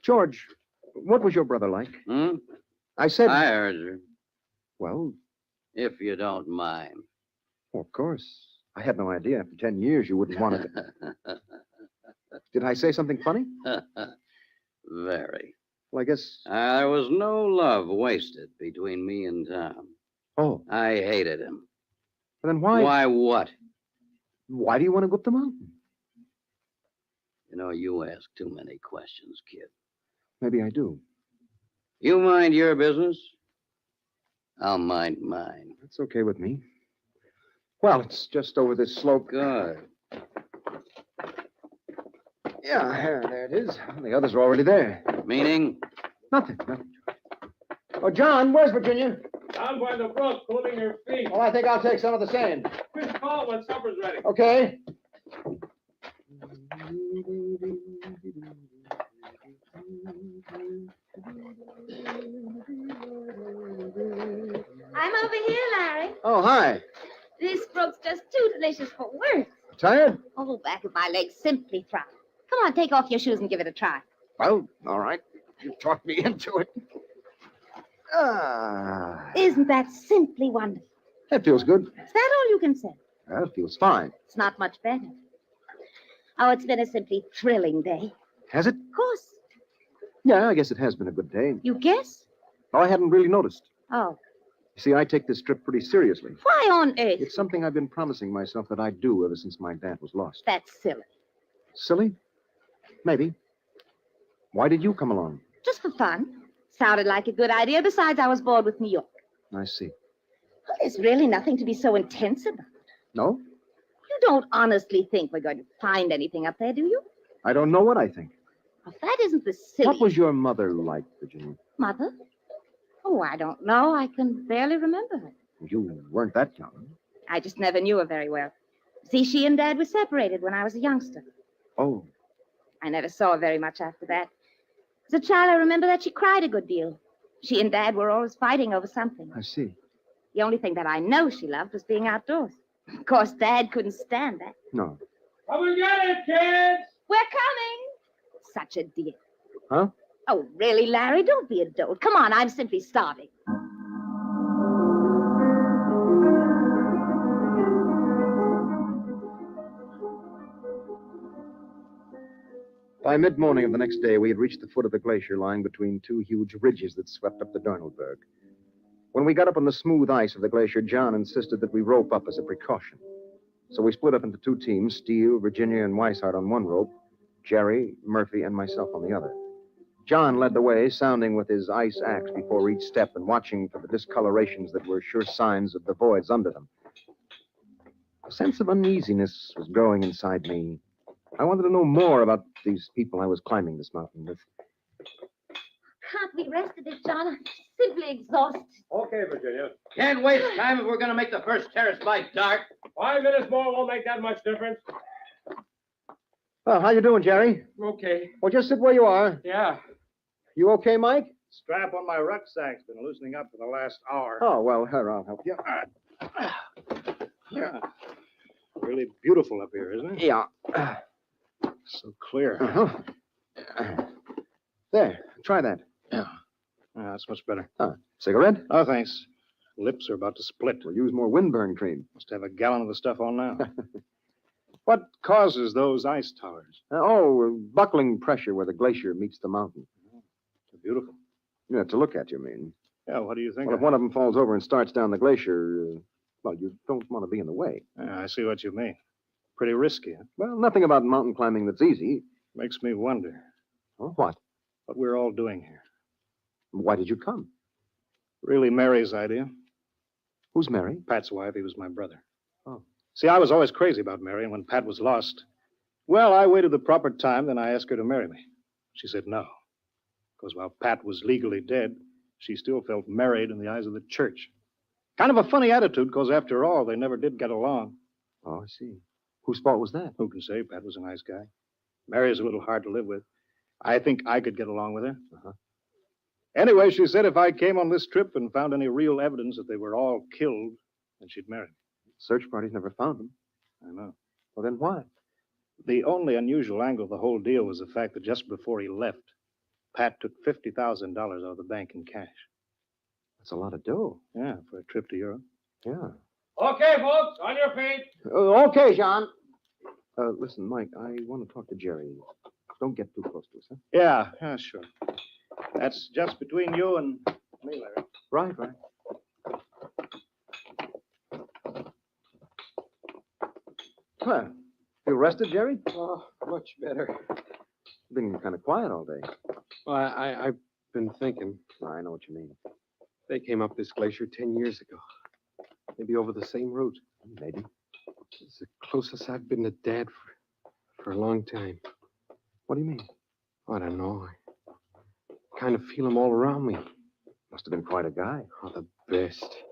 George, what was your brother like? Hmm? I said... I heard you. Well... If you don't mind. Well, of course. I had no idea. After 10 years, you wouldn't want it. Did I say something funny? Very. Well, I guess... There was no love wasted between me and Tom. Oh. I hated him. Well, then why... Why what? Why do you want to go up the mountain? You know, you ask too many questions, kid. Maybe I do. You mind your business. I'll mind mine. That's okay with me. Well, it's just over this slope. Good. Yeah, there it is. The others are already there. Meaning? Nothing. Oh, John, where's Virginia? Down by the brook, cooling her feet. Oh, I think I'll take some of the sand. Just call when supper's ready. Okay. I'm over here, Larry. Oh, hi. This brook's just too delicious for words. Tired? Oh, back of my legs simply throb. Come on, take off your shoes and give it a try. Well, all right. You talked me into it. Isn't that simply wonderful? That feels good. Is that all you can say? That feels fine. It's not much better. Oh, it's been a simply thrilling day. Has it? Of course. Yeah, I guess it has been a good day. You guess? Oh, I hadn't really noticed. Oh. You see, I take this trip pretty seriously. Why on earth? It's something I've been promising myself that I'd do ever since my dad was lost. That's silly. Silly? Maybe. Why did you come along? Just for fun. Sounded like a good idea. Besides, I was bored with New York. I see. Well, there's really nothing to be so intense about. No? You don't honestly think we're going to find anything up there, do you? I don't know what I think. Well, that isn't the silly... What was your mother like, Virginia? Mother? Oh, I don't know. I can barely remember her. You weren't that young. I just never knew her very well. See, she and Dad were separated when I was a youngster. Oh. I never saw her very much after that. As a child, I remember that she cried a good deal. She and Dad were always fighting over something. I see. The only thing that I know she loved was being outdoors. Of course, Dad couldn't stand that. No. Come and get it, kids! We're coming! Such a dear. Huh? Oh, really, Larry? Don't be a dolt. Come on, I'm simply starving. By mid-morning of the next day, we had reached the foot of the glacier lying between two huge ridges that swept up the Dornelberg. When we got up on the smooth ice of the glacier, John insisted that we rope up as a precaution. So we split up into two teams, Steele, Virginia, and Weishart on one rope, Jerry, Murphy, and myself on the other. John led the way, sounding with his ice axe before each step and watching for the discolorations that were sure signs of the voids under them. A sense of uneasiness was growing inside me. I wanted to know more about these people I was climbing this mountain with. Can't we rest a bit, John? I'm simply exhausted. Okay, Virginia. Can't waste time if we're going to make the first terrace by dark. 5 minutes more won't make that much difference. Well, how you doing, Jerry? Okay. Well, just sit where you are. Yeah. You okay, Mike? Strap on my rucksack's been loosening up for the last hour. Oh, well, here, I'll help you. Yeah. Really beautiful up here, isn't it? Yeah. So clear. Uh-huh. There, try that. Yeah. That's much better. Cigarette? Oh, thanks. Lips are about to split. We'll use more windburn cream. Must have a gallon of the stuff on now. What causes those ice towers? Buckling pressure where the glacier meets the mountain. They're beautiful. Yeah, to look at, you mean? Yeah, what do you think? Well, if one of them falls over and starts down the glacier, well, you don't want to be in the way. Yeah, I see what you mean. Pretty risky, huh? Well, nothing about mountain climbing that's easy. Makes me wonder. Oh, what? What we're all doing here. Why did you come? Really Mary's idea. Who's Mary? Pat's wife. He was my brother. Oh. See, I was always crazy about Mary, and when Pat was lost, well, I waited the proper time, then I asked her to marry me. She said no. Because while Pat was legally dead, she still felt married in the eyes of the church. Kind of a funny attitude, because after all, they never did get along. Oh, I see. Whose fault was that? Who can say? Pat was a nice guy. Mary is a little hard to live with. I think I could get along with her. Uh-huh. Anyway, she said if I came on this trip and found any real evidence that they were all killed, then she'd marry me. Search parties never found them. I know. Well, then why? The only unusual angle of the whole deal was the fact that just before he left, Pat took $50,000 out of the bank in cash. That's a lot of dough. Yeah, for a trip to Europe. Yeah. Okay, folks, on your feet. Okay, John. Listen, Mike, I want to talk to Jerry. Don't get too close to us, huh? Yeah, sure. That's just between you and me, Larry. Right. Well, feel rested, Jerry? Oh, much better. Been kind of quiet all day. Well, I've been thinking. I know what you mean. They came up this glacier 10 years ago. Maybe over the same route. Maybe. It's the closest I've been to Dad for a long time. What do you mean? I don't know. I kind of feel him all around me. Must have been quite a guy. Oh, the best.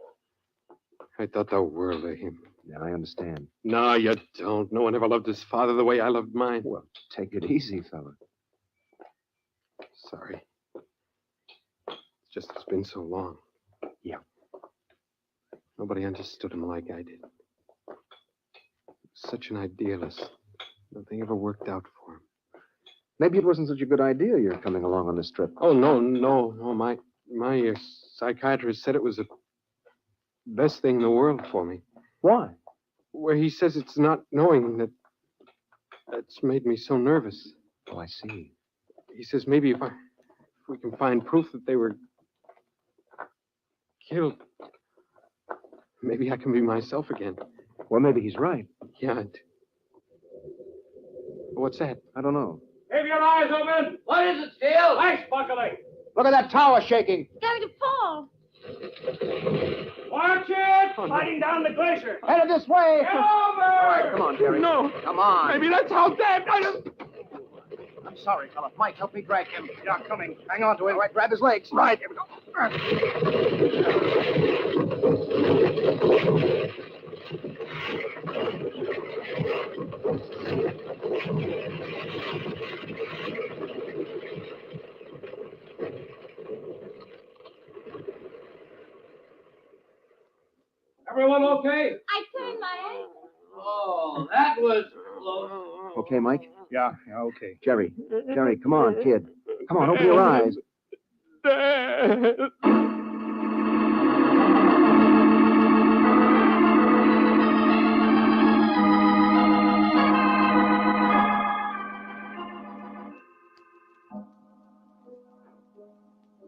I thought the world of him. Yeah, I understand. No, you don't. No one ever loved his father the way I loved mine. Well, take it easy, fella. Sorry. It's been so long. Yeah. Nobody understood him like I did. Such an idealist. Nothing ever worked out for him. Maybe it wasn't such a good idea you're coming along on this trip. Oh, no. My psychiatrist said it was the best thing in the world for me. Why? Well, he says it's not knowing that's made me so nervous. Oh, I see. He says maybe if we can find proof that they were killed, maybe I can be myself again. Well, maybe he's right. Yeah. What's that? I don't know. Keep your eyes open. What is it, Steele? Ice buckling. Look at that tower shaking. It's going to fall. Watch it. Sliding down the glacier. Headed this way. Get over. All right, come on, Jerry. No. Come on. Maybe that's how Dad... I'm sorry, fella. Mike, help me drag him. Yeah, coming. Hang on to him. All right, grab his legs. Right. Here we go. Everyone okay? I turned my ankle. Oh, that was close. Okay, Mike? Yeah, okay. Jerry, come on, kid. Come on, open your eyes.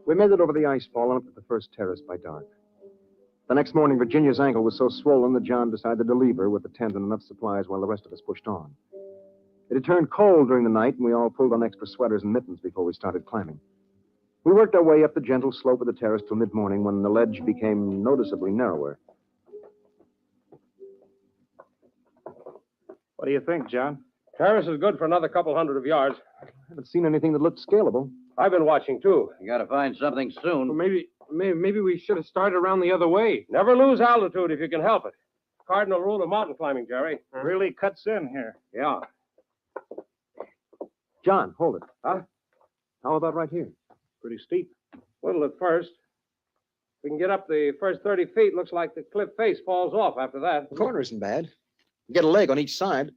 We made it over the ice fall and up to the first terrace by dark. The next morning, Virginia's ankle was so swollen that John decided to leave her with the tent and enough supplies while the rest of us pushed on. It had turned cold during the night, and we all pulled on extra sweaters and mittens before we started climbing. We worked our way up the gentle slope of the terrace till mid-morning when the ledge became noticeably narrower. What do you think, John? Terrace is good for another couple hundred of yards. I haven't seen anything that looked scalable. I've been watching, too. You gotta find something soon. Well, maybe we should have started around the other way. Never lose altitude if you can help it. Cardinal rule of mountain climbing, Jerry. Really cuts in here. Yeah. John, hold it. Huh? How about right here? Pretty steep. Little at first. If we can get up the first 30 feet, looks like the cliff face falls off after that. The corner isn't bad. You get a leg on each side.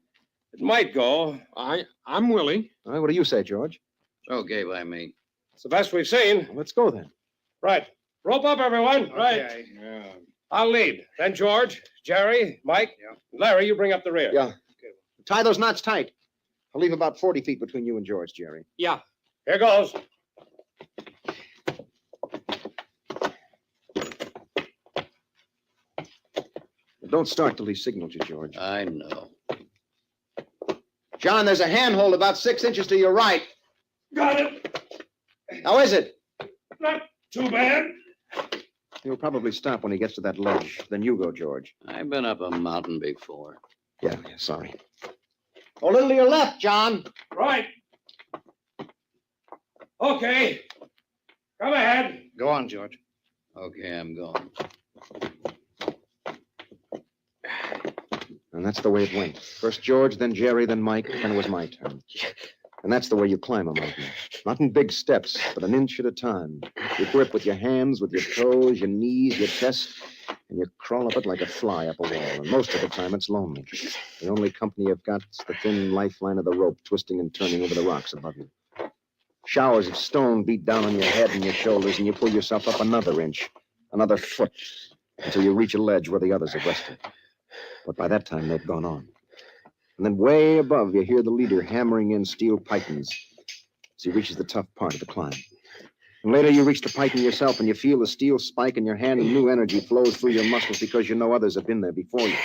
It might go. I'm willing. All right, what do you say, George? It's okay by me. It's the best we've seen. Well, let's go then. Right. Rope up, everyone. Okay. Right. Yeah. I'll lead. Then George, Jerry, Mike, Larry, you bring up the rear. Yeah. Okay. Tie those knots tight. I'll leave about 40 feet between you and George, Jerry. Yeah. Here goes. Don't start till he signals you, George. I know. John, there's a handhold about 6 inches to your right. Got it. How is it? Not too bad. He'll probably stop when he gets to that ledge. Then you go, George. I've been up a mountain before. Yeah, sorry. A little to your left, John. Right. Okay. Come ahead. Go on, George. Okay, I'm going. And that's the way it went. First George, then Jerry, then Mike, then it was my turn. And that's the way you climb a mountain. Not in big steps, but an inch at a time. You grip with your hands, with your toes, your knees, your chest, and you crawl up it like a fly up a wall. And most of the time, it's lonely. The only company you've got is the thin lifeline of the rope twisting and turning over the rocks above you. Showers of stone beat down on your head and your shoulders, and you pull yourself up another inch, another foot, until you reach a ledge where the others have rested. But by that time, they've gone on. And then way above, you hear the leader hammering in steel pythons as he reaches the tough part of the climb. And later, you reach the python yourself, and you feel the steel spike in your hand, and new energy flows through your muscles because you know others have been there before you.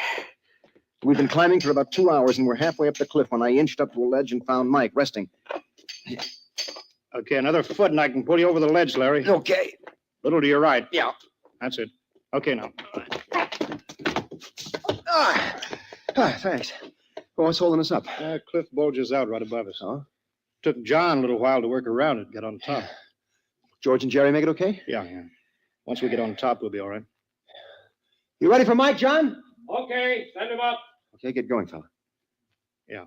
We've been climbing for about 2 hours, and we're halfway up the cliff when I inched up to a ledge and found Mike resting. Okay, another foot, and I can pull you over the ledge, Larry. Okay. Little to your right. Yeah. That's it. Okay, now. Thanks. Oh, what's holding us up? Cliff bulges out right above us. Huh? Took John a little while to work around it, get on top. George and Jerry make it okay? Yeah. Once we get on top, we'll be all right. You ready for Mike, John? Okay, send him up. Okay, get going, fella. Yeah.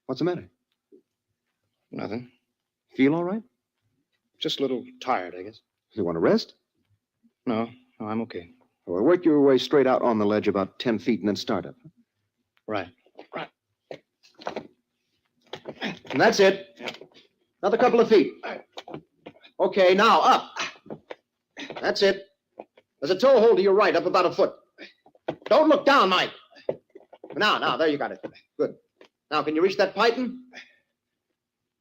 What's the matter? Nothing. Feel all right? Just a little tired, I guess. You want to rest? No, I'm okay. Well, work your way straight out on the ledge about 10 feet and then start up. Right. And that's it. Another couple of feet. Okay, now up. That's it. There's a toe hold to your right, up about a foot. Don't look down, Mike. Now, there you got it. Good. Now, can you reach that python?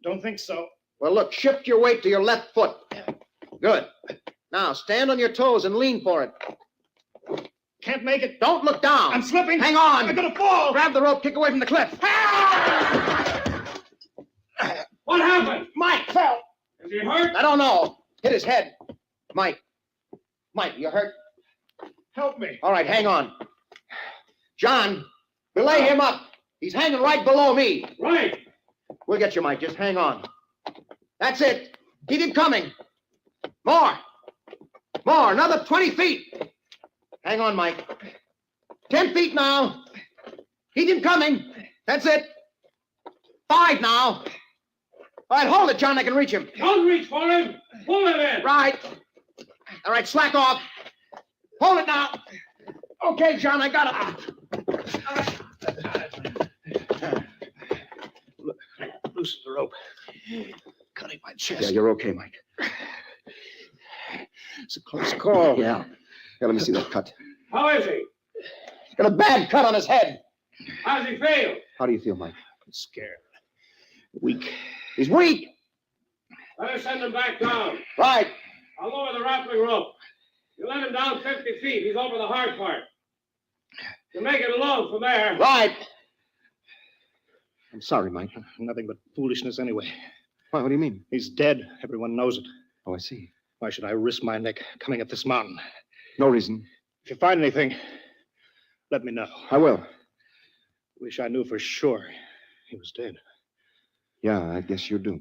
Don't think so. Well, look, shift your weight to your left foot. Good. Now, stand on your toes and lean for it. Can't make it. Don't look down. I'm slipping. Hang on. I'm gonna fall. Grab the rope, kick away from the cliff. What happened? Mike fell. Is he hurt? I don't know. Hit his head. Mike, you hurt? Help me. All right, hang on. John, belay him up. He's hanging right below me. Right. We'll get you, Mike. Just hang on. That's it. Keep him coming. More. Another 20 feet. Hang on, Mike. 10 feet now. Keep him coming. That's it. 5 now. All right, hold it, John. I can reach him. Don't reach for him. Pull him in. Right. All right, slack off. Hold it now. Okay, John, I got it. Loosen the rope. Cutting my chest. Yeah, you're okay, Mike. It's a close call. Yeah. Yeah, let me see that cut. How is he? He's got a bad cut on his head. How's he feel? How do you feel, Mike? Scared. Weak. He's weak. Better send him back down. Right. I'll lower the rappelling rope. You let him down 50 feet. He's over the hard part. You make it alone from there. Right. I'm sorry, Mike. Nothing but foolishness anyway. Why, what do you mean? He's dead. Everyone knows it. Oh, I see. Why should I risk my neck coming up this mountain? No reason. If you find anything, let me know. I will. Wish I knew for sure he was dead. Yeah, I guess you do.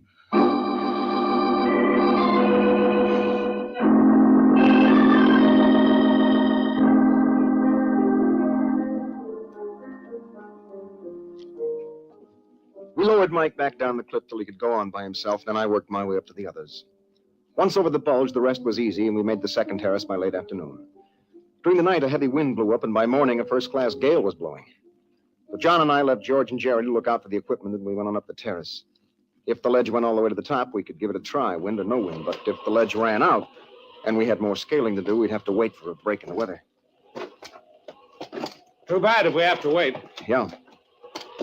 We lowered Mike back down the cliff till he could go on by himself, then I worked my way up to the others. Once over the bulge, the rest was easy, and we made the second terrace by late afternoon. During the night, a heavy wind blew up, and by morning, a first-class gale was blowing. But John and I left George and Jerry to look out for the equipment, and we went on up the terrace. If the ledge went all the way to the top, we could give it a try, wind or no wind. But if the ledge ran out, and we had more scaling to do, we'd have to wait for a break in the weather. Too bad if we have to wait. Yeah,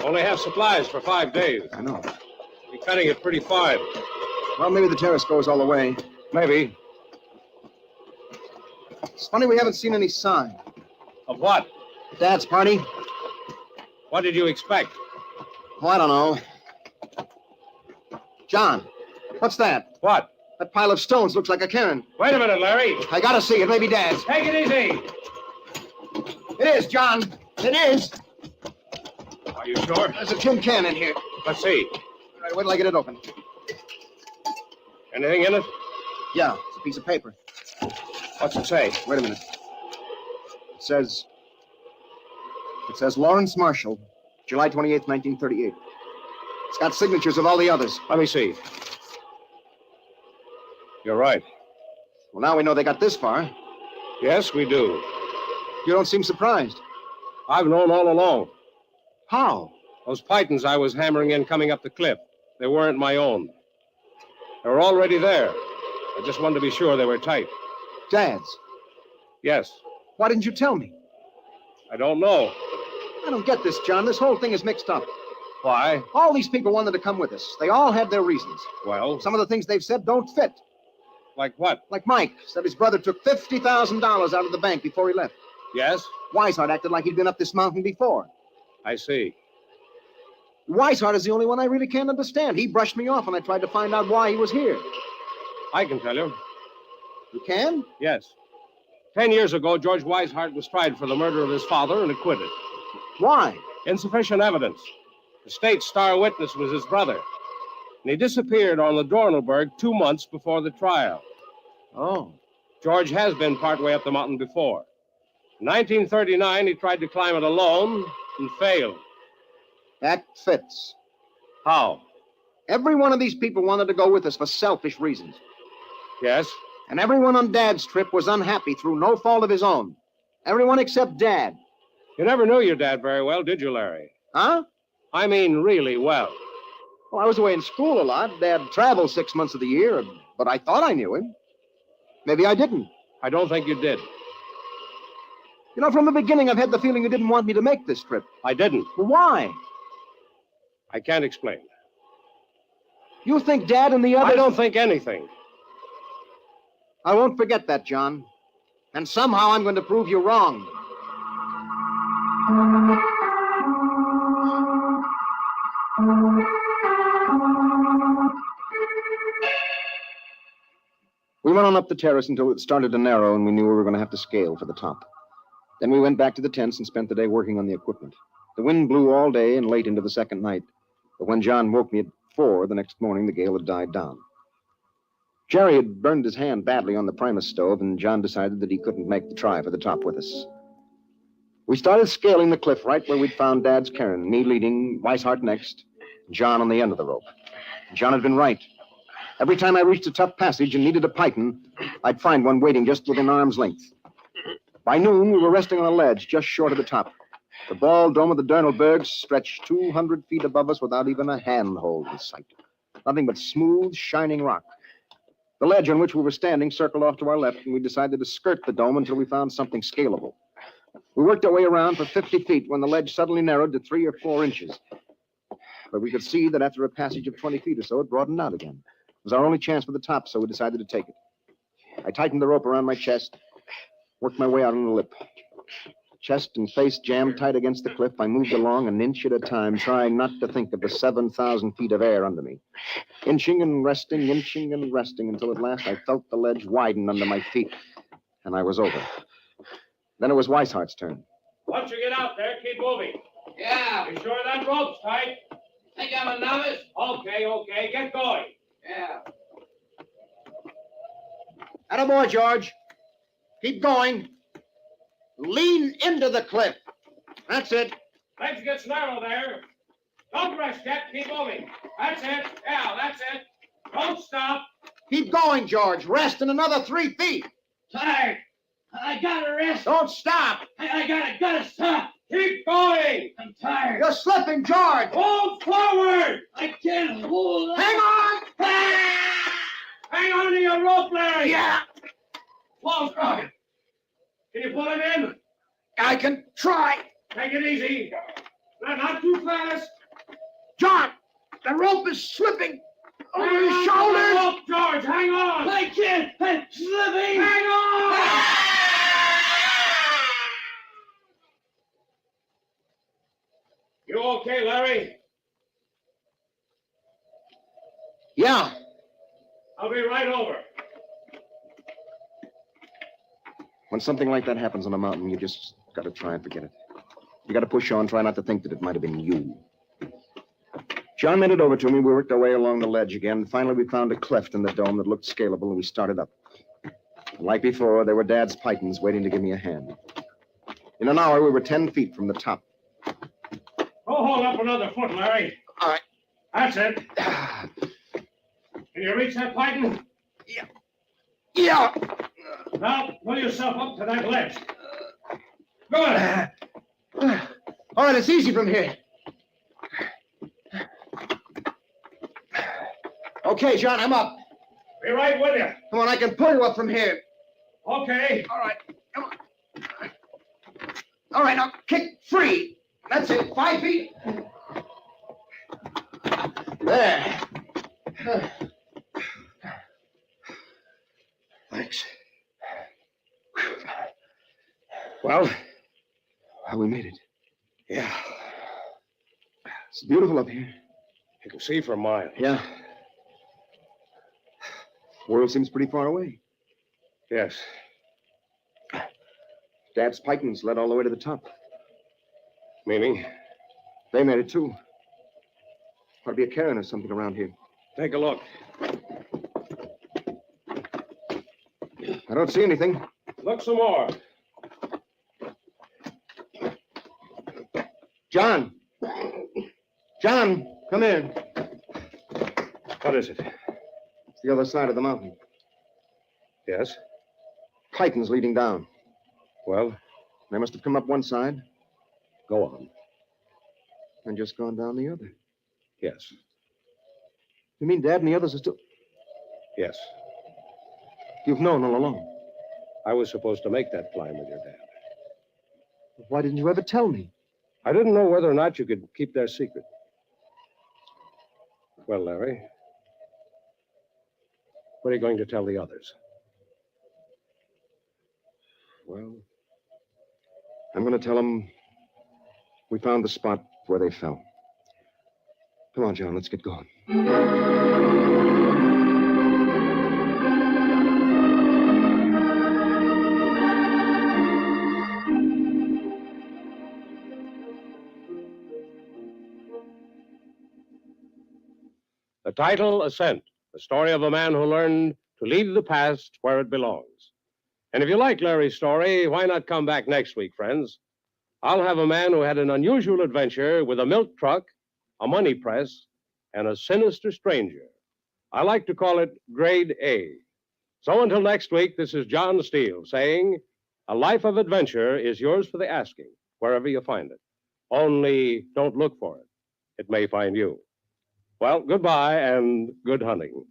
Only have supplies for 5 days. I know. Be cutting it pretty fine. Well, maybe the terrace goes all the way. Maybe. It's funny we haven't seen any sign. Of what? Dad's party? What did you expect? Oh, I don't know. John, what's that? What? That pile of stones looks like a cairn. Wait a minute, Larry. I gotta see it. Maybe Dad's. Take it easy. It is, John. It is. Are you sure? There's a tin can in here. Let's see. All right, wait till I get it open. Anything in it? Yeah, it's a piece of paper. What's it say? Wait a minute. It says Lawrence Marshall, July 28th, 1938. It's got signatures of all the others. Let me see. You're right. Well, now we know they got this far. Yes, we do. You don't seem surprised. I've known all along. How? Those pythons I was hammering in coming up the cliff, they weren't my own. They were already there. I just wanted to be sure they were tight. Dad's? Yes. Why didn't you tell me? I don't know. I don't get this, John. This whole thing is mixed up. Why? All these people wanted to come with us. They all had their reasons. Well? Some of the things they've said don't fit. Like what? Like Mike said his brother took $50,000 out of the bank before he left. Yes? Weishart acted like he'd been up this mountain before. I see. Weishart is the only one I really can't understand. He brushed me off when I tried to find out why he was here. I can tell you. You can? Yes. 10 years ago, George Weishart was tried for the murder of his father and acquitted. Why? Insufficient evidence. The state's star witness was his brother. And he disappeared on the Dornelberg 2 months before the trial. Oh. George has been partway up the mountain before. In 1939, he tried to climb it alone and failed. That fits. How? Every one of these people wanted to go with us for selfish reasons. Yes? And everyone on Dad's trip was unhappy through no fault of his own. Everyone except Dad. You never knew your dad very well, did you, Larry? Huh? I mean, really well. Well, I was away in school a lot. Dad traveled 6 months of the year, but I thought I knew him. Maybe I didn't. I don't think you did. You know, from the beginning, I've had the feeling you didn't want me to make this trip. I didn't. Well, why? I can't explain. You think Dad and the others... I don't think anything. I won't forget that, John. And somehow I'm going to prove you wrong. We went on up the terrace until it started to narrow and we knew we were going to have to scale for the top. Then we went back to the tents and spent the day working on the equipment. The wind blew all day and late into the second night. But when John woke me at 4 the next morning, the gale had died down. Jerry had burned his hand badly on the Primus stove, and John decided that he couldn't make the try for the top with us. We started scaling the cliff right where we'd found Dad's cairn, me leading, Weishart next, John on the end of the rope. John had been right. Every time I reached a tough passage and needed a python, I'd find one waiting just within arm's length. By noon, we were resting on a ledge just short of the top. The bald dome of the Dernelberg stretched 200 feet above us without even a handhold in sight. Nothing but smooth, shining rock. The ledge on which we were standing circled off to our left, and we decided to skirt the dome until we found something scalable. We worked our way around for 50 feet when the ledge suddenly narrowed to 3 or 4 inches. But we could see that after a passage of 20 feet or so, it broadened out again. It was our only chance for the top, so we decided to take it. I tightened the rope around my chest, worked my way out on the lip. Chest and face jammed tight against the cliff, I moved along an inch at a time, trying not to think of the 7,000 feet of air under me. Inching and resting until at last I felt the ledge widen under my feet, and I was over. Then it was Weishart's turn. Once you get out there, keep moving. Yeah. You sure that rope's tight? Think I'm a novice? Okay. Get going. Yeah. Attaboy, George. Keep going. Lean into the cliff. That's it. Legs gets narrow there. Don't rest yet. Keep moving. That's it. Yeah, that's it. Don't stop. Keep going, George. Rest in another 3 feet. Tired. I gotta rest. Don't stop. I gotta stop. Keep going. I'm tired. You're slipping, George. Hold forward. I can't hold on. Hang on. Hang on to your rope, Larry. Yeah. Close, Can you pull it in? I can try. Take it easy. Not too fast. John, the rope is slipping over Hang his on to shoulders. the rope, George. Hang on. I can't. I'm slipping. Hang on. You okay, Larry? Yeah. I'll be right over. When something like that happens on a mountain, you just got to try and forget it. You got to push on, try not to think that it might have been you. John made it over to me. We worked our way along the ledge again. Finally, we found a cleft in the dome that looked scalable, and we started up. Like before, there were Dad's pythons waiting to give me a hand. In an hour, we were 10 feet from the top. Go hold up another foot, Larry. All right. That's it. Can you reach that python? Yeah. Now, pull yourself up to that ledge. Good. All right, it's easy from here. Okay, John, I'm up. Be right with you. Come on, I can pull you up from here. Okay. All right, come on. All right, now kick free. That's it, 5 feet. There. Thanks. Well, we made it. Yeah. It's beautiful up here. You can see for miles. Yeah. The world seems pretty far away. Yes. Dad's pythons led all the way to the top. Meaning? They made it, too. Ought to be a cairn or something around here. Take a look. I don't see anything. Look some more. John. John, come here. What is it? It's the other side of the mountain. Yes? Pythons leading down. Well? They must have come up one side. Go on. And just gone down the other. Yes. You mean Dad and the others are still... Yes. You've known all along. I was supposed to make that climb with your dad. Why didn't you ever tell me? I didn't know whether or not you could keep their secret. Well, Larry, what are you going to tell the others? Well, I'm going to tell them we found the spot where they fell. Come on, John, let's get going. The title, Ascent, the story of a man who learned to leave the past where it belongs. And if you like Larry's story, why not come back next week, friends? I'll have a man who had an unusual adventure with a milk truck, a money press, and a sinister stranger. I like to call it Grade A. So until next week, this is John Steele saying, A life of adventure is yours for the asking, wherever you find it. Only don't look for it. It may find you. Well, goodbye and good hunting.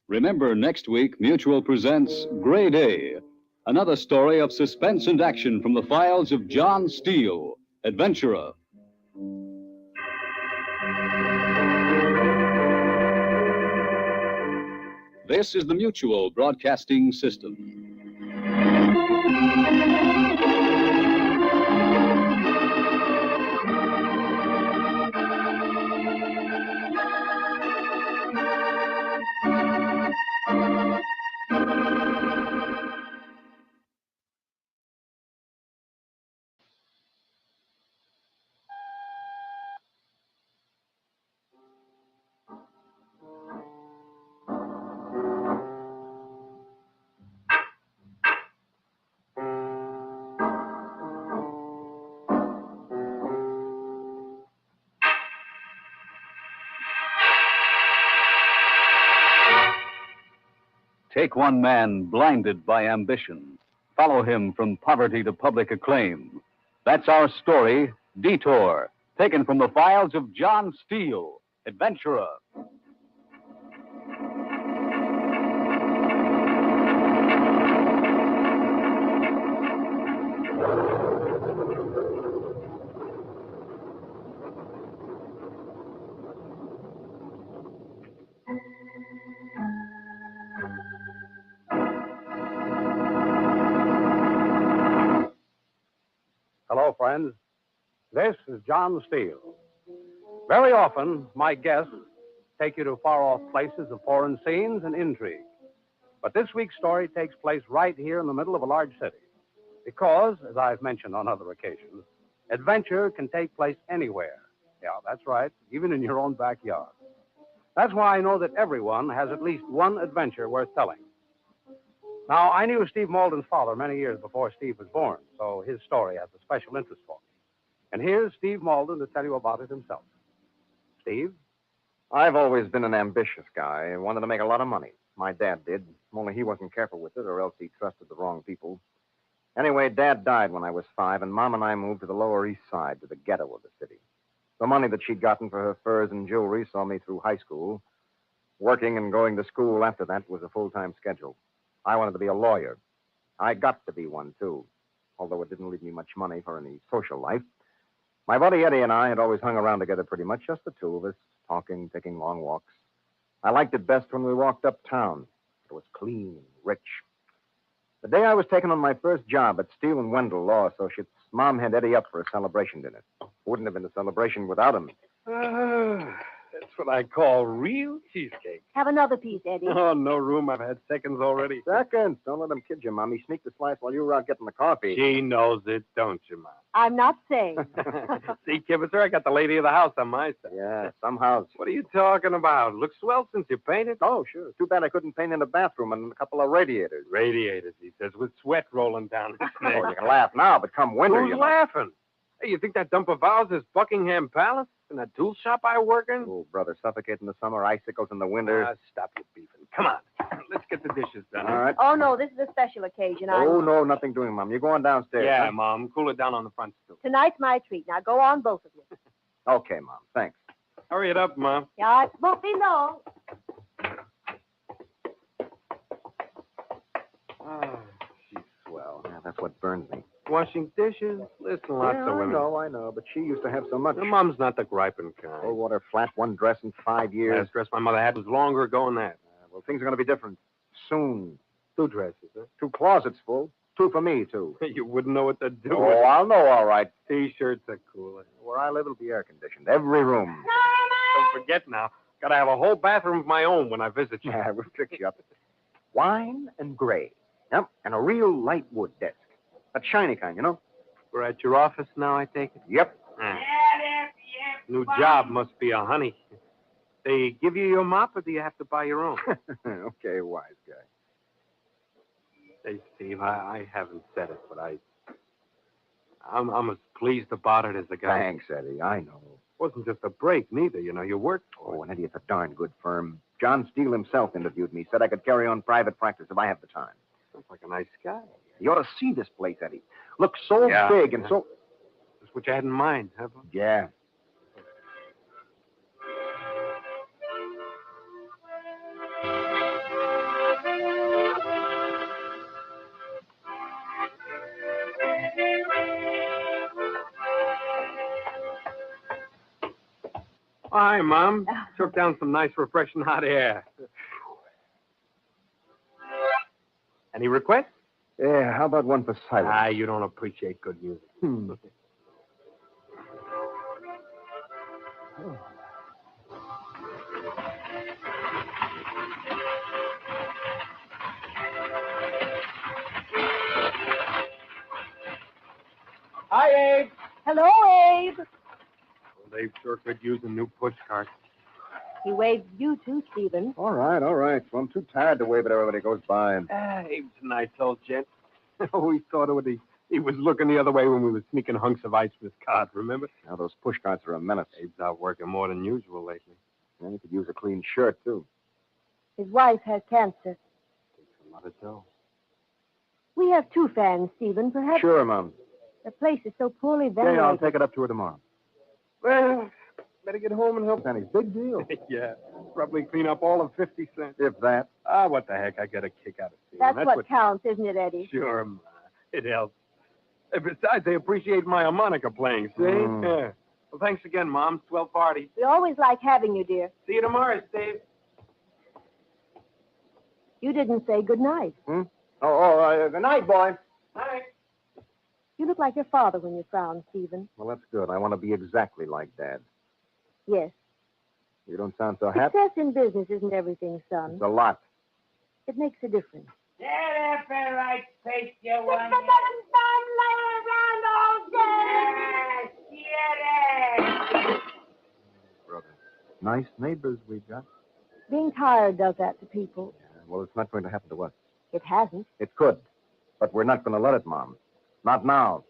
Remember, next week, Mutual presents Gray Day, another story of suspense and action from the files of John Steele, adventurer. This is the Mutual Broadcasting System. Take one man blinded by ambition. Follow him from poverty to public acclaim. That's our story, Detour, taken from the files of John Steele, adventurer. Hello, friends. This is John Steele. Very often, my guests take you to far-off places of foreign scenes and intrigue. But this week's story takes place right here in the middle of a large city. Because, as I've mentioned on other occasions, adventure can take place anywhere. Yeah, that's right, even in your own backyard. That's why I know that everyone has at least one adventure worth telling. Now, I knew Steve Malden's father many years before Steve was born, so his story has a special interest for me. And here's Steve Malden to tell you about it himself. Steve? I've always been an ambitious guy. I wanted to make a lot of money. My dad did, only he wasn't careful with it, or else he trusted the wrong people. Anyway, Dad died when I was 5, and Mom and I moved to the Lower East Side, to the ghetto of the city. The money that she'd gotten for her furs and jewelry saw me through high school. Working and going to school after that was a full-time schedule. I wanted to be a lawyer. I got to be one, too, although it didn't leave me much money for any social life. My buddy Eddie and I had always hung around together pretty much, just the two of us, talking, taking long walks. I liked it best when we walked uptown. It was clean and rich. The day I was taken on my first job at Steele and Wendell Law Associates, Mom had Eddie up for a celebration dinner. It wouldn't have been a celebration without him. That's what I call real cheesecake. Have another piece, Eddie. Oh, no room. I've had seconds already. Seconds? Don't let him kid you, Mom. He sneaked a slice while you were out getting the coffee. She knows it, don't you, Mom? I'm not saying. See, Kibitzer, I got the lady of the house on my side. Yeah, some house. What are you talking about? Looks swell since you painted. Oh, sure. Too bad I couldn't paint in the bathroom and a couple of radiators. Radiators, he says, with sweat rolling down his neck. Oh, you can laugh now, but come winter, Who's you know. laughing? Hey, you think that dump of ours is Buckingham Palace? In that tool shop I work in? Oh, brother, suffocate in the summer, icicles in the winter. Stop your beefing. Come on. Let's get the dishes done. All right. Oh, no, this is a special occasion. Oh, no, nothing doing, Mom. You're going downstairs. Yeah, huh? Mom. Cool it down on the front stoop. Tonight's my treat. Now go on, both of you. Okay, Mom. Thanks. Hurry it up, Mom. Yeah, it won't be long. Oh, she's swell. Yeah, that's what burns me. Washing dishes. Listen, lots Yeah, of women. I know, but she used to have so much. Your mom's not the griping kind. Cold water flat, one dress in 5 years. Last dress my mother had was longer ago than that. Well, things are going to be different soon. 2 dresses, huh? 2 closets full. 2 for me, too. You wouldn't know what to do Oh, with I'll know all right. T-shirts are cooler. Where I live, it'll be air-conditioned. Every room. Don't forget now. Gotta have a whole bathroom of my own when I visit you. Yeah, we'll fix you up. Wine and gray. Yep, and a real light wood desk. That shiny kind, you know? We're at your office now, I take it? Yep. New job must be a honey. They give you your mop, or do you have to buy your own? Okay, wise guy. Hey, Steve, I haven't said it, but I'm as pleased about it as the guy. Thanks, Eddie. I know. Wasn't just a break, neither. You know, you worked for Oh, and Eddie, it's a darn good firm. John Steele himself interviewed me. Said I could carry on private practice if I have the time. Sounds like a nice guy. You ought to see this place, Eddie. Looks so Yeah, big and yeah. so... That's what you had in mind, huh? Yeah. Hi, Mom. Took down some nice, refreshing hot air. Any requests? Yeah, how about one for silence? Ah, you don't appreciate good music. Hi, Abe. Hello, Abe. Well, they sure could use a new push cart. He waved you too, Stephen. All right. Well, I'm too tired to wave at everybody goes by. Abe's a nice old gent. We thought he was looking the other way when we were sneaking hunks of ice with his cart, remember? Now, those push carts are a menace. Abe's out working more than usual lately. And he could use a clean shirt, too. His wife has cancer. Takes a lot of dough. We have two fans, Stephen. Perhaps Sure, Mom. the place is so poorly ventilated. Yeah, I'll take it up to her tomorrow. Well, better get home and help Danny, big deal. Yeah, probably clean up all of 50 cents. If that. Ah, what the heck? I get a kick out of seeing That's him. what counts, isn't it, Eddie? Sure, Ma. It helps. Besides, they appreciate my harmonica playing, see? Yeah. Well, thanks again, Mom. Swell party. We always like having you, dear. See you tomorrow, Steve. You didn't say good night. Good night, boy. Hi. You look like your father when you frown, Stephen. Well, that's good. I want to be exactly like Dad. Yes. You don't sound so happy. Success in business isn't everything, son. It's a lot. It makes a difference. Get up and right face you one. Brother. Nice neighbors we've got. Being tired does that to people. Well, it's not going to happen to us. It hasn't. It could. But we're not going to let it, Mom. Not now.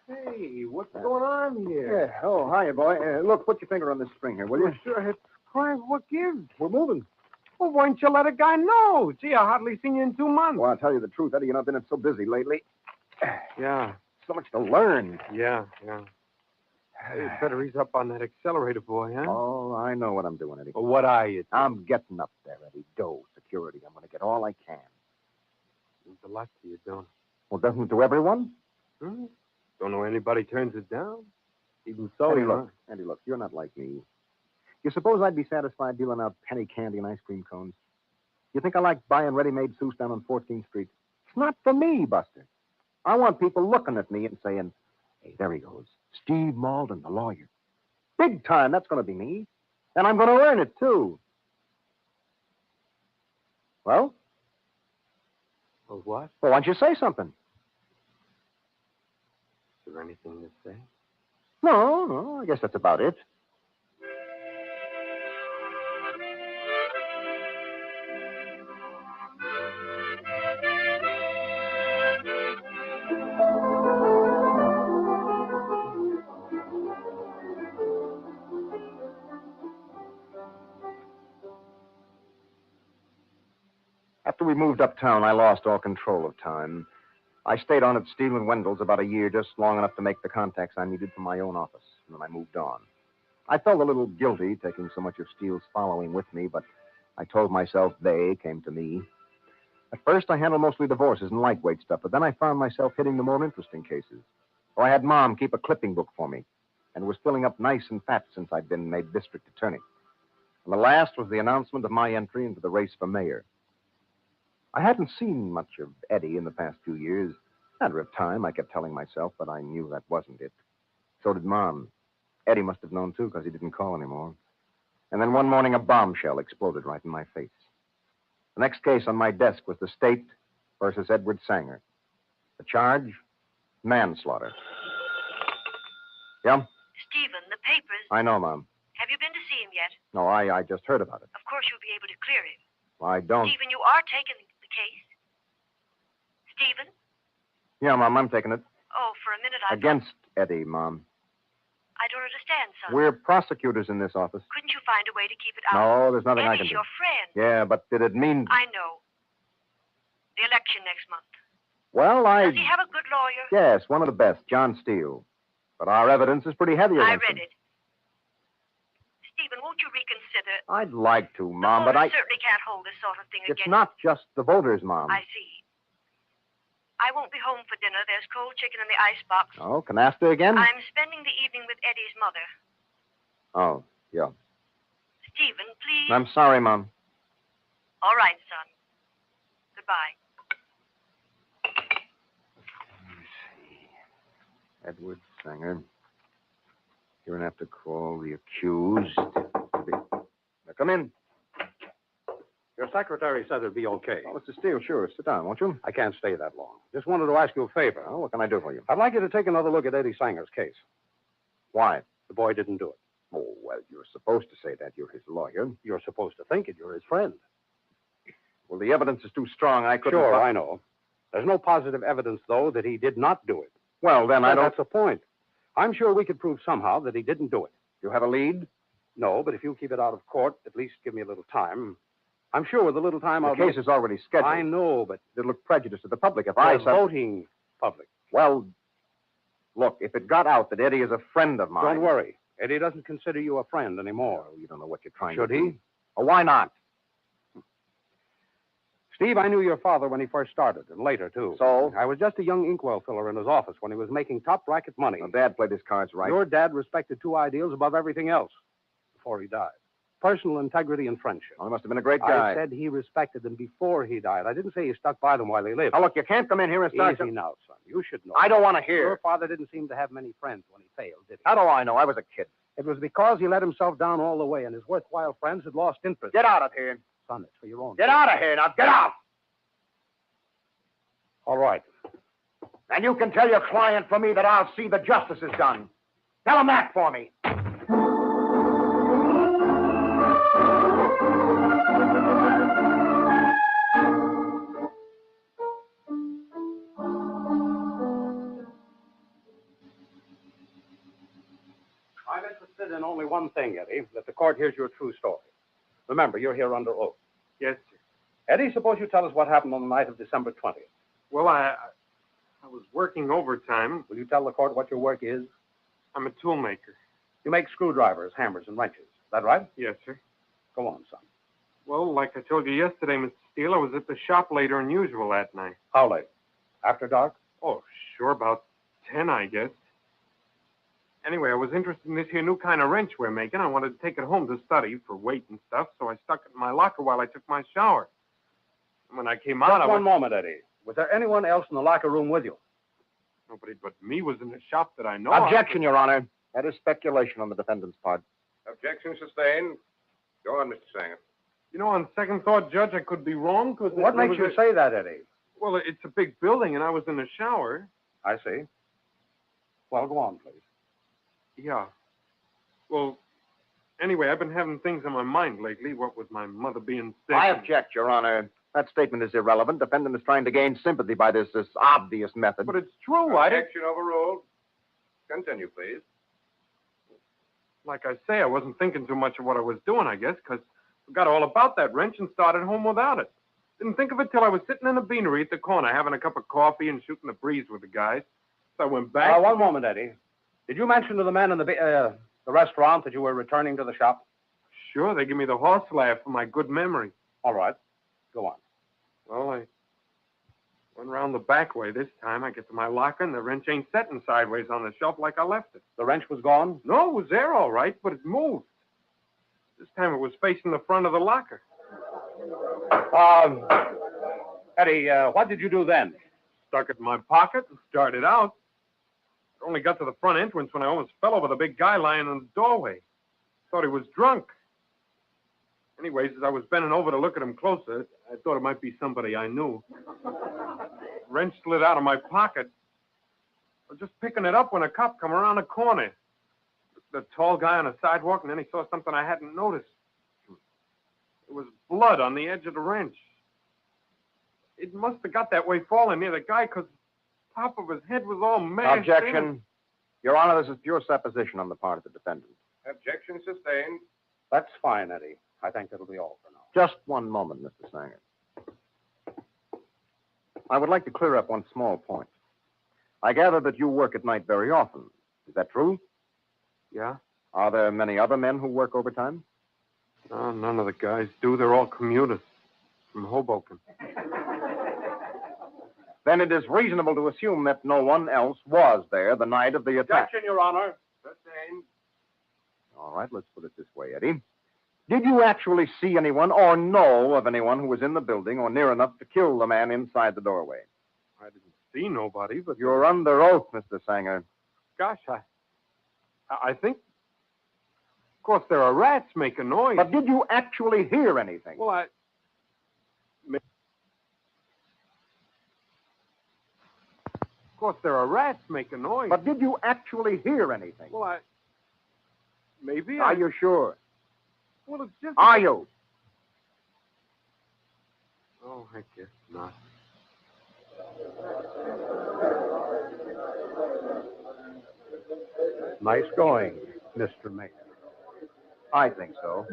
Hey, what's going on here? Yeah. Oh, hiya, boy. Look, put your finger on this spring here, will you? Sure, it's crime. What gives? We're moving. Well, why don't you let a guy know? Gee, I hardly seen you in 2 months. Well, I'll tell you the truth, Eddie. I've been so busy lately. Yeah. So much to learn. Yeah. Hey, better ease up on that accelerator, boy, huh? Oh, I know what I'm doing, Eddie. Well, what are you? I'm getting up there, Eddie. Dough, security. I'm going to get all I can. Means a lot to you, don't it? Well, doesn't it to everyone? Hmm? Don't know anybody turns it down. Even so, Eddie, you know. Look, you're not like me. You suppose I'd be satisfied dealing out penny candy and ice cream cones? You think I like buying ready-made suits down on 14th Street? It's not for me, Buster. I want people looking at me and saying, hey, there he goes. Steve Malden, the lawyer. Big time, that's going to be me. And I'm going to earn it, too. Well? Well, what? Well, why don't you say something? Is there anything to say? No, I guess that's about it. After we moved uptown, I lost all control of time. I stayed on at Steele and Wendell's about a year, just long enough to make the contacts I needed for my own office, and then I moved on. I felt a little guilty taking so much of Steele's following with me, but I told myself they came to me. At first, I handled mostly divorces and lightweight stuff, but then I found myself hitting the more interesting cases. So I had Mom keep a clipping book for me, and was filling up nice and fat since I'd been made district attorney. And the last was the announcement of my entry into the race for mayor. I hadn't seen much of Eddie in the past few years. Matter of time, I kept telling myself, but I knew that wasn't it. So did Mom. Eddie must have known, too, because he didn't call anymore. And then one morning, a bombshell exploded right in my face. The next case on my desk was the State versus Edward Sanger. The charge, manslaughter. Yeah? Stephen, the papers. I know, Mom. Have you been to see him yet? No, I just heard about it. Of course you'll be able to clear him. I don't. Stephen, you are taking the case. Stephen? Yeah, Mom, I'm taking it. Oh, for a minute I Against Eddie, Mom. I don't understand, son. We're prosecutors in this office. Couldn't you find a way to keep it out? No, there's nothing I can Eddie's do. your friend. Yeah, but did it mean... I know. The election next month. Well, Does he have a good lawyer? Yes, one of the best, John Steele. But our evidence is pretty heavy I against read him. it. Stephen, won't you reconsider? I'd like to, Mom, but Voters certainly can't hold this sort of thing It's against not just the voters, Mom. I see. I won't be home for dinner. There's cold chicken in the icebox. Oh, canasta again? I'm spending the evening with Eddie's mother. Oh, yeah. Stephen, please. I'm sorry, Mom. All right, son. Goodbye. Edward Sanger. You're going to have to call the accused. Now, come in. Your secretary said it'd be okay. Oh, Mr. Steele, sure. Sit down, won't you? I can't stay that long. Just wanted to ask you a favor. Oh, what can I do for you? I'd like you to take another look at Eddie Sanger's case. Why? The boy didn't do it. Oh, well, you're supposed to say that. You're his lawyer. You're supposed to think it. You're his friend. Well, the evidence is too strong. I couldn't... Sure, I know. There's no positive evidence, though, that he did not do it. Well, then I don't... That's the point. I'm sure we could prove somehow that he didn't do it. You have a lead? No, but if you keep it out of court, at least give me a little time. I'm sure with a little time I'll... The case is already scheduled. I know, but... It'll look prejudiced to the public if The voting public. Well, look, if it got out that Eddie is a friend of mine... Don't worry. Eddie doesn't consider you a friend anymore. Oh, you don't know what you're trying Should to do. he? Oh, why not? Steve, I knew your father when he first started, and later, too. So? I was just a young inkwell filler in his office when he was making top racket money. Well, Dad played his cards right. Your dad respected two ideals above everything else before he died. Personal integrity and friendship. Well, he must have been a great guy. I said he respected them before he died. I didn't say he stuck by them while they lived. Now, look, you can't come in here and start... Easy now, son. You should know. I don't want to hear. Your father didn't seem to have many friends when he failed, did he? How do I know? I was a kid. It was because he let himself down all the way, and his worthwhile friends had lost interest. Get out of here. Son, it's for your own Get good. out of here. Now, get out. All right. And you can tell your client for me that I'll see the justice is done. Tell him that for me. I'm interested in only one thing, Eddie, that the court hears your true story. Remember, you're here under oath. Yes, sir. Eddie, suppose you tell us what happened on the night of December 20th. Well, I was working overtime. Will you tell the court what your work is? I'm a tool maker. You make screwdrivers, hammers, and wrenches. Is that right? Yes, sir. Go on, son. Well, like I told you yesterday, Mr. Steele, I was at the shop later than usual that night. How late? After dark? Oh, sure, about 10, I guess. Anyway, I was interested in this here new kind of wrench we're making. I wanted to take it home to study for weight and stuff, so I stuck it in my locker while I took my shower. And when I came out, Just one moment, Eddie. Was there anyone else in the locker room with you? Nobody but me was in the shop that I know Objection, Your Honor. That is speculation on the defendant's part. Objection sustained. Go on, Mr. Sanger. You know, on second thought, Judge, I could be wrong. Cause What makes you say that, Eddie? Well, it's a big building, and I was in the shower. I see. Well, go on, please. Yeah. Well, anyway, I've been having things on my mind lately, what with my mother being sick. I object, Your Honor. That statement is irrelevant. Defendant is trying to gain sympathy by this obvious method. But it's true. I didn't... Objection overruled. Continue, please. Like I say, I wasn't thinking too much of what I was doing, I guess, because I forgot all about that wrench and started home without it. Didn't think of it till I was sitting in the beanery at the corner having a cup of coffee and shooting the breeze with the guys. So I went back... One moment, Eddie. Did you mention to the men in the restaurant that you were returning to the shop? Sure, they give me the horse laugh for my good memory. All right. Go on. Well, I went around the back way this time. I get to my locker, and the wrench ain't setting sideways on the shelf like I left it. The wrench was gone? No, it was there all right, but it moved. This time it was facing the front of the locker. Eddie, what did you do then? Stuck it in my pocket and started out. I only got to the front entrance when I almost fell over the big guy lying in the doorway. Thought he was drunk. Anyways, as I was bending over to look at him closer, I thought it might be somebody I knew. Wrench slid out of my pocket. I was just picking it up when a cop come around the corner. The tall guy on the sidewalk, and then he saw something I hadn't noticed. It was blood on the edge of the wrench. It must have got that way falling near the guy, because the top of his head was all mashed in. Objection. Your Honor, this is pure supposition on the part of the defendant. Objection sustained. That's fine, Eddie. I think that'll be all for now. Just one moment, Mr. Sanger. I would like to clear up one small point. I gather that you work at night very often. Is that true? Yeah? Are there many other men who work overtime? No, none of the guys do. They're all commuters from Hoboken. Then it is reasonable to assume that no one else was there the night of the attack. Objection, Your Honor. Sustained. All right, let's put it this way, Eddie. Did you actually see anyone or know of anyone who was in the building or near enough to kill the man inside the doorway? I didn't see nobody, but... You're under oath, Mr. Sanger. Gosh, I think... Of course, there are rats making noise. But did you actually hear anything? Well, Of course, there are rats making noise. But did you actually hear anything? Well, Maybe Are you sure? Well, it's just... Are you? Oh, I guess not. Nice going, Mr. Mayor. I think so.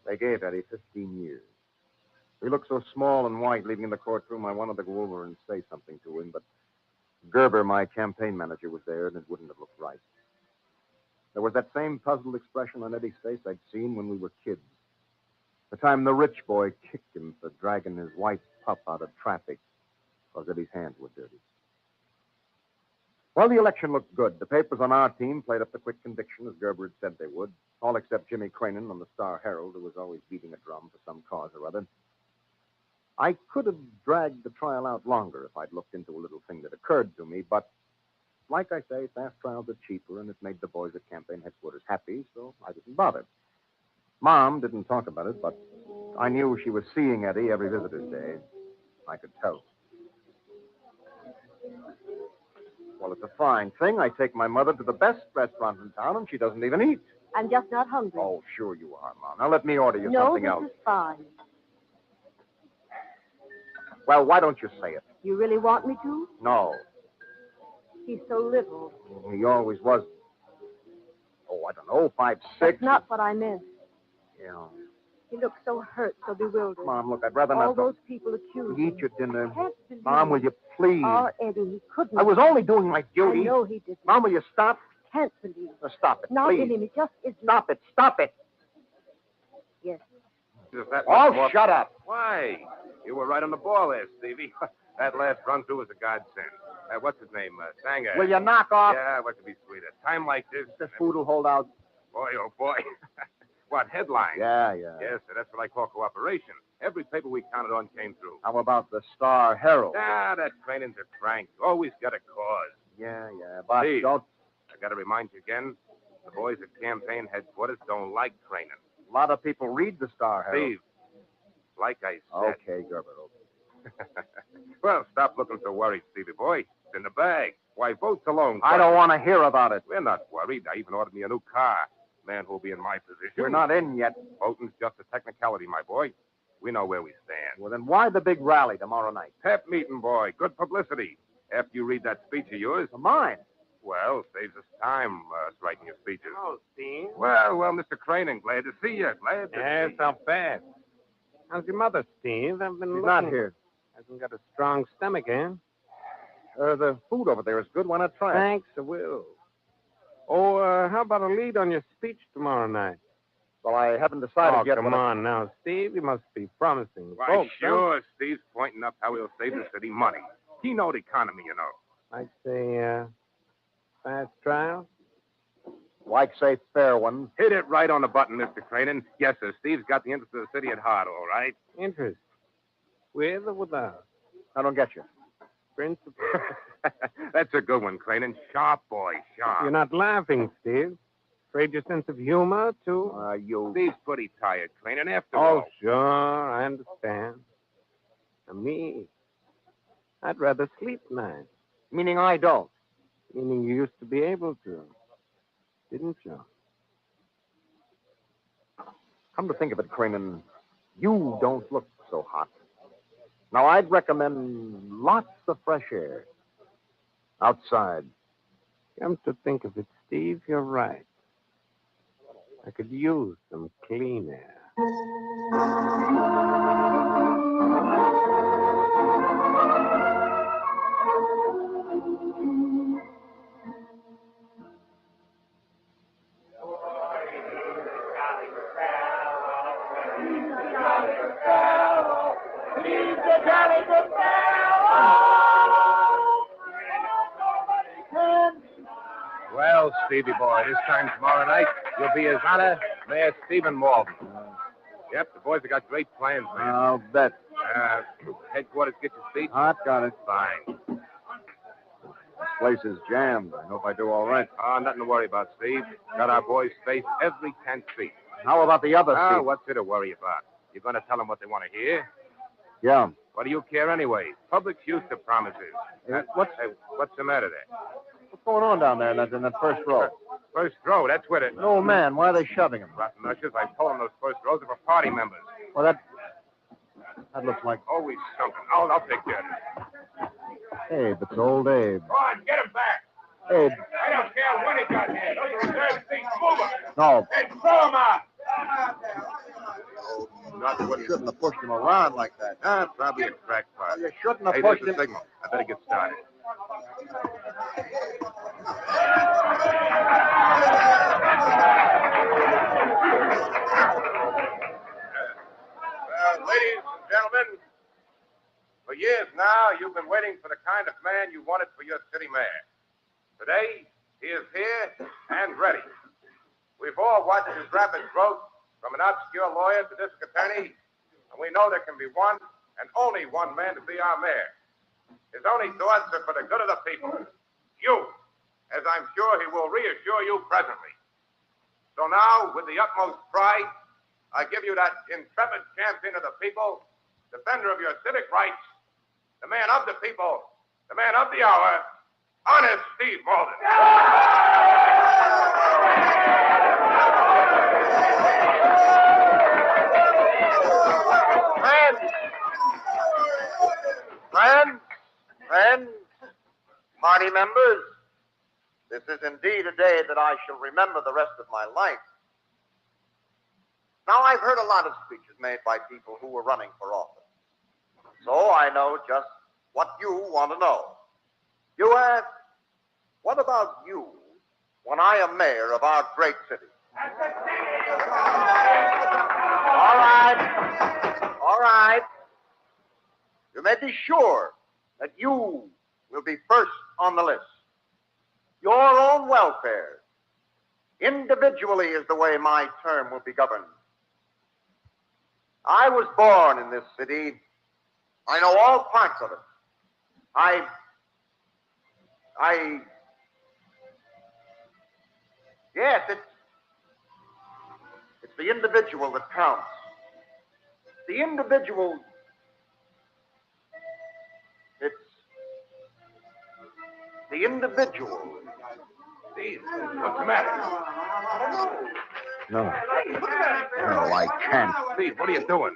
They gave Eddie 15 years. He looked so small and white leaving the courtroom, I wanted to go over and say something to him, but Gerber, my campaign manager, was there, and it wouldn't have looked right. There was that same puzzled expression on Eddie's face I'd seen when we were kids. The time the rich boy kicked him for dragging his white pup out of traffic because Eddie's hands were dirty. Well, the election looked good. The papers on our team played up the quick conviction, as Gerber had said they would, all except Jimmy Cranen on the Star Herald, who was always beating a drum for some cause or other. I could have dragged the trial out longer if I'd looked into a little thing that occurred to me, but like I say, fast trials are cheaper, and it made the boys at campaign headquarters happy, so I didn't bother. Mom didn't talk about it, but I knew she was seeing Eddie every visitor's day. I could tell. Well, it's a fine thing. I take my mother to the best restaurant in town, and she doesn't even eat. I'm just not hungry. Oh, sure you are, Mom. Now let me order you no, something this else. is fine. Well, why don't you say it? You really want me to? No. He's so little. He always was. Oh, I don't know, 5'6". That's not what I meant. Yeah. He looks so hurt, so bewildered. Mom, look, I'd rather All not... those people accuse Eat him. your dinner. I can't believe Mom, will you please? Oh, Eddie, he couldn't. I was only doing my duty. I know he didn't. Mom, will you stop? Can't believe it. Now, stop it, Not please. in him. It just isn't. Stop it. Stop it. Yes. Oh, shut up. Why? You were right on the ball there, Stevie. That last run through was a godsend. What's his name? Sanger. Will you knock off? Yeah, what could be sweeter? Time like this. This food will hold out. Boy, oh boy. What, headline? Yeah. Yes, sir, that's what I call cooperation. Every paper we counted on came through. How about the Star Herald? Ah, that Cranen's a crank. Always got a cause. Yeah, but Steve, don't... I got to remind you again, the boys at campaign headquarters don't like Cranen. A lot of people read the Star Herald. Steve, like I said. Okay, Gerber. Well, stop looking so worried, Stevie boy. It's in the bag. Why, votes alone. I don't want to hear about it. We're not worried. I even ordered me a new car. Man who'll be in my position. We're not in yet. Voting's just a technicality, my boy. We know where we stand. Well, then why the big rally tomorrow night? Pep meeting, boy. Good publicity. After you read that speech of yours. Mine? Well, saves us time, writing your speeches. Oh, Steve. Well, Mr. Cranen, glad to see you. Glad to Yes, see you. not bad. How's your mother, Steve? I've been She's looking. not here. Hasn't got a strong stomach, eh? The food over there is good. Why not try it? Thanks, I will. Oh, how about a lead on your speech tomorrow night? Well, I haven't decided yet. Come on now, Steve. You must be promising. Why, folks, sure. Steve's pointing up how he'll save the city money. Keynote economy, you know. Like, say, fast trial? Like, say, fair ones. Hit it right on the button, Mr. Cranen. Yes, sir. Steve's got the interest of the city at heart, all right. Interest? With or without? I don't get you. Principle. That's a good one, Clayton. Sharp, boy, sharp. You're not laughing, Steve. Afraid your sense of humor, too? Steve's pretty tired, Clayton, after Oh, all. sure, I understand. And me, I'd rather sleep nights. Meaning I don't. Meaning you used to be able to, didn't you? Come to think of it, Cranen, you don't look so hot. Now, I'd recommend lots of fresh air. Outside. Come to think of it, Steve, you're right. I could use some clean air. Well, Stevie boy, this time tomorrow night, you'll be his honor, Mayor Stephen Walden. Yep, the boys have got great plans, man. I'll bet. Headquarters, get your seat. Hot, got it. Fine. This place is jammed. I hope I do all right. Nothing to worry about, Steve. Got our boys spaced every 10 feet. How about the other seat? What's there to worry about? You're going to tell them what they want to hear? Yeah. What do you care anyway? Public's used to promises. What's the matter there? What's going on down there in that first row? First row, that's with it. No, man. Why are they shoving him? Rotten ushers, I told them those first rows are for party members. Well, that looks like... Always something. I'll take care of it. Abe, it's old Abe. Go on, get him back. Abe. I don't care when he got here. Those are reserved seats. Move him. No. Hey, throw him out. You shouldn't have pushed him around like that. Probably a crack part. You shouldn't have Hey, pushed there's him. the signal. I better get started. Ladies and gentlemen, for years now, you've been waiting for the kind of man you wanted for your city mayor. Today, he is here and ready. We've all watched his rapid growth from an obscure lawyer to district attorney, and we know there can be one and only one man to be our mayor. His only thoughts are for the good of the people. You, as I'm sure he will reassure you presently. So now, with the utmost pride, I give you that intrepid champion of the people, defender of your civic rights, the man of the people, the man of the hour, honest Steve Walden. Friends, party members, this is indeed a day that I shall remember the rest of my life. Now, I've heard a lot of speeches made by people who were running for office. So I know just what you want to know. You ask, what about you when I am mayor of our great city? All right. You may be sure that you will be first on the list. Your own welfare, individually, is the way my term will be governed. I was born in this city. I know all parts of it. Yes, it's the individual that counts. The individual, it's the individual. Steve, what's the matter? No, I can't. Steve, what are you doing?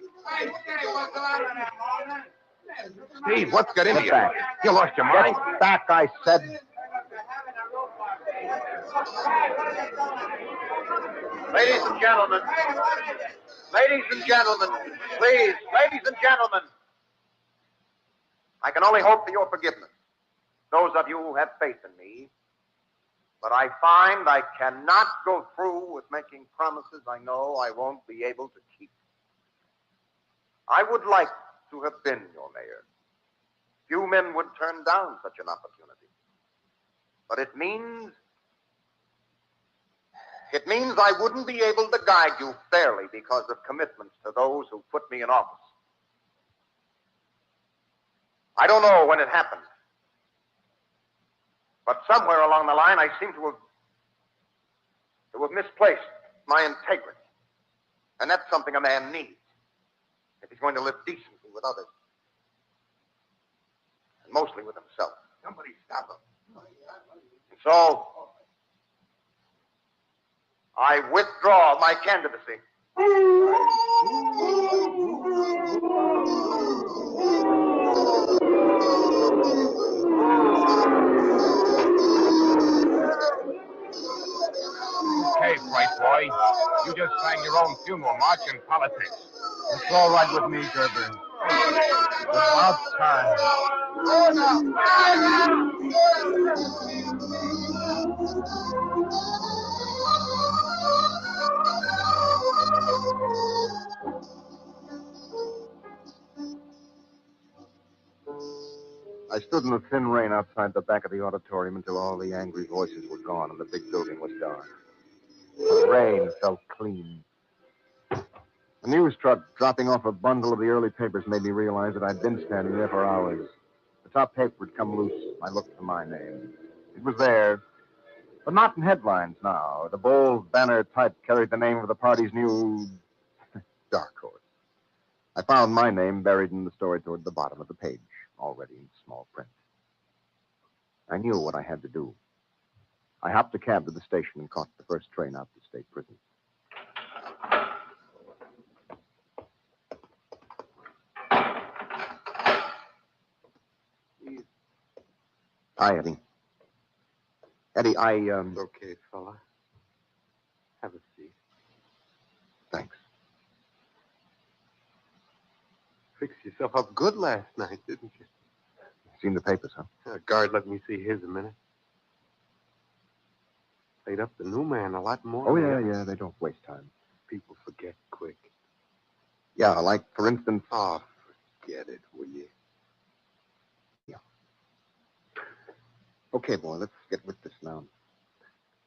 Steve, what's got into you? Back. You lost your mind? Get back, I said. Ladies and gentlemen, please, ladies and gentlemen, I can only hope for your forgiveness, those of you who have faith in me, but I find I cannot go through with making promises I know I won't be able to keep. I would like to have been your mayor. Few men would turn down such an opportunity. But it means I wouldn't be able to guide you fairly because of commitments to those who put me in office. I don't know when it happened. But somewhere along the line, I seem to have misplaced my integrity. And that's something a man needs if he's going to live decently with others. And mostly with himself. Somebody stop him. And so, I withdraw my candidacy. Okay, bright boy. You just sang your own funeral march in politics. It's all right with me, Gerber. About time. I stood in the thin rain outside the back of the auditorium until all the angry voices were gone and the big building was dark. The rain felt clean. The news truck dropping off a bundle of the early papers made me realize that I'd been standing there for hours. The top paper had come loose. I looked for my name. It was there, but not in headlines now. The bold banner type carried the name of the party's new dark horse. I found my name buried in the story toward the bottom of the page, already in small print. I knew what I had to do. I hopped a cab to the station and caught the first train out to state prison. Hi, Eddie. Eddie, Okay, fella. Have a seat. Thanks. Fixed yourself up good last night, didn't you? Seen the papers, huh? Guard let me see his a minute. Played up the new man a lot more. Oh, yeah, they don't waste time. People forget quick. Yeah, like, for instance... Oh, forget it, will you? Yeah. Okay, boy, let's get with this now.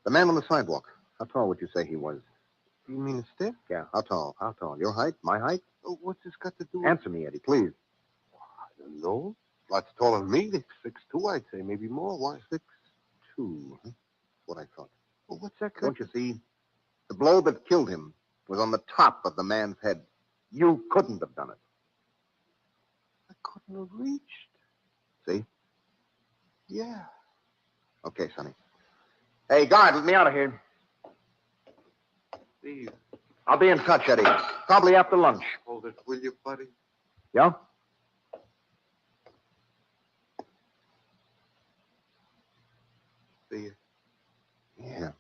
The man on the sidewalk, how tall would you say he was? You mean a stiff? Yeah, how tall? How tall? Your height? My height? Oh, what's this got to do with... Answer me, Eddie, please. I don't know. Lots taller than me. 6'2", I'd say, maybe more. Why? 6'2", huh? What I thought. Well, what's that? Don't you see? The blow that killed him was on the top of the man's head. You couldn't have done it. I couldn't have reached. See? Yeah. Okay, Sonny. Hey, guard, let me out of here. Steve. I'll be in touch, Eddie. Probably after lunch. Hold it, will you, buddy? Yeah? See you. Yeah.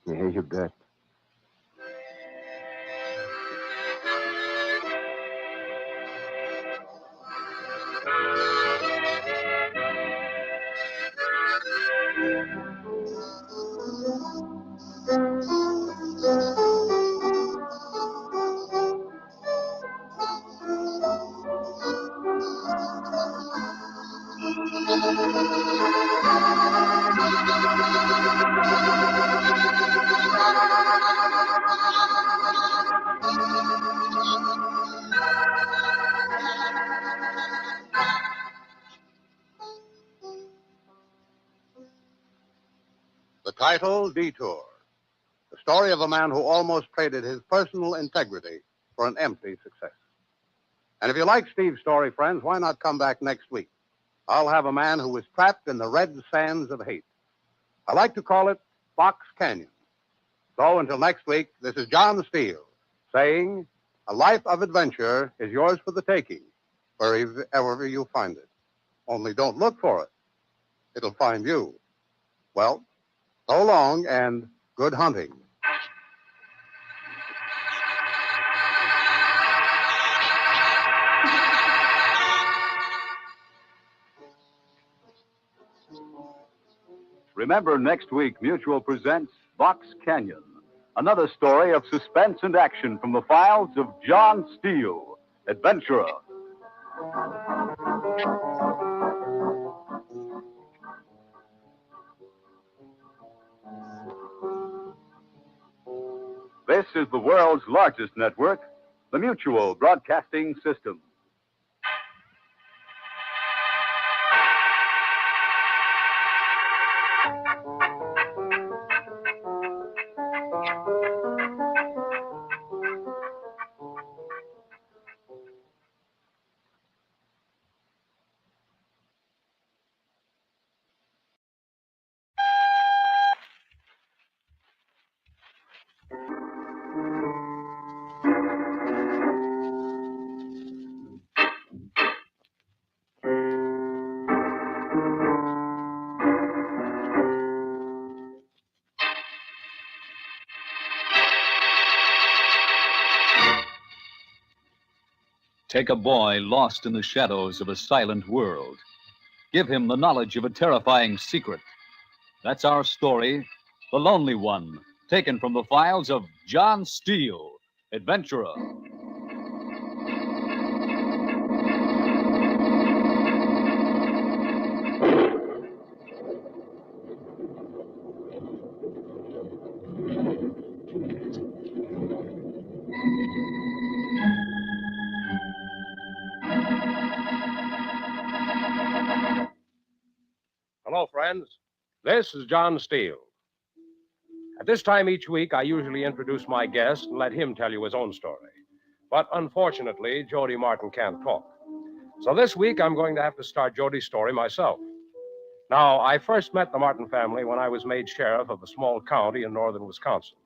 Yeah, you bet. The title, Detour. The story of a man who almost traded his personal integrity for an empty success. And if you like Steve's story, friends, why not come back next week? I'll have a man who was trapped in the red sands of hate. I like to call it Fox Canyon. So until next week, this is John Steele saying, a life of adventure is yours for the taking, wherever you find it. Only don't look for it. It'll find you. Well, so long and good hunting. Remember, next week, Mutual presents Fox Canyon, another story of suspense and action from the files of John Steele, adventurer. This is the world's largest network, the Mutual Broadcasting System. Take a boy lost in the shadows of a silent world. Give him the knowledge of a terrifying secret. That's our story, The Lonely One, taken from the files of John Steele, adventurer. Hello, friends. This is John Steele. At this time each week, I usually introduce my guest and let him tell you his own story. But unfortunately, Jody Martin can't talk. So this week, I'm going to have to start Jody's story myself. Now, I first met the Martin family when I was made sheriff of a small county in northern Wisconsin.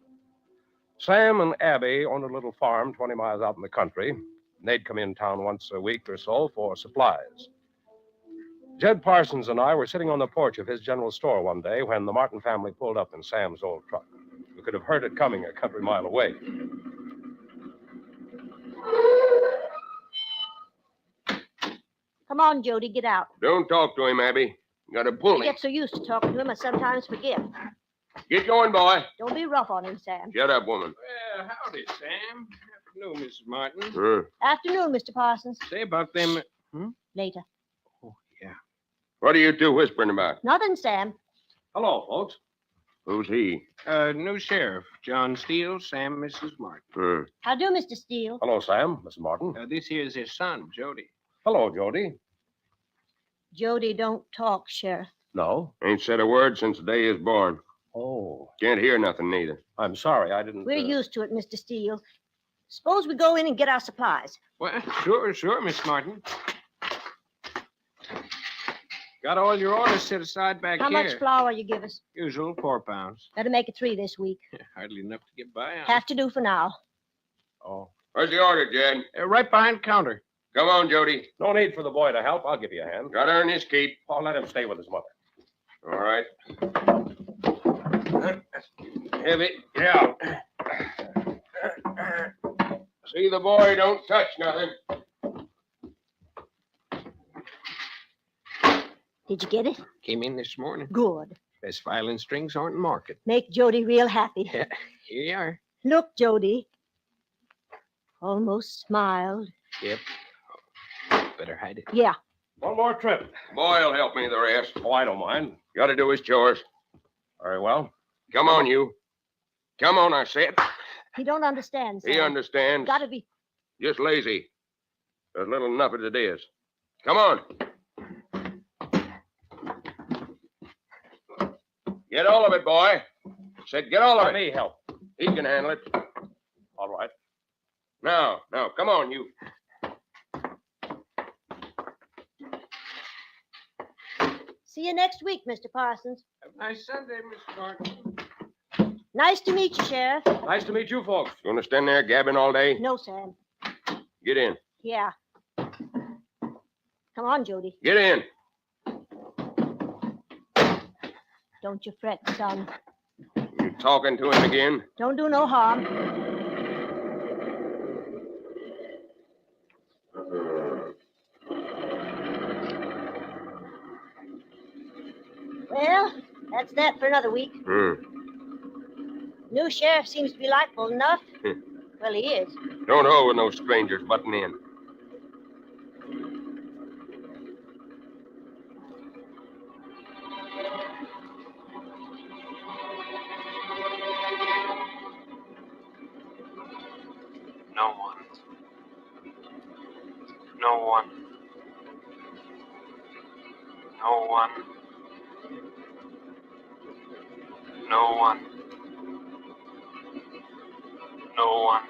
Sam and Abby owned a little farm 20 miles out in the country. And they'd come in town once a week or so for supplies. Jed Parsons and I were sitting on the porch of his general store one day when the Martin family pulled up in Sam's old truck. We could have heard it coming a country mile away. Come on, Jody, get out. Don't talk to him, Abby. You gotta pull I him. get so used to talking to him, I sometimes forget. Get going, boy. Don't be rough on him, Sam. Shut up, woman. Well, howdy, Sam. Afternoon, Mrs. Martin. Afternoon, Mr. Parsons. Say about them... Later. What are you two whispering about? Nothing, Sam. Hello, folks. Who's he? New sheriff, John Steele, Sam, Mrs. Martin. How do, Mr. Steele? Hello, Sam, Mrs. Martin. This here's his son, Jody. Hello, Jody. Jody don't talk, Sheriff. No? Ain't said a word since the day he was born. Oh. Can't hear nothing, neither. I'm sorry, I didn't... We're used to it, Mr. Steele. Suppose we go in and get our supplies. Well, sure, Miss Martin. Got all your orders set aside back How here. much flour you give us? Usual, 4 pounds. Better make it 3 this week. Hardly enough to get by on. Have to do for now. Oh. Where's the order, Jed? Right behind the counter. Come on, Jody. No need for the boy to help. I'll give you a hand. Gotta earn his keep. I'll let him stay with his mother. All right. Heavy. Yeah. See the boy don't touch nothing. Did you get it? Came in this morning. Good. Best violin strings aren't in market. Make Jody real happy. Yeah, here you are. Look, Jody. Almost smiled. Yep. Better hide it. Yeah. One more trip. Boy'll help me the rest. Oh, I don't mind. Gotta do his chores. Very well. Come on, you. Come on, I said. He don't understand, Sam. He understands. Gotta be. Just lazy. There's little enough as it is. Come on. Get all of it, boy. Said get all of it. Let me help. He can handle it. All right. Now, come on, you. See you next week, Mr. Parsons. Have a nice Sunday, Miss Martin. Nice to meet you, Sheriff. Nice to meet you folks. You want to stand there gabbing all day? No, Sam. Get in. Yeah. Come on, Jody. Get in. Don't you fret, son. You talking to him again? Don't do no harm. Well, that's that for another week. New sheriff seems to be likable enough. Well, he is. Don't hold with no strangers butting in. No one. No one. No one. No one. No one.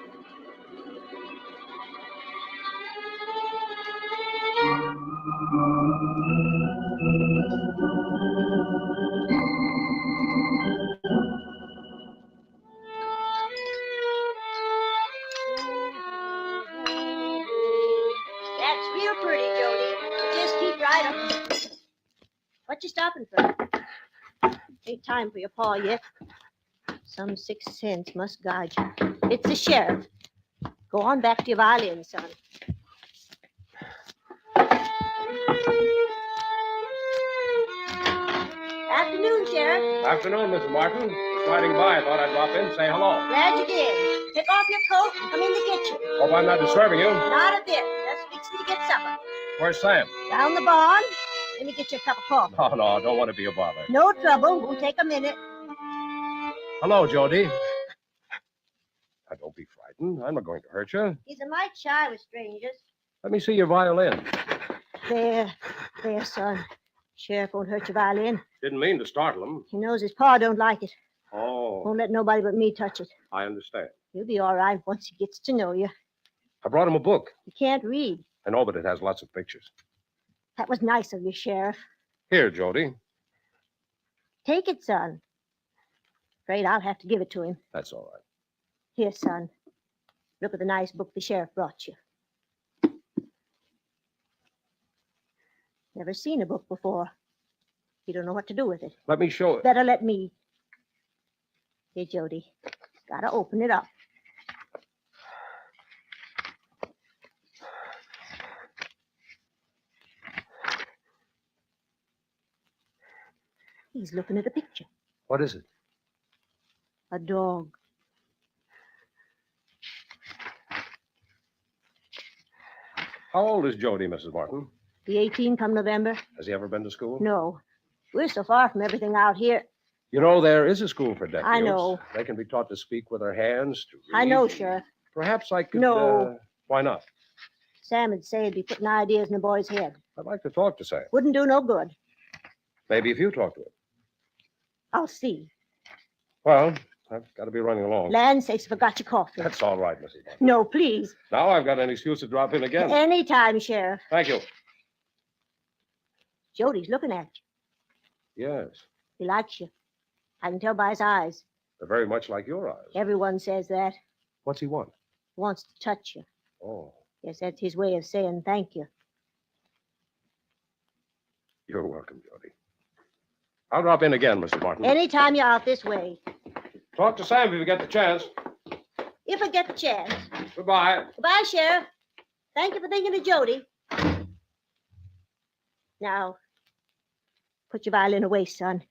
That's real pretty, Jody. Just keep right up. What you stopping for? Ain't time for your paw yet. Some 6th sense must guide you. It's the sheriff. Go on back to your violin, son. Sheriff. Afternoon, Mrs. Martin. Just riding by. I thought I'd drop in and say hello. Glad you did. Take off your coat and come in the kitchen. Hope I'm not disturbing you. Not a bit. Just fixing to get supper. Where's Sam? Down the barn. Let me get you a cup of coffee. Oh, no, I don't want to be a bother. No trouble. Won't take a minute. Hello, Jody. Now, don't be frightened. I'm not going to hurt you. He's a mite shy with strangers. Let me see your violin. There, son. Sheriff won't hurt your violin. Didn't mean to startle him. He knows his pa don't like it. Oh, Won't let nobody but me touch it. I understand. He'll be all right once he gets to know you. I brought him a book. He can't read. I know, but it has lots of pictures. That was nice of you, Sheriff. Here, Jody. Take it, son. Afraid I'll have to give it to him. That's all right. Here, son. Look at the nice book the sheriff brought you. Never seen a book before. You don't know what to do with it. Let me show it. Better let me. Here, Jody. Gotta open it up. He's looking at a picture. What is it? A dog. How old is Jody, Mrs. Martin? Be 18 come November? Has he ever been to school? No. We're so far from everything out here. You know, there is a school for deaf I mutes. know. They can be taught to speak with their hands, to read. I know, Sheriff. Perhaps I could... No. Why not? Sam would say he'd be putting ideas in a boy's head. I'd like to talk to Sam. Wouldn't do no good. Maybe if you talk to him. I'll see. Well, I've got to be running along. Land sakes, I forgot your coffee. That's all right, Mrs. Martin. No, please. Now I've got an excuse to drop in again. Anytime, Sheriff. Thank you. Jody's looking at you. Yes, He likes you. I can tell by his eyes. they're very much like your eyes. Everyone says that. What's he want? Wants to touch you. Oh, Yes, that's his way of saying thank you. you're welcome, Jody. I'll drop in again, Mr. Martin. Anytime you're out this way. Talk to Sam if you get the chance. If I get the chance. Goodbye. Goodbye, Sheriff. Thank you for thinking of Jody. Now, put your violin away, son.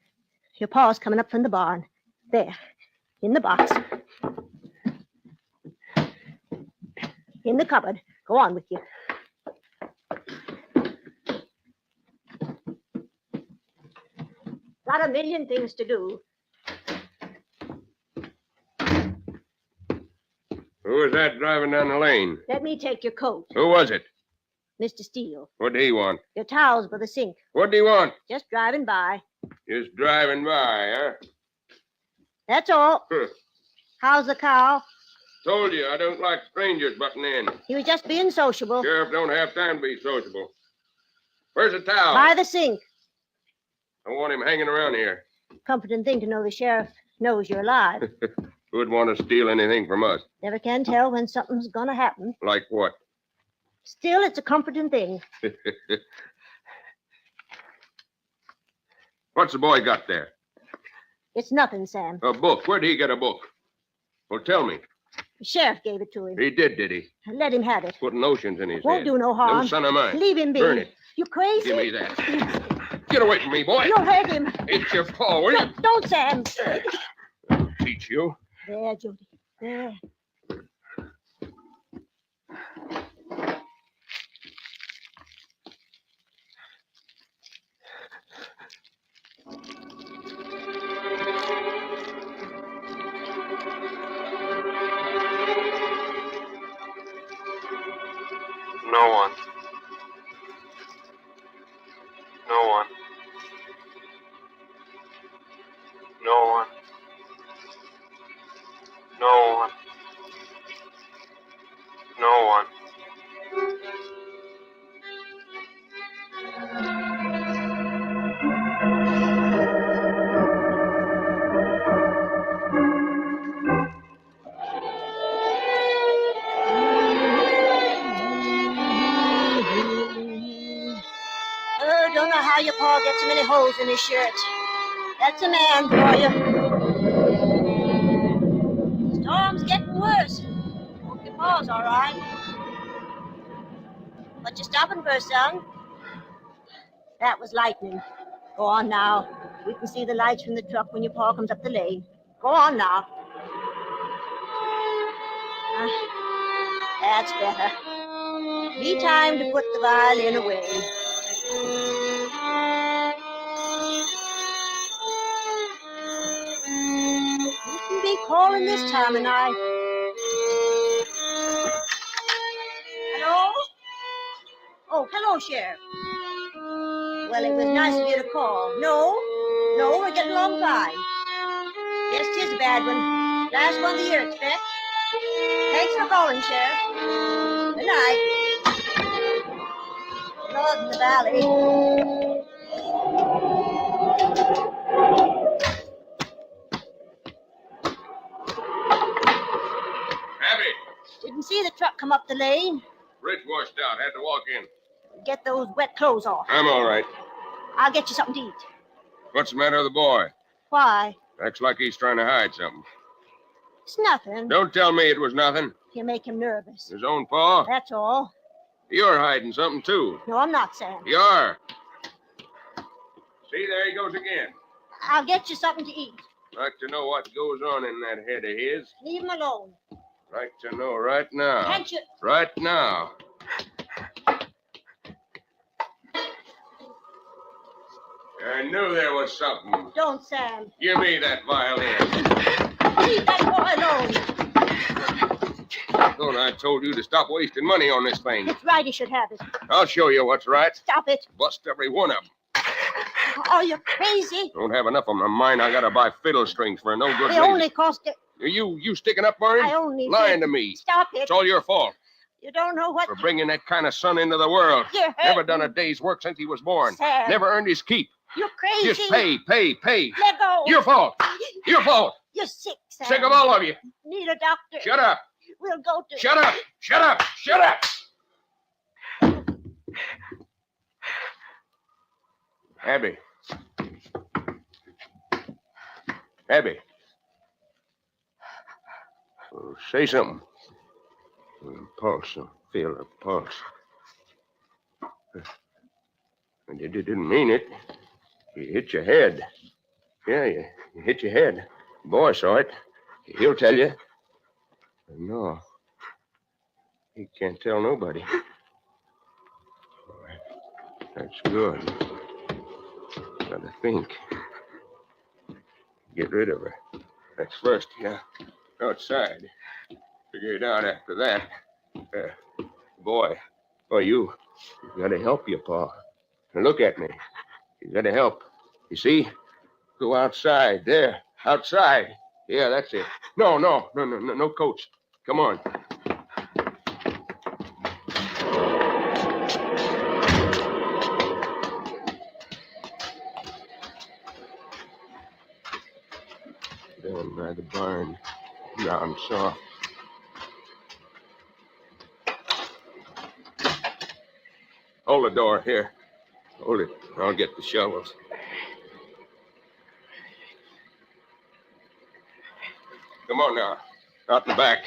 Your pa's coming up from the barn. There, in the box. In the cupboard. Go on with you. Got a million things to do. Who was that driving down the lane? Let me take your coat, Who was it? Mr. Steele. What did he want? Your towels by the sink. What did he want? Just driving by. Just driving by, huh? That's all. Huh. How's the cow? Told you, I don't like strangers butting in. He was just being sociable. Sheriff don't have time to be sociable. Where's the towel? By the sink. I want him hanging around here. Comforting thing to know the sheriff knows you're alive. Who'd want to steal anything from us? Never can tell when something's gonna happen. Like what? Still, it's a comforting thing. What's the boy got there? It's nothing, Sam. A book. Where'd he get a book? Well, tell me. The sheriff gave it to him. He did he? Let him have it. Putting notions in his Won't head. do no harm. No son of mine. Leave him be. Burn it. You crazy? Give me that. Get away from me, boy. You'll hurt him. It's your paw, will you? Don't, Sam. Teach you. There, Jody. There. No one. No one. No one. No one. No one. Don't know how your pa gets so many holes in his shirt. That's a man for you. Storm's getting worse. Hope your pa's all right. What you stopping for, son? That was lightning. Go on now. We can see the lights from the truck when your pa comes up the lane. Go on now. That's better. Be time to put the violin away. You can be calling this time of night. Hello? Oh, hello, Sheriff. Well, it was nice of you to call. No, we're getting along fine. Yes, 'tis a bad one. Last one of the year, expect. Thanks for calling, Sheriff. Good night. Lord in the valley. Abby, Didn't see the truck come up the lane. bridge washed out. Had to walk in. Get those wet clothes off. I'm all right. I'll get you something to eat. What's the matter with the boy? Why? Acts like he's trying to hide something. It's nothing. Don't tell me it was nothing. You make him nervous. His own paw? That's all. You're hiding something, too. No, I'm not, Sam. You are. See, there he goes again. I'll get you something to eat. Like to know what goes on in that head of his. Leave him alone. Like to know right now. Can't you? Right now. I knew there was something. Don't, Sam. Give me that violin. Leave that boy alone. Thought I told you to stop wasting money on this thing. It's right he should have it. I'll show you what's right. Stop it. Bust every one of them. Oh, you're crazy. Don't have enough of my mind. I gotta buy fiddle strings for no good They reason. only cost it. You sticking up for him? I only Lying did. to me. Stop it. It's all your fault You don't know what. for bringing that kind of son into the world. You're hurting. Never done a day's work since he was born. Sam. Never earned his keep. You're crazy. Just pay. Let go. Your fault. Your fault. You're sick, Sam. Sick of all of you. Need a doctor. Shut up. We'll go to. Shut up. Shut up. Shut up. Abby. Abby. Oh, say something. Pulse. Feel the pulse. You didn't mean it. You hit your head. Yeah, you hit your head. The boy saw it. He'll tell you. No. He can't tell nobody. That's good. Gotta think. Get rid of her. That's first, yeah. Outside. Figure it out after that. Boy, you gotta help your pa. Now look at me. You gotta help. You see? Go outside. There. Outside. Yeah, that's it. No, coach. Come on. Down by the barn. Ground soft. Hold the door here. Hold it. I'll get the shovels. Come on now. Out in the back.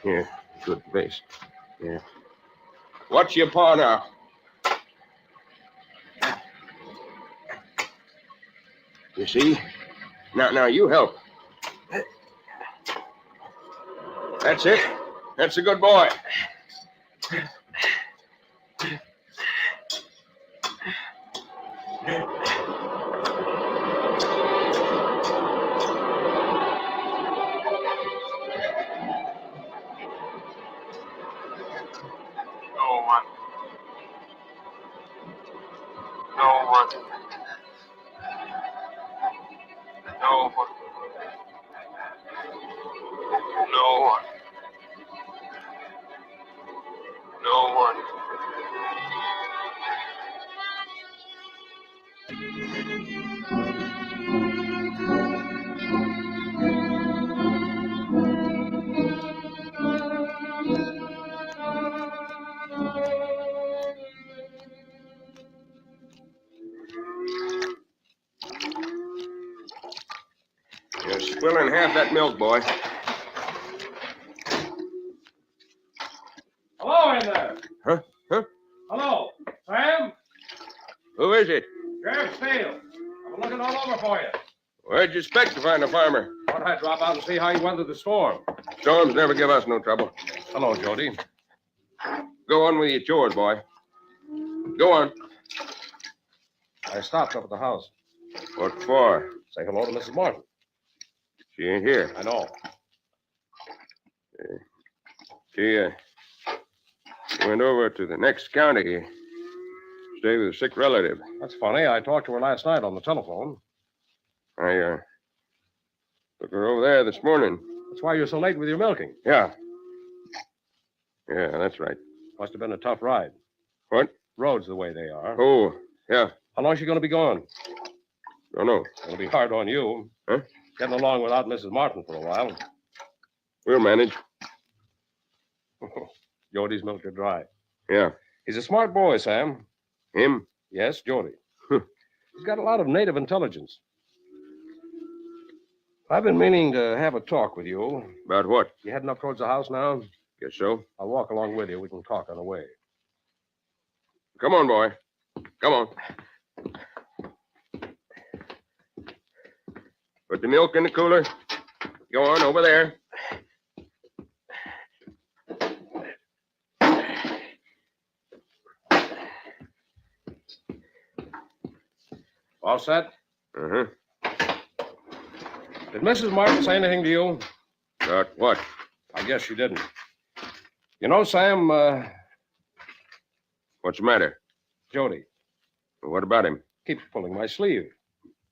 Here. Good place. Yeah. Watch your paw now. You see? Now you help. That's it. That's a good boy. You're spilling half that milk, boy. Hello in there. Huh? Who is it? Sheriff Steele. I'm looking all over for you. Where'd you expect to find a farmer? Thought I'd drop out and see how you weathered the storm. Storms never give us no trouble. Hello, Jody. Go on with your chores, boy. Go on. I stopped up at the house. What for? Say hello to Mrs. Martin. She ain't here. I know. She went over to the next county. Stay with a sick relative. That's funny. I talked to her last night on the telephone. I took her over there this morning. That's why you're so late with your milking. Yeah. Yeah, that's right. Must have been a tough ride. What? Roads the way they are. Oh, yeah. How long is she going to be gone? Don't know. It'll be hard on you. Huh? Getting along without Mrs. Martin for a while. We'll manage. Jody's milked her dry. Yeah. He's a smart boy, Sam. Him? Yes, Jody. He's got a lot of native intelligence. I've been meaning to have a talk with you. About what? You heading up towards the house now? Guess so. I'll walk along with you. We can talk on the way. Come on, boy. Come on. Put the milk in the cooler. Go on over there. All set? Uh-huh. Did Mrs. Martin say anything to you? About what? I guess she didn't. You know, Sam, What's the matter? Jody. What about him? Keeps pulling my sleeve.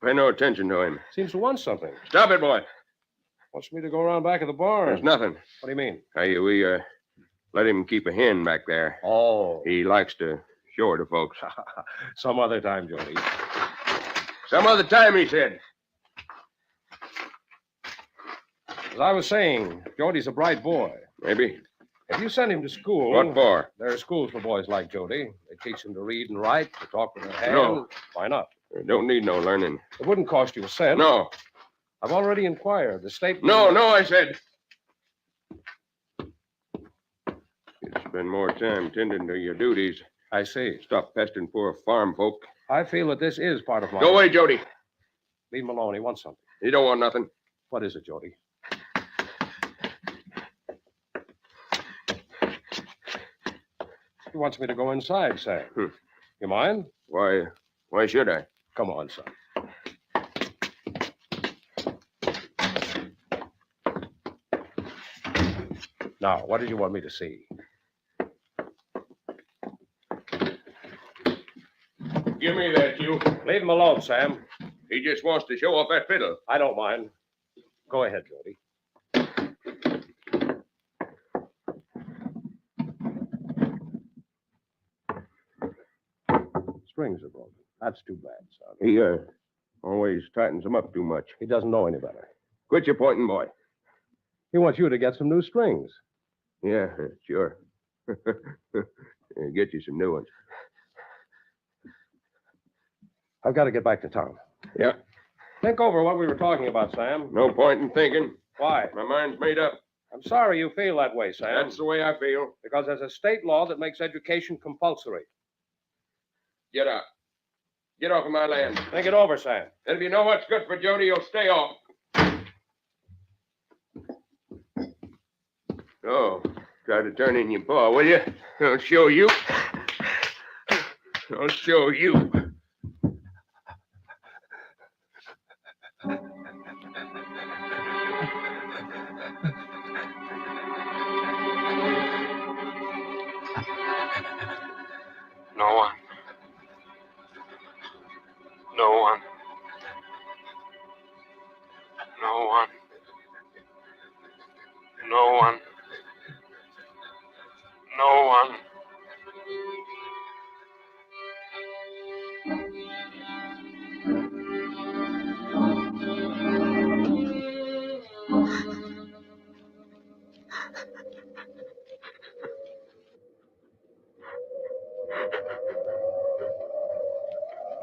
Pay no attention to him. Seems to want something. Stop it, boy. Wants me to go around back of the barn. There's nothing. What do you mean? Hey, we let him keep a hen back there. Oh. He likes to show her to folks. Some other time, Jody. Some other time, he said. As I was saying, Jody's a bright boy. Maybe. If you send him to school... What for? There are schools for boys like Jody. They teach him to read and write, to talk with their hands. No. Why not? They don't need no learning. It wouldn't cost you a cent. No. I've already inquired. The state... No, I said. You spend more time tending to your duties. I see. Stop pestering poor farm folk. I feel that this is part of my... Go away, Jody. Leave him alone. He wants something. He don't want nothing. What is it, Jody? He wants me to go inside, Sam. You mind? Why should I? Come on, son. Now, what did you want me to see? Give me that, you. Leave him alone, Sam. He just wants to show off that fiddle. I don't mind. Go ahead, Jody. Strings are broken. That's too bad, son. He always tightens them up too much. He doesn't know any better. Quit your pointing, boy. He wants you to get some new strings. Yeah, sure. Get you some new ones. I've got to get back to town. Yeah. Think over what we were talking about, Sam. No point in thinking. Why? My mind's made up. I'm sorry you feel that way, Sam. That's the way I feel. Because there's a state law that makes education compulsory. Get out. Get off of my land. Think it over, Sam. And if you know what's good for Jody, you'll stay off. Oh, try to turn in your paw, will you? I'll show you. I'll show you. No one. No one. No one. No one. No one.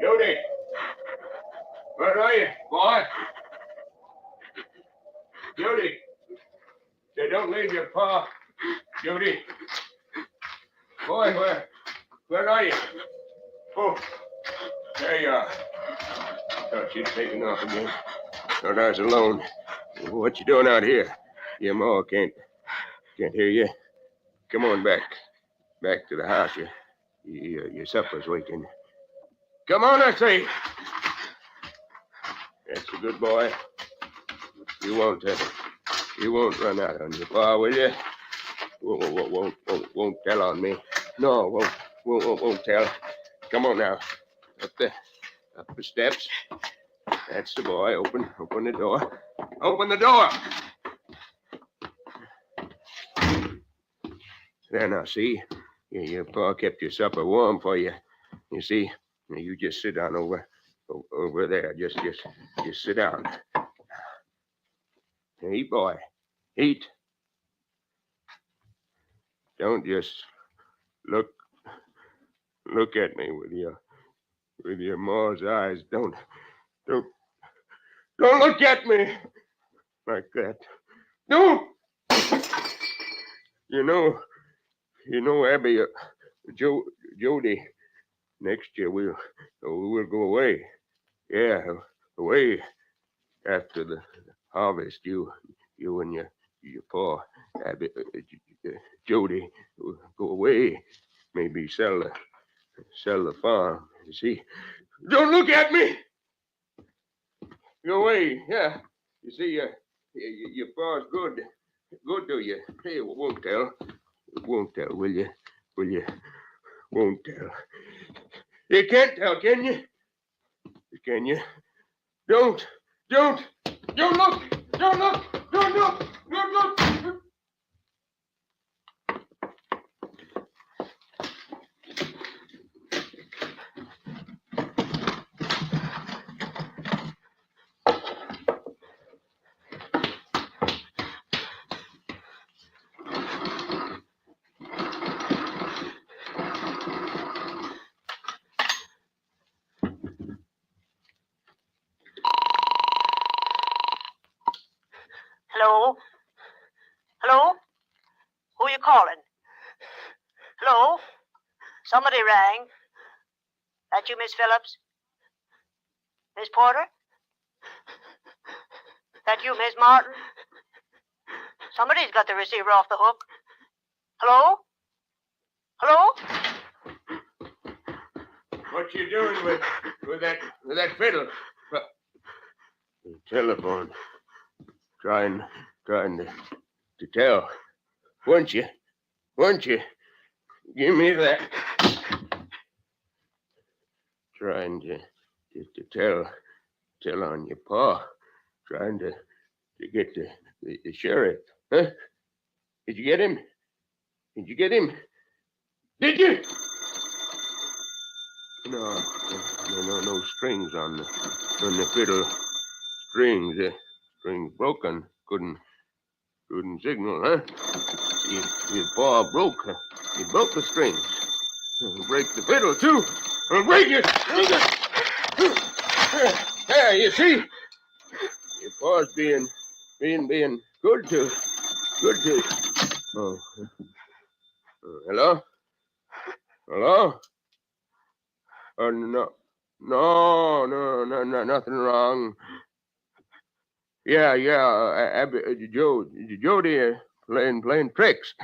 Jody! Where are you, boy? Judy! Say, don't leave your paw. Judy! Boy, where are you? Oh, There you are. Thought you'd taken off again. Thought I was alone. What you doing out here? Your ma can't hear you. Come on back. Back to the house. Your supper's waiting. Come on, I say. That's a good boy. You won't run out on your pa, will you? Won't tell on me. No, won't tell. Come on now. Up the steps. That's the boy. Open the door. Open the door. There now, see? Your pa kept your supper warm for you. You see? Now you just sit down over there. Just sit down. Eat, boy. Eat. Don't just look at me with your ma's eyes. Don't look at me like that. Don't. You know, Abby, Jody. Next year we'll go away. Yeah, away after the harvest. You and your pa, Abby, Jody, will go away. Maybe sell the farm. You see? Don't look at me. Go away. Yeah. You see, your pa's good to you. Hey, won't tell. Won't tell, will you? Won't tell. You can't tell, can you? Can you? Don't look! Don't look! Hello? Hello? Who you calling? Hello? Somebody rang. That you, Miss Phillips? Miss Porter? That you, Miss Martin? Somebody's got the receiver off the hook. Hello? Hello? What you doing with that fiddle? The telephone. Trying to tell. Weren't you? Give me that. Trying to tell on your pa. Trying to get the sheriff. Huh? Did you get him? Did you? No strings on the fiddle. Strings broken. Couldn't signal, huh? Your paw broke. He broke the strings. He'll break the fiddle too. He'll break it. There, you see? Your paw's being good to. Oh. Hello? Oh, no, nothing wrong. Yeah, Jody playing tricks.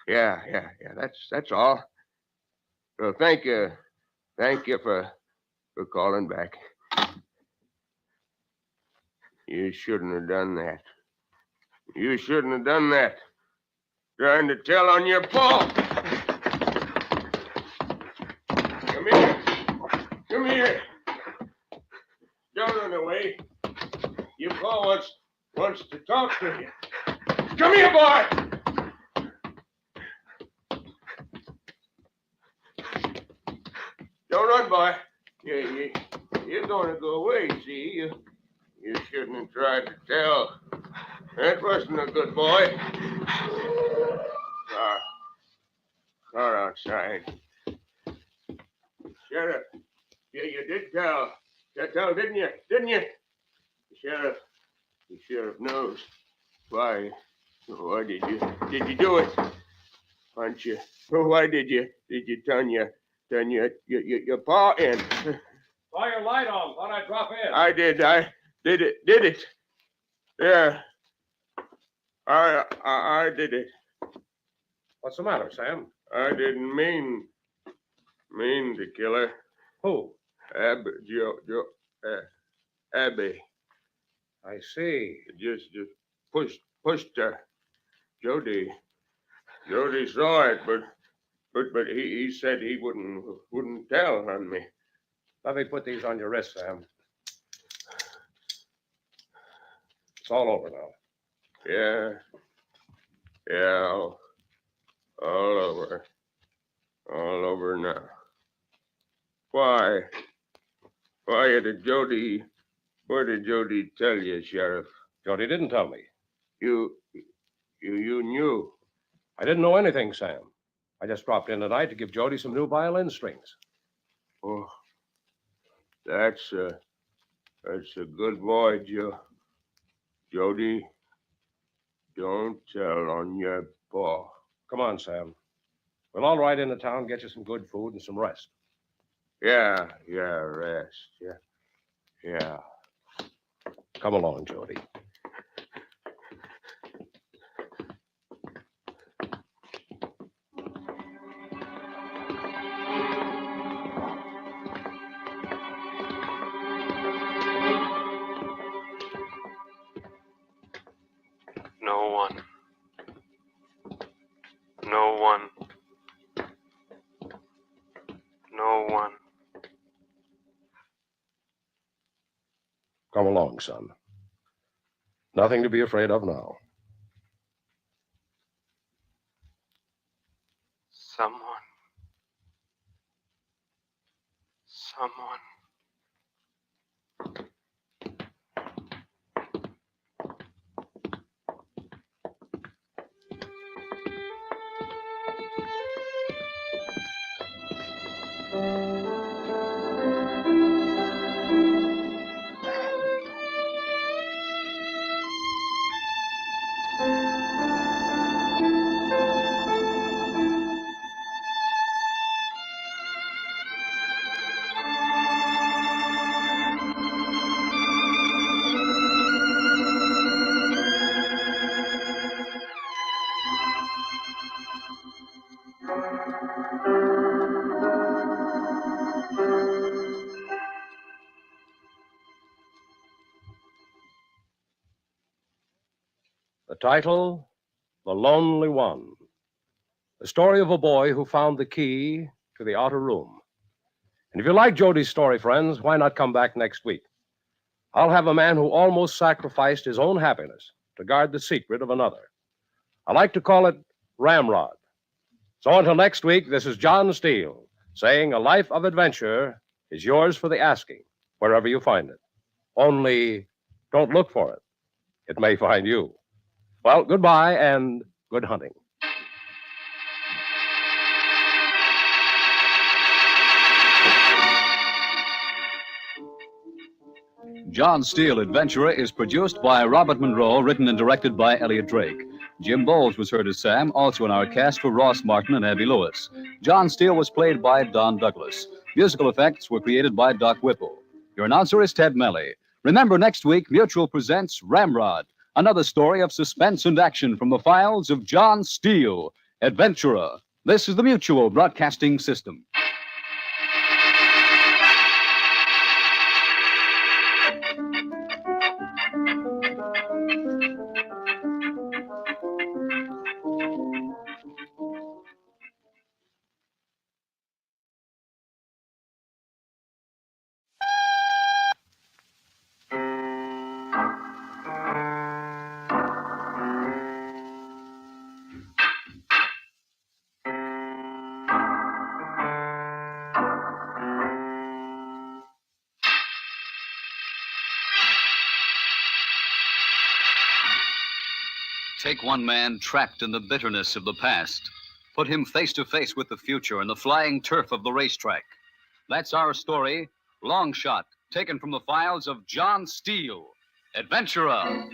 Yeah, that's all. Well, thank you for calling back. You shouldn't have done that. Trying to tell on your pa. Come here. Don't run away. Your pa wants to talk to you. Come here, boy! Don't run, boy. You're going to go away, see? You shouldn't have tried to tell. That wasn't a good boy. Car outside. Sheriff, you did tell. Tell, didn't you? The sheriff knows. Why did you do it? Aren't you? Why did you turn your Turn your paw in. Saw your light on. Thought I'd drop in. I did it. Yeah. I did it. What's the matter, Sam? I didn't mean to kill her. Who? Abby. I see. Just pushed her. Jody saw it, but he said he wouldn't tell on me. Let me put these on your wrist, Sam. It's all over now. Yeah, all over. All over now. Why did Jody... What did Jody tell you, Sheriff? Jody didn't tell me. You knew. I didn't know anything, Sam. I just dropped in tonight to give Jody some new violin strings. Oh, that's a good boy, Jody. Don't tell on your paw. Come on, Sam. We'll all ride into town, get you some good food and some rest. Yeah, rest. Yeah. Come along, Jody. No one. Come along, son. Nothing to be afraid of now. Someone. The title, The Lonely One. The story of a boy who found the key to the outer room. And if you like Jody's story, friends, why not come back next week? I'll have a man who almost sacrificed his own happiness to guard the secret of another. I like to call it Ramrod. So until next week, this is John Steele saying a life of adventure is yours for the asking, wherever you find it. Only don't look for it. It may find you. Well, goodbye and good hunting. John Steele, Adventurer, is produced by Robert Monroe, written and directed by Elliot Drake. Jim Bowles was heard as Sam. Also in our cast were Ross Martin and Abby Lewis. John Steele was played by Don Douglas. Musical effects were created by Doc Whipple. Your announcer is Ted Melly. Remember, next week, Mutual presents Ramrod, another story of suspense and action from the files of John Steele, Adventurer. This is the Mutual Broadcasting System. Take one man trapped in the bitterness of the past. Put him face to face with the future and the flying turf of the racetrack. That's our story, Long Shot, taken from the files of John Steele, Adventurer.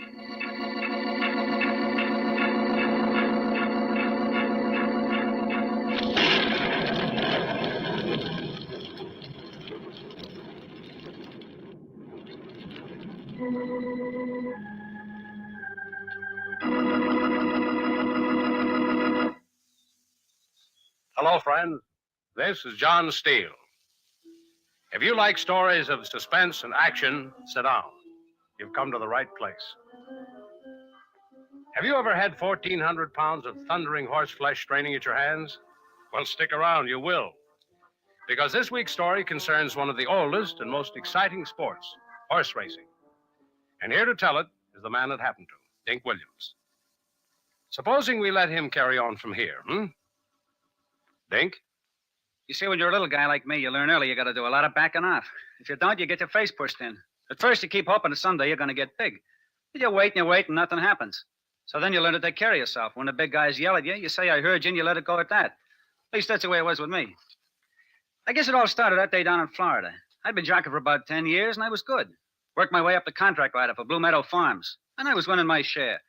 Hello, friends. This is John Steele. If you like stories of suspense and action, sit down. You've come to the right place. Have you ever had 1,400 pounds of thundering horse flesh straining at your hands? Well, stick around, you will. Because this week's story concerns one of the oldest and most exciting sports, horse racing. And here to tell it is the man it happened to, Dink Williams. Supposing we let him carry on from here, Dink? You see, when you're a little guy like me, you learn early you got to do a lot of backing off. If you don't, you get your face pushed in. At first, you keep hoping that someday you're going to get big. But you wait and nothing happens. So then you learn to take care of yourself. When the big guys yell at you, you say, I heard you, and you let it go at that. At least that's the way it was with me. I guess it all started that day down in Florida. I'd been jockeying for about 10 years, and I was good. Worked my way up to contract rider for Blue Meadow Farms, and I was winning my share.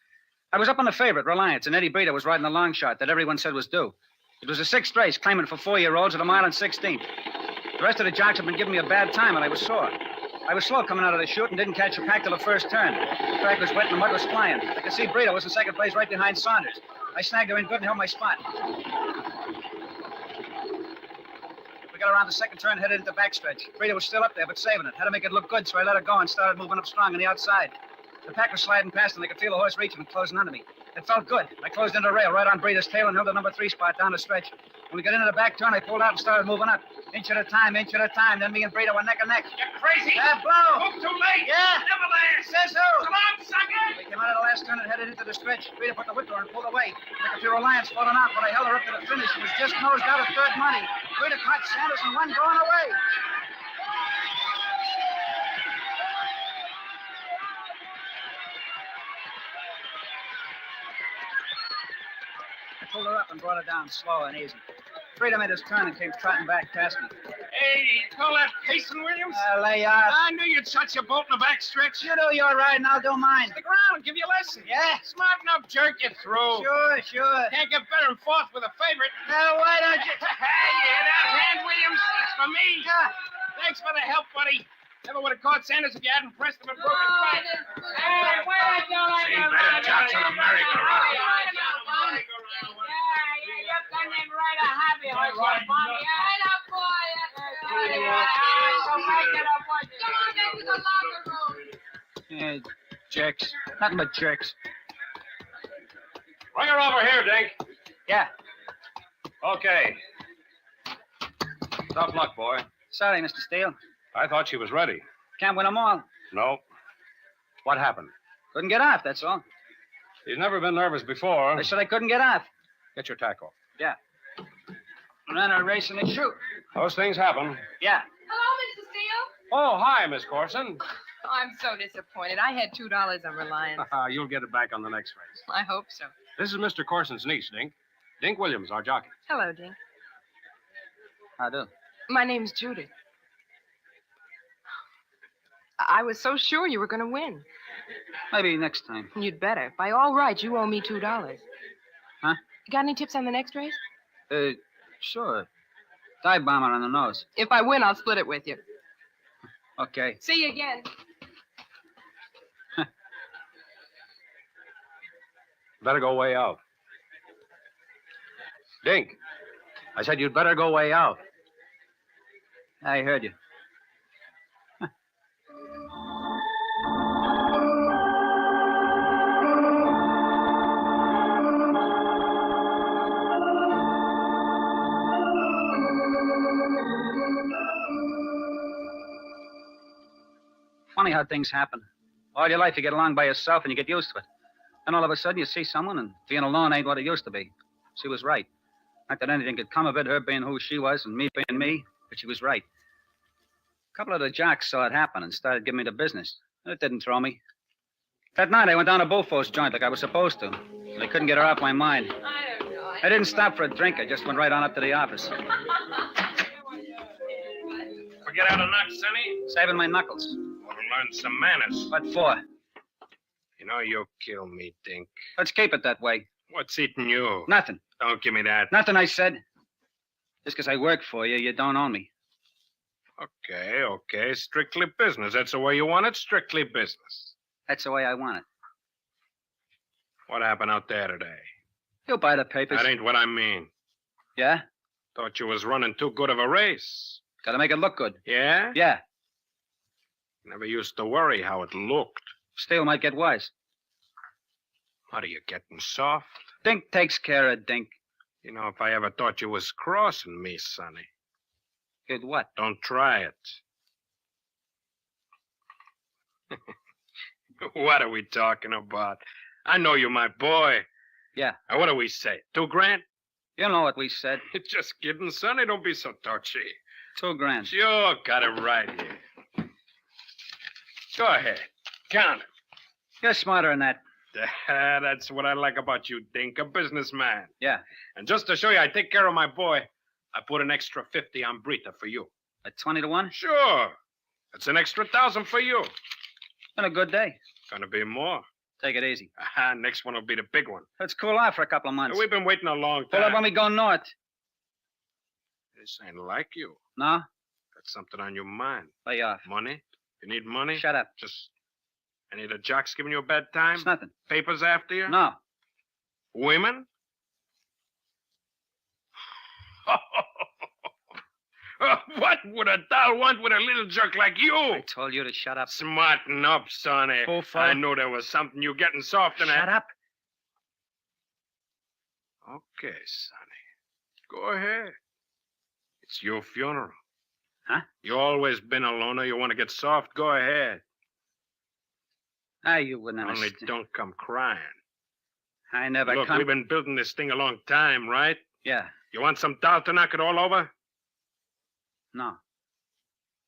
I was up on the favorite, Reliance, and Eddie Breeder was riding the long shot that everyone said was due. It was a 6th race, claiming for 4-year-olds at a mile and 16th. The rest of the jocks had been giving me a bad time, and I was sore. I was slow coming out of the chute and didn't catch the pack till the first turn. The track was wet and the mud was flying. I could see Breeder was in second place right behind Saunders. I snagged her in good and held my spot. We got around the second turn, headed into the backstretch. Breeder was still up there, but saving it. Had to make it look good, so I let her go and started moving up strong on the outside. The pack was sliding past, and I could feel the horse reaching and closing under me. It felt good. I closed into the rail right on Breeder's tail and held the number 3 spot down the stretch. When we got into the back turn, I pulled out and started moving up. Inch at a time. Then me and Breeder were neck and neck. You're crazy. Blow. Move too late. Yeah. Never last. Says who? Come on, sucker. We came out of the last turn and headed into the stretch. Breeder put the whip door and pulled away. Like a few Reliance falling out, but I held her up to the finish. It was just nosed out of third money. Breeder caught Sanders and one going away. Pulled her up and brought her down slow and easy. Breeder made his turn and came trotting back past me. Hey, you call that pacing, Williams? Lay off. I knew you'd such a bolt in the back stretch. You do your ride and I'll do mine. Stick around and give you a lesson. Yeah? Smart enough jerk you through. Sure. Can't get better than 4th with a favorite. Now, why don't you... Hey, you hear that hand, Williams? It's for me. Yeah. Thanks for the help, buddy. Never would have caught Sanders if you hadn't pressed him and broken his back. Hey, where you like Seen better jocks on a merry-go-round. you're coming right a happy horse, you funny. Right up, boy. So make it up, boy. Come on back to the locker room. Yeah, jerks. Nothing but jerks. Bring her over here, Dink. Yeah. Okay. Tough luck, boy. Sorry, Mr. Steele. I thought she was ready. Can't win them all. No. What happened? Couldn't get off, that's all. She's never been nervous before. I said I couldn't get off. Get your tackle. Yeah. Ran a race and a shoot. Those things happen. Yeah. Hello, Mr. Steele. Oh, hi, Miss Corson. Oh, I'm so disappointed. I had $2 on Reliance. You'll get it back on the next race. I hope so. This is Mr. Corson's niece, Dink. Dink Williams, our jockey. Hello, Dink. How do? My name's Judith. I was so sure you were going to win. Maybe next time. You'd better. By all rights, you owe me $2. Huh? Got any tips on the next race? Sure. Dive bomber on the nose. If I win, I'll split it with you. Okay. See you again. Better go way out. Dink, I said you'd better go way out. I heard you. Funny how things happen. All your life you get along by yourself and you get used to it. Then all of a sudden you see someone and being alone ain't what it used to be. She was right. Not that anything could come of it, her being who she was and me being me, but she was right. A couple of the jocks saw it happen and started giving me the business. It didn't throw me. That night I went down to Bullfo's joint like I was supposed to. And I couldn't get her off my mind. I don't know. I didn't stop for a drink. I just went right on up to the office. Forget how to knock, Sonny? Saving my knuckles. Want to learn some manners. What for? You know, you'll kill me, Dink. Let's keep it that way. What's eating you? Nothing. Don't give me that. Nothing, I said. Just because I work for you, you don't own me. Okay. Strictly business. That's the way you want it? Strictly business. That's the way I want it. What happened out there today? You'll buy the papers. That ain't what I mean. Yeah? Thought you was running too good of a race. Gotta make it look good. Yeah? Yeah. Never used to worry how it looked. Steele might get wise. What are you getting soft? Dink takes care of Dink. You know, if I ever thought you was crossing me, Sonny. Did what? Don't try it. What are we talking about? I know you're my boy. Yeah. Now, what do we say? $2,000? You know what we said. Just kidding, Sonny. Don't be so touchy. $2,000. Sure, got it right here. Go ahead. Count it. You're smarter than that. That's what I like about you, Dink, a businessman. Yeah. And just to show you I take care of my boy, I put an extra 50 on Brita for you. At 20 to 1? Sure. That's an extra 1,000 for you. Been a good day. Gonna be more. Take it easy. Next one will be the big one. Let's cool off for a couple of months. We've been waiting a long Pull time. up when we go north. This ain't like you. No? Got something on your mind. Lay off. Money? You need money? Shut up. Just any of the jocks giving you a bad time? It's nothing. Papers after you? No. Women? What would a doll want with a little jerk like you? I told you to shut up. Smarten up, Sonny. Fool. I knew there was something you getting soft in Shut up. Okay, Sonny. Go ahead. It's your funeral. Huh? You always been a loner. You want to get soft? Go ahead. You wouldn't Only understand. don't come crying. I never Look, come. we've been building this thing a long time, right? Yeah. You want some doll to knock it all over? No.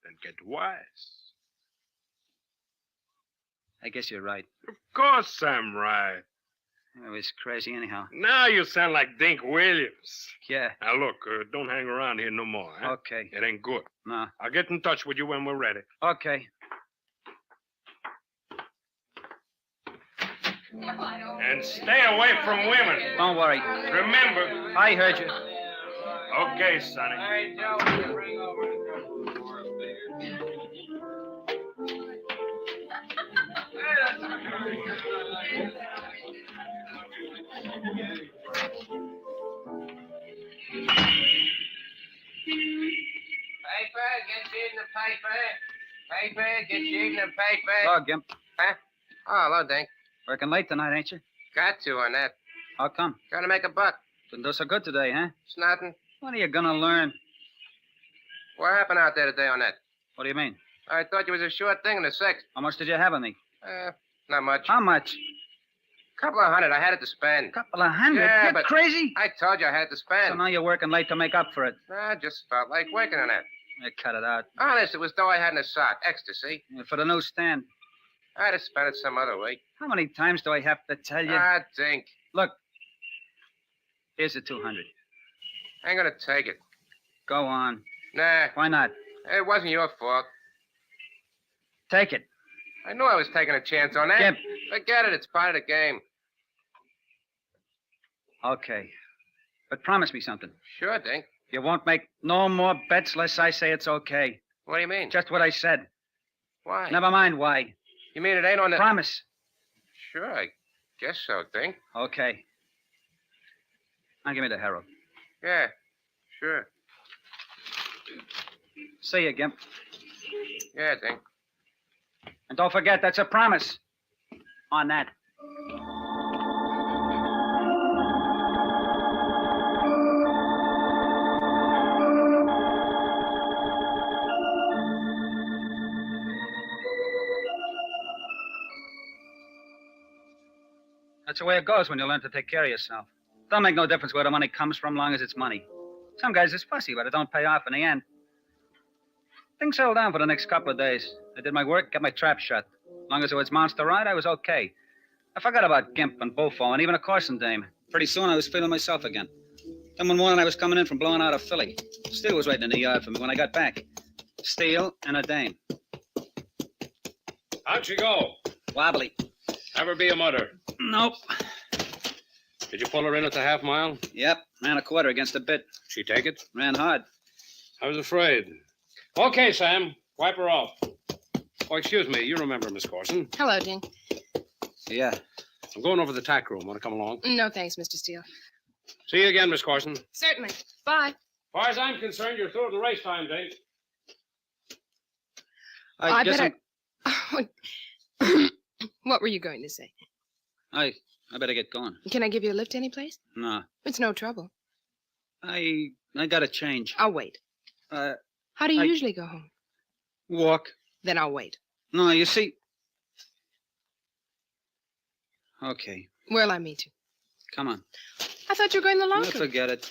Then get wise. I guess you're right. Of course I'm right. It was crazy anyhow. Now you sound like Dink Williams. Yeah. Now look, don't hang around here no more, huh? Okay. It ain't good. No. I'll get in touch with you when we're ready. Okay. And stay away from women. Don't worry. Remember. I heard you. Okay, Sonny. Hey, Joe, will you bring over Paper, get you in the paper. Paper, get you in the paper. Hello, Gimp. Huh? Oh, hello, Dink. Working late tonight, ain't you? Got to on that. How come? Trying to make a buck. Didn't do so good today, huh? It's nothing. When are you gonna learn? What happened out there today on that? What do you mean? I thought you was a sure thing in the sixth. How much did you have on me? Not much. How much? Couple of hundred. I had it to spend. Couple of hundred? Yeah, You're but crazy? I told you I had it to spend. So now you're working late to make up for it. I just felt like working on that. Cut it out. Honest, it was dough I had in a sock. Ecstasy. For the newsstand. I'd have spent it some other way. How many times do I have to tell you? Dink. Look. Here's the 200. I ain't gonna take it. Go on. Nah. Why not? It wasn't your fault. Take it. I knew I was taking a chance on that. Gimp. Forget it. It's part of the game. Okay. But promise me something. Sure, Dink. You won't make no more bets unless I say it's okay. What do you mean? Just what I said. Why? Never mind why. You mean it ain't on the... Promise. Sure, I guess so, Dink. Okay. Now give me the Herald. Yeah, sure. See you, Gimp. Yeah, Dink. And don't forget, that's a promise. On that. That's the way it goes when you learn to take care of yourself. Don't make no difference where the money comes from, long as it's money. Some guys is fussy, but it don't pay off in the end. Things settled down for the next couple of days. I did my work, got my trap shut. As long as it was Monster Ride, I was okay. I forgot about Gimp and Bullfo and even a Corson dame. Pretty soon I was feeling myself again. Then one morning I was coming in from blowing out of Philly. Steele was waiting in the yard for me when I got back. Steele and a dame. How'd she go? Wobbly. Ever be a mother? Nope. Did you pull her in at the half mile? Yep. Ran a quarter against the bit. She take it? Ran hard. I was afraid. Okay, Sam. Wipe her off. Oh, excuse me. You remember Miss Corson. Hello, Jing. Yeah. I'm going over to the tack room. Want to come along? No, thanks, Mr. Steele. See you again, Miss Corson. Certainly. Bye. As far as I'm concerned, you're through at the race time, Dave. I better... What were you going to say? I better get going. Can I give you a lift anyplace? No. It's no trouble. I gotta change. I'll wait. How do you usually go home? Walk. Then I'll wait. No, you see... Okay. Where'll I meet you? Come on. I thought you were going to the laundry. Forget it.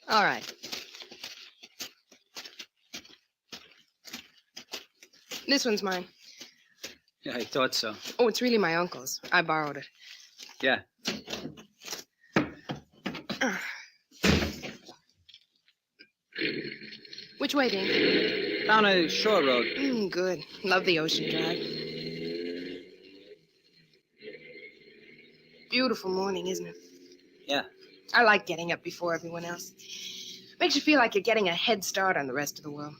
All right. This one's mine. Yeah, I thought so. Oh, it's really my uncle's. I borrowed it. Yeah. Which way, Dean? Down a shore road. Good. Love the ocean drive. Beautiful morning, isn't it? Yeah. I like getting up before everyone else. Makes you feel like you're getting a head start on the rest of the world.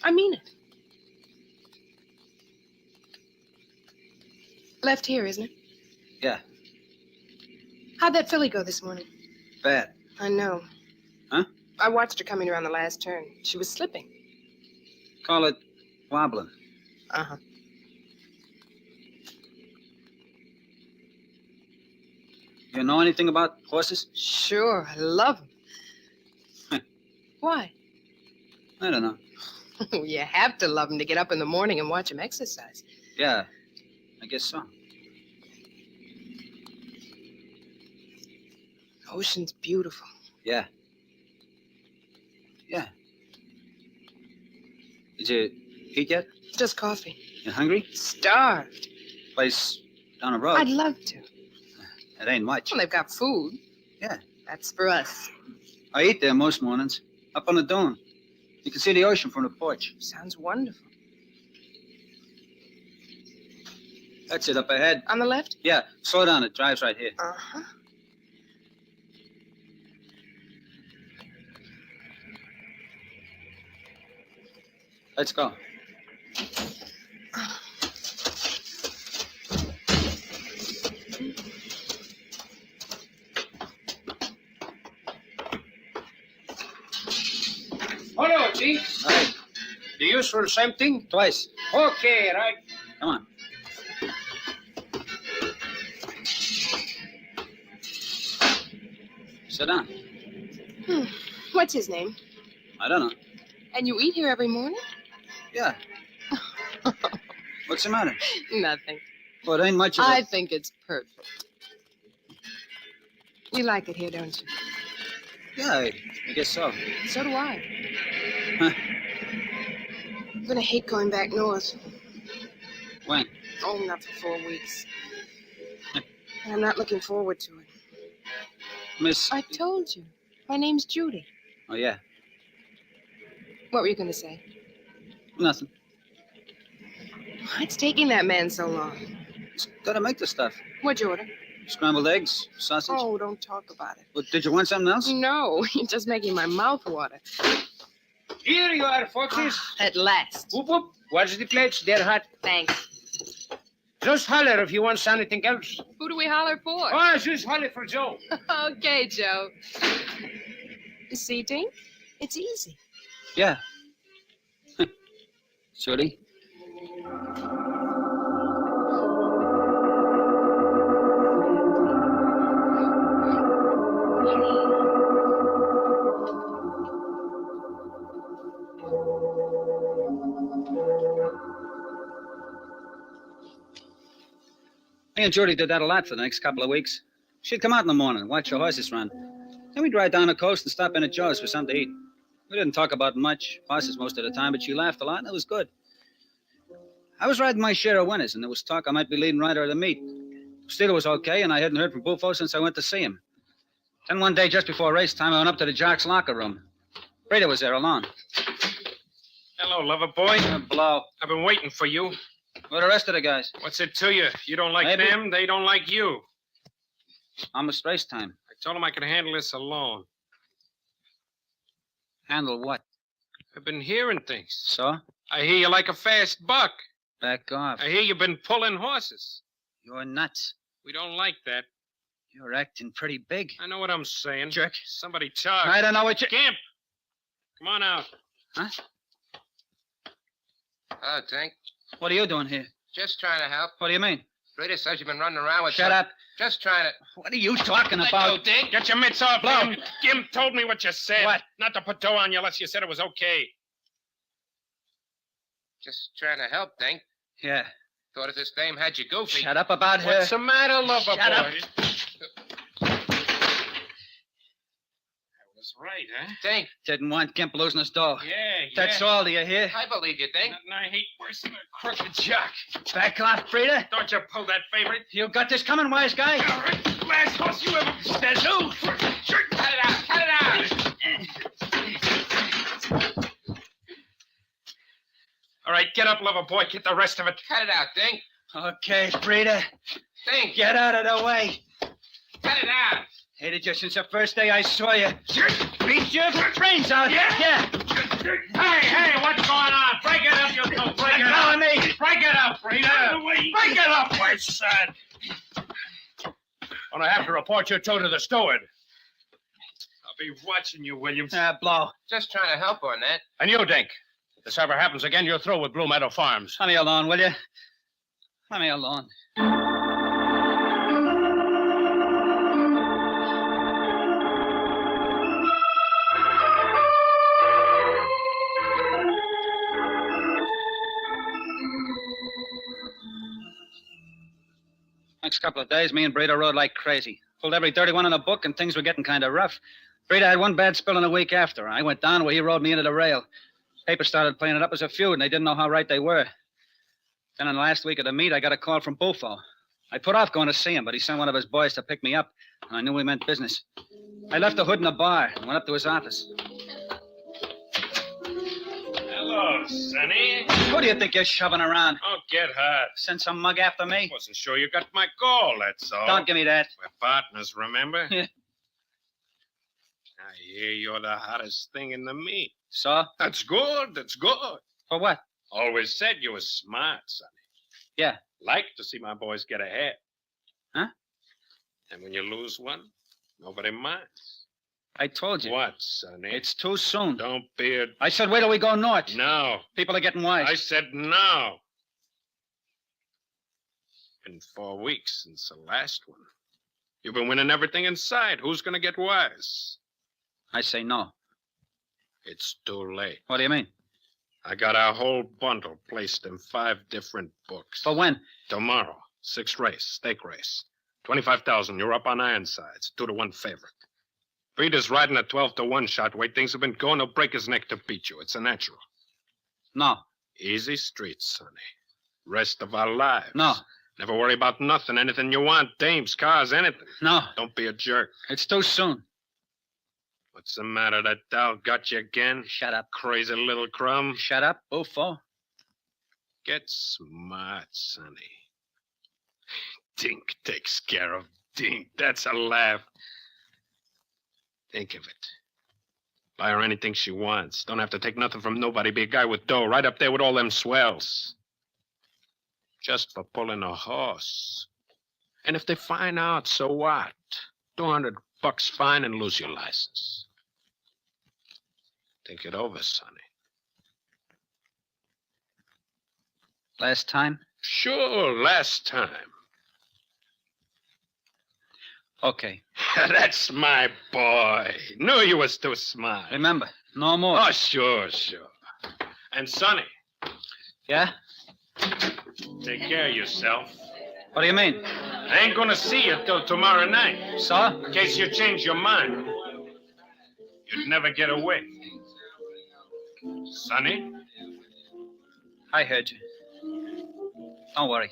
I mean it. Left here, isn't it? Yeah. How'd that filly go this morning? Bad. I know. Huh? I watched her coming around the last turn. She was slipping. Call it wobbling. Uh-huh. You know anything about horses? Sure, I love them. Why? I don't know. You have to love them to get up in the morning and watch them exercise. Yeah, I guess so. The ocean's beautiful. Yeah. Yeah. Did you eat yet? Just coffee. You hungry? Starved. Place down the road. I'd love to. It ain't much. Well, they've got food. Yeah. That's for us. I eat there most mornings. Up on the dune. You can see the ocean from the porch. Sounds wonderful. That's it, up ahead. On the left? Yeah, slow down. It drives right here. Uh-huh. Let's go. Hello, Chief. Hi. Do you use for the same thing? Twice. Okay, right. Come on. Sit down. What's his name? I don't know. And you eat here every morning? Yeah. What's the matter? Nothing. Well, it ain't much of I it. think it's perfect. You like it here, don't you? Yeah, I guess so. So do I. Huh. I'm gonna hate going back north. When? Oh, not for 4 weeks. And I'm not looking forward to it. Miss... I told you. My name's Judy. Oh, yeah. What were you gonna say? Nothing. What's taking that man so long? Just gotta make the stuff. What'd you order? Scrambled eggs, sausage. Oh, don't talk about it. Well, did you want something else? No, you're just making my mouth water. Here you are, foxes. At last. Whoop, whoop. Watch the plates. They're hot. Thanks. Just holler if you want anything else. Who do we holler for? Oh, just holler for Joe. Okay, Joe. Seating? It's easy. Yeah. Shorty? Me and Judy did that a lot for the next couple of weeks. She'd come out in the morning and watch the horses run. Then we'd ride down the coast and stop in at Joe's for something to eat. We didn't talk about much, horses most of the time, but she laughed a lot, and it was good. I was riding my share of winners, and there was talk I might be leading rider of the meet. Steele was okay, and I hadn't heard from Bufo since I went to see him. Then one day, just before race time, I went up to the jock's locker room. Breda was there alone. Hello, lover boy. Blow. I've been waiting for you. Where are the rest of the guys? What's it to you? You don't like Maybe. them, they don't like you. Almost race time. I told them I could handle this alone. Handle what? I've been hearing things. So? I hear you like a fast buck. Back off. I hear you've been pulling horses. You're nuts. We don't like that. You're acting pretty big. I know what I'm saying. Jerk. Somebody talk. I don't know what you... Gimp! Come on out. Huh? Hello, Tink. What are you doing here? Just trying to help. What do you mean? Rita says you've been running around with... Shut up. Just trying to... What are you talking Let about? go, Tink. Get your mitts off, Blow. Gimp. Gimp told me what you said. What? Not to put dough on you unless you said it was okay. Just trying to help, Tink. Yeah. Thought if this dame had you goofy... Shut up about her. What's the matter, lover Shut up. boy? That was right, huh? Tink. Didn't want Gimp losing his dough. Yeah. That's all, do you hear? I believe you, Tink. Nothing I hate worse than a crooked jock. Back off, Frida. Don't you pull that favorite. You got this coming, wise guy. All right, last horse you ever... There's who? Cut it out. Cut it out. All right, get up, lover boy. Get the rest of it. Cut it out, Tink. Okay, Frida. Tink. Get out of the way. Cut it out. Hated you since the first day I saw you. Beat your brains out. Yeah. Hey, what's going on? Break it up, you two. Break it up. Me. Break it up, Rita. Break it up, my son. Gonna have to report you two to the steward. I'll be watching you, Williams. Blow. Just trying to help on that. And you, Dink. If this ever happens again, you're through with Blue Meadow Farms. Let me alone, will you? Let me alone. Next couple of days, me and Breda rode like crazy. Pulled every dirty one in the book, and things were getting kind of rough. Breda had one bad spill in a week after. I went down where he rode me into the rail. Papers started playing it up as a feud, and they didn't know how right they were. Then in the last week of the meet, I got a call from Bufo. I put off going to see him, but he sent one of his boys to pick me up, and I knew we meant business. I left the hood in the bar and went up to his office. Hello, Sonny. Who do you think you're shoving around? Don't get hurt. Send some mug after me? Wasn't sure you got my call, that's all. Don't give me that. We're partners, remember? Yeah. I hear you're the hottest thing in the meet. So? That's good, that's good. For what? Always said you were smart, Sonny. Yeah. Like to see my boys get ahead. Huh? And when you lose one, nobody minds. I told you. What, Sonny? It's too soon. Don't be a... I said wait till we go north. No. People are getting wise. I said no. Been 4 weeks since the last one. You've been winning everything in sight. Who's going to get wise? I say no. It's too late. What do you mean? I got a whole bundle placed in 5 different books. For when? Tomorrow. 6th race, stake race. 25,000. You're up on Ironsides. 2-1 favorite. Breeder's riding a 12-1 shot. Way things have been going, he'll break his neck to beat you. It's a natural. No. Easy streets, Sonny. Rest of our lives. No. Never worry about nothing. Anything you want. Dames, cars, anything. No. Don't be a jerk. It's too soon. What's the matter? That doll got you again? Shut up. Crazy little crumb. Shut up, Bufo. Get smart, Sonny. Dink takes care of Dink. That's a laugh. Think of it. Buy her anything she wants. Don't have to take nothing from nobody. Be a guy with dough, right up there with all them swells. Just for pulling a horse. And if they find out, so what? $200 fine and lose your license. Think it over, Sonny. Last time? Sure, last time. Okay. That's my boy. Knew you was too smart. Remember, no more. Oh, sure. And Sonny. Yeah? Take care of yourself. What do you mean? I ain't gonna see you till tomorrow night. So? In case you change your mind. You'd never get away. Sonny? I heard you. Don't worry.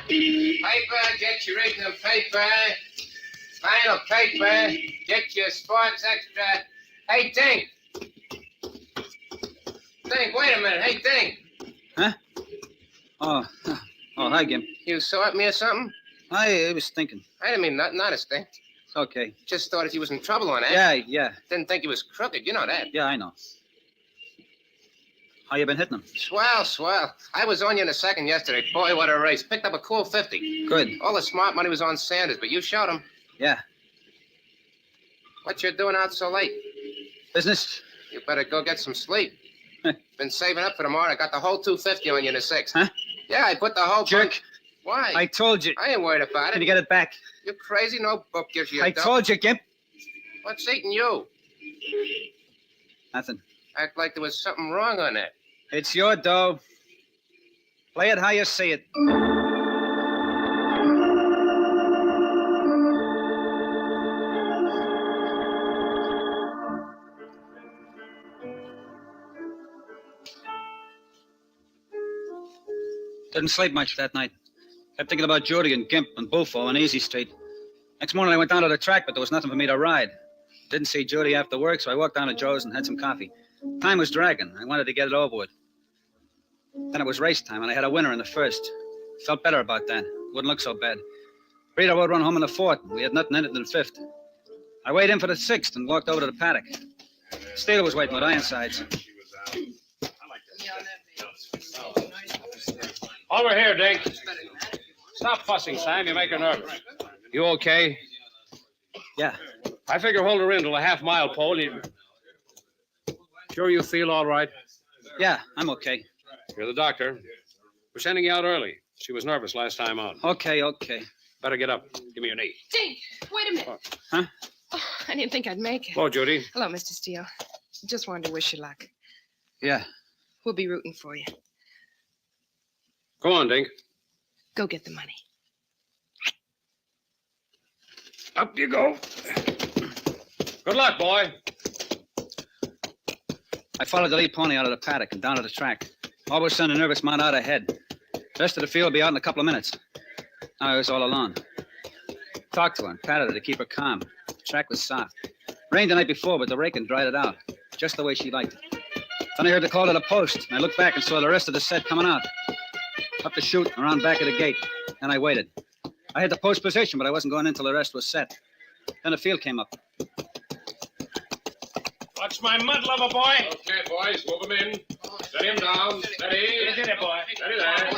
Paper, get your original paper. Final paper. Get your sports extra. Hey, Dink. Dink, wait a minute. Hey, Dink. Huh? Oh, hi, Gimp. You saw at me or something? I was thinking. I didn't mean nothing, honestly. It's okay. Just thought if you was in trouble on that. Yeah. Didn't think you was crooked, you know that. Yeah, I know. How you been hitting them? Swell. I was on you in a second yesterday. Boy, what a race. Picked up a cool 50. Good. All the smart money was on Sanders, but you showed him. Yeah. What you doing out so late? Business? You better go get some sleep. Been saving up for tomorrow. I got the whole 250 on you in the 6th. Huh? Yeah, I put the whole... Jerk. Why? I told you. I ain't worried about it. Can you get it back? You crazy? No book gives you a I dope. told you, Gimp. What's eating you? Nothing. Act like there was something wrong on that. It's your dough. Play it how you see it. Didn't sleep much that night. Kept thinking about Jody and Gimp and Bullfo on Easy Street. Next morning I went down to the track, but there was nothing for me to ride. Didn't see Jody after work, so I walked down to Joe's and had some coffee. Time was dragging. I wanted to get it over with. Then it was race time, and I had a winner in the first. Felt better about that. Wouldn't look so bad. Rita rode one home in the 4th. We had nothing in it in the 5th. I weighed in for the 6th and walked over to the paddock. Steele was waiting with Ironsides. Over here, Dink. Stop fussing, Sam. You make her nervous. You okay? Yeah. I figure hold her in till a half-mile pole. Sure you feel all right? Yeah, I'm okay. You're the doctor. We're sending you out early. She was nervous last time out. Okay. Better get up. Give me your knee. Dink, wait a minute. Huh? Oh, I didn't think I'd make it. Hello, Judy. Hello, Mr. Steele. Just wanted to wish you luck. Yeah. We'll be rooting for you. Go on, Dink. Go get the money. Up you go. Good luck, boy. I followed the lead pony out of the paddock and down to the track. All of a sudden, a nervous mount out ahead. The rest of the field will be out in a couple of minutes. Now I was all alone. Talked to her and patted her to keep her calm. The track was soft. Rained the night before, but the raking dried it out. Just the way she liked it. Then I heard the call to the post, and I looked back and saw the rest of the set coming out. Up the chute, around back of the gate. Then I waited. I had the post position, but I wasn't going in till the rest was set. Then the field came up. Watch my mud, lover boy. Okay, boys, move him in. Steady him down. Steady. Get it, boy. Steady there.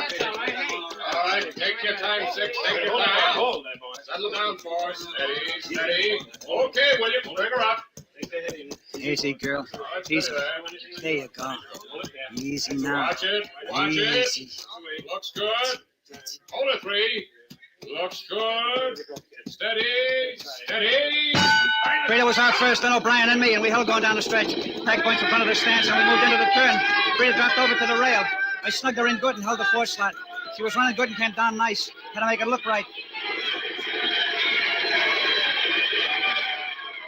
All right, take your time, Six. Take your time. Hold that, boy. Settle down, four. Steady. Okay, William, bring her up. Easy, girl. Easy. There you go. Easy now. Watch it. Easy. Looks good. Hold it, 3. Looks good. Steady. Rita was out first, then O'Brien and me, and we held going down the stretch. Tag points in front of the stands, and we moved into the turn. Rita dropped over to the rail. I snugged her in good and held the 4 slot. She was running good and came down nice. Had to make it look right.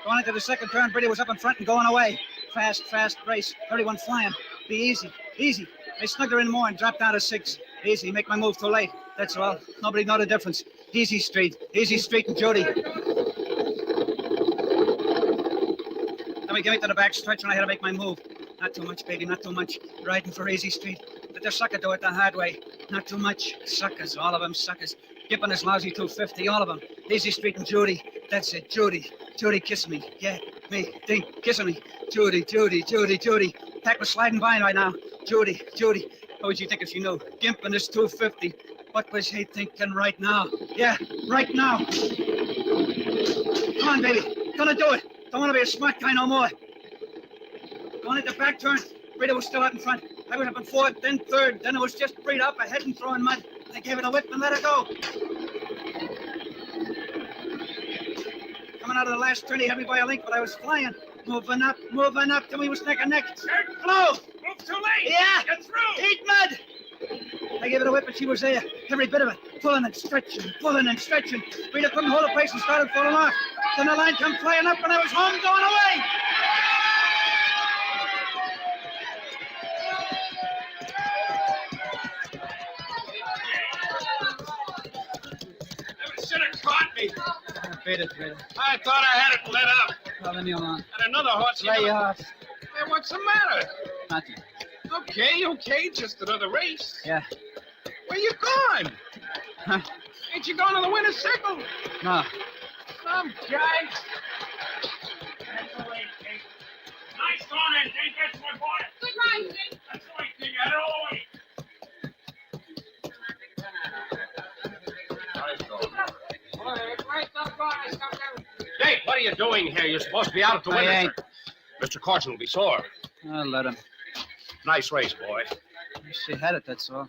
Going into the second turn, Brady was up in front and going away. Fast race. 31 flying. Be easy. I snugged her in more and dropped down to 6. Easy, make my move too late. That's all. Nobody know the difference. Easy Street and Jody. Then we came to the back stretch and I had to make my move. Not too much, baby, not too much. Riding for Easy Street. Let the sucker do it the hard way. Not too much. Suckers, all of them suckers. Gipping this lousy 250, all of them. Easy Street and Judy. That's it, Judy. Judy kissing me. Yeah, me. Dink, kissing me. Judy. Pack was sliding by right now. Judy. What would you think if you knew? Gimp in this 250. What was he thinking right now? Yeah, right now. Come on, baby. Gonna do it. Don't want to be a smart guy no more. Going into back turn. Rita was still out in front. I was up in 4th, then 3rd. Then it was just Rita up ahead and throwing mud. I gave it a whip and let her go. Coming out of the last turn, he had me by a length, but I was flying. Moving up, till we was neck and neck. Flow! Move too late. Yeah! Get through. Eat mud! I gave it a whip and she was there. Every bit of it. Pulling and stretching. Rita couldn't hold her place and started falling off. Then the line come flying up and I was home going away. Should have caught me. Beat it. I thought I had it let up. Well, then you're on. And another horse. Lay off. Hey, what's the matter? Nothing. Okay, just another race. Yeah. Where you going? Ain't you going to the winner's circle? No. Come, guys. That's the way, Dink. Nice going in, Dink. That's my boy. Good night, Dink. That's the way, Dink. Out of the way. Dink, what are you doing here? You're supposed to be out at the I window. ain't. Mr. Corson will be sore. I'll let him. Nice race, boy. She had it, that's all.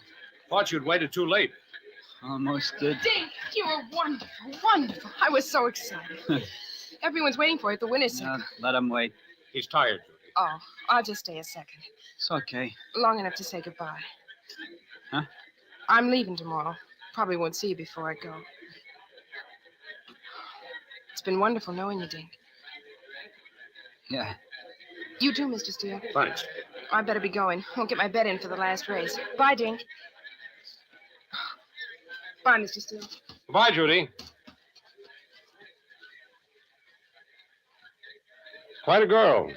Thought you'd waited too late. Almost did. Dink, you were wonderful, wonderful. I was so excited. Everyone's waiting for you at the winner's circle. Let him wait. He's tired, Judy. Oh, I'll just stay a second. It's okay. Long enough to say goodbye. Huh? I'm leaving tomorrow. Probably won't see you before I go. It's been wonderful knowing you, Dink. Yeah. You too, Mr. Steele. Thanks. I better be going. Won't get my bet in for the last race. Bye, Dink. Bye, Mr. Steele. Goodbye, Judy. Quite a girl.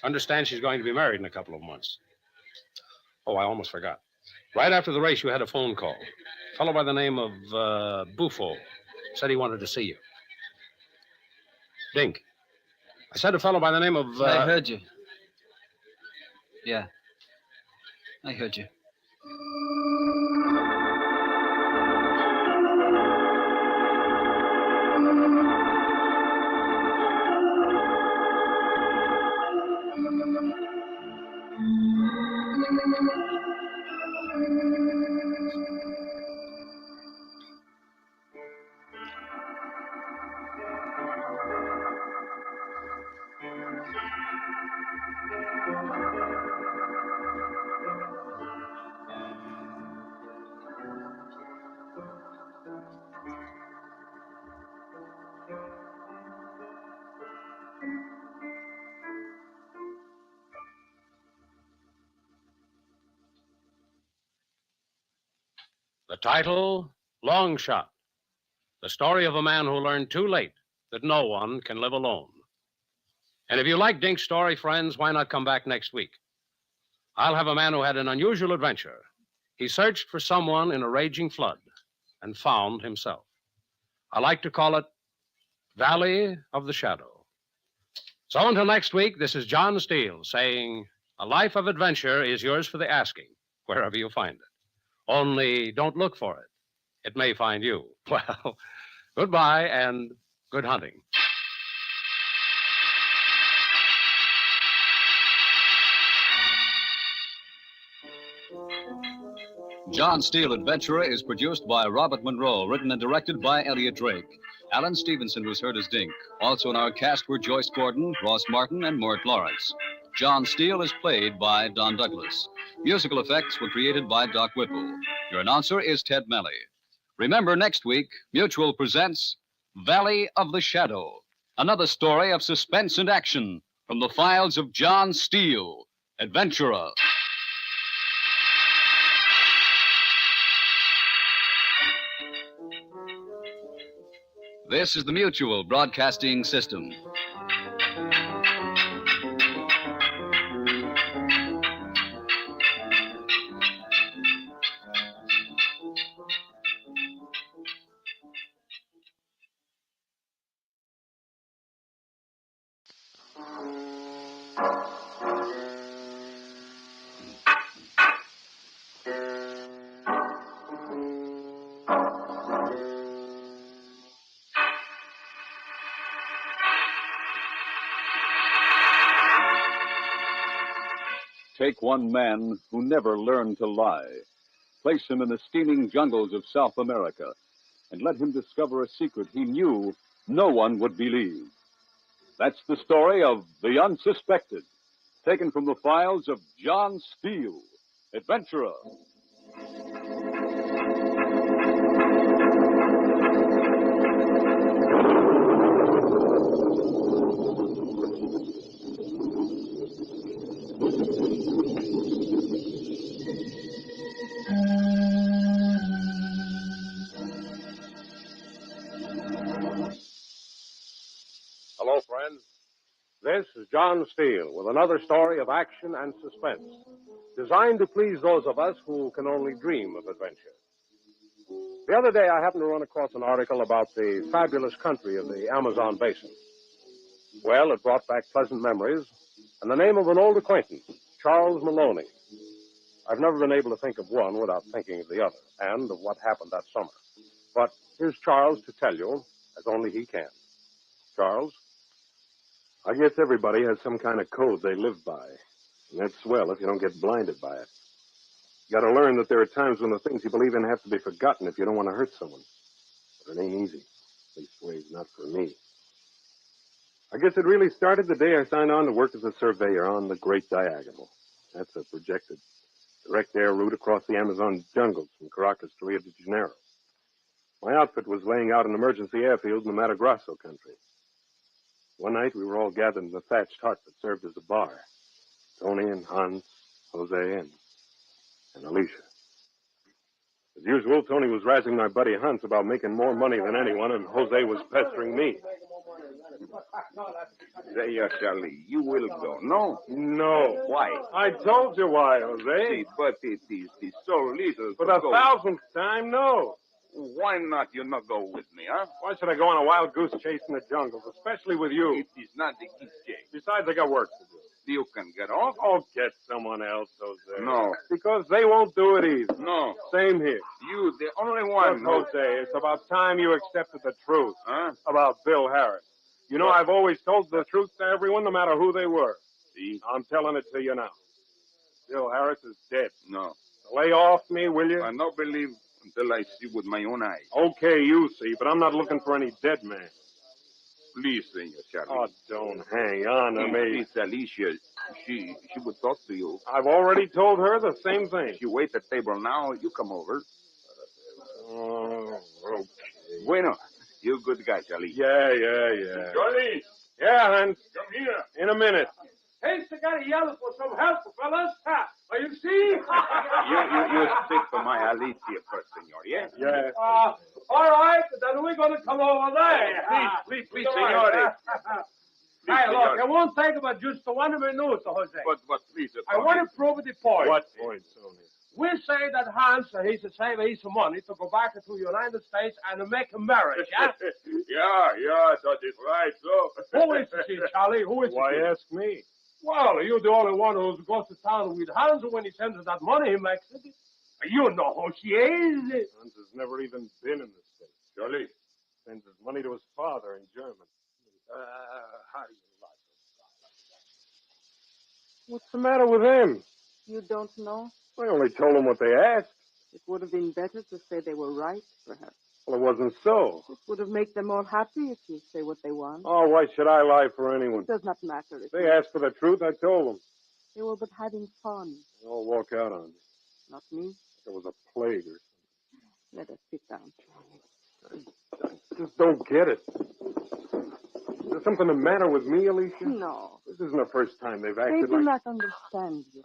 Understand she's going to be married in a couple of months. Oh, I almost forgot. Right after the race, you had a phone call. A fellow by the name of Buffo said he wanted to see you. Dink. I said a fellow by the name of... I heard you. Yeah. I heard you. The title, Long Shot. The story of a man who learned too late that no one can live alone. And if you like Dink's story, friends, why not come back next week? I'll have a man who had an unusual adventure. He searched for someone in a raging flood and found himself. I like to call it Valley of the Shadow. So until next week, this is John Steele saying, a life of adventure is yours for the asking, wherever you find it. Only don't look for it. It may find you. Well, goodbye and good hunting. John Steele Adventurer is produced by Robert Monroe, written and directed by Elliot Drake. Alan Stevenson was heard as Dink. Also in our cast were Joyce Gordon, Ross Martin, and Mort Lawrence. John Steele is played by Don Douglas. Musical effects were created by Doc Whipple. Your announcer is Ted Melly. Remember, next week, Mutual presents Valley of the Shadow, another story of suspense and action from the files of John Steele, Adventurer. This is the Mutual Broadcasting System. Take one man who never learned to lie. Place him in the steaming jungles of South America and let him discover a secret he knew no one would believe. That's the story of The Unsuspected, taken from the files of John Steele, Adventurer. Hello, friends. This is John Steele with another story of action and suspense. designed to please those of us who can only dream of adventure. The other day, I happened to run across an article about the fabulous country of the Amazon basin. Well, it brought back pleasant memories and the name of an old acquaintance, Charles Maloney. I've never been able to think of one without thinking of the other and of what happened that summer. But here's Charles to tell you as only he can. Charles? I guess everybody has some kind of code they live by. And that's swell if you don't get blinded by it. You got to learn that there are times when the things you believe in have to be forgotten if you don't want to hurt someone. But it ain't easy. Leastways, not for me. I guess it really started the day I signed on to work as a surveyor on the Great Diagonal. That's a projected direct air route across the Amazon jungles from Caracas to Rio de Janeiro. My outfit was laying out an emergency airfield in the Mato Grosso country. One night, we were all gathered in the thatched hut that served as a bar. Tony and Hans, Jose, and Alicia. As usual, Tony was razzing my buddy Hans about making more money than anyone, and Jose was pestering me. There, Charlie, you will go, no? No. Why? I told you why, Jose. See, but it is so little. For the 1000th time, no. Why not you not go with me, huh? Why should I go on a wild goose chase in the jungles, especially with you? It is not the goose chase. Besides, I got work to do. You can get off. Oh, get someone else, Jose. No. Because they won't do it either. No. Same here. You, the only one. Look, Jose, it's about time you accepted the truth. Huh? About Bill Harris. You know, I've always told the truth to everyone, no matter who they were. See? I'm telling it to you now. Bill Harris is dead. No. Lay off me, will you? I don't believe until I see with my own eyes. Okay, you see, but I'm not looking for any dead man. Please, Senor Charlie. Oh, don't hang on to me. It's Alicia. She would talk to you. I've already told her the same thing. She waits at table now. You come over. Oh, okay. Bueno. You good guy, Charlie. Yeah. Charlie! Yeah, Hans. Come here. In a minute. Hey, Sagari yelling for some help, fellas. Are you see? You speak to my Alicia first, senor, yeah? Yeah. All right, then we're going to come over there. Please, senor. Hey, look, it won't take but just 1 minute, Jose. But please, I want to prove the point. What point, Tony? We say that Hans, he's a save some money to go back to the United States and make a marriage, yeah? Yeah, that is right, so. Who is he, Charlie? Who is Why he? ask me? Well, you're the only one who goes to town with Hans when he sends that money he makes. You know who she is. Hans has never even been in the States. Charlie. Sends his money to his father in Germany. How do you like it? What's the matter with him? You don't know? I only told him what they asked. It would have been better to say they were right, perhaps. Well, it wasn't so. It would have made them all happy if you say what they want. Oh, why should I lie for anyone? It does not matter. If They asked for the truth, I told them. They were but having fun. They all walk out on me. Not me. There was a plague or something. Let us sit down. I just don't get it. Is there something the matter with me, Alicia? No. This isn't the first time they've They acted do like... not understand you.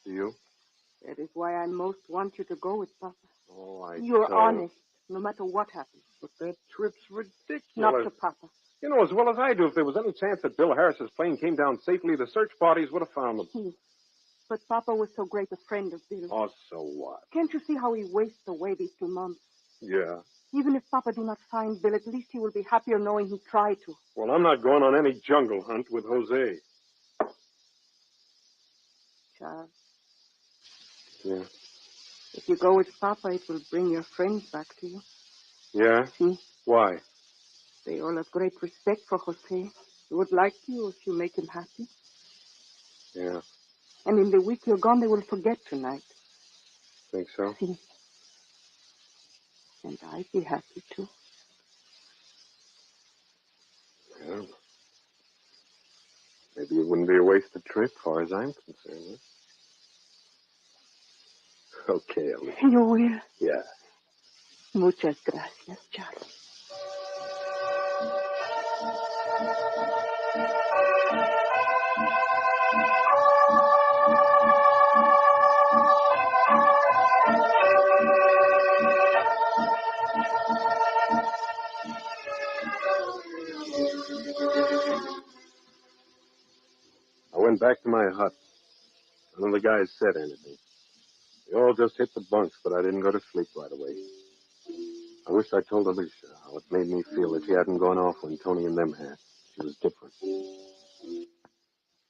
Do you? That is why I most want you to go with Papa. Oh, You're don't. honest, no matter what happens. But that trip's ridiculous. Not to Papa. You know as well as I do, if there was any chance that Bill Harris's plane came down safely, the search parties would have found them. But Papa was so great a friend of Bill's. Oh, so what? Can't you see how he wastes away these 2 months? Yeah. Even if Papa do not find Bill, at least he will be happier knowing he tried to. Well, I'm not going on any jungle hunt with Jose. Charles, Yeah. if you go with Papa, it will bring your friends back to you. Yeah? See? Why? They all have great respect for Jose. They would like you if you make him happy. Yeah. And in the week you're gone, they will forget tonight. Think so? See? And I'd be happy too. Yeah. Maybe it wouldn't be a wasted trip, as far as I'm concerned. Huh? Okay, Alicia. You will. Yeah. Muchas gracias, Charles. None of the guys said anything. They all just hit the bunks, but I didn't go to sleep right away. I wish I told Alicia how it made me feel that she hadn't gone off when Tony and them had. She was different.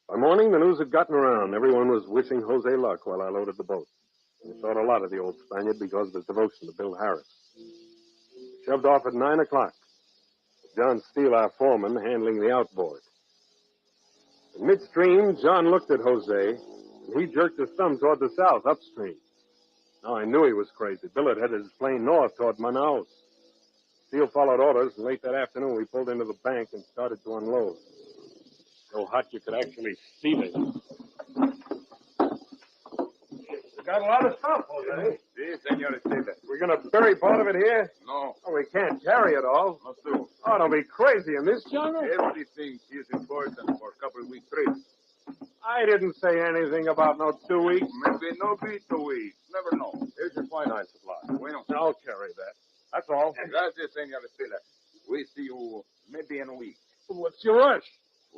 By morning, the news had gotten around. Everyone was wishing Jose luck while I loaded the boat. I thought a lot of the old Spaniard because of his devotion to Bill Harris. We shoved off at 9 o'clock. John Steele, our foreman, handling the outboard. In midstream, John looked at Jose, and he jerked his thumb toward the south, upstream. Now I knew he was crazy. Bill had headed his plane north toward Manaus. Steele followed orders, and late that afternoon we pulled into the bank and started to unload. So hot you could actually see it. We got a lot of stuff, Jose. Si, Senor Steele. We're going to bury part of it here? No. Oh, we can't carry it all. Must do. Oh, don't be crazy in this jungle. Everything is important for a couple of week trip. I didn't say anything about no 2 weeks. Maybe no be 2 weeks. Never know. Here's your quinine supply. Bueno. I'll carry that. That's all. Gracias, Senor Steele. We see you maybe in a week. What's your rush?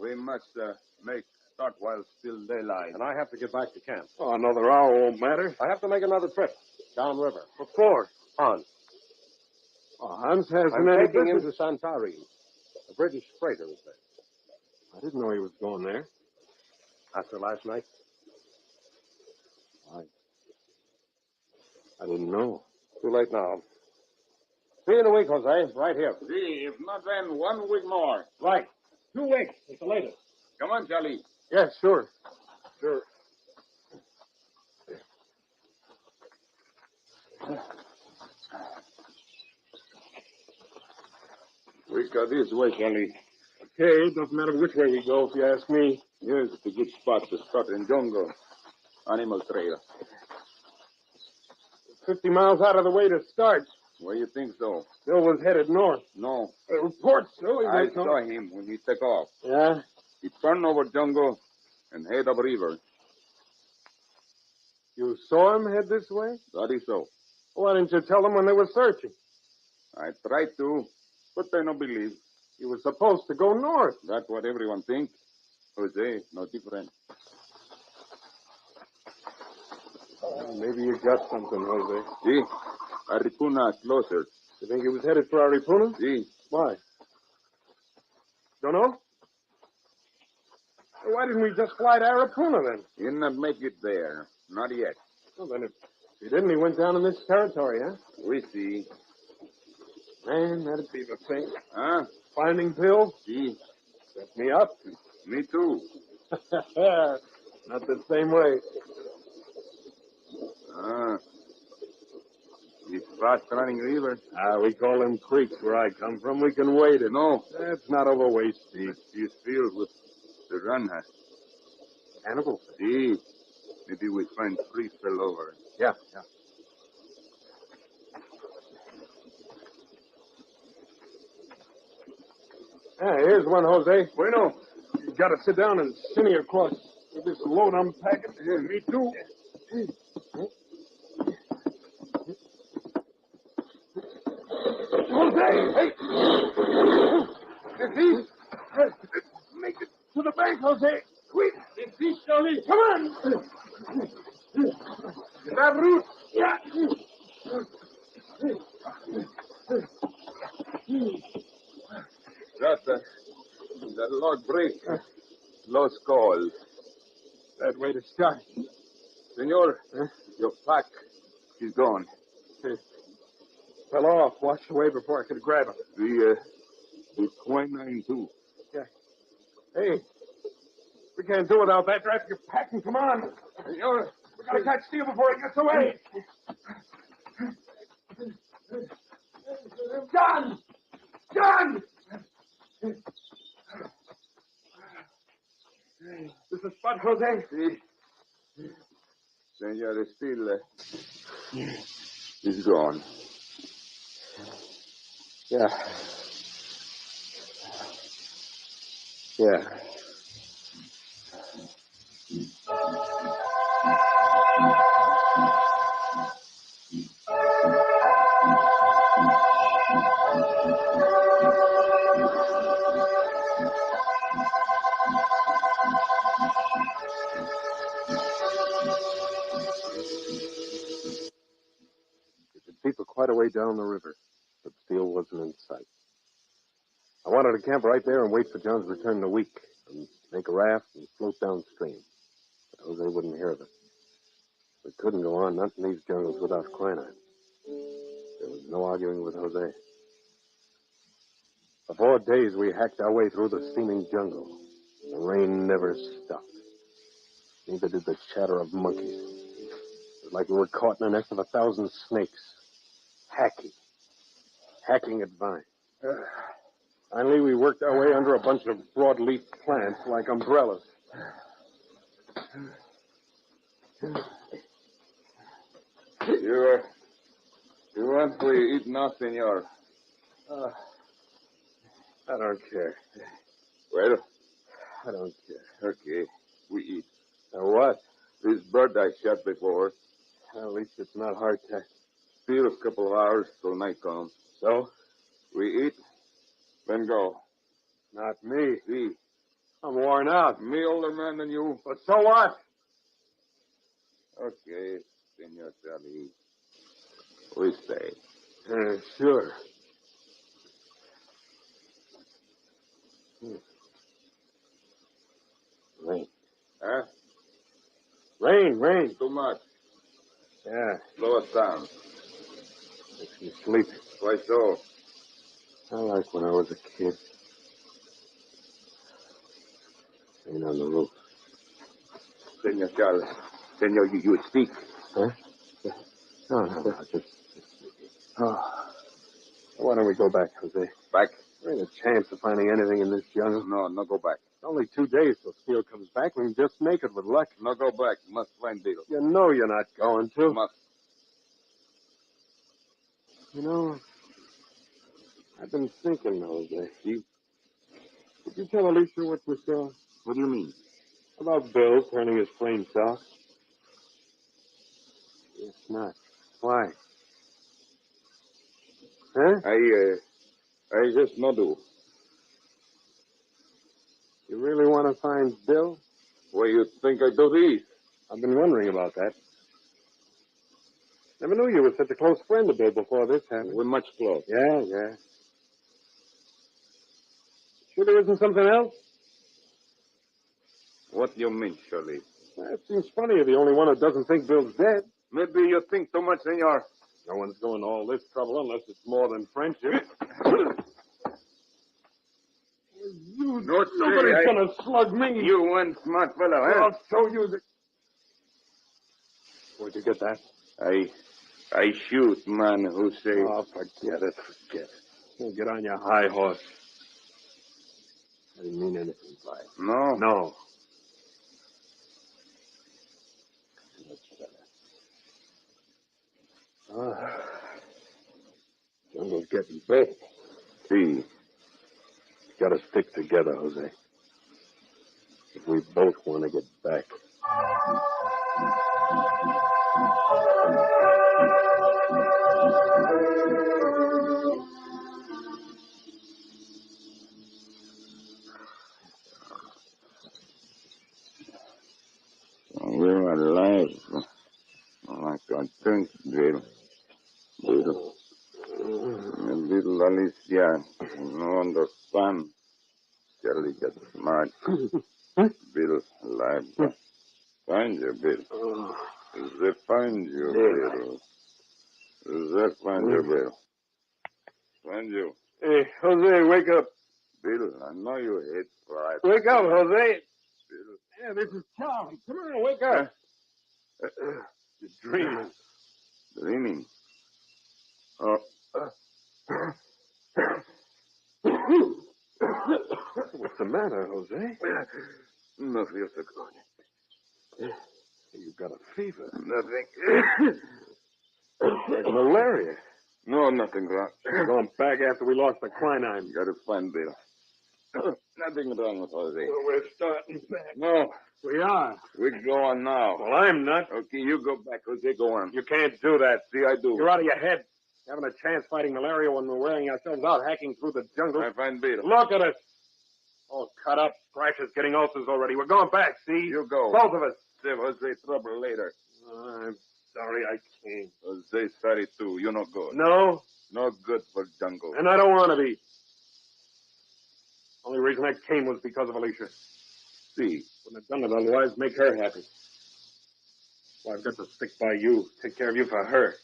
We must make start while still daylight. And I have to get back to camp. Oh, another hour won't matter. I have to make another trip downriver. What for? Hans. Oh, Hans has I'm any taking him business. to Santarém. A British freighter is there. I didn't know he was going there. After last night? I didn't know. Too late now. See you in a week, Jose. Right here. See, if not then 1 week more. Right. 2 weeks. It's the latest. Come on, Charlie. Yes, sure. Sure. We go this way, Charlie. Okay, it doesn't matter which way we go, if you ask me. Here's a good spot to start in jungle. Animal trail. 50 miles out of the way to start. Where you think so? Bill was headed north. No. Reports, so he I went saw north. him when he took off. Yeah? He turned over jungle and head up river. You saw him head this way? That is so. Why didn't you tell them when they were searching? I tried to, but they don't believe. He was supposed to go north. That's what everyone thinks. Jose, no different. Maybe you got something, Jose. See? Aripuna closer. You think he was headed for Aripuna? See? Why? Don't know? Why didn't we just fly to Aripuna then? He did not make it there. Not yet. Well, then if he didn't, he went down in this territory, huh? We see. Man, that'd be the thing. Huh? Finding Bill? See? Set me up. Me too. Not the same way. It's fast running river. We call them creeks where I come from. We can wade it. No. That's not overweight, Steve. It's filled with the run. Cannibals. See? Maybe we find free fell over. Yeah. Here's one, Jose. Bueno. You gotta sit down and shinny across with this load I'm packing. Yeah, me too. Jose! Hey! It's east. Make it to the bank, Jose. Quick! It's east, Charlie. Come on! That route? Yeah. That log break. Lost call. That way to start. Senor, your pack is gone. Fell off, washed away before I could grab him. The quinine too. Yeah. Hey, we can't do without that. Draft your packing. Come on. Senor, we gotta catch Steele before he gets away. John! John! This is spot, Jose. See? Senor Steele is gone. Yeah. We could see for quite a way down the river, but Steele wasn't in sight. I wanted to camp right there and wait for John's return in a week, and make a raft and float downstream. But Jose wouldn't hear of it. We couldn't go on, not in these jungles without quinine. There was no arguing with Jose. For 4 days, we hacked our way through the steaming jungle. The rain never stopped. Neither did the chatter of monkeys. It was like we were caught in a nest of 1,000 snakes. Hacking at vines. Finally, we worked our way under a bunch of broadleaf plants like umbrellas. You want to eat now, senor? I don't care. Well, I don't care. Okay, we eat. Now what? This bird I shot before. At least it's not hardtack. Still a couple of hours till night comes. So? We eat, then go. Not me. See. I'm worn out. Me older man than you. But so what? Okay, senor Charlie. We stay. Sure. Rain. Huh? Rain. Too much. Yeah. Slow us down. Makes me sleep. Why so? I like when I was a kid. Rain on the roof. Senor Charlie. Senor, you would speak. Huh? No, just... Oh. Why don't we go back, Jose? Back? There ain't a chance of finding anything in this jungle. No go back. It's only 2 days till Steele comes back. We can just make it with luck. No go back. Must find Beetle. You know you're not going to. Must. You know, I've been thinking, Jose. You? Did you tell Alicia what you saw? What do you mean? About Bill turning his flame south. It's not. Why? Huh? I just no do. You really want to find Bill? Why you think I do this? I've been wondering about that. Never knew you were such a close friend of Bill before this happened. We're much close. Yeah. Sure there isn't something else? What do you mean, Shirley? Well, it seems funny you're the only one who doesn't think Bill's dead. Maybe you think too much, senor. No one's going to all this trouble unless it's more than friendship. Nobody's going to slug me. You one smart fellow, huh? I'll show you the... Where'd you get that? I shoot man who say... Oh, forget it. You'll get on your high horse. I didn't mean anything by it. No? No. Jungle's getting big. See. Got to stick together, Jose. If we both want to get back. We're alive. Like I think, Bill. Little Alicia, no understand. Charlie gets smart. Bill alive. Find you, Bill. They find you, Bill. They find you, Bill. Find you. Hey, Jose, wake up. Bill, I know you hate pride. Wake up, Jose. Bill. Yeah, this is Charlie. Come on, wake up. You're dreaming. Dreaming? Oh. What's the matter, Jose? No feel so good. You've got a fever. Nothing. Like malaria. No, nothing wrong. We're going back after we lost the quinine. Got to find Bill. Nothing wrong with Jose. Well, we're starting back. No. We are. We're going now. Well, I'm not. Okay, you go back, Jose. Go on. You can't do that. See, I do. You're out of your head. Having a chance fighting malaria when we're wearing ourselves out, hacking through the jungle. I find Bill. Look at us. All cut up, scratches, getting ulcers already. We're going back, see? You go. Both of us. save Jose trouble later. I'm sorry I came. Jose sorry too. You no good. No, No good for jungle. and I don't want to be. Only reason I came was because of Alicia. See. Wouldn't have done it otherwise. Make her happy. Well, I've got to stick by you. Take care of you for her.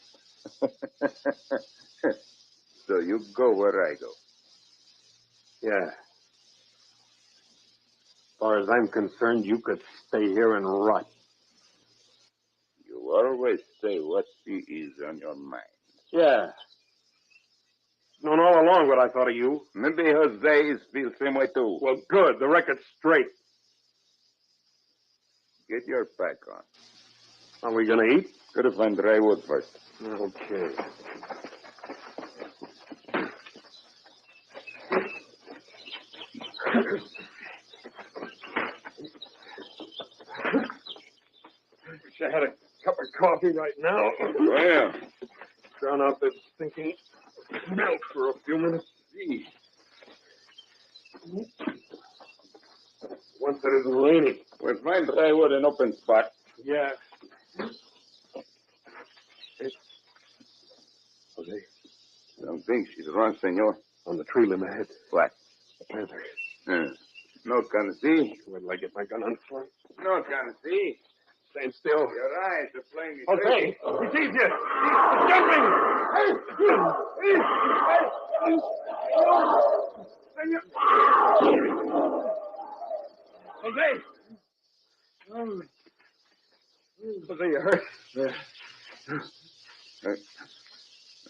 So you go where I go. Yeah. As far as I'm concerned, you could stay here and rot. You always say what is on your mind. Yeah. Known all along what I thought of you. Maybe Jose feels the same way too. Well, good. The record's straight. Get your pack on. Are we going to eat? Go to find dry wood first. Okay. Wish I had a cup of coffee right now. Well. Drown out this stinking milk for a few minutes. See. Once it isn't raining. We'll find dry wood in open spot. Yeah. Jose. Don't think she's wrong, senor. On the tree limb ahead. What? A panther. No can see. Wait till I get my gun on front. No can see. Stand still. Your eyes are playing me. Jose! He sees you! He's jumping! Jose! Jose, you hurt?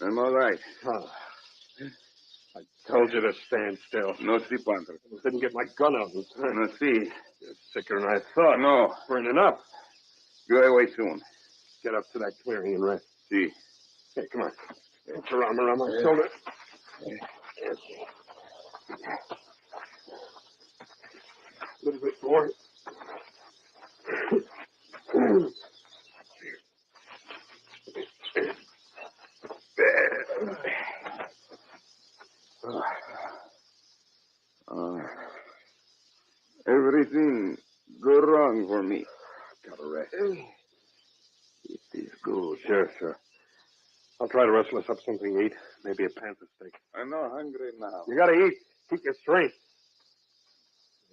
I'm all right. Oh. I told you to stand still. No see, Panther. I didn't get my gun out in time. No see. You're sicker than I thought. No. Burning up. Go away soon. Get up to that clearing and rest. See. Hey, come on. Put your arm around my shoulder. A little bit more. Everything go wrong for me. Gotta rest. It is good. Sure. I'll try to wrestle us up something to eat. Maybe a panther steak. I'm not hungry now. You gotta eat. Keep your strength.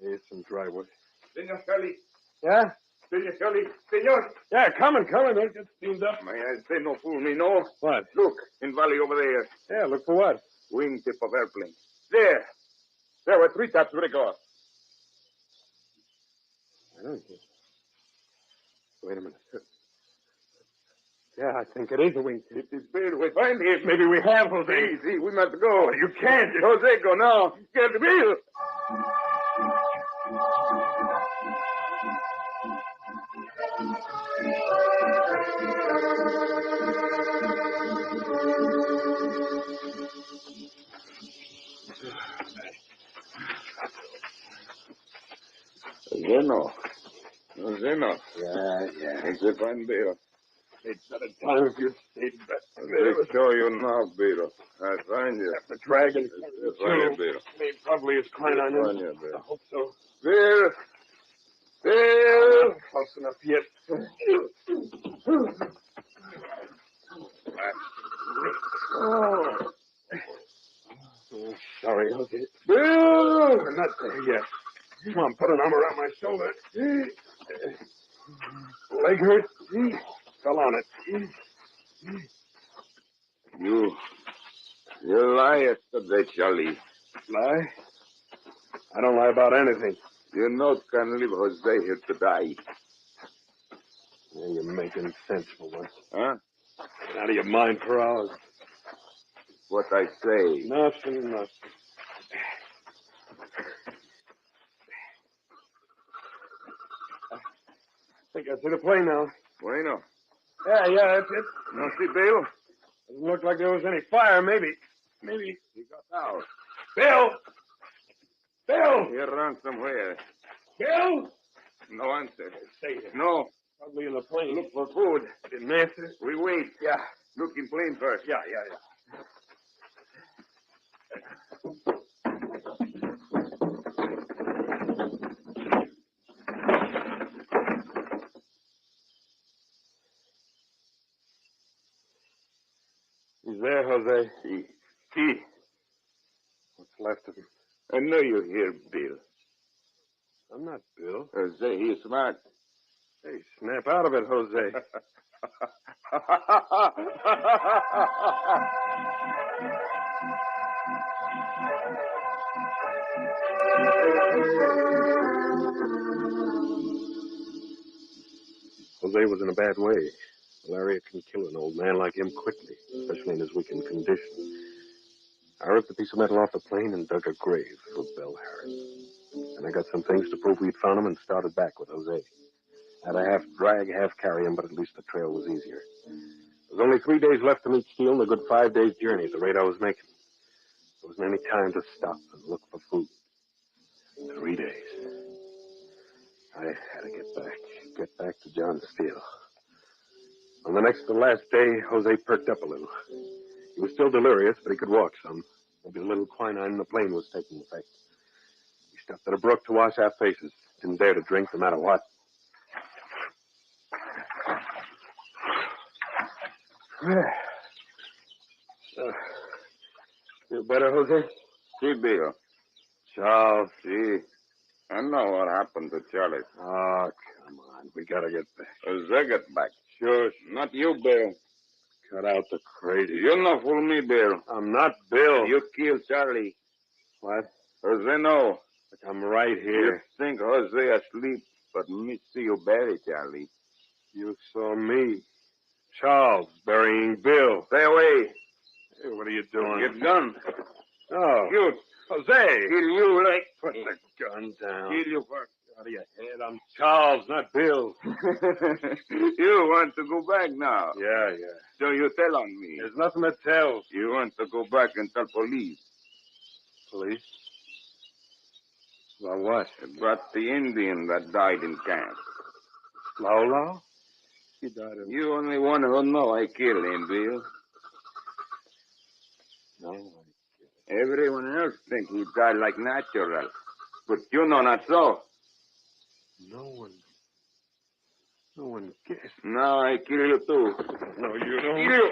Here's some dry wood. Senor Scully. Yeah? Senor Scully. Senor. Yeah, coming. Don't get steamed up. May I say no fool me, no? What? Look, in valley over there. Yeah, look for what? Wingtip of airplane. There. There were three tops break off. I don't know. Wait a minute. Yeah, I think it is a wingtip. It is bad. We find him. Maybe we have, Jose. See, we must go. You can't. Jose, go now. Get the bill. Jose, Yeah. It's a fine bill. It's not a time if you stayed back. They show you now, Beetle. I find you. The dragon. Find you, Beetle. He probably is crying on Find you. you, Beetle. I hope so. Bill! Bill! Close enough yet. Oh, sorry, Jose. Bill! I'm not there yet. Come on, put an arm around my shoulder. Leg hurt? Fell on it. You lie yesterday, Charlie. Lie? I don't lie about anything. You know can leave Jose here to die. Yeah, you're making sense for once. Huh? Get out of your mind for hours. What I say. Nothing. I think I see the plane now. Bueno. Yeah, that's it. No see Bill? Doesn't look like there was any fire. Maybe. He got out. Bill! He ran somewhere. Bill! No answer. Stay here. No. Probably in the plane. Look for food. Didn't answer. We wait. Yeah. Look in plane first. Yeah. He's there, Jose. See. What's left of him? I know you're here, Bill. I'm not Bill. Jose, he's smart. Hey, snap out of it, Jose. Jose was in a bad way. Malaria can kill an old man like him quickly, especially in his weakened condition. I ripped a piece of metal off the plane and dug a grave for Bill Harris. And I got some things to prove we'd found him and started back with Jose. Had a half drag, half carry him, but at least the trail was easier. There was only 3 days left to meet Steele and a good 5 days' journey at the rate I was making. There wasn't any time to stop and look for food. 3 days. I had to get back to John Steele. On the next to last day, Jose perked up a little. He was still delirious, but he could walk some. Maybe a little quinine in the plane was taking effect. He stopped at a brook to wash our faces. Didn't dare to drink no matter what. Feel better, Jose? See, Bill. Charles. See. I know what happened to Charlie. Oh, come on. We gotta get back. Jose get back. Sure. Not you, Bill. Cut out the crazy. You not fool me, Bill. I'm not Bill. You killed Charlie. What? Jose know. But I'm right here. You think Jose asleep, but me see you bury Charlie. You saw me. Charles burying Bill. Stay away. Hey, what are you doing? Get gun. Oh. You. Jose. Kill you like. Put the gun down. Kill you first. Out of your head. I'm Charles, not Bill. You want to go back now? Yeah. So you tell on me. There's nothing to tell. You want to go back and tell police. Police? About what? About the Indian that died in camp. Lolo? He died in... You only one who know I killed him, Bill. No. Everyone else think he died like natural. But you know not so. No one guessed. Now I kill you too. No, you don't. Kill you.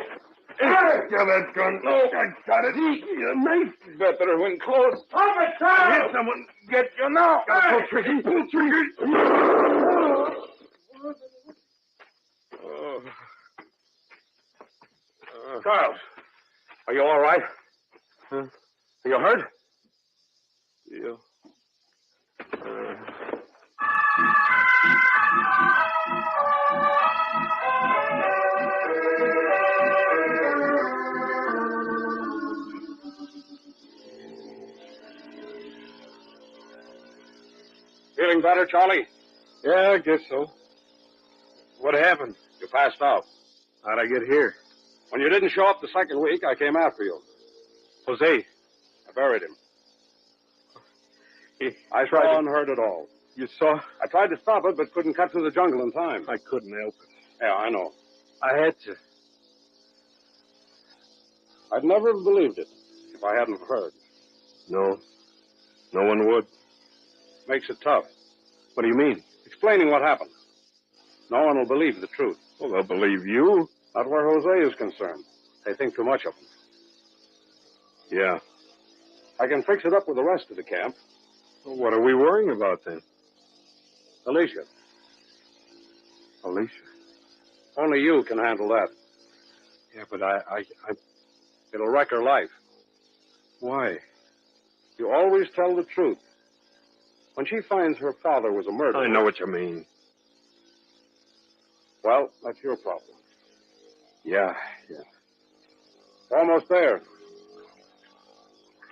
Give that gun. No, I got it. Your knife. Better when close. Stop it, Charles! Hit someone. Get you now. Pull trigger. Pull trigger. Charles, are you all right? Huh? Are you hurt? Yeah. Feeling better, Charlie? Yeah, I guess so. What happened? You passed out. How'd I get here? When you didn't show up the second week, I came after you. Jose. I buried him. I saw and heard it all. You saw? I tried to stop it, but couldn't cut through the jungle in time. I couldn't help it. Yeah, I know. I had to. I'd never have believed it if I hadn't heard. No. No one would. Makes it tough. What do you mean? Explaining what happened. No one will believe the truth. Well, they'll believe you. Not where Jose is concerned. They think too much of him. Yeah. I can fix it up with the rest of the camp. Well, what are we worrying about then? Alicia. Alicia? Only you can handle that. Yeah, but It'll wreck her life. Why? You always tell the truth. When she finds her father was a murderer... I know what you mean. Well, that's your problem. Yeah. Almost there.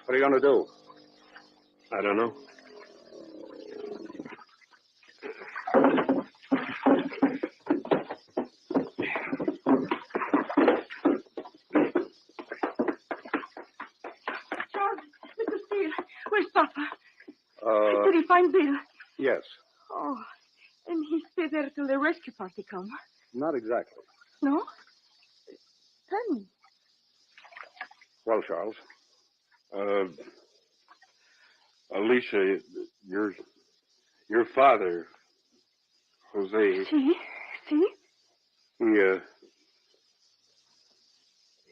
What are you going to do? I don't know. Charles, Mr. Steele, where's Papa? Did he find Bill? Yes. Oh, and he stay there till the rescue party come. Not exactly. No? Tell me. Well, Charles. Alicia, your father, Jose. See?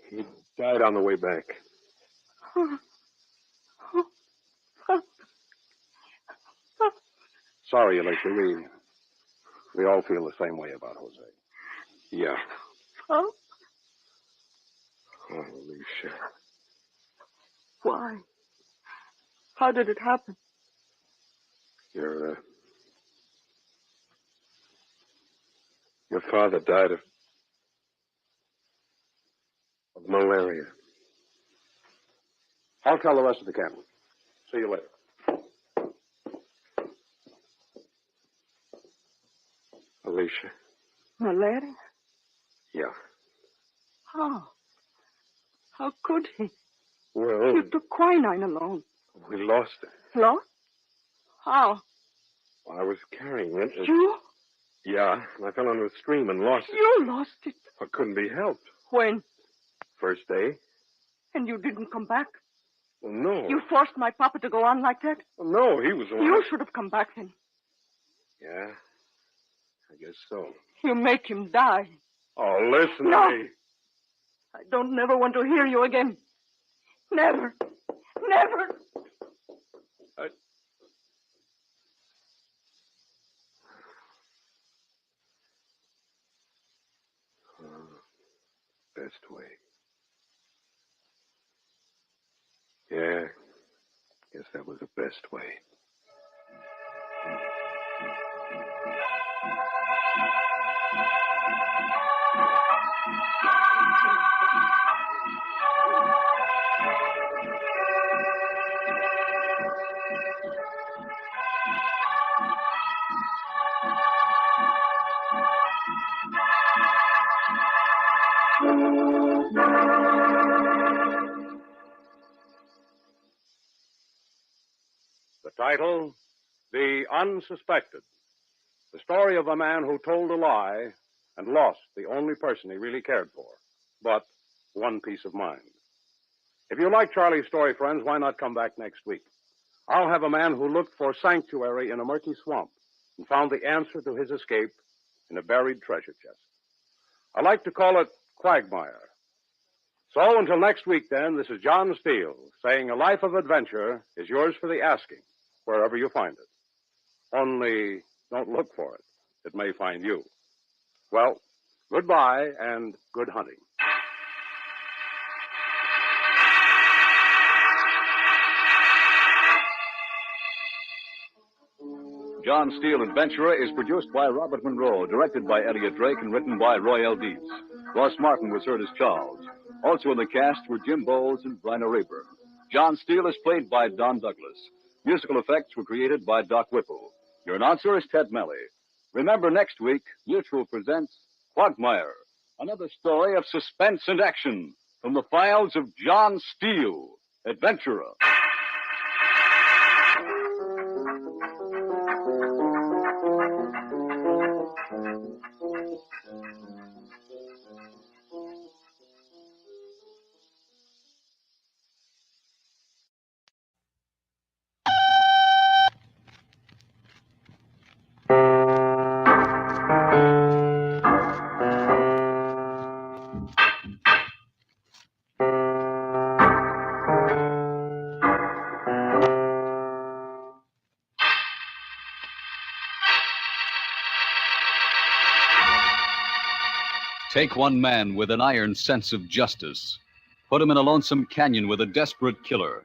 He Died on the way back. Sorry, Alicia. We all feel the same way about Jose. Yeah. Huh? Oh, Alicia. Why? How did it happen? Your father died of malaria. I'll tell the rest of the camp. See you later. Alicia. Malaria? Yeah. How? How could he? Well, You took quinine alone. we lost it. Lost? How? I was carrying it. You? Yeah, and I fell into a stream and lost it. You lost it. It couldn't be helped. When? First day. And you didn't come back? Well, no. You forced my papa to go on like that? Well, no, he was the one. You should have come back then. Yeah, I guess so. You make him die. Oh, listen No. to me. I don't never want to hear you again. Never. Never. Best way. Yeah, guess that was the best way. The title, The Unsuspected. The story of a man who told a lie and lost the only person he really cared for, but one peace of mind. If you like Charlie's story, friends, why not come back next week? I'll have a man who looked for sanctuary in a murky swamp and found the answer to his escape in a buried treasure chest. I like to call it quagmire. So until next week, then, this is John Steele saying a life of adventure is yours for the asking, wherever you find it. Only don't look for it. It may find you. Well, goodbye and good hunting. John Steele Adventurer is produced by Robert Monroe, directed by Elliot Drake, and written by Roy L. Dietz. Ross Martin was heard as Charles. Also in the cast were Jim Bowles and Bryna Raeburn. John Steele is played by Don Douglas. Musical effects were created by Doc Whipple. Your announcer is Ted Melly. Remember, next week, Mutual presents Quagmire, another story of suspense and action from the files of John Steele, Adventurer. Take one man with an iron sense of justice. Put him in a lonesome canyon with a desperate killer.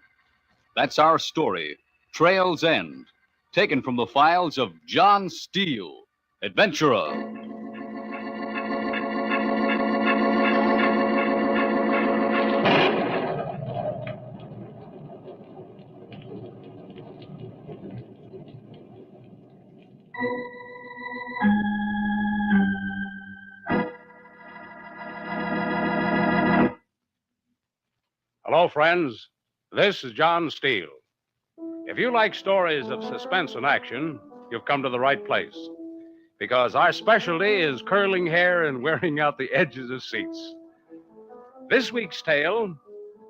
That's our story, Trail's End, taken from the files of John Steele, Adventurer. Hello, friends. This is John Steele. If you like stories of suspense and action, you've come to the right place. Because our specialty is curling hair and wearing out the edges of seats. This week's tale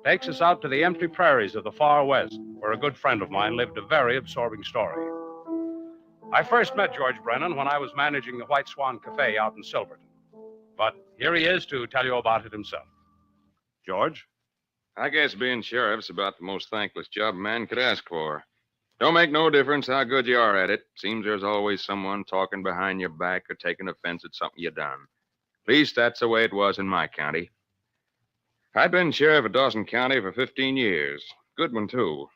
takes us out to the empty prairies of the far west, where a good friend of mine lived a very absorbing story. I first met George Brennan when I was managing the White Swan Cafe out in Silverton. But here he is to tell you about it himself. George? I guess being sheriff's about the most thankless job a man could ask for. Don't make no difference how good you are at it. Seems there's always someone talking behind your back or taking offense at something you done. At least that's the way it was in my county. I've been sheriff of Dawson County for 15 years. Good one, too.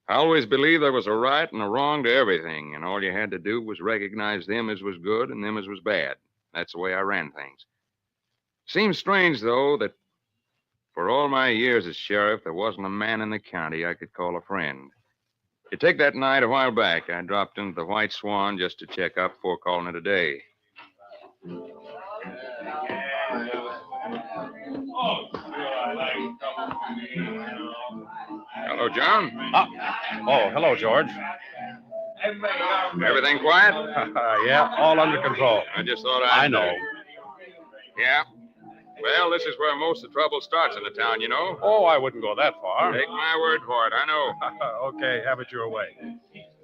I always believed there was a right and a wrong to everything, and all you had to do was recognize them as was good and them as was bad. That's the way I ran things. Seems strange, though, that for all my years as sheriff, there wasn't a man in the county I could call a friend. You take that night a while back, I dropped into the White Swan just to check up before calling it a day. Hello, John. Hello, George. Everything quiet? Yeah, all under control. I just thought I know. Yeah? Well, this is where most of the trouble starts in the town, you know. Oh, I wouldn't go that far. Take my word for it, I know. Okay, have it your way.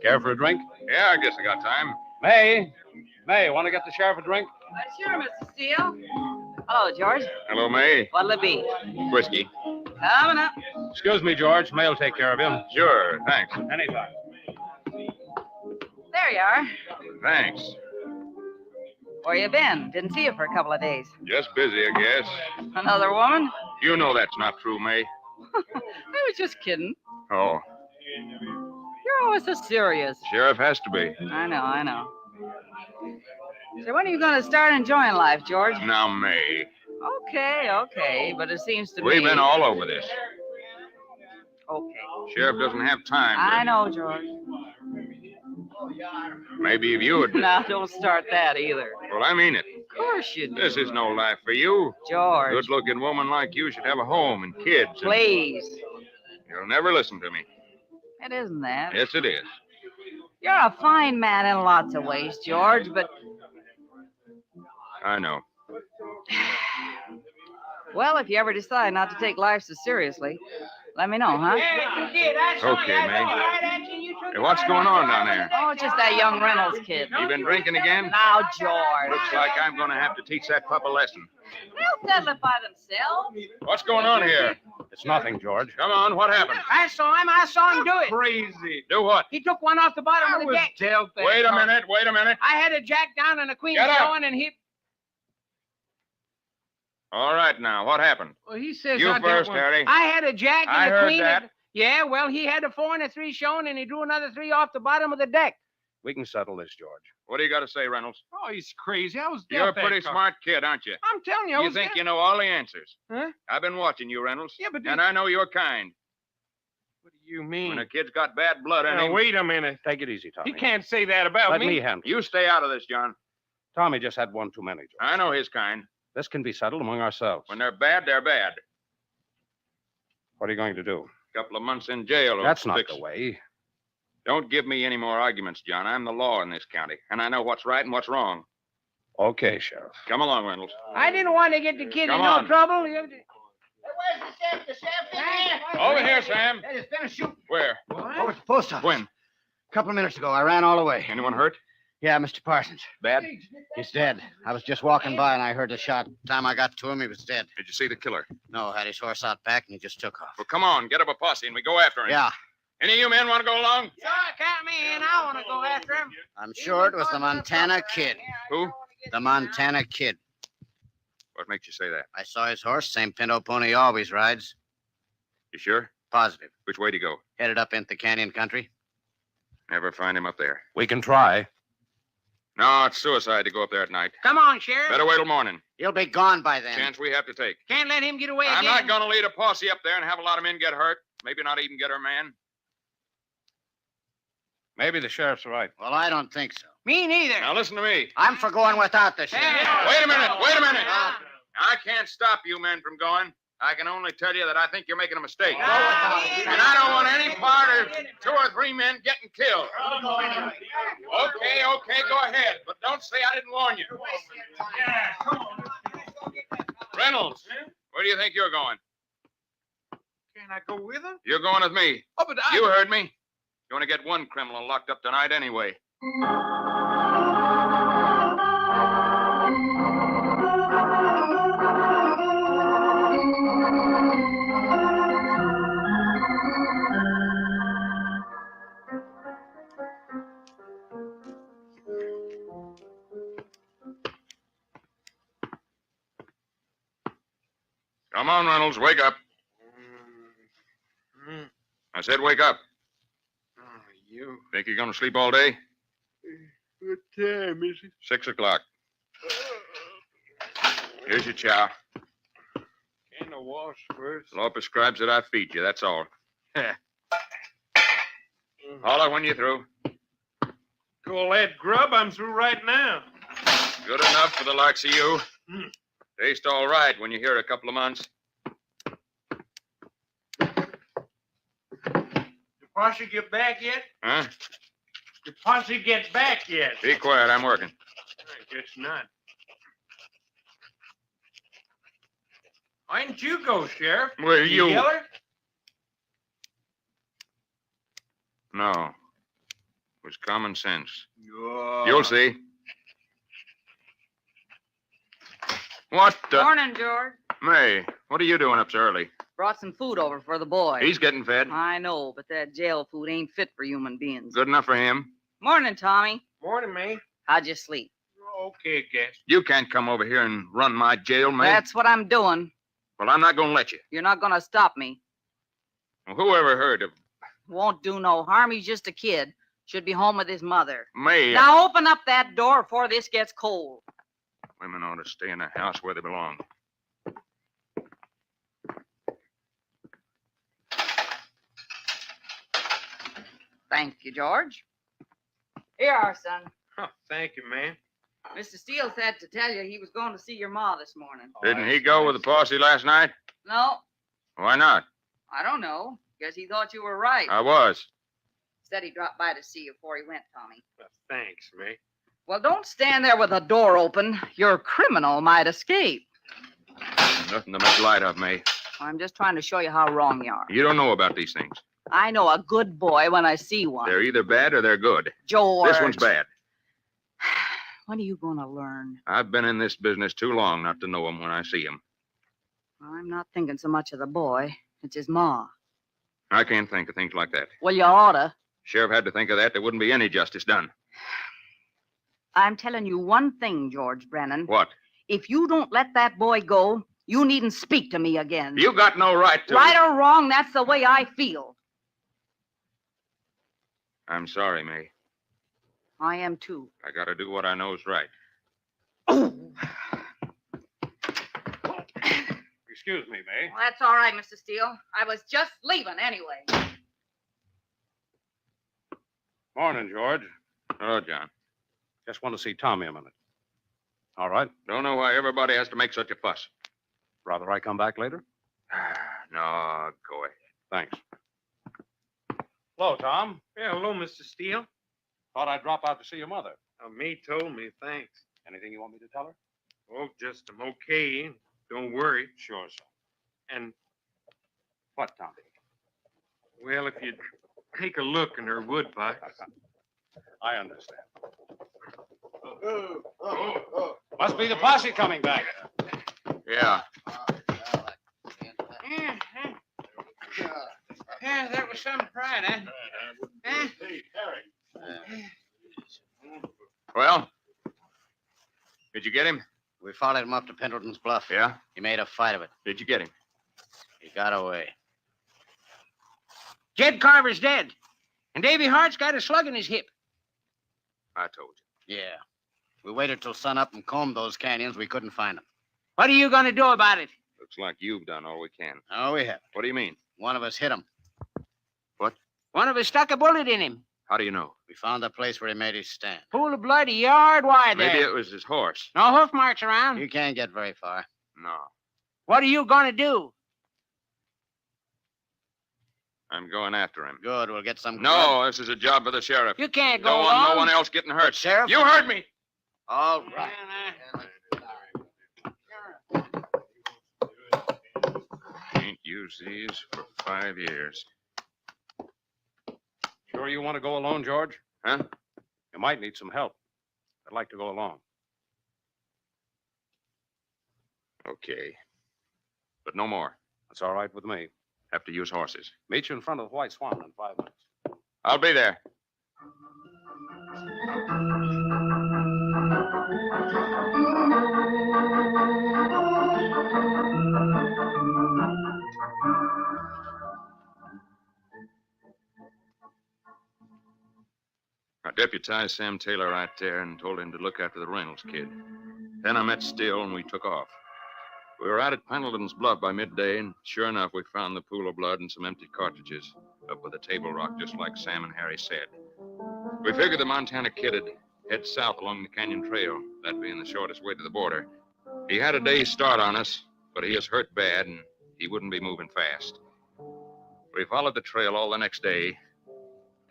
Care for a drink? Yeah, I guess I got time. May, want to get the sheriff a drink? Sure, Mr. Steele. Hello, George. Hello, May. What'll it be? Whiskey. Coming up. Excuse me, George. May'll take care of you. Sure, thanks. Anytime. There you are. Thanks. Where you been? Didn't see you for a couple of days. Just busy, I guess. Another woman? You know that's not true, May. I was just kidding. Oh, You're always so serious. sheriff has to be. I know. So when are you going to start enjoying life, George? Now, May. Okay, but it seems to me... We've been all over this. Okay. Sheriff doesn't have time. I know, George. Maybe if you would... Now, don't start that either. Well, I mean it. Of course you do. This is no life for you. George. Good-looking woman like you should have a home and kids. And... Please. You'll never listen to me. It isn't that. Yes, it is. You're a fine man in lots of ways, George, but... I know. Well, if you ever decide not to take life so seriously, let me know, huh? Yeah, you did. I saw Okay, you. I May. saw right at you. You took Hey, what's going on down there? Oh, just that young Reynolds kid. You been drinking again? Now, George. Looks like I'm going to have to teach that pup a lesson. They'll settle it by themselves. What's going on here? It's nothing, George. Come on, what happened? I saw him do it. Crazy. Do what? He took one off the bottom of the deck. Wait a minute. I had a jack down and a queen Get up. showing, and he... All right, now, what happened? Well, he says... You I first, got one. Harry. I had a jack and I a heard queen. that. Yeah, well, he had a 4 and a 3 showing, and he drew another 3 off the bottom of the deck. We can settle this, George. What do you got to say, Reynolds? Oh, he's crazy. I was You're a deaf, pretty that car. smart kid, aren't you? I'm telling you, I You was think deaf. you know all the answers. Huh? I've been watching you, Reynolds. Yeah, but... And I know your kind. What do you mean? When a kid's got bad blood in Now, him... wait a minute. Take it easy, Tommy. You can't say that about Let me. me handle it. You stay out of this, John. Tommy just had one too many, George. I know his kind. This can be settled among ourselves. When they're bad, they're bad. What are you going to do? A couple of months in jail. That's not fix the it. way. Don't give me any more arguments, John. I'm the law in this county, and I know what's right and what's wrong. Okay, Sheriff. Come along, Reynolds. I didn't want to get the kid Come in on. no trouble. Where's the chef? The chef in there? Over here, Sam. Hey, it's been a shoot. Where? Over at the post office. When? A couple of minutes ago. I ran all the way. Anyone hurt? Yeah, Mr. Parsons. Bad? He's dead. I was just walking by and I heard the shot. Time I got to him, he was dead. Did you see the killer? No, had his horse out back and he just took off. Well, come on. Get up a posse and we go after him. Yeah, Any of you men want to go along? Sure, count me in. I want to go after him. I'm sure it was the Montana Kid. Who? The Montana Kid. What makes you say that? I saw his horse, same pinto pony he always rides. You sure? Positive. Which way to go? Headed up into the canyon country. Never find him up there. We can try. No, it's suicide to go up there at night. Come on, Sheriff. Better wait till morning. He'll be gone by then. Chance we have to take. Can't let him get away I'm again. not going to lead a posse up there and have a lot of men get hurt. Maybe not even get her man. Maybe the sheriff's right. Well, I don't think so. Me neither. Now listen to me. I'm for going without the sheriff. Wait a minute. I can't stop you men from going. I can only tell you that I think you're making a mistake. And I don't want any part of 2 or 3 men getting killed. Okay, go ahead. But don't say I didn't warn you. Reynolds, where do you think you're going? Can I go with him? You're going with me. Oh, but You heard me. You want to get one criminal locked up tonight anyway. Come on, Reynolds, wake up. I said wake up. Oh, you. Think you're going to sleep all day? What time is it? 6 o'clock. Here's your chow. Can I wash first? Law prescribes that I feed you, that's all. Holler when you're through. Call that grub? I'm through right now. Good enough for the likes of you. Taste all right when you're here a couple of months. Did Posse get back yet? Huh? Did Posse get back yet? Be quiet, I'm working. I guess not. Why didn't you go, Sheriff? Well, Did you- yell her? No. It was common sense. Oh. You'll see. What the... Morning, George. May, what are you doing up so early? Brought some food over for the boy. He's getting fed. I know, but that jail food ain't fit for human beings. Good enough for him. Morning, Tommy. Morning, May. How'd you sleep? Okay, guess. You can't come over here and run my jail, May. That's what I'm doing. Well, I'm not going to let you. You're not gonna stop me. Well, who ever heard of Won't do no harm. He's just a kid. Should be home with his mother. May? Now open up that door before this gets cold. Women ought to stay in the house where they belong. Thank you, George. Here are, son. Oh, thank you, man. Mr. Steele said to tell you he was going to see your ma this morning. Didn't he go with the posse last night? No, Why not? I don't know. Guess he thought you were right. I was. Said he dropped by to see you before he went, Tommy. Thanks, May. Well, don't stand there with the door open. Your criminal might escape. Nothing to make light of, May. I'm just trying to show you how wrong you are. You don't know about these things. I know a good boy when I see one. They're either bad or they're good. George. This one's bad. When are you going to learn? I've been in this business too long not to know him when I see him. I'm not thinking so much of the boy. It's his ma. I can't think of things like that. Well, you oughta. Sheriff had to think of that. There wouldn't be any justice done. I'm telling you one thing, George Brennan. What? If you don't let that boy go, you needn't speak to me again. You got no right to. Right or wrong, that's the way I feel. I'm sorry, May. I am too. I gotta do what I know's right. Excuse me, May. Well, that's all right, Mr. Steele. I was just leaving anyway. Morning, George. Oh, John. Just want to see Tommy a minute. All right. Don't know why everybody has to make such a fuss. Rather I come back later? No, go ahead. Thanks. Hello, Tom. Yeah, hello, Mr. Steele. Thought I'd drop out to see your mother. May told me, thanks. Anything you want me to tell her? Oh, just I'm okay. Don't worry. Sure, sir. And, What, Tommy? well, if you'd take a look in her wood box. I understand. Must be the posse coming back. Yeah. Yeah, that was some pride, huh? Huh? Well? Did you get him? We followed him up to Pendleton's Bluff. Yeah? He made a fight of it. Did you get him? He got away. Jed Carver's dead. And Davy Hart's got a slug in his hip. I told you. Yeah. We waited till sunup and combed those canyons. We couldn't find him. What are you going to do about it? Looks like you've done all we can. Oh, we have. What do you mean? One of us hit him. What? One of us stuck a bullet in him. How do you know? We found the place where he made his stand. Pool of blood a yard wide there. Maybe it was his horse. No hoof marks around. You can't get very far. No. What are you going to do? I'm going after him. Good. We'll get some. No, this is a job for the sheriff. You can't go Don't want along. no one else getting hurt. Sheriff? You heard me. All right. Ain't used these for 5 years. Sure you want to go alone, George? Huh? You might need some help. I'd like to go along. Okay. But no more. That's all right with me. Have to use horses. Meet you in front of the White Swan in 5 minutes. I'll be there. deputized Sam Taylor right there and told him to look after the Reynolds kid. Then I met Steele and we took off. We were out at Pendleton's Bluff by midday, and sure enough, we found the pool of blood and some empty cartridges up with a table rock, just like Sam and Harry said. We figured the Montana kid would head south along the canyon trail, that being the shortest way to the border. He had a day's start on us, but he is hurt bad, and he wouldn't be moving fast. We followed the trail all the next day.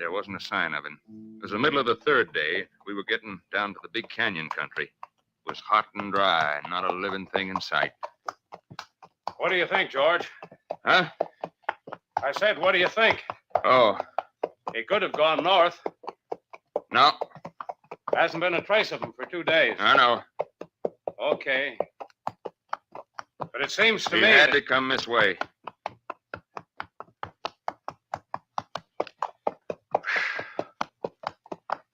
There wasn't a sign of him. It was the middle of the third day. We were getting down to the big canyon country. It was hot and dry, not a living thing in sight. What do you think, George? Huh? I said, what do you think? Oh. He could have gone north. No. Hasn't been a trace of him for 2 days. I know. Okay. But it seems to He me had that... to come this way.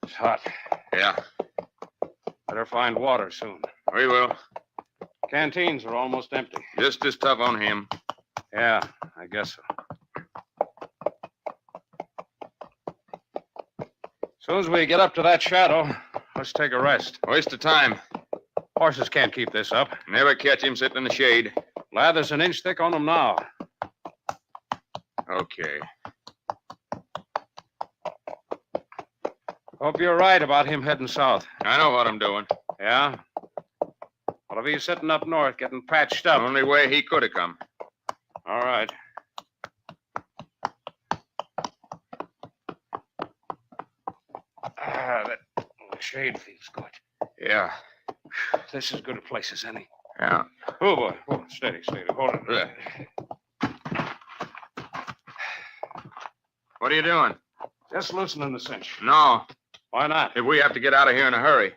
It's hot. Yeah. Better find water soon. We will. Canteens are almost empty. Just as tough on him. Yeah, I guess so. As soon as we get up to that shadow, let's take a rest. Waste of time. Horses can't keep this up. Never catch him sitting in the shade. Lather's an inch thick on them now. Okay. Hope you're right about him heading south. I know what I'm doing. Yeah? Well, if he's sitting up north getting patched up... Only way he could have come. All right. That shade feels good. Yeah. This is as good a place as any. Yeah. Oh, boy. Oh, steady. Hold it. What are you doing? Just loosening the cinch. No. Why not? If we have to get out of here in a hurry.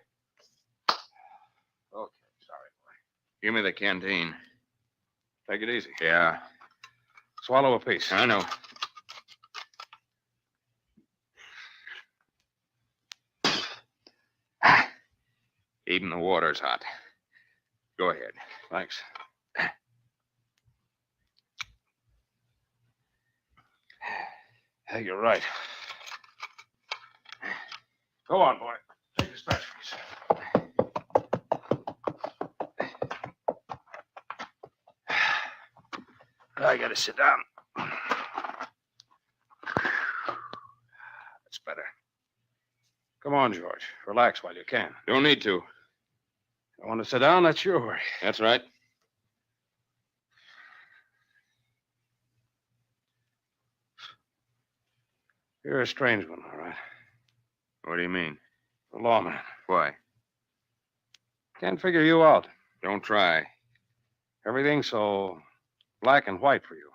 Okay, sorry, boy. Give me the canteen. Take it easy. Yeah. Swallow a piece. I know. Even the water's hot. Go ahead. Thanks. Hey, you're right. Go on, boy. Take a stretch, please. I gotta sit down. That's better. Come on, George. Relax while you can. Don't need to. You want to sit down? That's your worry. That's right. You're a strange one, all right. What do you mean? The lawman. Why? Can't figure you out. Don't try. Everything's so black and white for you.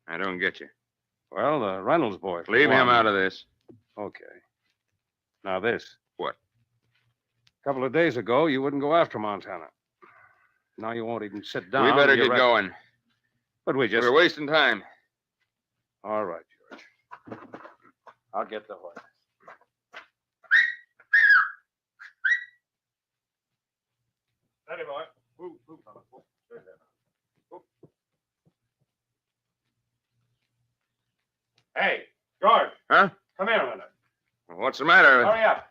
I don't get you. Well, the Reynolds boy. Leave him out of this. Okay. Now this. What? A couple of days ago, you wouldn't go after Montana. Now you won't even sit down. We better You're get going. But we just... We're wasting time. All right, George. I'll get the horse. Steady, boy. Move, fella. Move. Stay there now. Move. Hey, George. Huh? Come here a minute. What's the matter? Hurry up.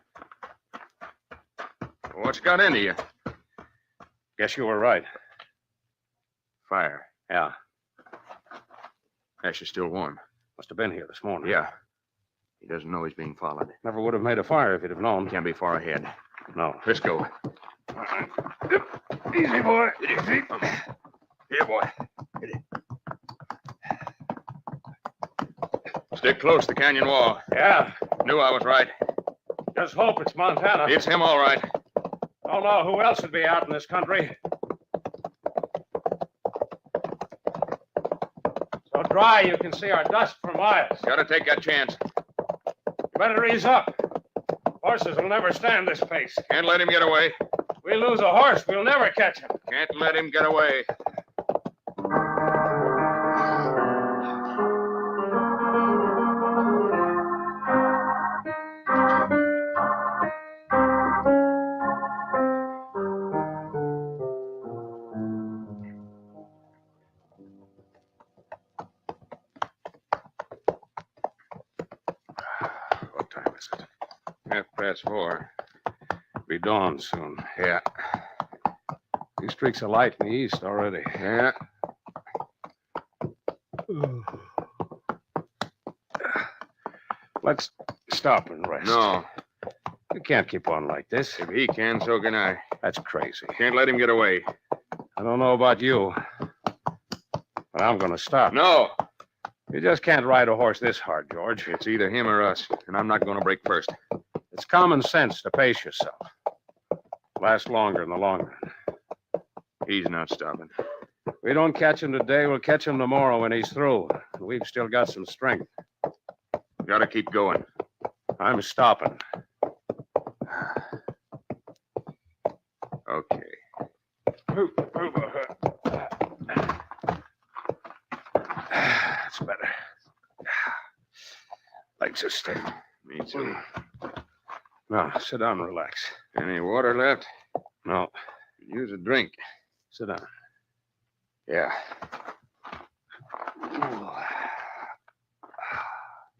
What's got into you? Guess you were right. Fire. Yeah. Ash is still warm. Must have been here this morning. Yeah. He doesn't know he's being followed. Never would have made a fire if he'd have known. Can't be far ahead. No. Let's go. Easy, boy. Easy. Here, boy. Stick close to the canyon wall. Yeah. Knew I was right. Just hope it's Montana. It's him, all right. Don't know who else would be out in this country. So dry you can see our dust for miles. Gotta take that chance. You better ease up. Horses will never stand this pace. Can't let him get away. We lose a horse, we'll never catch him. Can't let him get away. What time is it? past 4. Be dawn soon. Yeah. These streaks of light in the east already. Yeah. Let's stop and rest. No. You can't keep on like this. If he can, so can I. That's crazy. Can't let him get away. I don't know about you, but I'm going to stop. No. You just can't ride a horse this hard, George. It's either him or us, and I'm not going to break first. It's common sense to pace yourself. Last longer in the long run. He's not stopping. If we don't catch him today, we'll catch him tomorrow when he's through. We've still got some strength. Gotta keep going. I'm stopping. Okay. That's better. Legs are steady. Me too. Now, sit down and relax. Any water left? No. Use a drink. Sit down. Yeah.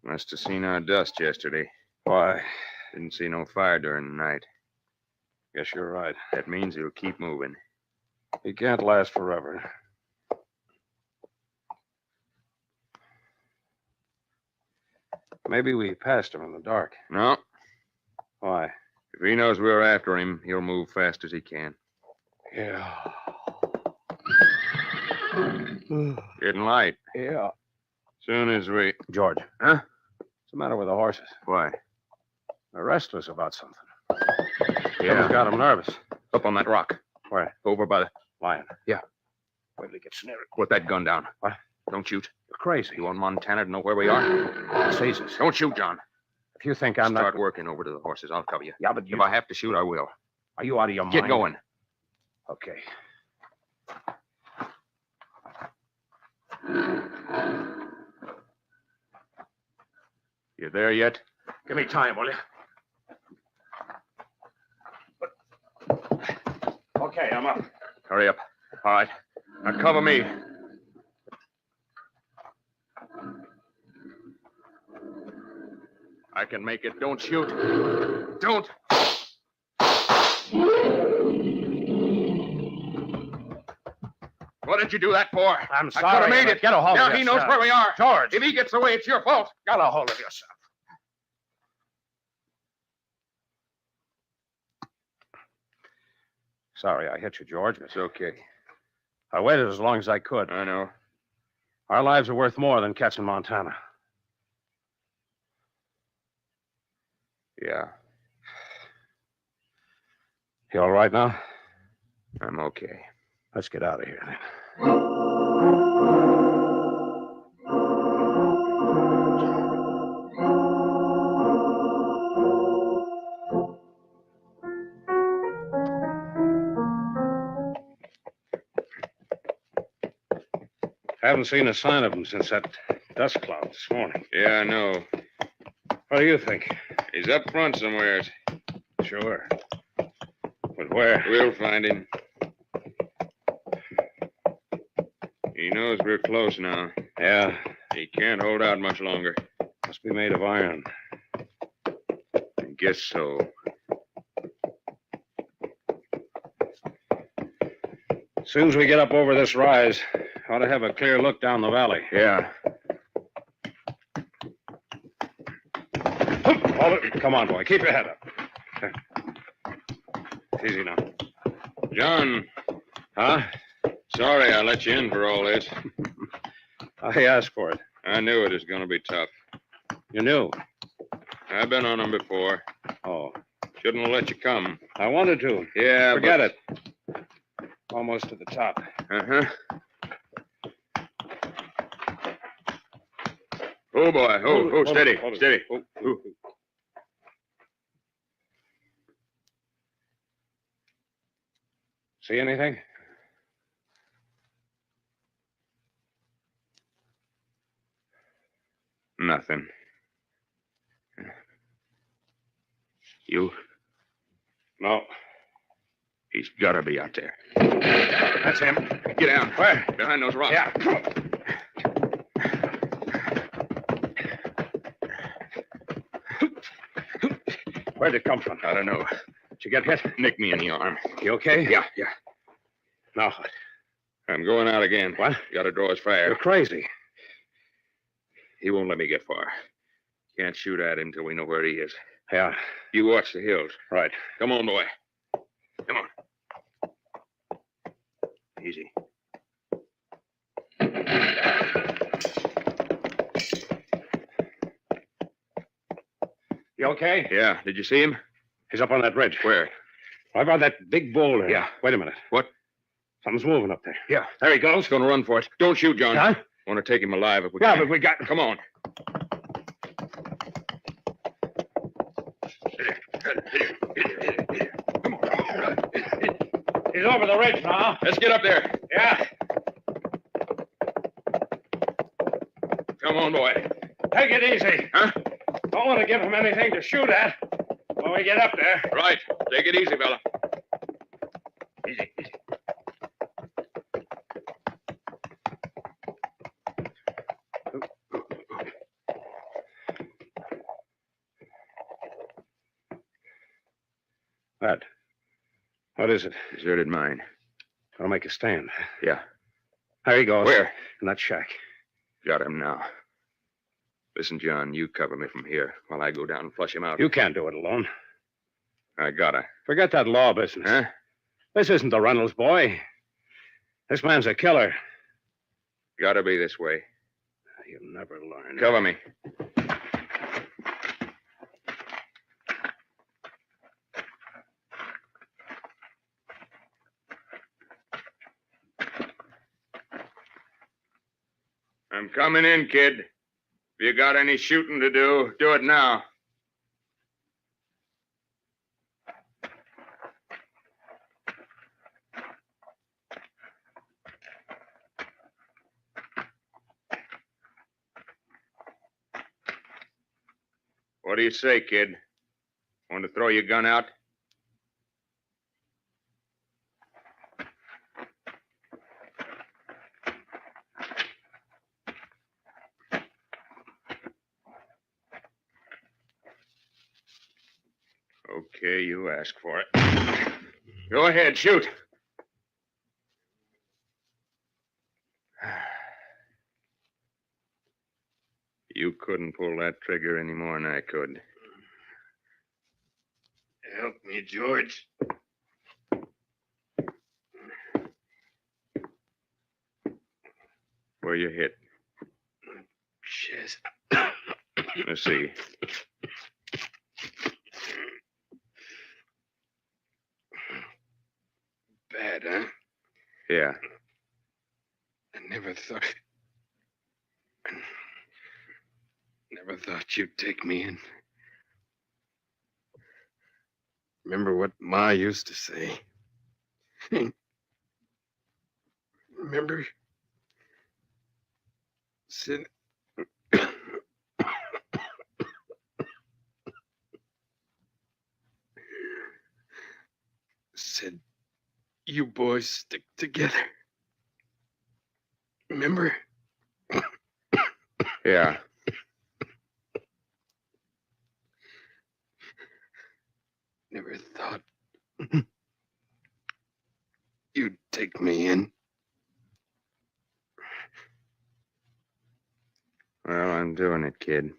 Must have seen our dust yesterday. Why? Didn't see no fire during the night. Guess you're right. That means he'll keep moving. He can't last forever. Maybe we passed him in the dark. No. Why? If he knows we're after him, he'll move fast as he can. Yeah. Getting light. Yeah. Soon as we... George. Huh? What's the matter with the horses? Why? They're restless about something. Yeah. Something's got them nervous. Up on that rock. Where? Over by the... Lion. Yeah. Wait till he gets near it. Put that gun down. What? Don't shoot. You're crazy. You want Montana to know where we are? Caesar's. Don't shoot, John. If you think I'm Start not... working over to the horses. I'll cover you. Yeah, but If I have to shoot, I will. Are you out of your mind? Get going. Okay. You there yet? Give me time, will you? Okay, I'm up. Hurry up. All right. Now cover me. I can make it. Don't shoot. Don't. What did you do that for? I'm I sorry. could have made it. Get a hold now of he knows yourself. where we are. George. If he gets away, it's your fault. Get a hold of yourself. Sorry I hit you, George. It's okay. I waited as long as I could. I know. Our lives are worth more than catching Montana. Yeah, You all right now? I'm okay. Let's get out of here then. Haven't seen a sign of him since that dust cloud this morning. Yeah, I know. What do you think? He's up front somewhere. Sure. But where? We'll find him. He knows we're close now. Yeah. He can't hold out much longer. Must be made of iron. I guess so. As soon as we get up over this rise, ought to have a clear look down the valley. Yeah. Come on, boy. Keep your head up. Easy now. John. Huh? Sorry I let you in for all this. I asked for it. I knew it was going to be tough. You knew? I've been on them before. Oh. Shouldn't have let you come. I wanted to. Yeah, Forget it. Almost to the top. Uh-huh. Oh, boy. Oh, steady, steady. Oh. See anything? Nothing. You? No. He's got to be out there. That's him. Get down. Where? Behind those rocks. Yeah. Where'd it come from? I don't know. Did you get hit? Nicked me in the arm. You okay? Yeah. Now what? I'm going out again. What? Got to draw his fire. You're crazy. He won't let me get far. Can't shoot at him till we know where he is. Yeah. You watch the hills. Right. Come on, boy. Come on. Easy. You okay? Yeah. Did you see him? He's up on that ridge. Where? Right by that big boulder. Yeah. Wait a minute. What? Something's moving up there. Yeah. There he goes. He's going to run for it. Don't shoot, John. Huh? Want to take him alive if we Yeah, can. but we got... Come on. He's over the ridge now. Let's get up there. Yeah. Come on, boy. Take it easy. Huh? Don't want to give him anything to shoot at when we get up there. Right. Take it easy, fella. Easy. What is it? Deserted mine. I'll make a stand. Yeah. There he goes. Where? In that shack. Got him now. Listen, John, you cover me from here while I go down and flush him out. You can't do it alone. I gotta. Forget that law business. Huh? This isn't the Reynolds boy. This man's a killer. Gotta be this way. You'll never learn. Cover me. I'm coming in, kid. If you got any shooting to do, do it now. What do you say, kid? Want to throw your gun out? Okay, you ask for it. Go ahead, shoot. You couldn't pull that trigger any more than I could. Help me, George. Where you hit? Chest. Let's see. Bad, huh? Yeah. I never thought you'd take me in. Remember what Ma used to say? Remember? Said... said, you boys stick together. Remember? Yeah. Never thought you'd take me in. Well, I'm doing it, kid.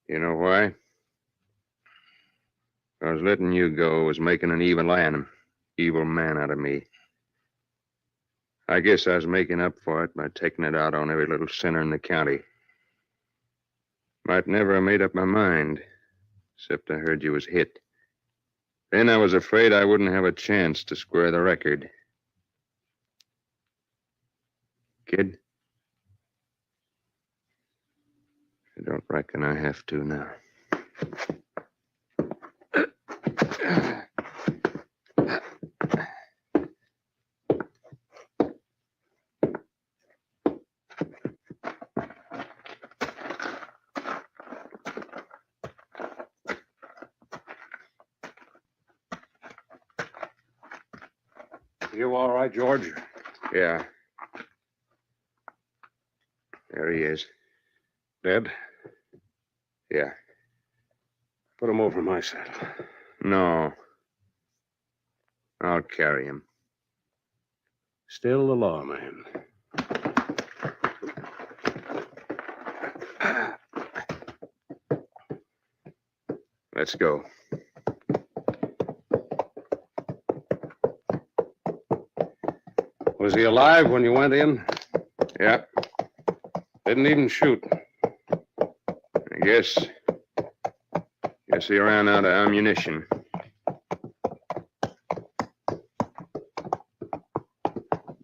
You know why? Because letting you go was making an evil man out of me. I guess I was making up for it by taking it out on every little sinner in the county. Might never have made up my mind, except I heard you was hit. Then I was afraid I wouldn't have a chance to square the record. Kid? I don't reckon I have to now. You all right, George? Yeah. There he is. Dead? Yeah. Put him over my saddle. No. I'll carry him. Still the law, man. Let's go. Was he alive when you went in? Yep. Didn't even shoot. I guess he ran out of ammunition.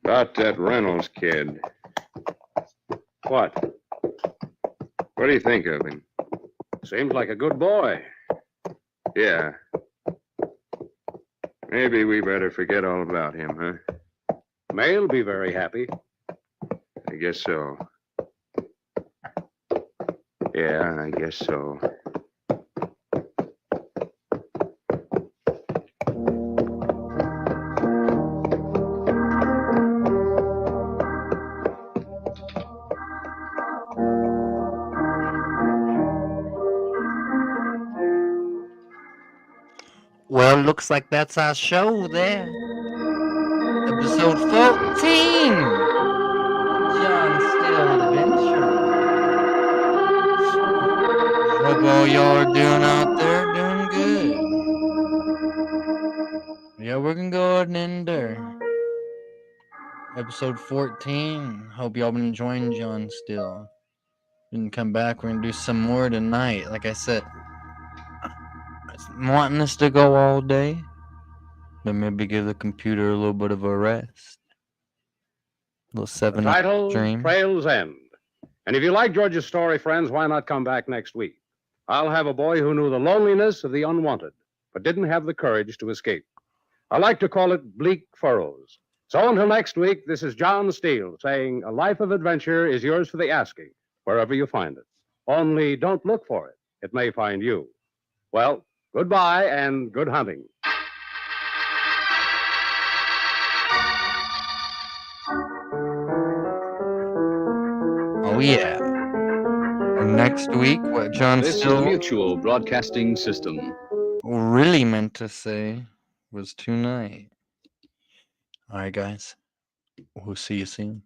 About that Reynolds kid. What? What do you think of him? Seems like a good boy. Yeah. Maybe we better forget all about him, huh? May'll be very happy. I guess so. Yeah, I guess so. Well, looks like that's our show there. Episode 14. John Steele Adventure. Hope all y'all are doing out there doing good. Yeah, we're gonna go ahead and end there. Episode 14. Hope y'all been enjoying John Steele. Didn't come back. We're gonna do some more tonight. Like I said, I'm wanting this to go all day, but maybe give the computer a little bit of a rest. A little The 7 title, dream. Trail's End. And if you like George's story, friends, why not come back next week? I'll have a boy who knew the loneliness of the unwanted, but didn't have the courage to escape. I like to call it Bleak Furrows. So until next week, this is John Steele saying a life of adventure is yours for the asking, wherever you find it. Only don't look for it. It may find you. Well, goodbye and good hunting. Oh, yeah. And next week, what John This is Steele Mutual Broadcasting System. really meant to say was tonight. All right, guys. We'll see you soon.